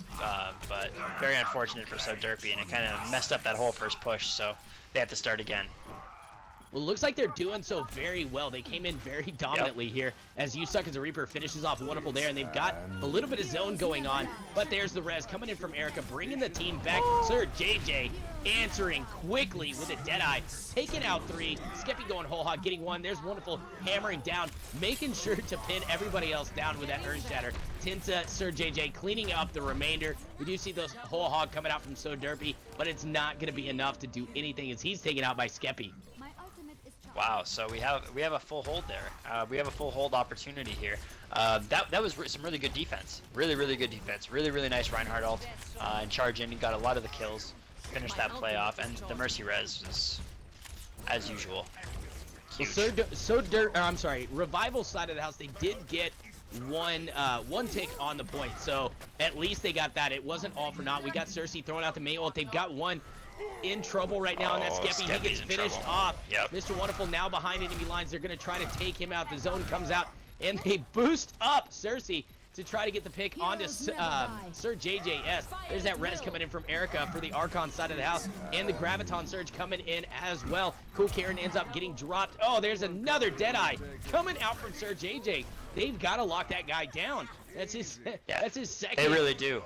but very unfortunate for So Derpy, and it kind of messed up that whole first push, so they have to start again. Well, it looks like they're doing so very well. They came in very dominantly here as You Suck as a Reaper finishes off Wonderful there, and they've got a little bit of zone going on, but there's the res coming in from Erica, bringing the team back. Sir JJ answering quickly with a Deadeye, taking out 3. Skeppy going whole hog, getting 1. There's Wonderful hammering down, making sure to pin everybody else down with that Earth Shatter. Tinta, Sir JJ cleaning up the remainder. We do see those whole hog coming out from So Derpy, but it's not going to be enough to do anything as he's taken out by Skeppy. Wow, so we have a full hold there. We have a full hold opportunity here. That was some really good defense. Really good defense. Really nice Reinhardt ult and charge in. He got a lot of the kills. Finished that play off, and the Mercy res is as usual. Huge. Well, Revival side of the house, they did get one tick on the point, so at least they got that. It wasn't all for naught. We got Cersei throwing out the May ult. They've got one in trouble right now, and that's Skeppy. He gets finished off. Yep. Mr. Wonderful now behind enemy lines. They're going to try to take him out. The zone comes out, and they boost up Cersei to try to get the pick onto Sir JJS. There's that res coming in from Erica for the Archon side of the house, and the Graviton Surge coming in as well. Cool Karen ends up getting dropped. Oh, there's another Deadeye coming out from Sir JJ. They've got to lock that guy down. That's his second. They really do.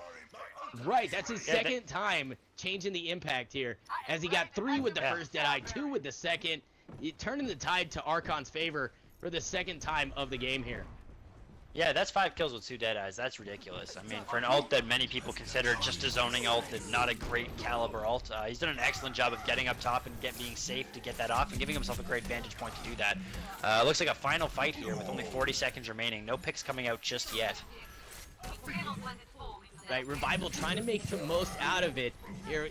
Right, that's his second time changing the impact here, as he got 3 with the first Deadeye, 2 with the second, turning the tide to Archon's favor for the second time of the game here. Yeah, that's 5 kills with 2 Deadeyes. That's ridiculous. I mean, for an ult that many people consider just a zoning ult and not a great caliber ult, he's done an excellent job of getting up top and being safe to get that off and giving himself a great vantage point to do that. Looks like a final fight here with only 40 seconds remaining. No picks coming out just yet. Right, Revival trying to make the most out of it. Here,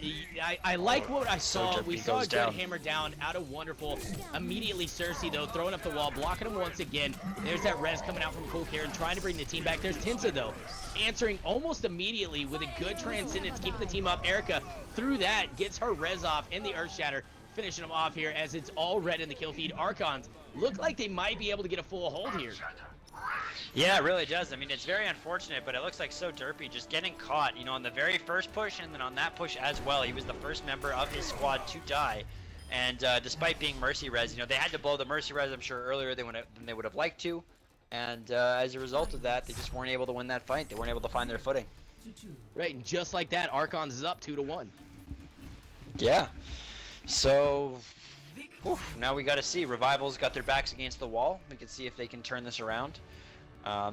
I like what I saw. We saw a good hammer down out of Wonderful. Immediately Cersei, though, throwing up the wall, blocking him once again. There's that res coming out from Cool Karen, trying to bring the team back. There's Tinsa, though, answering almost immediately with a good transcendence, keeping the team up. Erica, through that, gets her res off in the Earth Shatter, finishing them off here as it's all red in the kill feed. Archons look like they might be able to get a full hold here. Yeah, it really does. I mean, it's very unfortunate, but it looks like So Derpy just getting caught, you know, on the very first push, and then on that push as well. He was the first member of his squad to die, and despite being Mercy res, you know, they had to blow the Mercy res, I'm sure, earlier than they would have liked to, and as a result of that, they just weren't able to win that fight. They weren't able to find their footing. Right, and just like that, Archons is up 2-1. Yeah. So, now we got to see. Revival's got their backs against the wall. We can see if they can turn this around.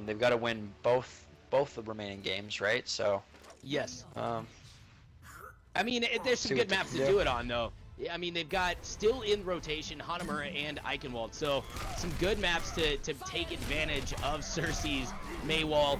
They've got to win both the remaining games, right? So. Yes. I mean, there's some good maps to do it on, though. Yeah, I mean, they've got still in rotation Hanamura and Eichenwald, so some good maps to take advantage of Cersei's Maywall.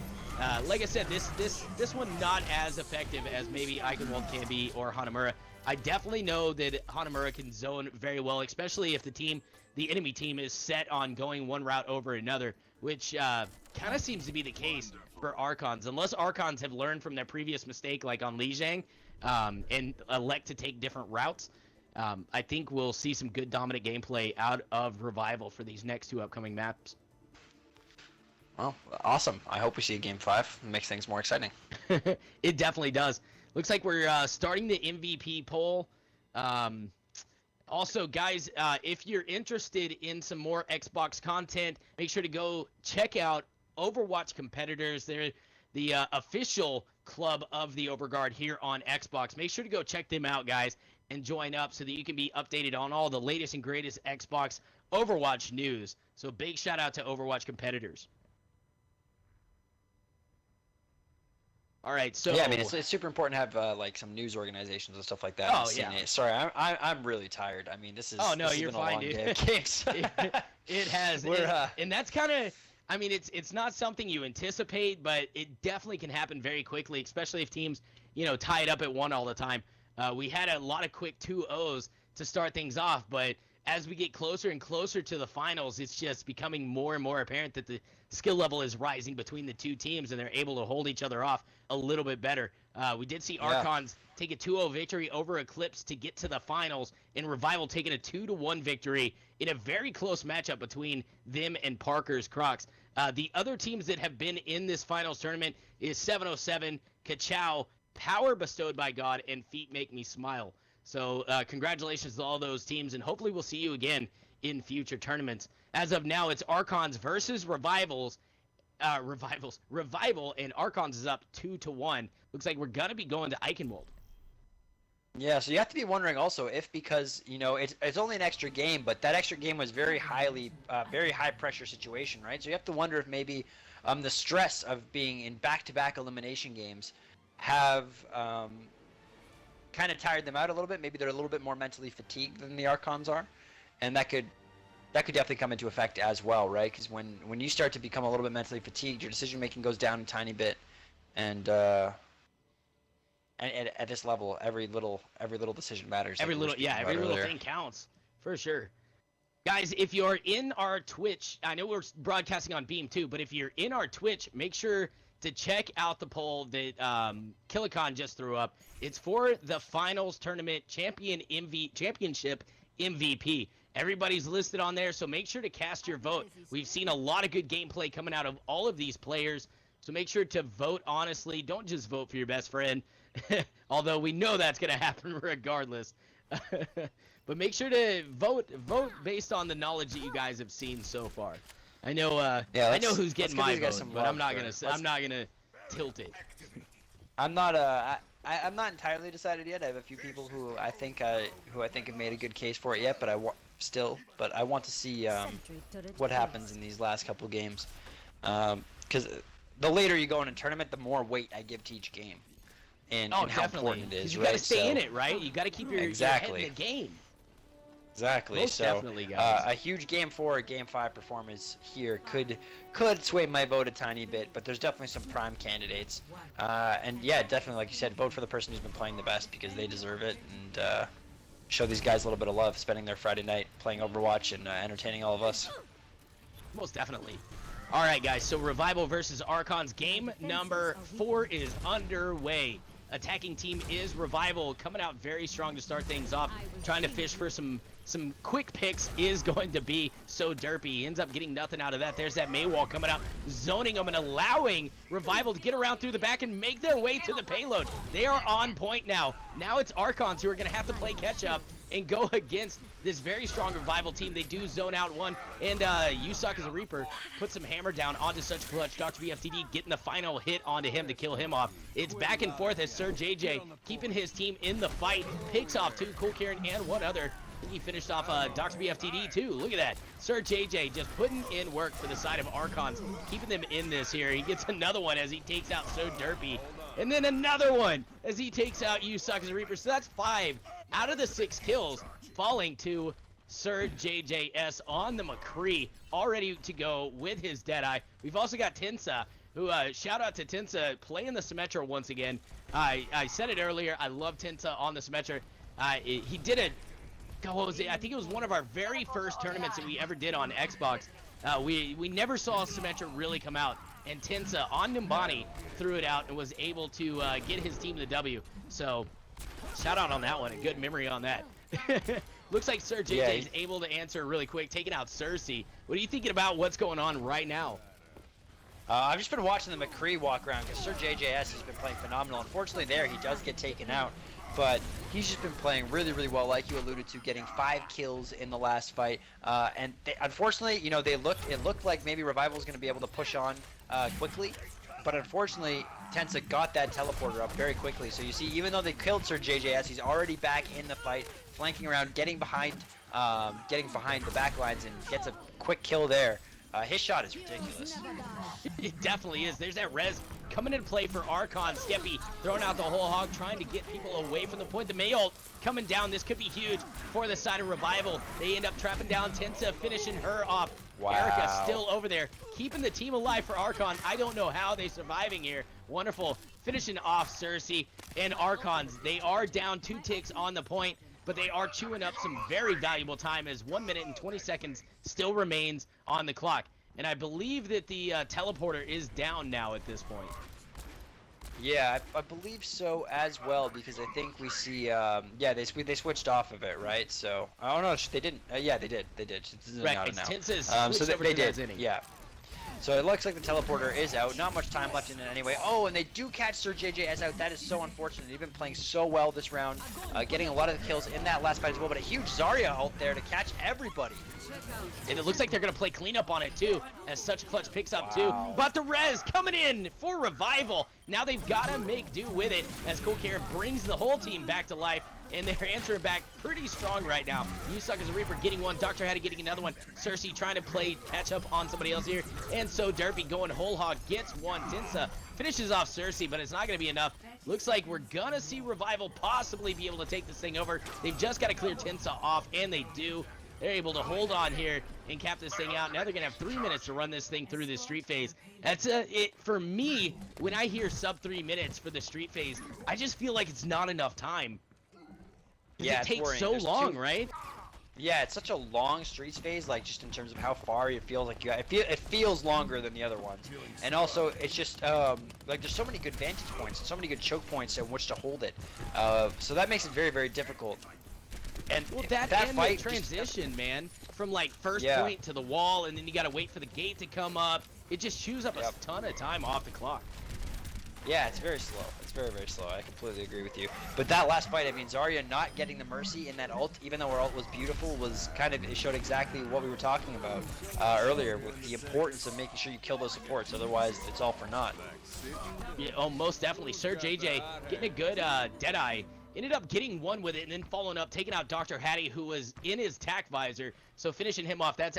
Like I said, this one not as effective as maybe Eichenwald can be or Hanamura. I definitely know that Hanamura can zone very well, especially if the enemy team is set on going one route over another, which kind of seems to be the case for Archons. Unless Archons have learned from their previous mistake, like on Lijiang, and elect to take different routes, I think we'll see some good dominant gameplay out of Revival for these next 2 upcoming maps. Well, awesome. I hope we see a game 5. It makes things more exciting. It definitely does. Looks like we're starting the MVP poll. Also, guys, if you're interested in some more Xbox content, make sure to go check out Overwatch Competitors. They're the official club of the Overguard here on Xbox. Make sure to go check them out, guys, and join up so that you can be updated on all the latest and greatest Xbox Overwatch news. So big shout out to Overwatch Competitors. All right, so yeah, I mean it's super important to have like some news organizations and stuff like that. Oh, yeah. Sorry, I'm really tired. I mean this is. Oh no, this has you're been a fine, long dude. day of games. It has, and that's kind of. I mean, it's not something you anticipate, but it definitely can happen very quickly, especially if teams, tie it up at 1 all the time. We had a lot of quick 2-0s to start things off, but as we get closer and closer to the finals, it's just becoming more and more apparent that the skill level is rising between the two teams, and they're able to hold each other off a little bit better. We did see Archons take a 2-0 victory over Eclipse to get to the finals, and Revival taking a 2-1 victory in a very close matchup between them and Parker's Crocs. The other teams that have been in this finals tournament is 707, Kachow, Power Bestowed by God, and Feet Make Me Smile. So congratulations to all those teams, and hopefully we'll see you again in future tournaments. As of now, it's Archons versus Revival, and Archons is up 2-1. Looks like we're gonna be going to Eichenwald. Yeah, so you have to be wondering also if because it's only an extra game, but that extra game was very high pressure situation, right? So you have to wonder if maybe the stress of being in back-to-back elimination games have kind of tired them out a little bit. Maybe they're a little bit more mentally fatigued than the Archons are, and that could definitely come into effect as well, right? Because when you start to become a little bit mentally fatigued, your decision making goes down a tiny bit, and at this level, every little decision matters. Every little thing counts for sure. Guys, if you're in our Twitch, I know we're broadcasting on Beam too, but if you're in our Twitch, make sure to check out the poll that Killicon just threw up. It's for the finals tournament championship MVP. Everybody's listed on there, so make sure to cast your vote. We've seen a lot of good gameplay coming out of all of these players, so make sure to vote honestly. Don't just vote for your best friend, although we know that's going to happen regardless. But make sure to vote based on the knowledge that you guys have seen so far. I know I know who's getting my vote, but I'm not gonna tilt it. I'm not entirely decided yet. I have a few people who I think have made a good case for it yet, but I want to see what happens in these last couple games, because the later you go in a tournament, the more weight I give to each game, and how important it is. You gotta stay in it, right? You gotta keep your head in the game. Exactly. Most so definitely, guys. A huge game 4 or game 5 performance here could sway my vote a tiny bit, but there's definitely some prime candidates. And yeah, definitely, like you said, vote for the person who's been playing the best because they deserve it, and show these guys a little bit of love, spending their Friday night playing Overwatch and entertaining all of us. Most definitely. All right, guys. So Revival versus Archons. Game number 4 is underway. Attacking team is Revival, coming out very strong to start things off. Trying to fish for some quick picks is going to be So Derpy. He ends up getting nothing out of that. There's that Maywall coming out, zoning them and allowing Revival to get around through the back and make their way to the payload. They are on point now. Now it's Archons who are going to have to play catch up and go against this very strong Revival team. They do zone out one, and You Suck as a Reaper puts some hammer down onto Such Clutch. Dr. BFTD getting the final hit onto him to kill him off. It's back and forth as Sir JJ keeping his team in the fight. Picks off 2, Cool Karen, and one other. I think he finished off Dr. BFTD too. Look at that. Sir JJ just putting in work for the side of Archons, keeping them in this here. He gets another one as he takes out So Derpy. And then another one as he takes out You Suck as a Reaper. So that's 5 out of the 6 kills falling to Sir JJS on the McCree, all ready to go with his Deadeye. We've also got Tinsa, who, shout out to Tinsa, playing the Symmetra once again. I said it earlier, I love Tinsa on the Symmetra. He did it, what was it? I think it was one of our very first tournaments that we ever did on Xbox. We never saw Symmetra really come out, and Tinsa on Nimbani threw it out and was able to get his team the W. So, shout out on that one, a good memory on that. Looks like Sir JJ is able to answer really quick, taking out Cersei. What are you thinking about what's going on right now? I've just been watching the McCree walk around because Sir JJS has been playing phenomenal. Unfortunately there, he does get taken out. But he's just been playing really, really well, like you alluded to, getting 5 kills in the last fight. And unfortunately, you know, it looked like maybe Revival was going to be able to push on quickly. But unfortunately, Tensa got that teleporter up very quickly. So you see, even though they killed Sir JJS, he's already back in the fight, flanking around, getting behind the back lines, and gets a quick kill there. His shot is ridiculous. It definitely is. There's that res coming into play for Archons. Skeppy throwing out the whole hog, trying to get people away from the point. The Mayult coming down. This could be huge for the side of Revival. They end up trapping down Tensa, finishing her off. Wow. Erica still over there, keeping the team alive for Archon. I don't know how they're surviving here. Wonderful. Finishing off Cersei and Archons. They are down 2 ticks on the point, but they are chewing up some very valuable time as 1 minute and 20 seconds still remains on the clock. And I believe that the teleporter is down now at this point. Yeah, I believe so as well, because I think we see, yeah, they switched off of it, right? So, oh no, they didn't. Yeah, they did. Right, it's Tensa's so they did. Yeah. So it looks like the teleporter is out. Not much time left in it anyway. Oh, and they do catch Sir JJS out. That is so unfortunate. He's been playing so well this round, getting a lot of the kills in that last fight as well. But a huge Zarya ult there to catch everybody. And it looks like they're going to play cleanup on it too, as Such a Clutch picks up too. But the res coming in for Revival. Now they've got to make do with it as Coolcare brings the whole team back to life. And they're answering back pretty strong right now. You Suck as a Reaper getting one. Dr. Hattie getting another one. Cersei trying to play catch up on somebody else here. And so Derpy going whole hog gets one. Tensa finishes off Cersei, but it's not going to be enough. Looks like we're going to see Revival possibly be able to take this thing over. They've just got to clear Tensa off, and they do. They're able to hold on here and cap this thing out. Now they're going to have 3 minutes to run this thing through this street phase. That's it for me. When I hear sub 3 minutes for the street phase, I just feel like it's not enough time. Yeah, it takes so long, right? Yeah, it's such a long streets phase, like just in terms of how far it feels like you got. It feels longer than the other ones, and also it's just like there's so many good vantage points, and so many good choke points in which to hold it. So that makes it very, very difficult. And well, that fight transition, man, from like first point to the wall, and then you got to wait for the gate to come up. It just chews up a ton of time off the clock. Yeah, it's very slow. It's very, very slow. I completely agree with you. But that last fight, I mean, Zarya not getting the Mercy in that ult, even though her ult was beautiful, was kind of, it showed exactly what we were talking about earlier with the importance of making sure you kill those supports. Otherwise, it's all for naught. Yeah, oh, most definitely. Sir JJ getting a good Deadeye. Ended up getting one with it and then following up, taking out Dr. Hattie, who was in his tac visor. So finishing him off, that's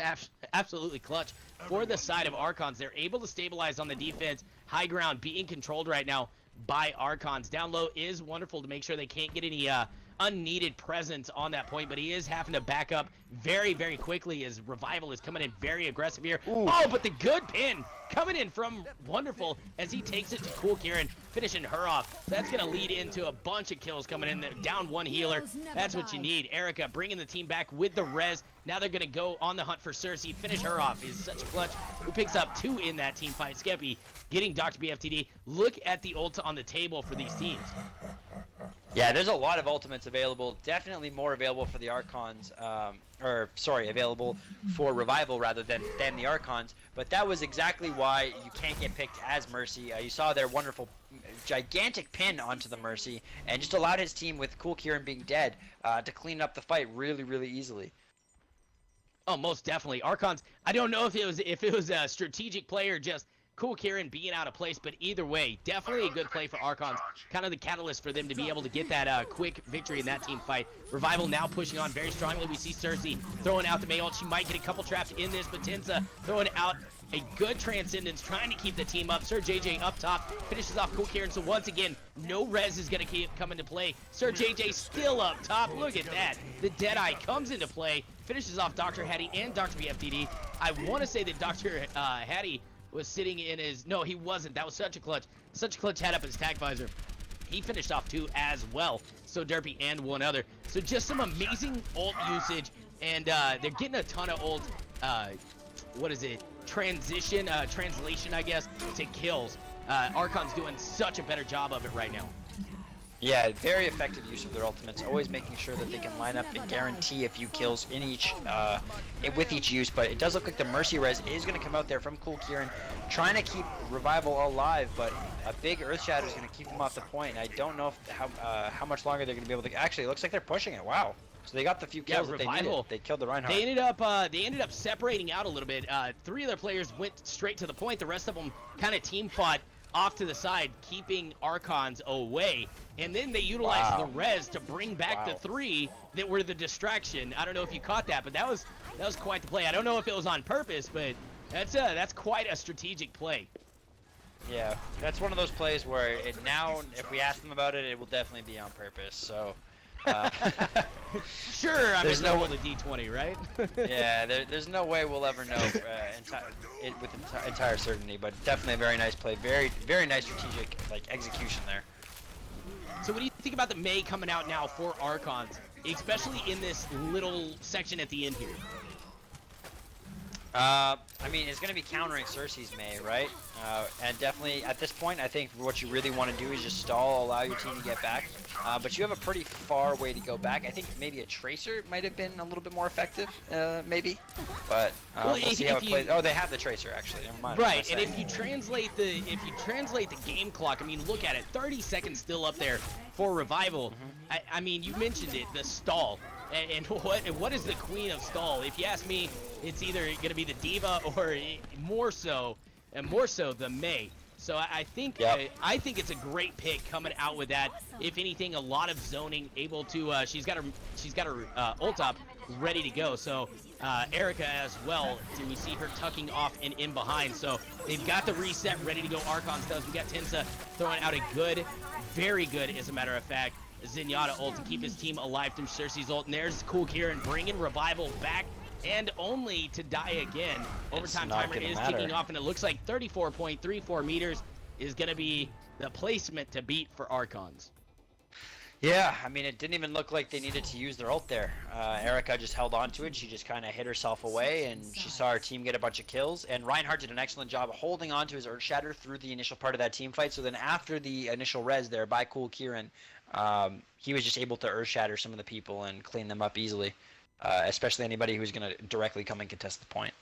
absolutely clutch for the side of Archons. They're able to stabilize on the defense. High ground being controlled right now by Archons. Down low is wonderful to make sure they can't get any unneeded presence on that point, but he is having to back up very, very quickly as Revival is coming in very aggressive here. Ooh. Oh, but the good pin coming in from Wonderful as he takes it to Cool Kieran, finishing her off. That's going to lead into a bunch of kills coming in there. Down one healer. That's what you need. Erica bringing the team back with the res. Now they're going to go on the hunt for Cersei. Finish her off. Is such a clutch who picks up 2 in that team fight. Skeppy getting Dr. BFTD. Look at the ult on the table for these teams. Yeah, there's a lot of ultimates available. Definitely more available for the Archons, available for Revival rather than the Archons. But that was exactly why you can't get picked as Mercy. You saw their wonderful, gigantic pin onto the Mercy, and just allowed his team, with Cool Kieran being dead, to clean up the fight really, really easily. Oh, most definitely. Archons, I don't know if it was a strategic play or just Cool Kieran being out of place, but either way, definitely a good play for Archons. Kind of the catalyst for them to be able to get that quick victory in that team fight. Revival now pushing on very strongly. We see Cersei throwing out the Mayult. She might get a couple traps in this, but Tensa throwing out a good Transcendence, trying to keep the team up. Sir JJ up top, finishes off Cool Kieran. So once again, no res is going to come into play. Sir JJ still up top. Look at that. The Deadeye comes into play, finishes off Dr. Hattie and Dr. BFTD. I want to say that Dr. Hattie was sitting in his, no, he wasn't. That was Such a Clutch. Such a Clutch had up his tag visor. He finished off 2 as well. So Derpy and one other. So just some amazing ult usage, and they're getting a ton of ult, translation, I guess, to kills. Archon's doing such a better job of it right now. Yeah, very effective use of their ultimates, always making sure that they can line up and guarantee a few kills in each, with each use. But it does look like the Mercy Res is going to come out there from Cool Kieran, trying to keep Revival alive, but a big Earth Shatter is going to keep them off the point. And I don't know if, how much longer they're going to be able to. Actually, it looks like they're pushing it. Wow. So they got the few kills that they needed. They killed the Reinhardt. They ended up separating out a little bit. 3 of their players went straight to the point. The rest of them kind of team fought off to the side, keeping Archons away. And then they utilized the res to bring back the 3 that were the distraction. I don't know if you caught that, but that was quite the play. I don't know if it was on purpose, but that's quite a strategic play. Yeah, that's one of those plays where if we ask them about it, it will definitely be on purpose. So. Sure, I'm there's no the D20, right? Yeah, there's no way we'll ever know with entire certainty, but definitely a very nice play, very very nice strategic execution there. So what do you think about the Mei coming out now for Archons, especially in this little section at the end here? I mean, it's going to be countering Cersei's Mei, right? And definitely, at this point, I think what you really want to do is just stall, allow your team to get back. But you have a pretty far way to go back. I think maybe a Tracer might have been a little bit more effective, maybe. But we'll see how it plays. Oh, they have the Tracer, actually. Never mind. Right, and if you translate the game clock, I mean, look at it. 30 seconds still up there for Revival. I mean, you mentioned it, the stall. And what is the queen of stall? If you ask me, it's either going to be the Diva or more so the Mei. So I think it's a great pick coming out with that. If anything, a lot of zoning, able to she's got her ult up ready to go. So Erica as well. Do we see her tucking off and in behind? So they've got the reset ready to go. Archons does. We got Tensa throwing out a good, very good, as a matter of fact, Zenyatta ult to keep his team alive through Cersei's ult. And there's Cool Kieran bringing Revival back, and only to die again. Overtime timer is ticking off, and it looks like 34.34 meters is going to be the placement to beat for Archons. Yeah, I mean, it didn't even look like they needed to use their ult there. Erica just held on to it. She just kind of hid herself away, and she saw her team get a bunch of kills. And Reinhardt did an excellent job holding on to his Earth Shatter through the initial part of that team fight. So then after the initial res there by Cool Kieran, he was just able to Earth Shatter some of the people and clean them up easily, especially anybody who's going to directly come and contest the point.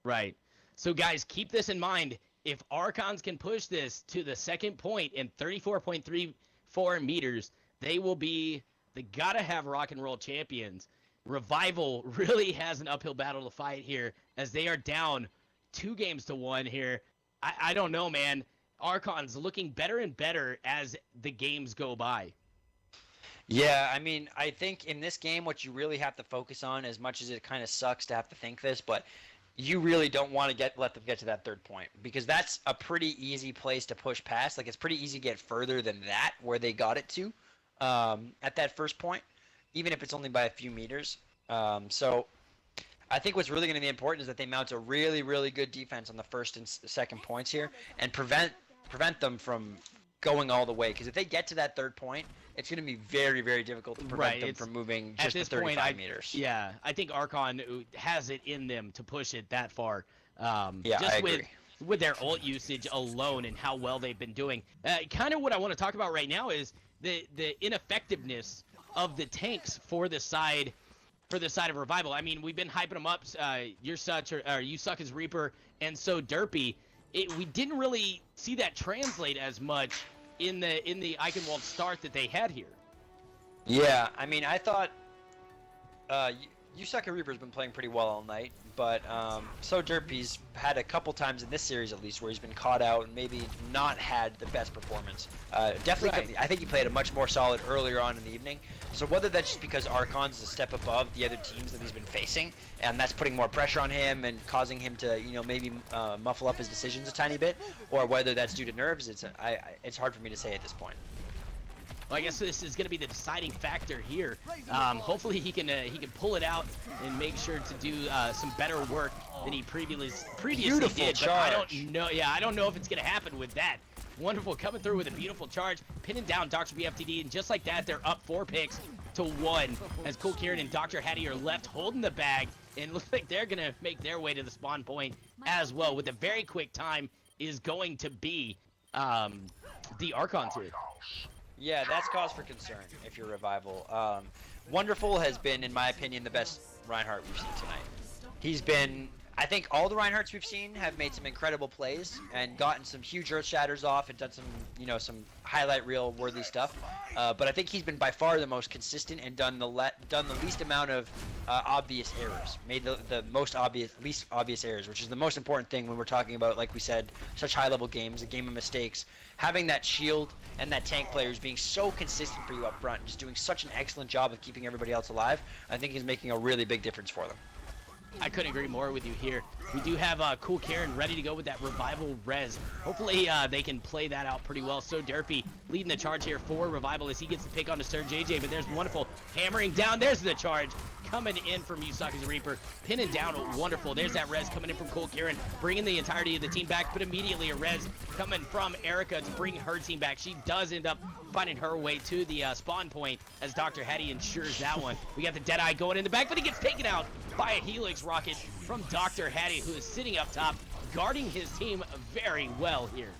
Right. So guys, keep this in mind. If Archons can push this to the second point in 34.34 meters, they will be the GottaHaveRockandRoll champions. Revival really has an uphill battle to fight here, as they are down 2-1 here. I don't know, man. Archons looking better and better as the games go by. Yeah, I mean, I think in this game, what you really have to focus on, as much as it kind of sucks to have to think this, but you really don't want to let them get to that third point, because that's a pretty easy place to push past. Like, it's pretty easy to get further than that, where they got it to at that first point, even if it's only by a few meters. So I think what's really going to be important is that they mount a really, really good defense on the first and second points here, and prevent them from going all the way. Because if they get to that third point, it's going to be very, very difficult to prevent them from moving just the 35 meters. Yeah, I think Archon has it in them to push it that far. Yeah, just I agree. With their ult usage alone and how well they've been doing. Kind of what I want to talk about right now is the ineffectiveness of the tanks for the side of Revival. I mean, we've been hyping them up. You suck as Reaper, and so Derpy. We didn't really see that translate as much in the Eichenwald start that they had here. Yeah, I mean, I thought Yusaka Reaper's been playing pretty well all night, but so Derpy's had a couple times in this series at least where he's been caught out and maybe not had the best performance. Definitely, I think he played a much more solid earlier on in the evening. So whether that's just because Archons is a step above the other teams that he's been facing, and that's putting more pressure on him and causing him to, maybe muffle up his decisions a tiny bit, or whether that's due to nerves, it's hard for me to say at this point. Well, I guess this is going to be the deciding factor here. Hopefully he can pull it out and make sure to do some better work than he previously did. Charge. But I don't know. Yeah, I don't know if it's going to happen with that. Wonderful, coming through with a beautiful charge, pinning down Dr. BFTD, and just like that, they're up 4 picks to 1 as Cool Kieran and Dr. Hattie are left holding the bag, and looks like they're going to make their way to the spawn point as well, with a very quick time is going to be the Archons here. Yeah, that's cause for concern if you're Revival. Wonderful has been, in my opinion, the best Reinhardt we've seen tonight. He's been, I think all the Reinhardts we've seen have made some incredible plays and gotten some huge earth shatters off and done some, some highlight reel worthy stuff. But I think he's been by far the most consistent and done the least amount of obvious errors, made the least obvious errors, which is the most important thing when we're talking about, like we said, such high-level games, a game of mistakes. Having that shield and that tank players being so consistent for you up front, just doing such an excellent job of keeping everybody else alive, I think is making a really big difference for them. I couldn't agree more with you here. We do have Cool Karen ready to go with that Revival res. Hopefully they can play that out pretty well. So Derpy leading the charge here for Revival as he gets the pick on to Sir JJ, but there's wonderful hammering down. There's the charge coming in from Yusaka's Reaper. Pinning down wonderful. There's that res coming in from Cool Karen, bringing the entirety of the team back, but immediately a res coming from Erica to bring her team back. She does end up finding her way to the spawn point as Dr. Hattie ensures that one. We got the Deadeye going in the back, but he gets taken out by a Helix rocket from Dr. Hattie, who is sitting up top, guarding his team very well here.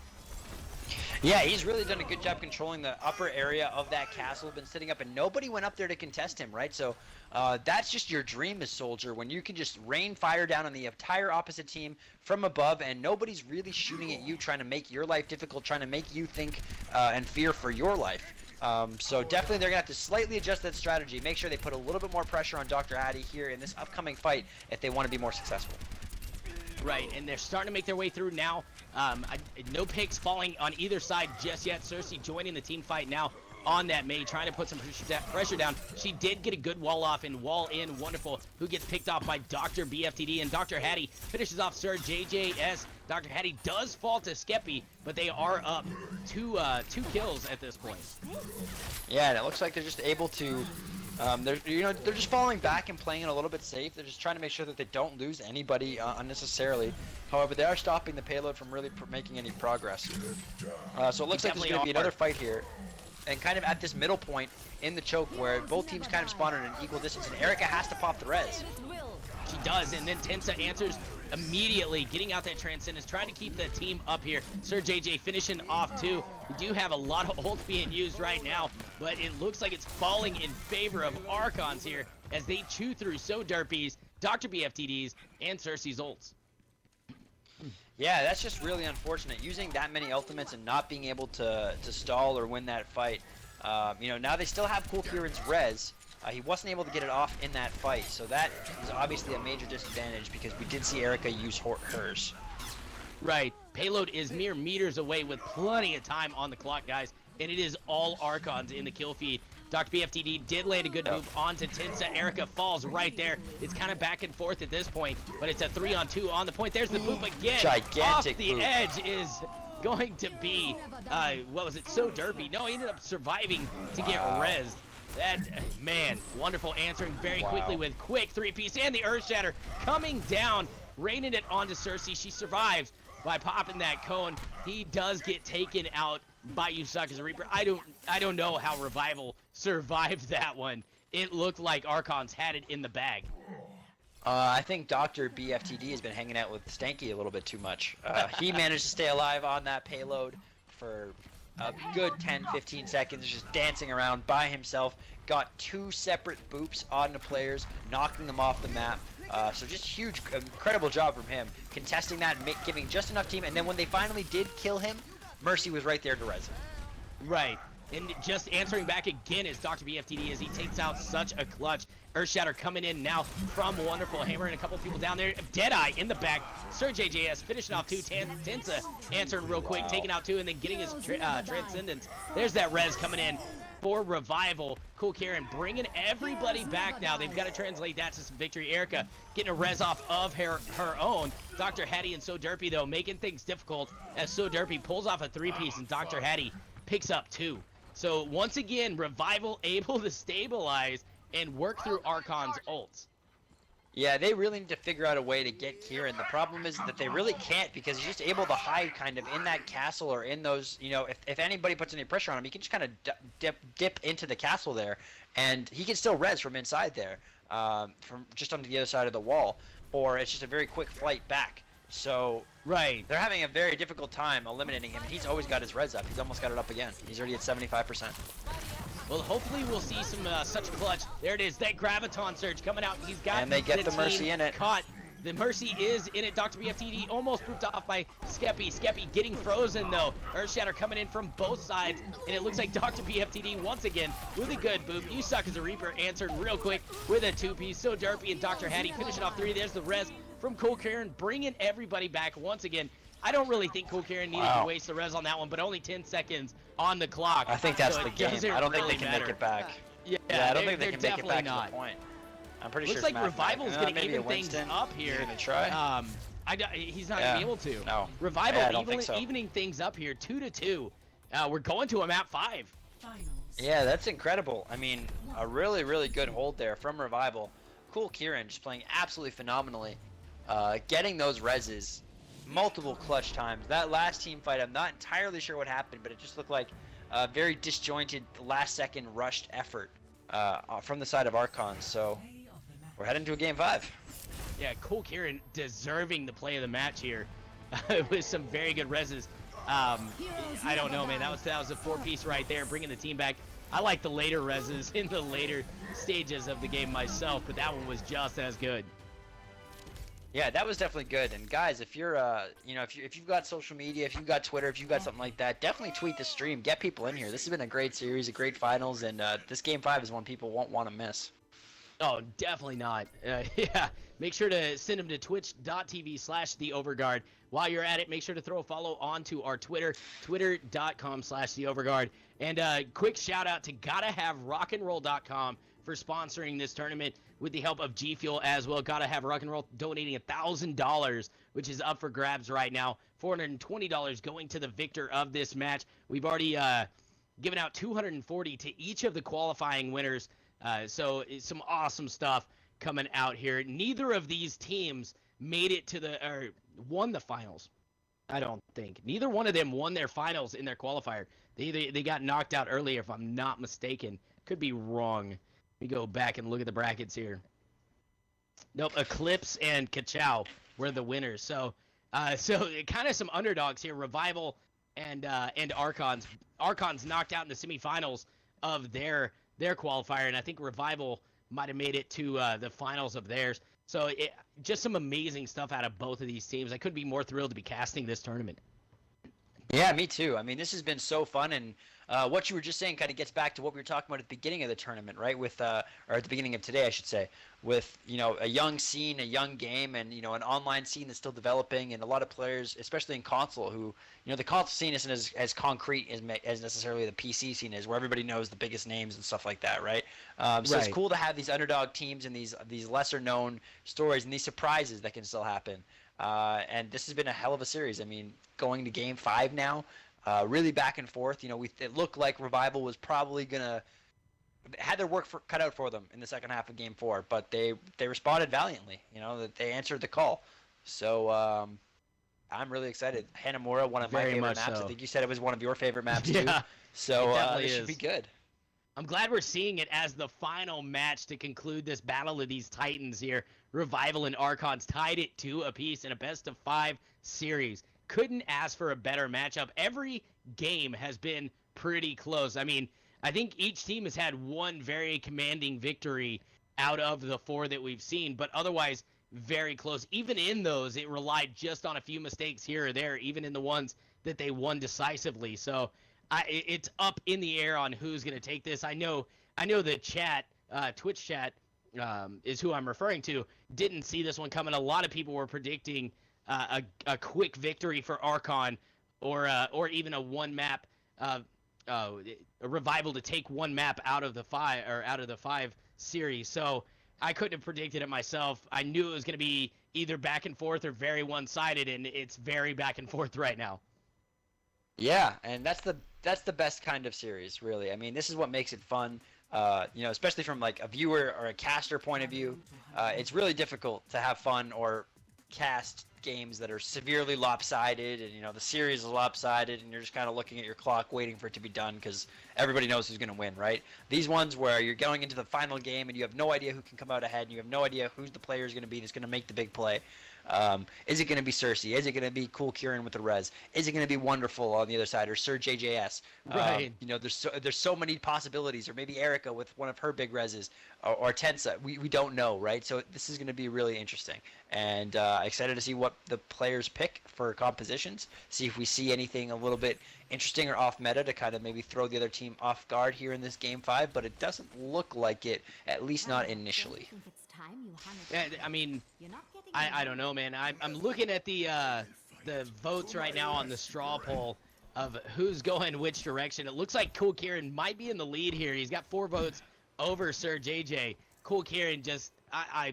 Yeah, he's really done a good job controlling the upper area of that castle, been sitting up, and nobody went up there to contest him, right? So that's just your dream as Soldier, when you can just rain fire down on the entire opposite team from above, and nobody's really shooting at you, trying to make your life difficult, trying to make you think and fear for your life. So definitely they're going to have to slightly adjust that strategy, make sure they put a little bit more pressure on Dr. Hattie here in this upcoming fight if they want to be more successful. Right, and they're starting to make their way through now. No picks falling on either side just yet. Cersei joining the team fight now on that Mei, trying to put some pressure down. She did get a good wall off and wall in. Wonderful, who gets picked off by Dr. BFTD, and Dr. Hattie finishes off Sir JJS. Dr. Hattie does fall to Skeppy, but they are up two kills at this point. Yeah, and it looks like they're just able to they're just falling back and playing it a little bit safe. They're just trying to make sure that they don't lose anybody unnecessarily. However, they are stopping the payload from really making any progress. So it looks like there's going to be another fight here, and kind of at this middle point in the choke where both teams kind of spawn at an equal distance, and Erica has to pop the res. She does, and then Tensa answers immediately, getting out that Transcendence, trying to keep the team up here. Sir JJ finishing off too. We do have a lot of ults being used right now, but it looks like it's falling in favor of Archons here as they chew through So Derpies, Dr. BFTDs, and Cersei's ults. Yeah, that's just really unfortunate. Using that many ultimates and not being able to stall or win that fight. Now they still have Cool Kieran's res. He wasn't able to get it off in that fight, so that is obviously a major disadvantage because we did see Erica use hers. Right. Payload is mere meters away with plenty of time on the clock, guys, and it is all Archons in the kill feed. Dr. BFTD did land a good move onto Tensa. Erica falls right there. It's kind of back and forth at this point, but it's a 3-on-2 on the point. There's the boop again. Gigantic off the boop. edge is going to be, what was it, So Derpy. No, he ended up surviving to get rezzed. That, man, wonderful answering very quickly with quick 3-piece and the Earth Shatter coming down, raining it onto Cersei. She survives by popping that cone. He does get taken out by Yusaka's Reaper. I don't know how Revival survived that one. It looked like Archons had it in the bag. I think Dr. BFTD has been hanging out with Stanky a little bit too much. He managed to stay alive on that payload for a good 10-15 seconds, just dancing around by himself. Got 2 separate boops on the players, knocking them off the map. So just huge, incredible job from him, contesting that and giving just enough team. And then when they finally did kill him, Mercy was right there to res him. Right. And just answering back again is Dr. BFTD as he takes out such a clutch. Earthshatter coming in now from Wonderful, hammering a couple people down there. Deadeye in the back. Sir JJS finishing off 2. Tensa answering real quick, taking out 2, and then getting his Transcendence. There's that res coming in for Revival. Cool Karen bringing everybody back now. They've got to translate that to some victory. Erica getting a res off of her own. Dr. Hattie and So Derpy, though, making things difficult as So Derpy pulls off a 3-piece and Dr. Hattie picks up 2. So once again, Revival able to stabilize and work through Archon's ults. Yeah, they really need to figure out a way to get Kieran. The problem is that they really can't because he's just able to hide kind of in that castle or in those, if anybody puts any pressure on him, he can just kind of dip into the castle there, and he can still res from inside there, from just on the other side of the wall, or it's just a very quick flight back. So Right. they're having a very difficult time eliminating him. He's always got his res up. He's almost got it up again. He's already at 75%. Well, hopefully we'll see some such clutch. There it is, that Graviton Surge coming out. He's got And they get the Mercy team in it. Caught. The Mercy is in it. Dr. BFTD almost pooped off by Skeppy. Skeppy getting frozen, though. Earthshatter coming in from both sides. And it looks like Dr. BFTD once again with a good boop. You Suck as a Reaper answered real quick with a 2-piece. So Derpy and Dr. Hattie finishing off 3. There's the res from Cool Karen, bringing everybody back once again. I don't really think Cool Karen needed to waste the res on that one, but only 10 seconds on the clock. I think that's so the game. I don't think they can make it back. Yeah, I don't think they can make it definitely back not. to the point. I'm pretty Looks sure like Revival's going gonna even things up here. Gonna try? He's not gonna be able to. No. Revival Yeah, I don't think so. evening things up here, 2-2. We're going to a map 5. Finals. Yeah, that's incredible. I mean, a really, really good hold there from Revival. Cool Kieran just playing absolutely phenomenally. Getting those reses multiple clutch times. That last team fight, I'm not entirely sure what happened, but it just looked like a very disjointed last-second rushed effort from the side of Archons. So we're heading to a game 5. Yeah, Cool Kieran deserving the play of the match here with some very good reses. I don't know, man. That was a 4-piece right there, bringing the team back. I like the later reses in the later stages of the game myself, but that one was just as good. Yeah, that was definitely good. And guys, if you're, if you've got social media, if you've got Twitter, if you've got something like that, definitely tweet the stream. Get people in here. This has been a great series, a great finals, and this game 5 is one people won't want to miss. Oh, definitely not. Yeah, make sure to send them to twitch.tv/theoverguard. While you're at it, make sure to throw a follow onto our Twitter, twitter.com/theoverguard. And quick shout out to GottaHaveRockandRoll.com for sponsoring this tournament with the help of G Fuel as well. GottaHaveRockandRoll donating $1,000, which is up for grabs right now. $420 going to the victor of this match. We've already given out $240 to each of the qualifying winners. So it's some awesome stuff coming out here. Neither of these teams made it to or won the finals. I don't think. Neither one of them won their finals in their qualifier. They got knocked out earlier, if I'm not mistaken. Could be wrong. Let me go back and look at the brackets here. Nope, Eclipse and Kachow were the winners. So kind of some underdogs here. Revival and Archons. Archons knocked out in the semifinals of their qualifier, and I think Revival might have made it to the finals of theirs. So just some amazing stuff out of both of these teams. I couldn't be more thrilled to be casting this tournament. Yeah, me too. I mean, this has been so fun, and what you were just saying kind of gets back to what we were talking about at the beginning of the tournament, right? With or at the beginning of today, I should say, with a young scene, a young game, and an online scene that's still developing, and a lot of players, especially in console, who the console scene isn't as concrete as necessarily the PC scene is, where everybody knows the biggest names and stuff like that, right? So it's cool to have these underdog teams and these lesser known stories and these surprises that can still happen. And this has been a hell of a series. I mean, going to game 5 now, really back and forth. It looked like Revival was probably had their work cut out for them in the second half of game 4, but they responded valiantly. That they answered the call. So I'm really excited. Hanamura, one of my favorite maps. So. I think you said it was one of your favorite maps yeah, too. So this should be good. I'm glad we're seeing it as the final match to conclude this battle of these Titans here. Revival and Archons tied it 2 apiece in a best-of-5 series. Couldn't ask for a better matchup. Every game has been pretty close. I mean, I think each team has had one very commanding victory out of the 4 that we've seen, but otherwise very close. Even in those, it relied just on a few mistakes here or there, even in the ones that they won decisively. So it's up in the air on who's going to take this. I know the chat, Twitch chat, is who I'm referring to, didn't see this one coming. A lot of people were predicting a quick victory for Archon, or even a one map, a Revival to take one map out of the 5 series. So I couldn't have predicted it myself. I knew it was going to be either back and forth or very one-sided, and it's very back and forth right now. Yeah, and that's the best kind of series, really. I mean, this is what makes it fun. Especially from like a viewer or a caster point of view, it's really difficult to have fun or cast games that are severely lopsided, and the series is lopsided, and you're just kind of looking at your clock waiting for it to be done because everybody knows who's going to win, right? These ones where you're going into the final game and you have no idea who can come out ahead, and you have no idea who's the player is going to be that's going to make the big play. Is it going to be Cersei? Is it going to be Cool Kieran with the res? Is it going to be Wonderful on the other side, or Sir JJS? Right. You know, there's so many possibilities, or maybe Erica with one of her big reses, or Tensa. We don't know, right? So this is going to be really interesting, and excited to see what the players pick for compositions. See if we see anything a little bit interesting or off meta to kind of maybe throw the other team off guard here in this game 5. But it doesn't look like it, at least not initially. Yeah, I mean, I don't know, man. I'm looking at the votes right now on the straw poll of who's going which direction. It looks like Cool Kieran might be in the lead here. He's got 4 votes over Sir JJ. Cool Kieran just, I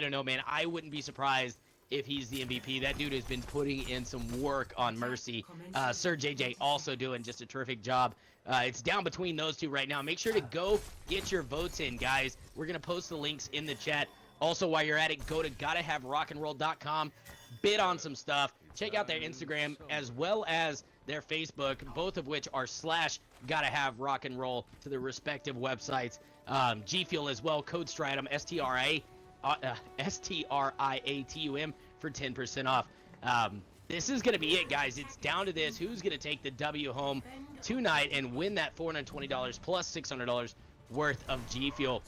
don't know, man. I wouldn't be surprised if he's the MVP. That dude has been putting in some work on Mercy. Sir JJ also doing just a terrific job. It's down between those two right now. Make sure to go get your votes in, guys. We're going to post the links in the chat. Also, while you're at it, go to GottaHaveRockandRoll.com, bid on some stuff. Check out their Instagram as well as their Facebook, both of which are /GottaHaveRockandRoll to the respective websites. G Fuel as well, code Stratum, STRIATUM for 10% off. This is going to be it, guys. It's down to this. Who's going to take the W home tonight and win that $420 plus $600 worth of G Fuel?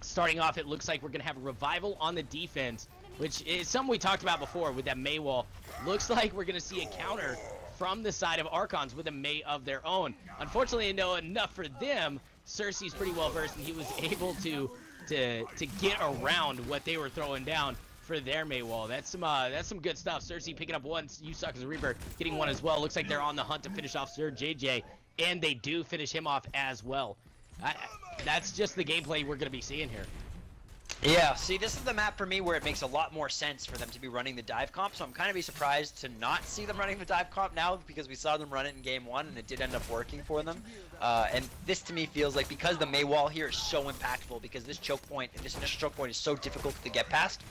Starting off, it looks like we're going to have a revival on the defense, which is something we talked about before with that Mei wall. Looks like we're going to see a counter from the side of Archons with a Mei of their own. Unfortunately, no enough for them. Cersei's pretty well versed, and he was able to get around what they were throwing down for their Mei wall. That's some good stuff. Cersei picking up one. You suck as a Reaper getting one as well. Looks like they're on the hunt to finish off Sir JJ, and they do finish him off as well. That's just the gameplay we're going to be seeing here. Yeah, see, this is the map for me where it makes a lot more sense for them to be running the dive comp, so I'm kind of surprised to not see them running the dive comp now, because we saw them run it in game 1 and it did end up working for them. And this to me feels like, because the Mei wall here is so impactful, because this choke point, this initial choke point is so difficult to get past,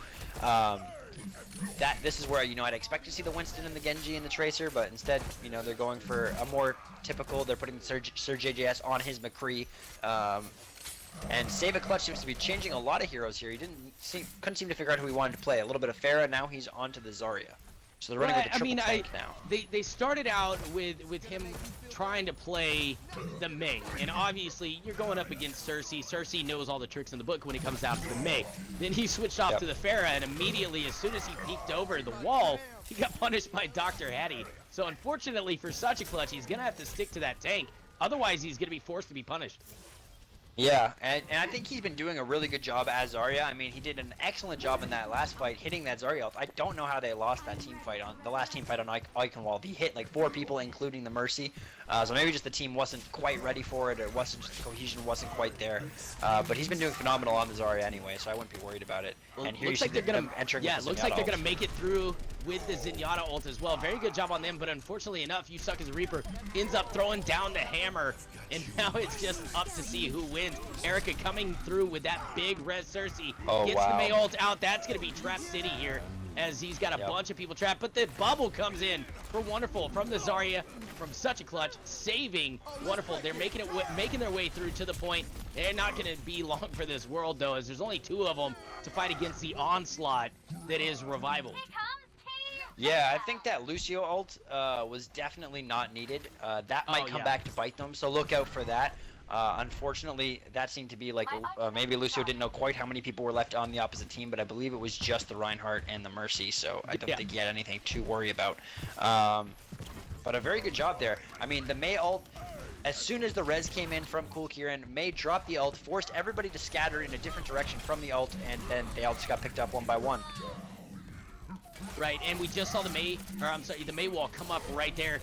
that this is where, you know, I'd expect to see the Winston and the Genji and the Tracer, but instead, you know, they're going for a more typical, they're putting Sir JJS on his McCree. And Save a Clutch seems to be changing a lot of heroes here. He couldn't seem to figure out who he wanted to play. A little bit of Pharah, now he's onto the Zarya. So they're running with the triple tank now. They started out with him trying to play the Mei, and obviously you're going up against Cersei. Cersei knows all the tricks in the book when it comes down to the Mei. Then he switched off to the Pharah, and immediately, as soon as he peeked over the wall, he got punished by Dr. Hattie. So unfortunately for such a clutch, he's gonna have to stick to that tank. Otherwise, he's gonna be forced to be punished. Yeah, and I think he's been doing a really good job as Zarya. I mean, he did an excellent job in that last fight, hitting that Zarya ult. I don't know how they lost that team fight on the last team fight on Icon Wall. He hit like 4 people, including the Mercy. So maybe just the team wasn't quite ready for it, or wasn't just the cohesion wasn't quite there. But he's been doing phenomenal on the Zarya anyway, so I wouldn't be worried about it. Well, and here looks you like see they're gonna entering. Yeah, with the looks like they're Zenyatta gonna make it through with the Zenyatta ult as well. Very good job on them, but unfortunately enough, You Suck as a Reaper ends up throwing down the hammer, and now it's just up to see who wins. Erica coming through with that big res Cersei. Gets the Mei ult out. That's gonna be Trap City here, as he's got a bunch of people trapped, but the bubble comes in for Wonderful from the Zarya, from such a clutch, saving Wonderful. They're making their way through to the point. They're not going to be long for this world, though, as there's only 2 of them to fight against the onslaught that is Revival. Yeah, I think that Lucio ult was definitely not needed. That might come back to bite them, so look out for that. Unfortunately, that seemed to be like, maybe Lucio didn't know quite how many people were left on the opposite team, but I believe it was just the Reinhardt and the Mercy, so I don't think he had anything to worry about. But a very good job there. I mean, the Mei ult, as soon as the res came in from Cool Kieran, Mei dropped the ult, forced everybody to scatter in a different direction from the ult, and then the ults got picked up one by one. Right, and we just saw the Mei wall come up right there,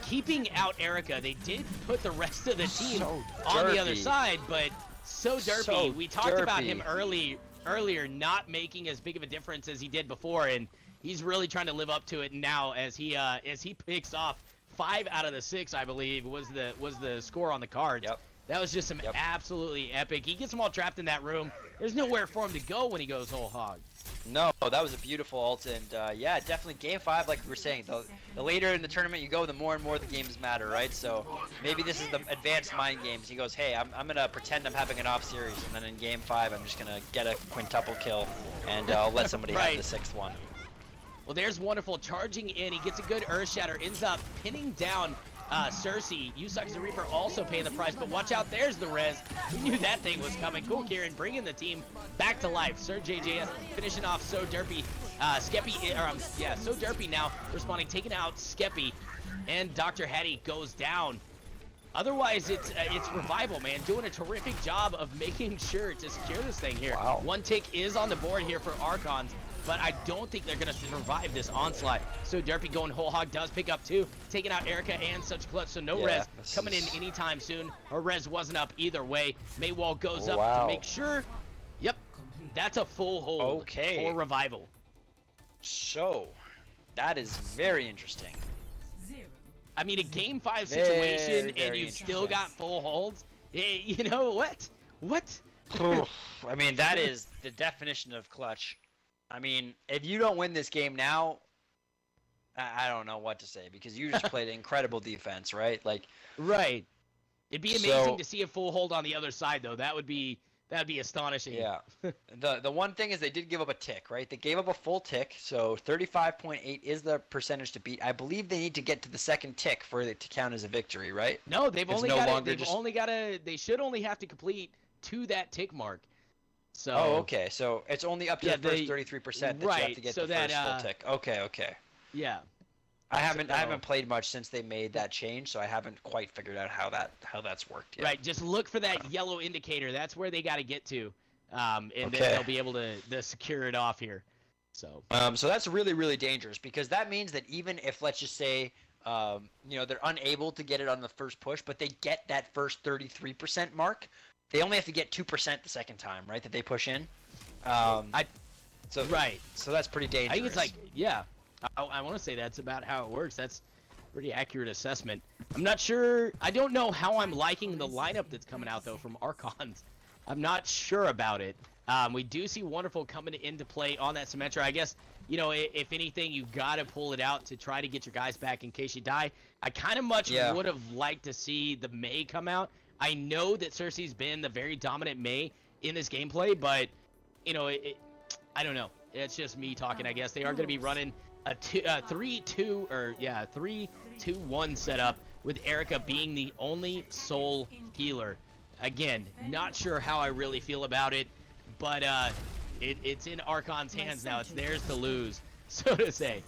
keeping out Erica. They did put the rest of the team on the other side, but so derpy. We talked about him earlier not making as big of a difference as he did before, and he's really trying to live up to it now as he picks off 5 out of the 6, I believe, was the score on the cards. That was just some absolutely epic. He gets them all trapped in that room. There's nowhere for him to go when he goes whole hog. No, that was a beautiful ult, and yeah, definitely game 5, like we were saying, the later in the tournament you go, the more and more the games matter, right? So maybe this is the advanced mind games. He goes, hey, I'm gonna pretend I'm having an off series, and then in game 5 I'm just gonna get a quintuple kill, and I'll let somebody Right. have the 6th one. Well, there's Wonderful charging in. He gets a good Earth Shatter, ends up pinning down Cersei. You Suck as a Reaper also paying the price, but watch out, there's the res. We knew that thing was coming. Cool Kieran bringing the team back to life. Sir JJS finishing off So Derpy. So Derpy now responding, taking out Skeppy, and Dr. Hattie goes down. Otherwise, it's Revival, man, doing a terrific job of making sure to secure this thing here. Wow. One tick is on the board here for Archons, but I don't think they're going to survive this onslaught. So Derpy going whole hog, does pick up 2, taking out Erica and such clutch, so no res coming in anytime soon. Her res wasn't up either way. Maywall goes up to make sure. Yep, that's a full hold for Revival. So, that is very interesting. I mean, a game 5 situation and you've still got full holds. You know what? What? I mean, that is the definition of clutch. I mean, if you don't win this game now, I don't know what to say, because you just played incredible defense, right? Like, right. It'd be amazing to see a full hold on the other side, though. That'd be astonishing. Yeah. The one thing is they did give up a tick, right? They gave up a full tick, so 35.8 is the percentage to beat. I believe they need to get to the second tick for it to count as a victory, right? No, they should only have to complete to that tick mark. So. Oh, okay. So it's only up to the first 33% that you have to get the first full tick. Okay. Yeah. I haven't played much since they made that change, so I haven't quite figured out how that's worked yet. Right. Just look for that yellow indicator. That's where they got to get to, and then they'll be able to secure it off here. So. So that's really, really dangerous, because that means that even if, let's just say, they're unable to get it on the first push, but they get that first 33% mark, they only have to get 2% the second time, right? That they push in. So that's pretty dangerous. I think it's like, yeah. I want to say that's about how it works. That's a pretty accurate assessment. I'm not sure. I don't know how I'm liking the lineup that's coming out, though, from Archons. I'm not sure about it. We do see Wonderful coming into play on that Symmetra. I guess, if anything, you got to pull it out to try to get your guys back in case you die. I kind of would have liked to see the Mei come out. I know that Cersei's been the very dominant Mei in this gameplay, but, I don't know. It's just me talking, I guess. They are going to be running a 3-2-1 setup with Erica being the only sole healer. Again, not sure how I really feel about it, but it's in Archon's hands now. It's theirs to lose, so to say.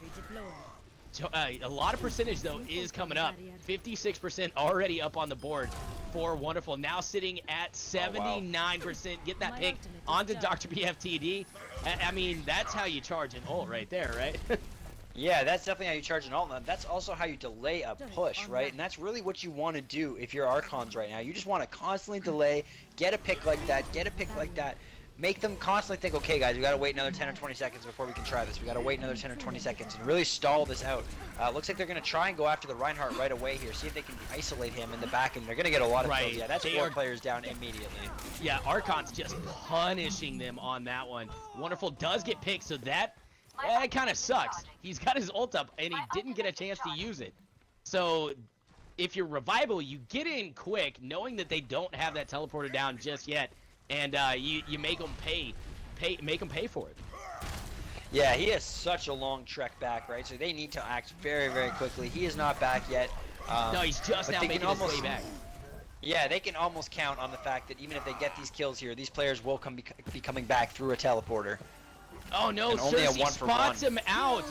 A lot of percentage, though, is coming up. 56% already up on the board for Wonderful. Now sitting at 79%. Get that pick onto Dr. BFTD. I mean, that's how you charge an ult right there, right? Yeah, that's definitely how you charge an ult. That's also how you delay a push, right? And that's really what you want to do if you're Archons right now. You just want to constantly delay, get a pick like that, make them constantly think, okay, guys, we got to wait another 10 or 20 seconds before we can try this. We got to wait another 10 or 20 seconds and really stall this out. Looks like they're going to try and go after the Reinhardt right away here, see if they can isolate him in the back, and they're going to get a lot of kills. Yeah, that's 4 players down immediately. Yeah, Archon's just punishing them on that one. Wonderful does get picked, so that kind of sucks. He's got his ult up, and he didn't get a chance to use it. So if you're Revival, you get in quick, knowing that they don't have that teleporter down just yet, and you make them pay for it. Yeah, he has such a long trek back, right? So they need to act very, very quickly. He is not back yet. No, he's just now making his way back. Yeah, they can almost count on the fact that even if they get these kills here, these players will be coming back through a teleporter. Oh no, Cersei spots him out.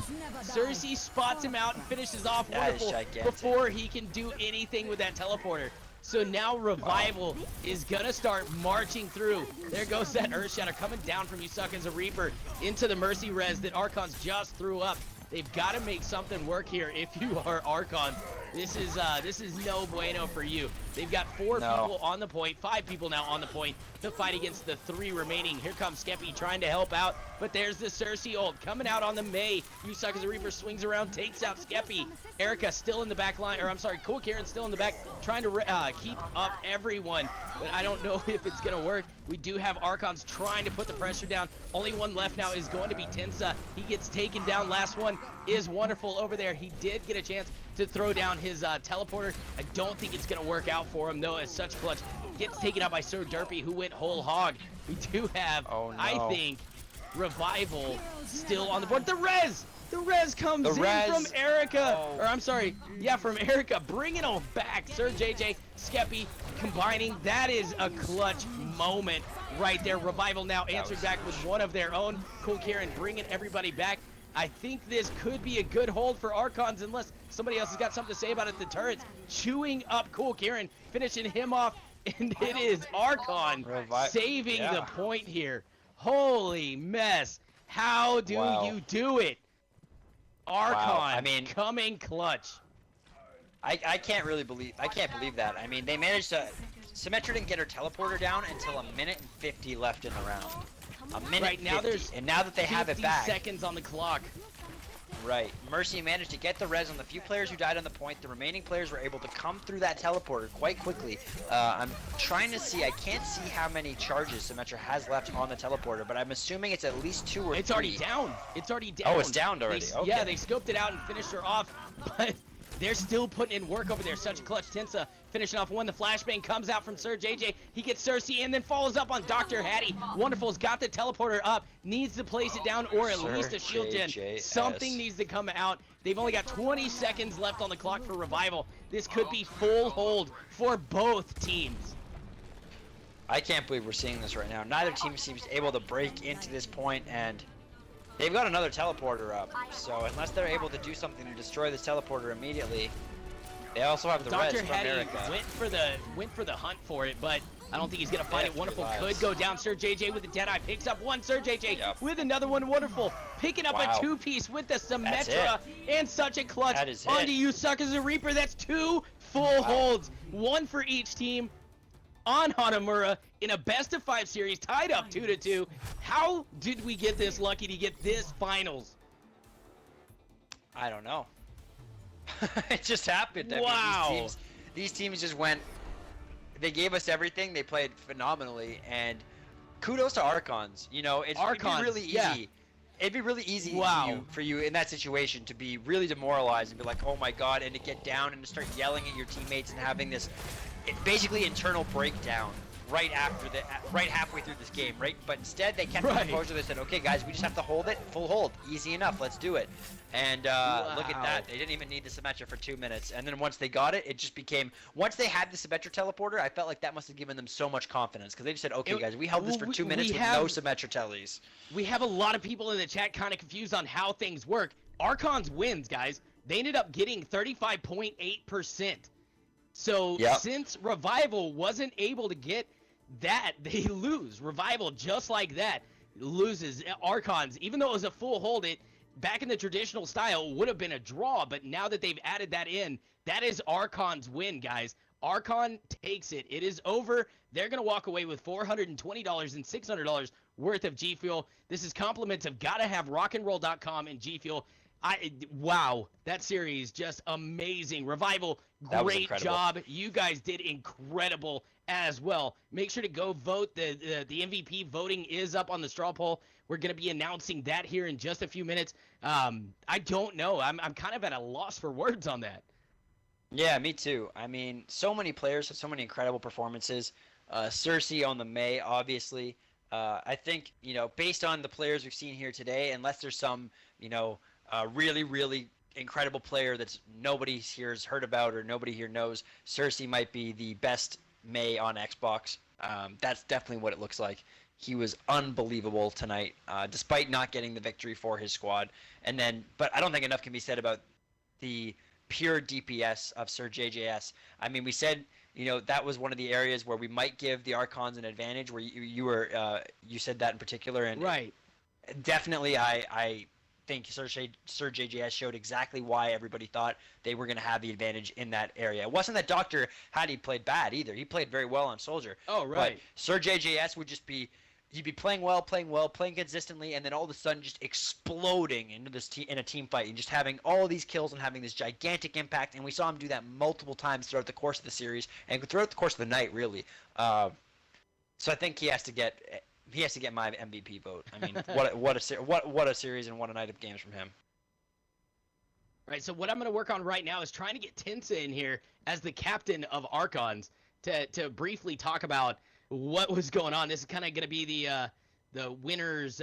Cersei spots him out and finishes off Wonderful before he can do anything with that teleporter. So now Revival is gonna start marching through. There goes that Earthshatter coming down from You Suck as a Reaper into the Mercy Res that Archons just threw up. They've got to make something work here if you are Archons. This is no bueno for you. They've got 4 people on the point, 5 people now on the point to fight against the 3 remaining. Here comes Skeppy trying to help out, but there's the Cersei ult coming out on the Mei. You Suck as a Reaper swings around, takes out Skeppy. Erica still in the back line, or I'm sorry, Cool Kieran still in the back, trying to keep up everyone, but I don't know if it's gonna work. We do have Archons trying to put the pressure down. Only one left now is going to be Tensa. He gets taken down. Last one is Wonderful over there. He did get a chance to throw down his teleporter. I don't think it's gonna work out for him though, as such clutch gets taken out by Sir Derpy, who went whole hog. We do have, I think, Revival still on the board. The res comes in from Erica, or I'm sorry, yeah, from Erica, bringing him back. Sir JJ, Skeppy combining. That is a clutch moment right there. Revival now answered back with one of their own. Cool Kieran bringing everybody back. I think this could be a good hold for Archons unless somebody else has got something to say about it. The turrets chewing up Cool Kieran, finishing him off, and it is Archon saving the point here. Holy mess. How do you do it? Archon coming clutch. I can't believe that. I mean, they managed to. Symmetra didn't get her teleporter down until 1:50 left in the round. Right now, and now that they have it back, 50 seconds on the clock. Right. Mercy managed to get the res on the few players who died on the point. The remaining players were able to come through that teleporter quite quickly. I'm trying to see. I can't see how many charges Symmetra has left on the teleporter, but I'm assuming it's at least 2 or 3. It's already down. It's already down. Oh, it's downed already. Okay. Yeah, they scoped it out and finished her off, but they're still putting in work over there. Such clutch. Tensa finishing off one. The flashbang comes out from Sir JJ. He gets Cersei and then follows up on Dr. Hattie. Wonderful's got the teleporter up. Needs to place it down or at least a shield gen. Something needs to come out. They've only got 20 seconds left on the clock for Revival. This could be full hold for both teams. I can't believe we're seeing this right now. Neither team seems able to break into this point, and they've got another teleporter up. So unless they're able to do something to destroy this teleporter immediately, they also have the res from America. Went for the hunt for it, but I don't think he's gonna find it. Wonderful could go down. Sir JJ with the Deadeye picks up one. Sir JJ with another one. Wonderful picking up a 2-piece with the Symmetra, and such a clutch. Onto You Suck as a Reaper. That's 2 full holds, 1 for each team on Hanamura in a best-of-5 series, tied up 2-2. How did we get this lucky to get this finals? I don't know. It just happened. Wow. I mean, these teams just went. They gave us everything. They played phenomenally, and kudos to Archons. You know, it'd be really easy. Yeah. It'd be really easy for you in that situation to be really demoralized and be like, oh my god, and to get down and to start yelling at your teammates and having this basically internal breakdown right halfway through this game, right? But instead they kept the composure. They said, okay guys, we just have to hold it, full hold, easy enough, let's do it. And look at that, they didn't even need the Symmetra for 2 minutes. And then once they got it, it just became, once they had the Symmetra teleporter, I felt like that must have given them so much confidence, because they just said, okay guys, we held this for 2 minutes with no Symmetra tellies. We have a lot of people in the chat kind of confused on how things work. Archons wins, guys. They ended up getting 35.8%. So since Revival wasn't able to get that, they lose. Revival, just like that, loses. Archons, even though it was a full hold, it back in the traditional style would have been a draw, but now that they've added that in, that is Archon's win, guys. Archon takes it. It is over. They're going to walk away with $420 and $600 worth of G Fuel. This is compliments of GottaHaveRockandRoll.com and G Fuel. Wow, that series just amazing. Revival, great job. You guys did incredible as well. Make sure to go vote. The MVP voting is up on the straw poll. We're going to be announcing that here in just a few minutes. I don't know. I'm kind of at a loss for words on that. Yeah, me too. I mean, so many players have so many incredible performances. Cersei on the Mei, obviously. I think, you know, based on the players we've seen here today, unless there's some, you know, really, really incredible player that's nobody here has heard about or nobody here knows, Cersei might be the best Mei on Xbox. That's definitely what it looks like. He was unbelievable tonight, despite not getting the victory for his squad. But I don't think enough can be said about the pure DPS of Sir JJS. I mean, we said, you know, that was one of the areas where we might give the Archons an advantage, where you said that in particular, and right. Definitely, I think Sir JJS showed exactly why everybody thought they were going to have the advantage in that area. It wasn't that Dr. Hattie played bad either. He played very well on Soldier. Oh, right. But Sir JJS would just be, he'd be playing well, playing consistently, and then all of a sudden just exploding into this in a team fight and just having all these kills and having this gigantic impact. And we saw him do that multiple times throughout the course of the series and throughout the course of the night, really. So I think he has to get my MVP vote. I mean, what a series and what a night of games from him. Right, so what I'm going to work on right now is trying to get Tensa in here as the captain of Archons to briefly talk about what was going on. This is kind of going to be the winners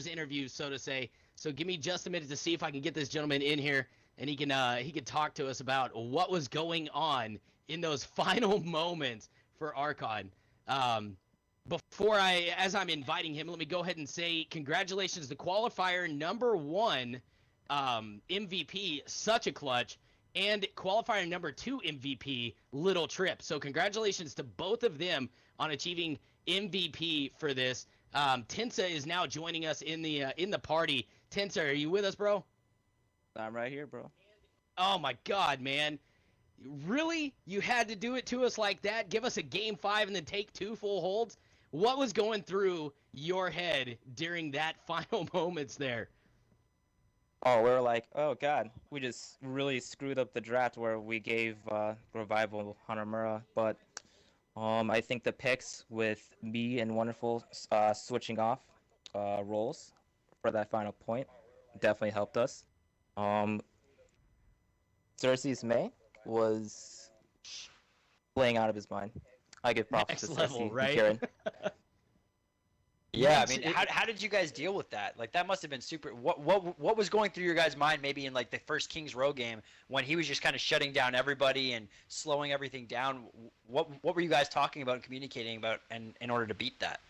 interview, so to say. So give me just a minute to see if I can get this gentleman in here, and he can talk to us about what was going on in those final moments for Archon. As I'm inviting him, let me go ahead and say congratulations to qualifier number 1 MVP, such a clutch, and qualifier number 2 MVP, Little Trip. So congratulations to both of them on achieving MVP for this. Tensa is now joining us in the party. Tensa, are you with us, bro? I'm right here, bro. Oh my God, man. Really? You had to do it to us like that? Give us a game 5 and then take 2 full holds? What was going through your head during that final moments there? Oh, we were like, oh God, we just really screwed up the draft where we gave Revival Hanamura, but I think the picks with me and Wonderful switching off roles for that final point definitely helped us. Cersei's May was playing out of his mind. I give props to Next level, Cersei right? and Kieran. Yeah, I mean, how did you guys deal with that? Like, that must have been super. What was going through your guys' mind maybe in like the first Kings Row game when he was just kind of shutting down everybody and slowing everything down? What were you guys talking about and communicating about in order to beat that?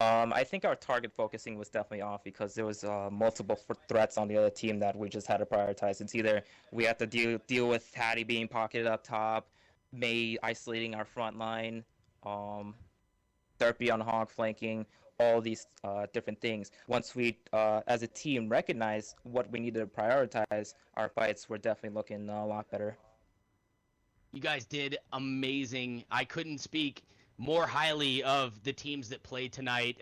I think our target focusing was definitely off because there was multiple threats on the other team that we just had to prioritize. It's either we have to deal with Hattie being pocketed up top, May isolating our front line, Derpy on hog flanking, all these different things. Once we, as a team, recognize what we needed to prioritize, our fights were definitely looking a lot better. You guys did amazing. I couldn't speak more highly of the teams that played tonight.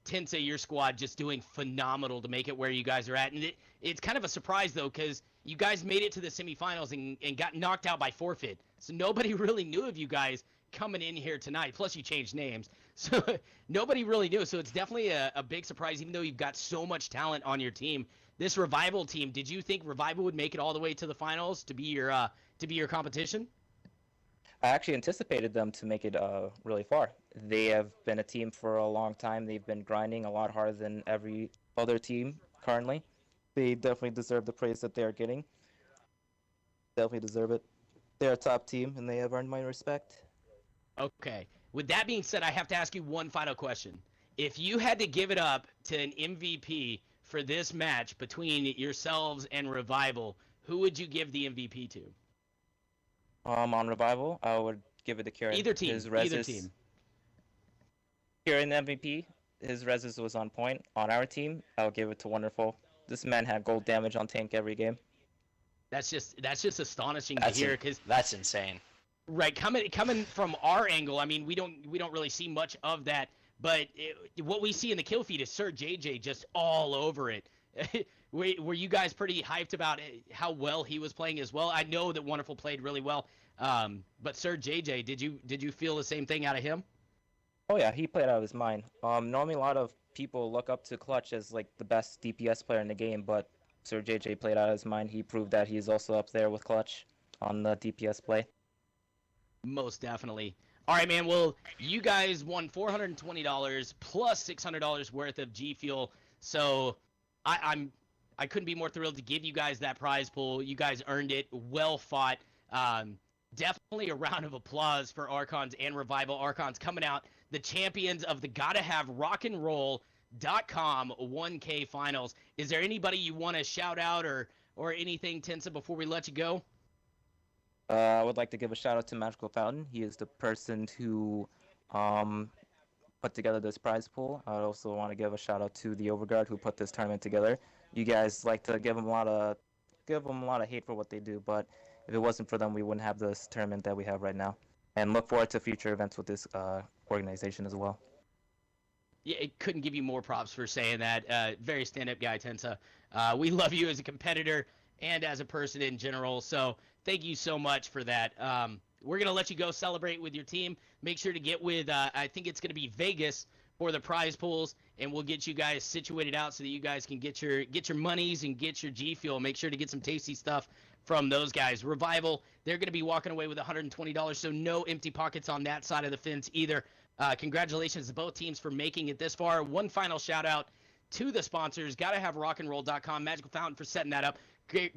Tensa, your squad just doing phenomenal to make it where you guys are at. And it's kind of a surprise, though, because you guys made it to the semifinals and got knocked out by forfeit. So nobody really knew of you guys coming in here tonight. Plus, you changed names. So nobody really knew. So it's definitely a big surprise, even though you've got so much talent on your team. This Revival team, did you think Revival would make it all the way to the finals to be your competition? I actually anticipated them to make it really far. They have been a team for a long time. They've been grinding a lot harder than every other team currently. They definitely deserve the praise that they are getting. Definitely deserve it. They're a top team, and they have earned my respect. Okay. With that being said, I have to ask you one final question. If you had to give it up to an MVP for this match between yourselves and Revival, who would you give the MVP to? On Revival, I would give it to Kieran. Either team. Either team. Kieran MVP. His reses was on point. On our team, I'll give it to Wonderful. This man had gold damage on tank every game. That's just astonishing to hear, because that's insane. Right, coming from our angle, I mean, we don't really see much of that, but what we see in the kill feed is Sir JJ just all over it. Were you guys pretty hyped about how well he was playing as well? I know that Wonderful played really well, but Sir JJ, did you feel the same thing out of him? Oh yeah, he played out of his mind. Normally a lot of people look up to Clutch as like the best DPS player in the game, but Sir JJ played out of his mind. He proved that he's also up there with Clutch on the DPS play. Most definitely. All right, man. Well, you guys won $420 plus $600 worth of G Fuel. So I couldn't be more thrilled to give you guys that prize pool. You guys earned it. Well fought. Definitely a round of applause for Archons and Revival. Archons coming out the champions of the GottaHaveRockandRoll.com 1K finals. Is there anybody you want to shout out or anything, Tensa, before we let you go? I would like to give a shout out to Magical Fountain. He is the person who put together this prize pool. I also want to give a shout out to the Overguard who put this tournament together. You guys like to give them a lot of hate for what they do, but if it wasn't for them, we wouldn't have this tournament that we have right now. And look forward to future events with this organization as well. Yeah, it couldn't give you more props for saying that. Very stand-up guy, Tensa. We love you as a competitor and as a person in general, so thank you so much for that. We're going to let you go celebrate with your team. Make sure to get with, I think it's going to be Vegas for the prize pools, and we'll get you guys situated out so that you guys can get your monies and get your G Fuel. Make sure to get some tasty stuff from those guys. Revival, they're going to be walking away with $120, so no empty pockets on that side of the fence either. Congratulations to both teams for making it this far. One final shout out to the sponsors, GottaHaveRockandRoll.com, Magical Fountain for setting that up.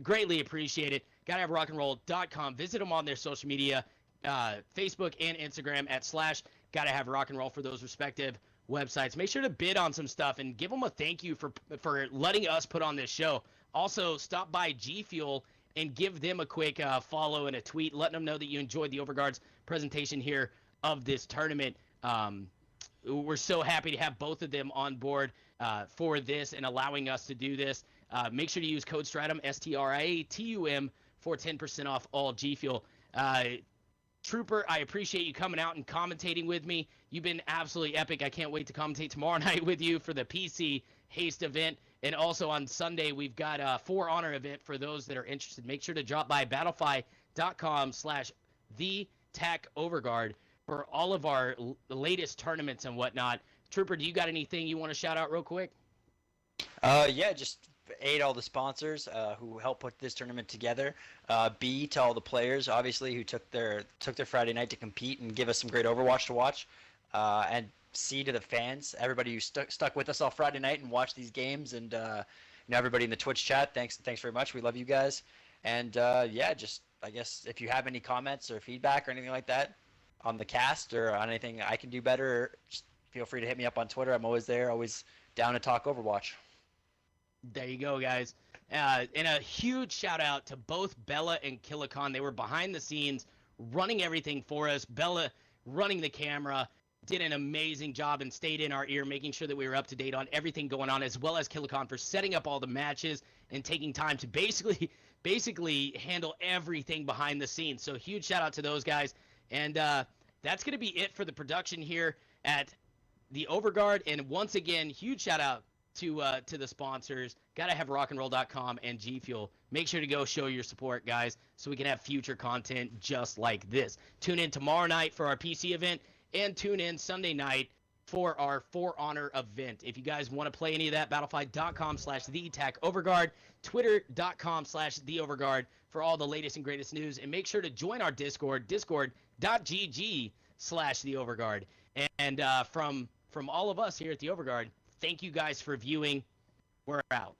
Greatly appreciate it. GottaHaveRockandRoll.com. Visit them on their social media, Facebook and Instagram at /GottaHaveRockandRoll for those respective websites. Make sure to bid on some stuff and give them a thank you for letting us put on this show. Also, stop by G Fuel and give them a quick follow and a tweet, letting them know that you enjoyed the Overguard's presentation here of this tournament. We're so happy to have both of them on board for this and allowing us to do this. Make sure to use code Stratum, STRIATUM, for 10% off all G Fuel. Trooper, I appreciate you coming out and commentating with me. You've been absolutely epic. I can't wait to commentate tomorrow night with you for the PC Haste event. And also on Sunday, we've got a For Honor event for those that are interested. Make sure to drop by battlefy.com/TheTechOverguard for all of our latest tournaments and whatnot. Trooper, do you got anything you want to shout out real quick? Yeah, just A, to all the sponsors who helped put this tournament together. B, to all the players, obviously, who took their Friday night to compete and give us some great Overwatch to watch. And C, to the fans, everybody who stuck with us all Friday night and watched these games, and everybody in the Twitch chat. Thanks very much. We love you guys. And yeah, just I guess if you have any comments or feedback or anything like that on the cast or on anything I can do better, just feel free to hit me up on Twitter. I'm always there, always down to talk Overwatch. There you go, guys. And a huge shout out to both Bella and Killicon. They were behind the scenes running everything for us. Bella running the camera, did an amazing job and stayed in our ear, making sure that we were up to date on everything going on, as well as Killicon for setting up all the matches and taking time to basically handle everything behind the scenes. So huge shout out to those guys. And that's going to be it for the production here at the Overguard. And once again, huge shout out to the sponsors, GottaHaveRockandRoll.com and G Fuel. Make sure to go show your support, guys, so we can have future content just like this. Tune in tomorrow night for our PC event, and tune in Sunday night for our For Honor event. If you guys want to play any of that, battlefy.com/TheTechOverguard, twitter.com/TheOverguard for all the latest and greatest news. And make sure to join our Discord, discord.gg/TheOverguard. And from all of us here at The Overguard, thank you guys for viewing. We're out.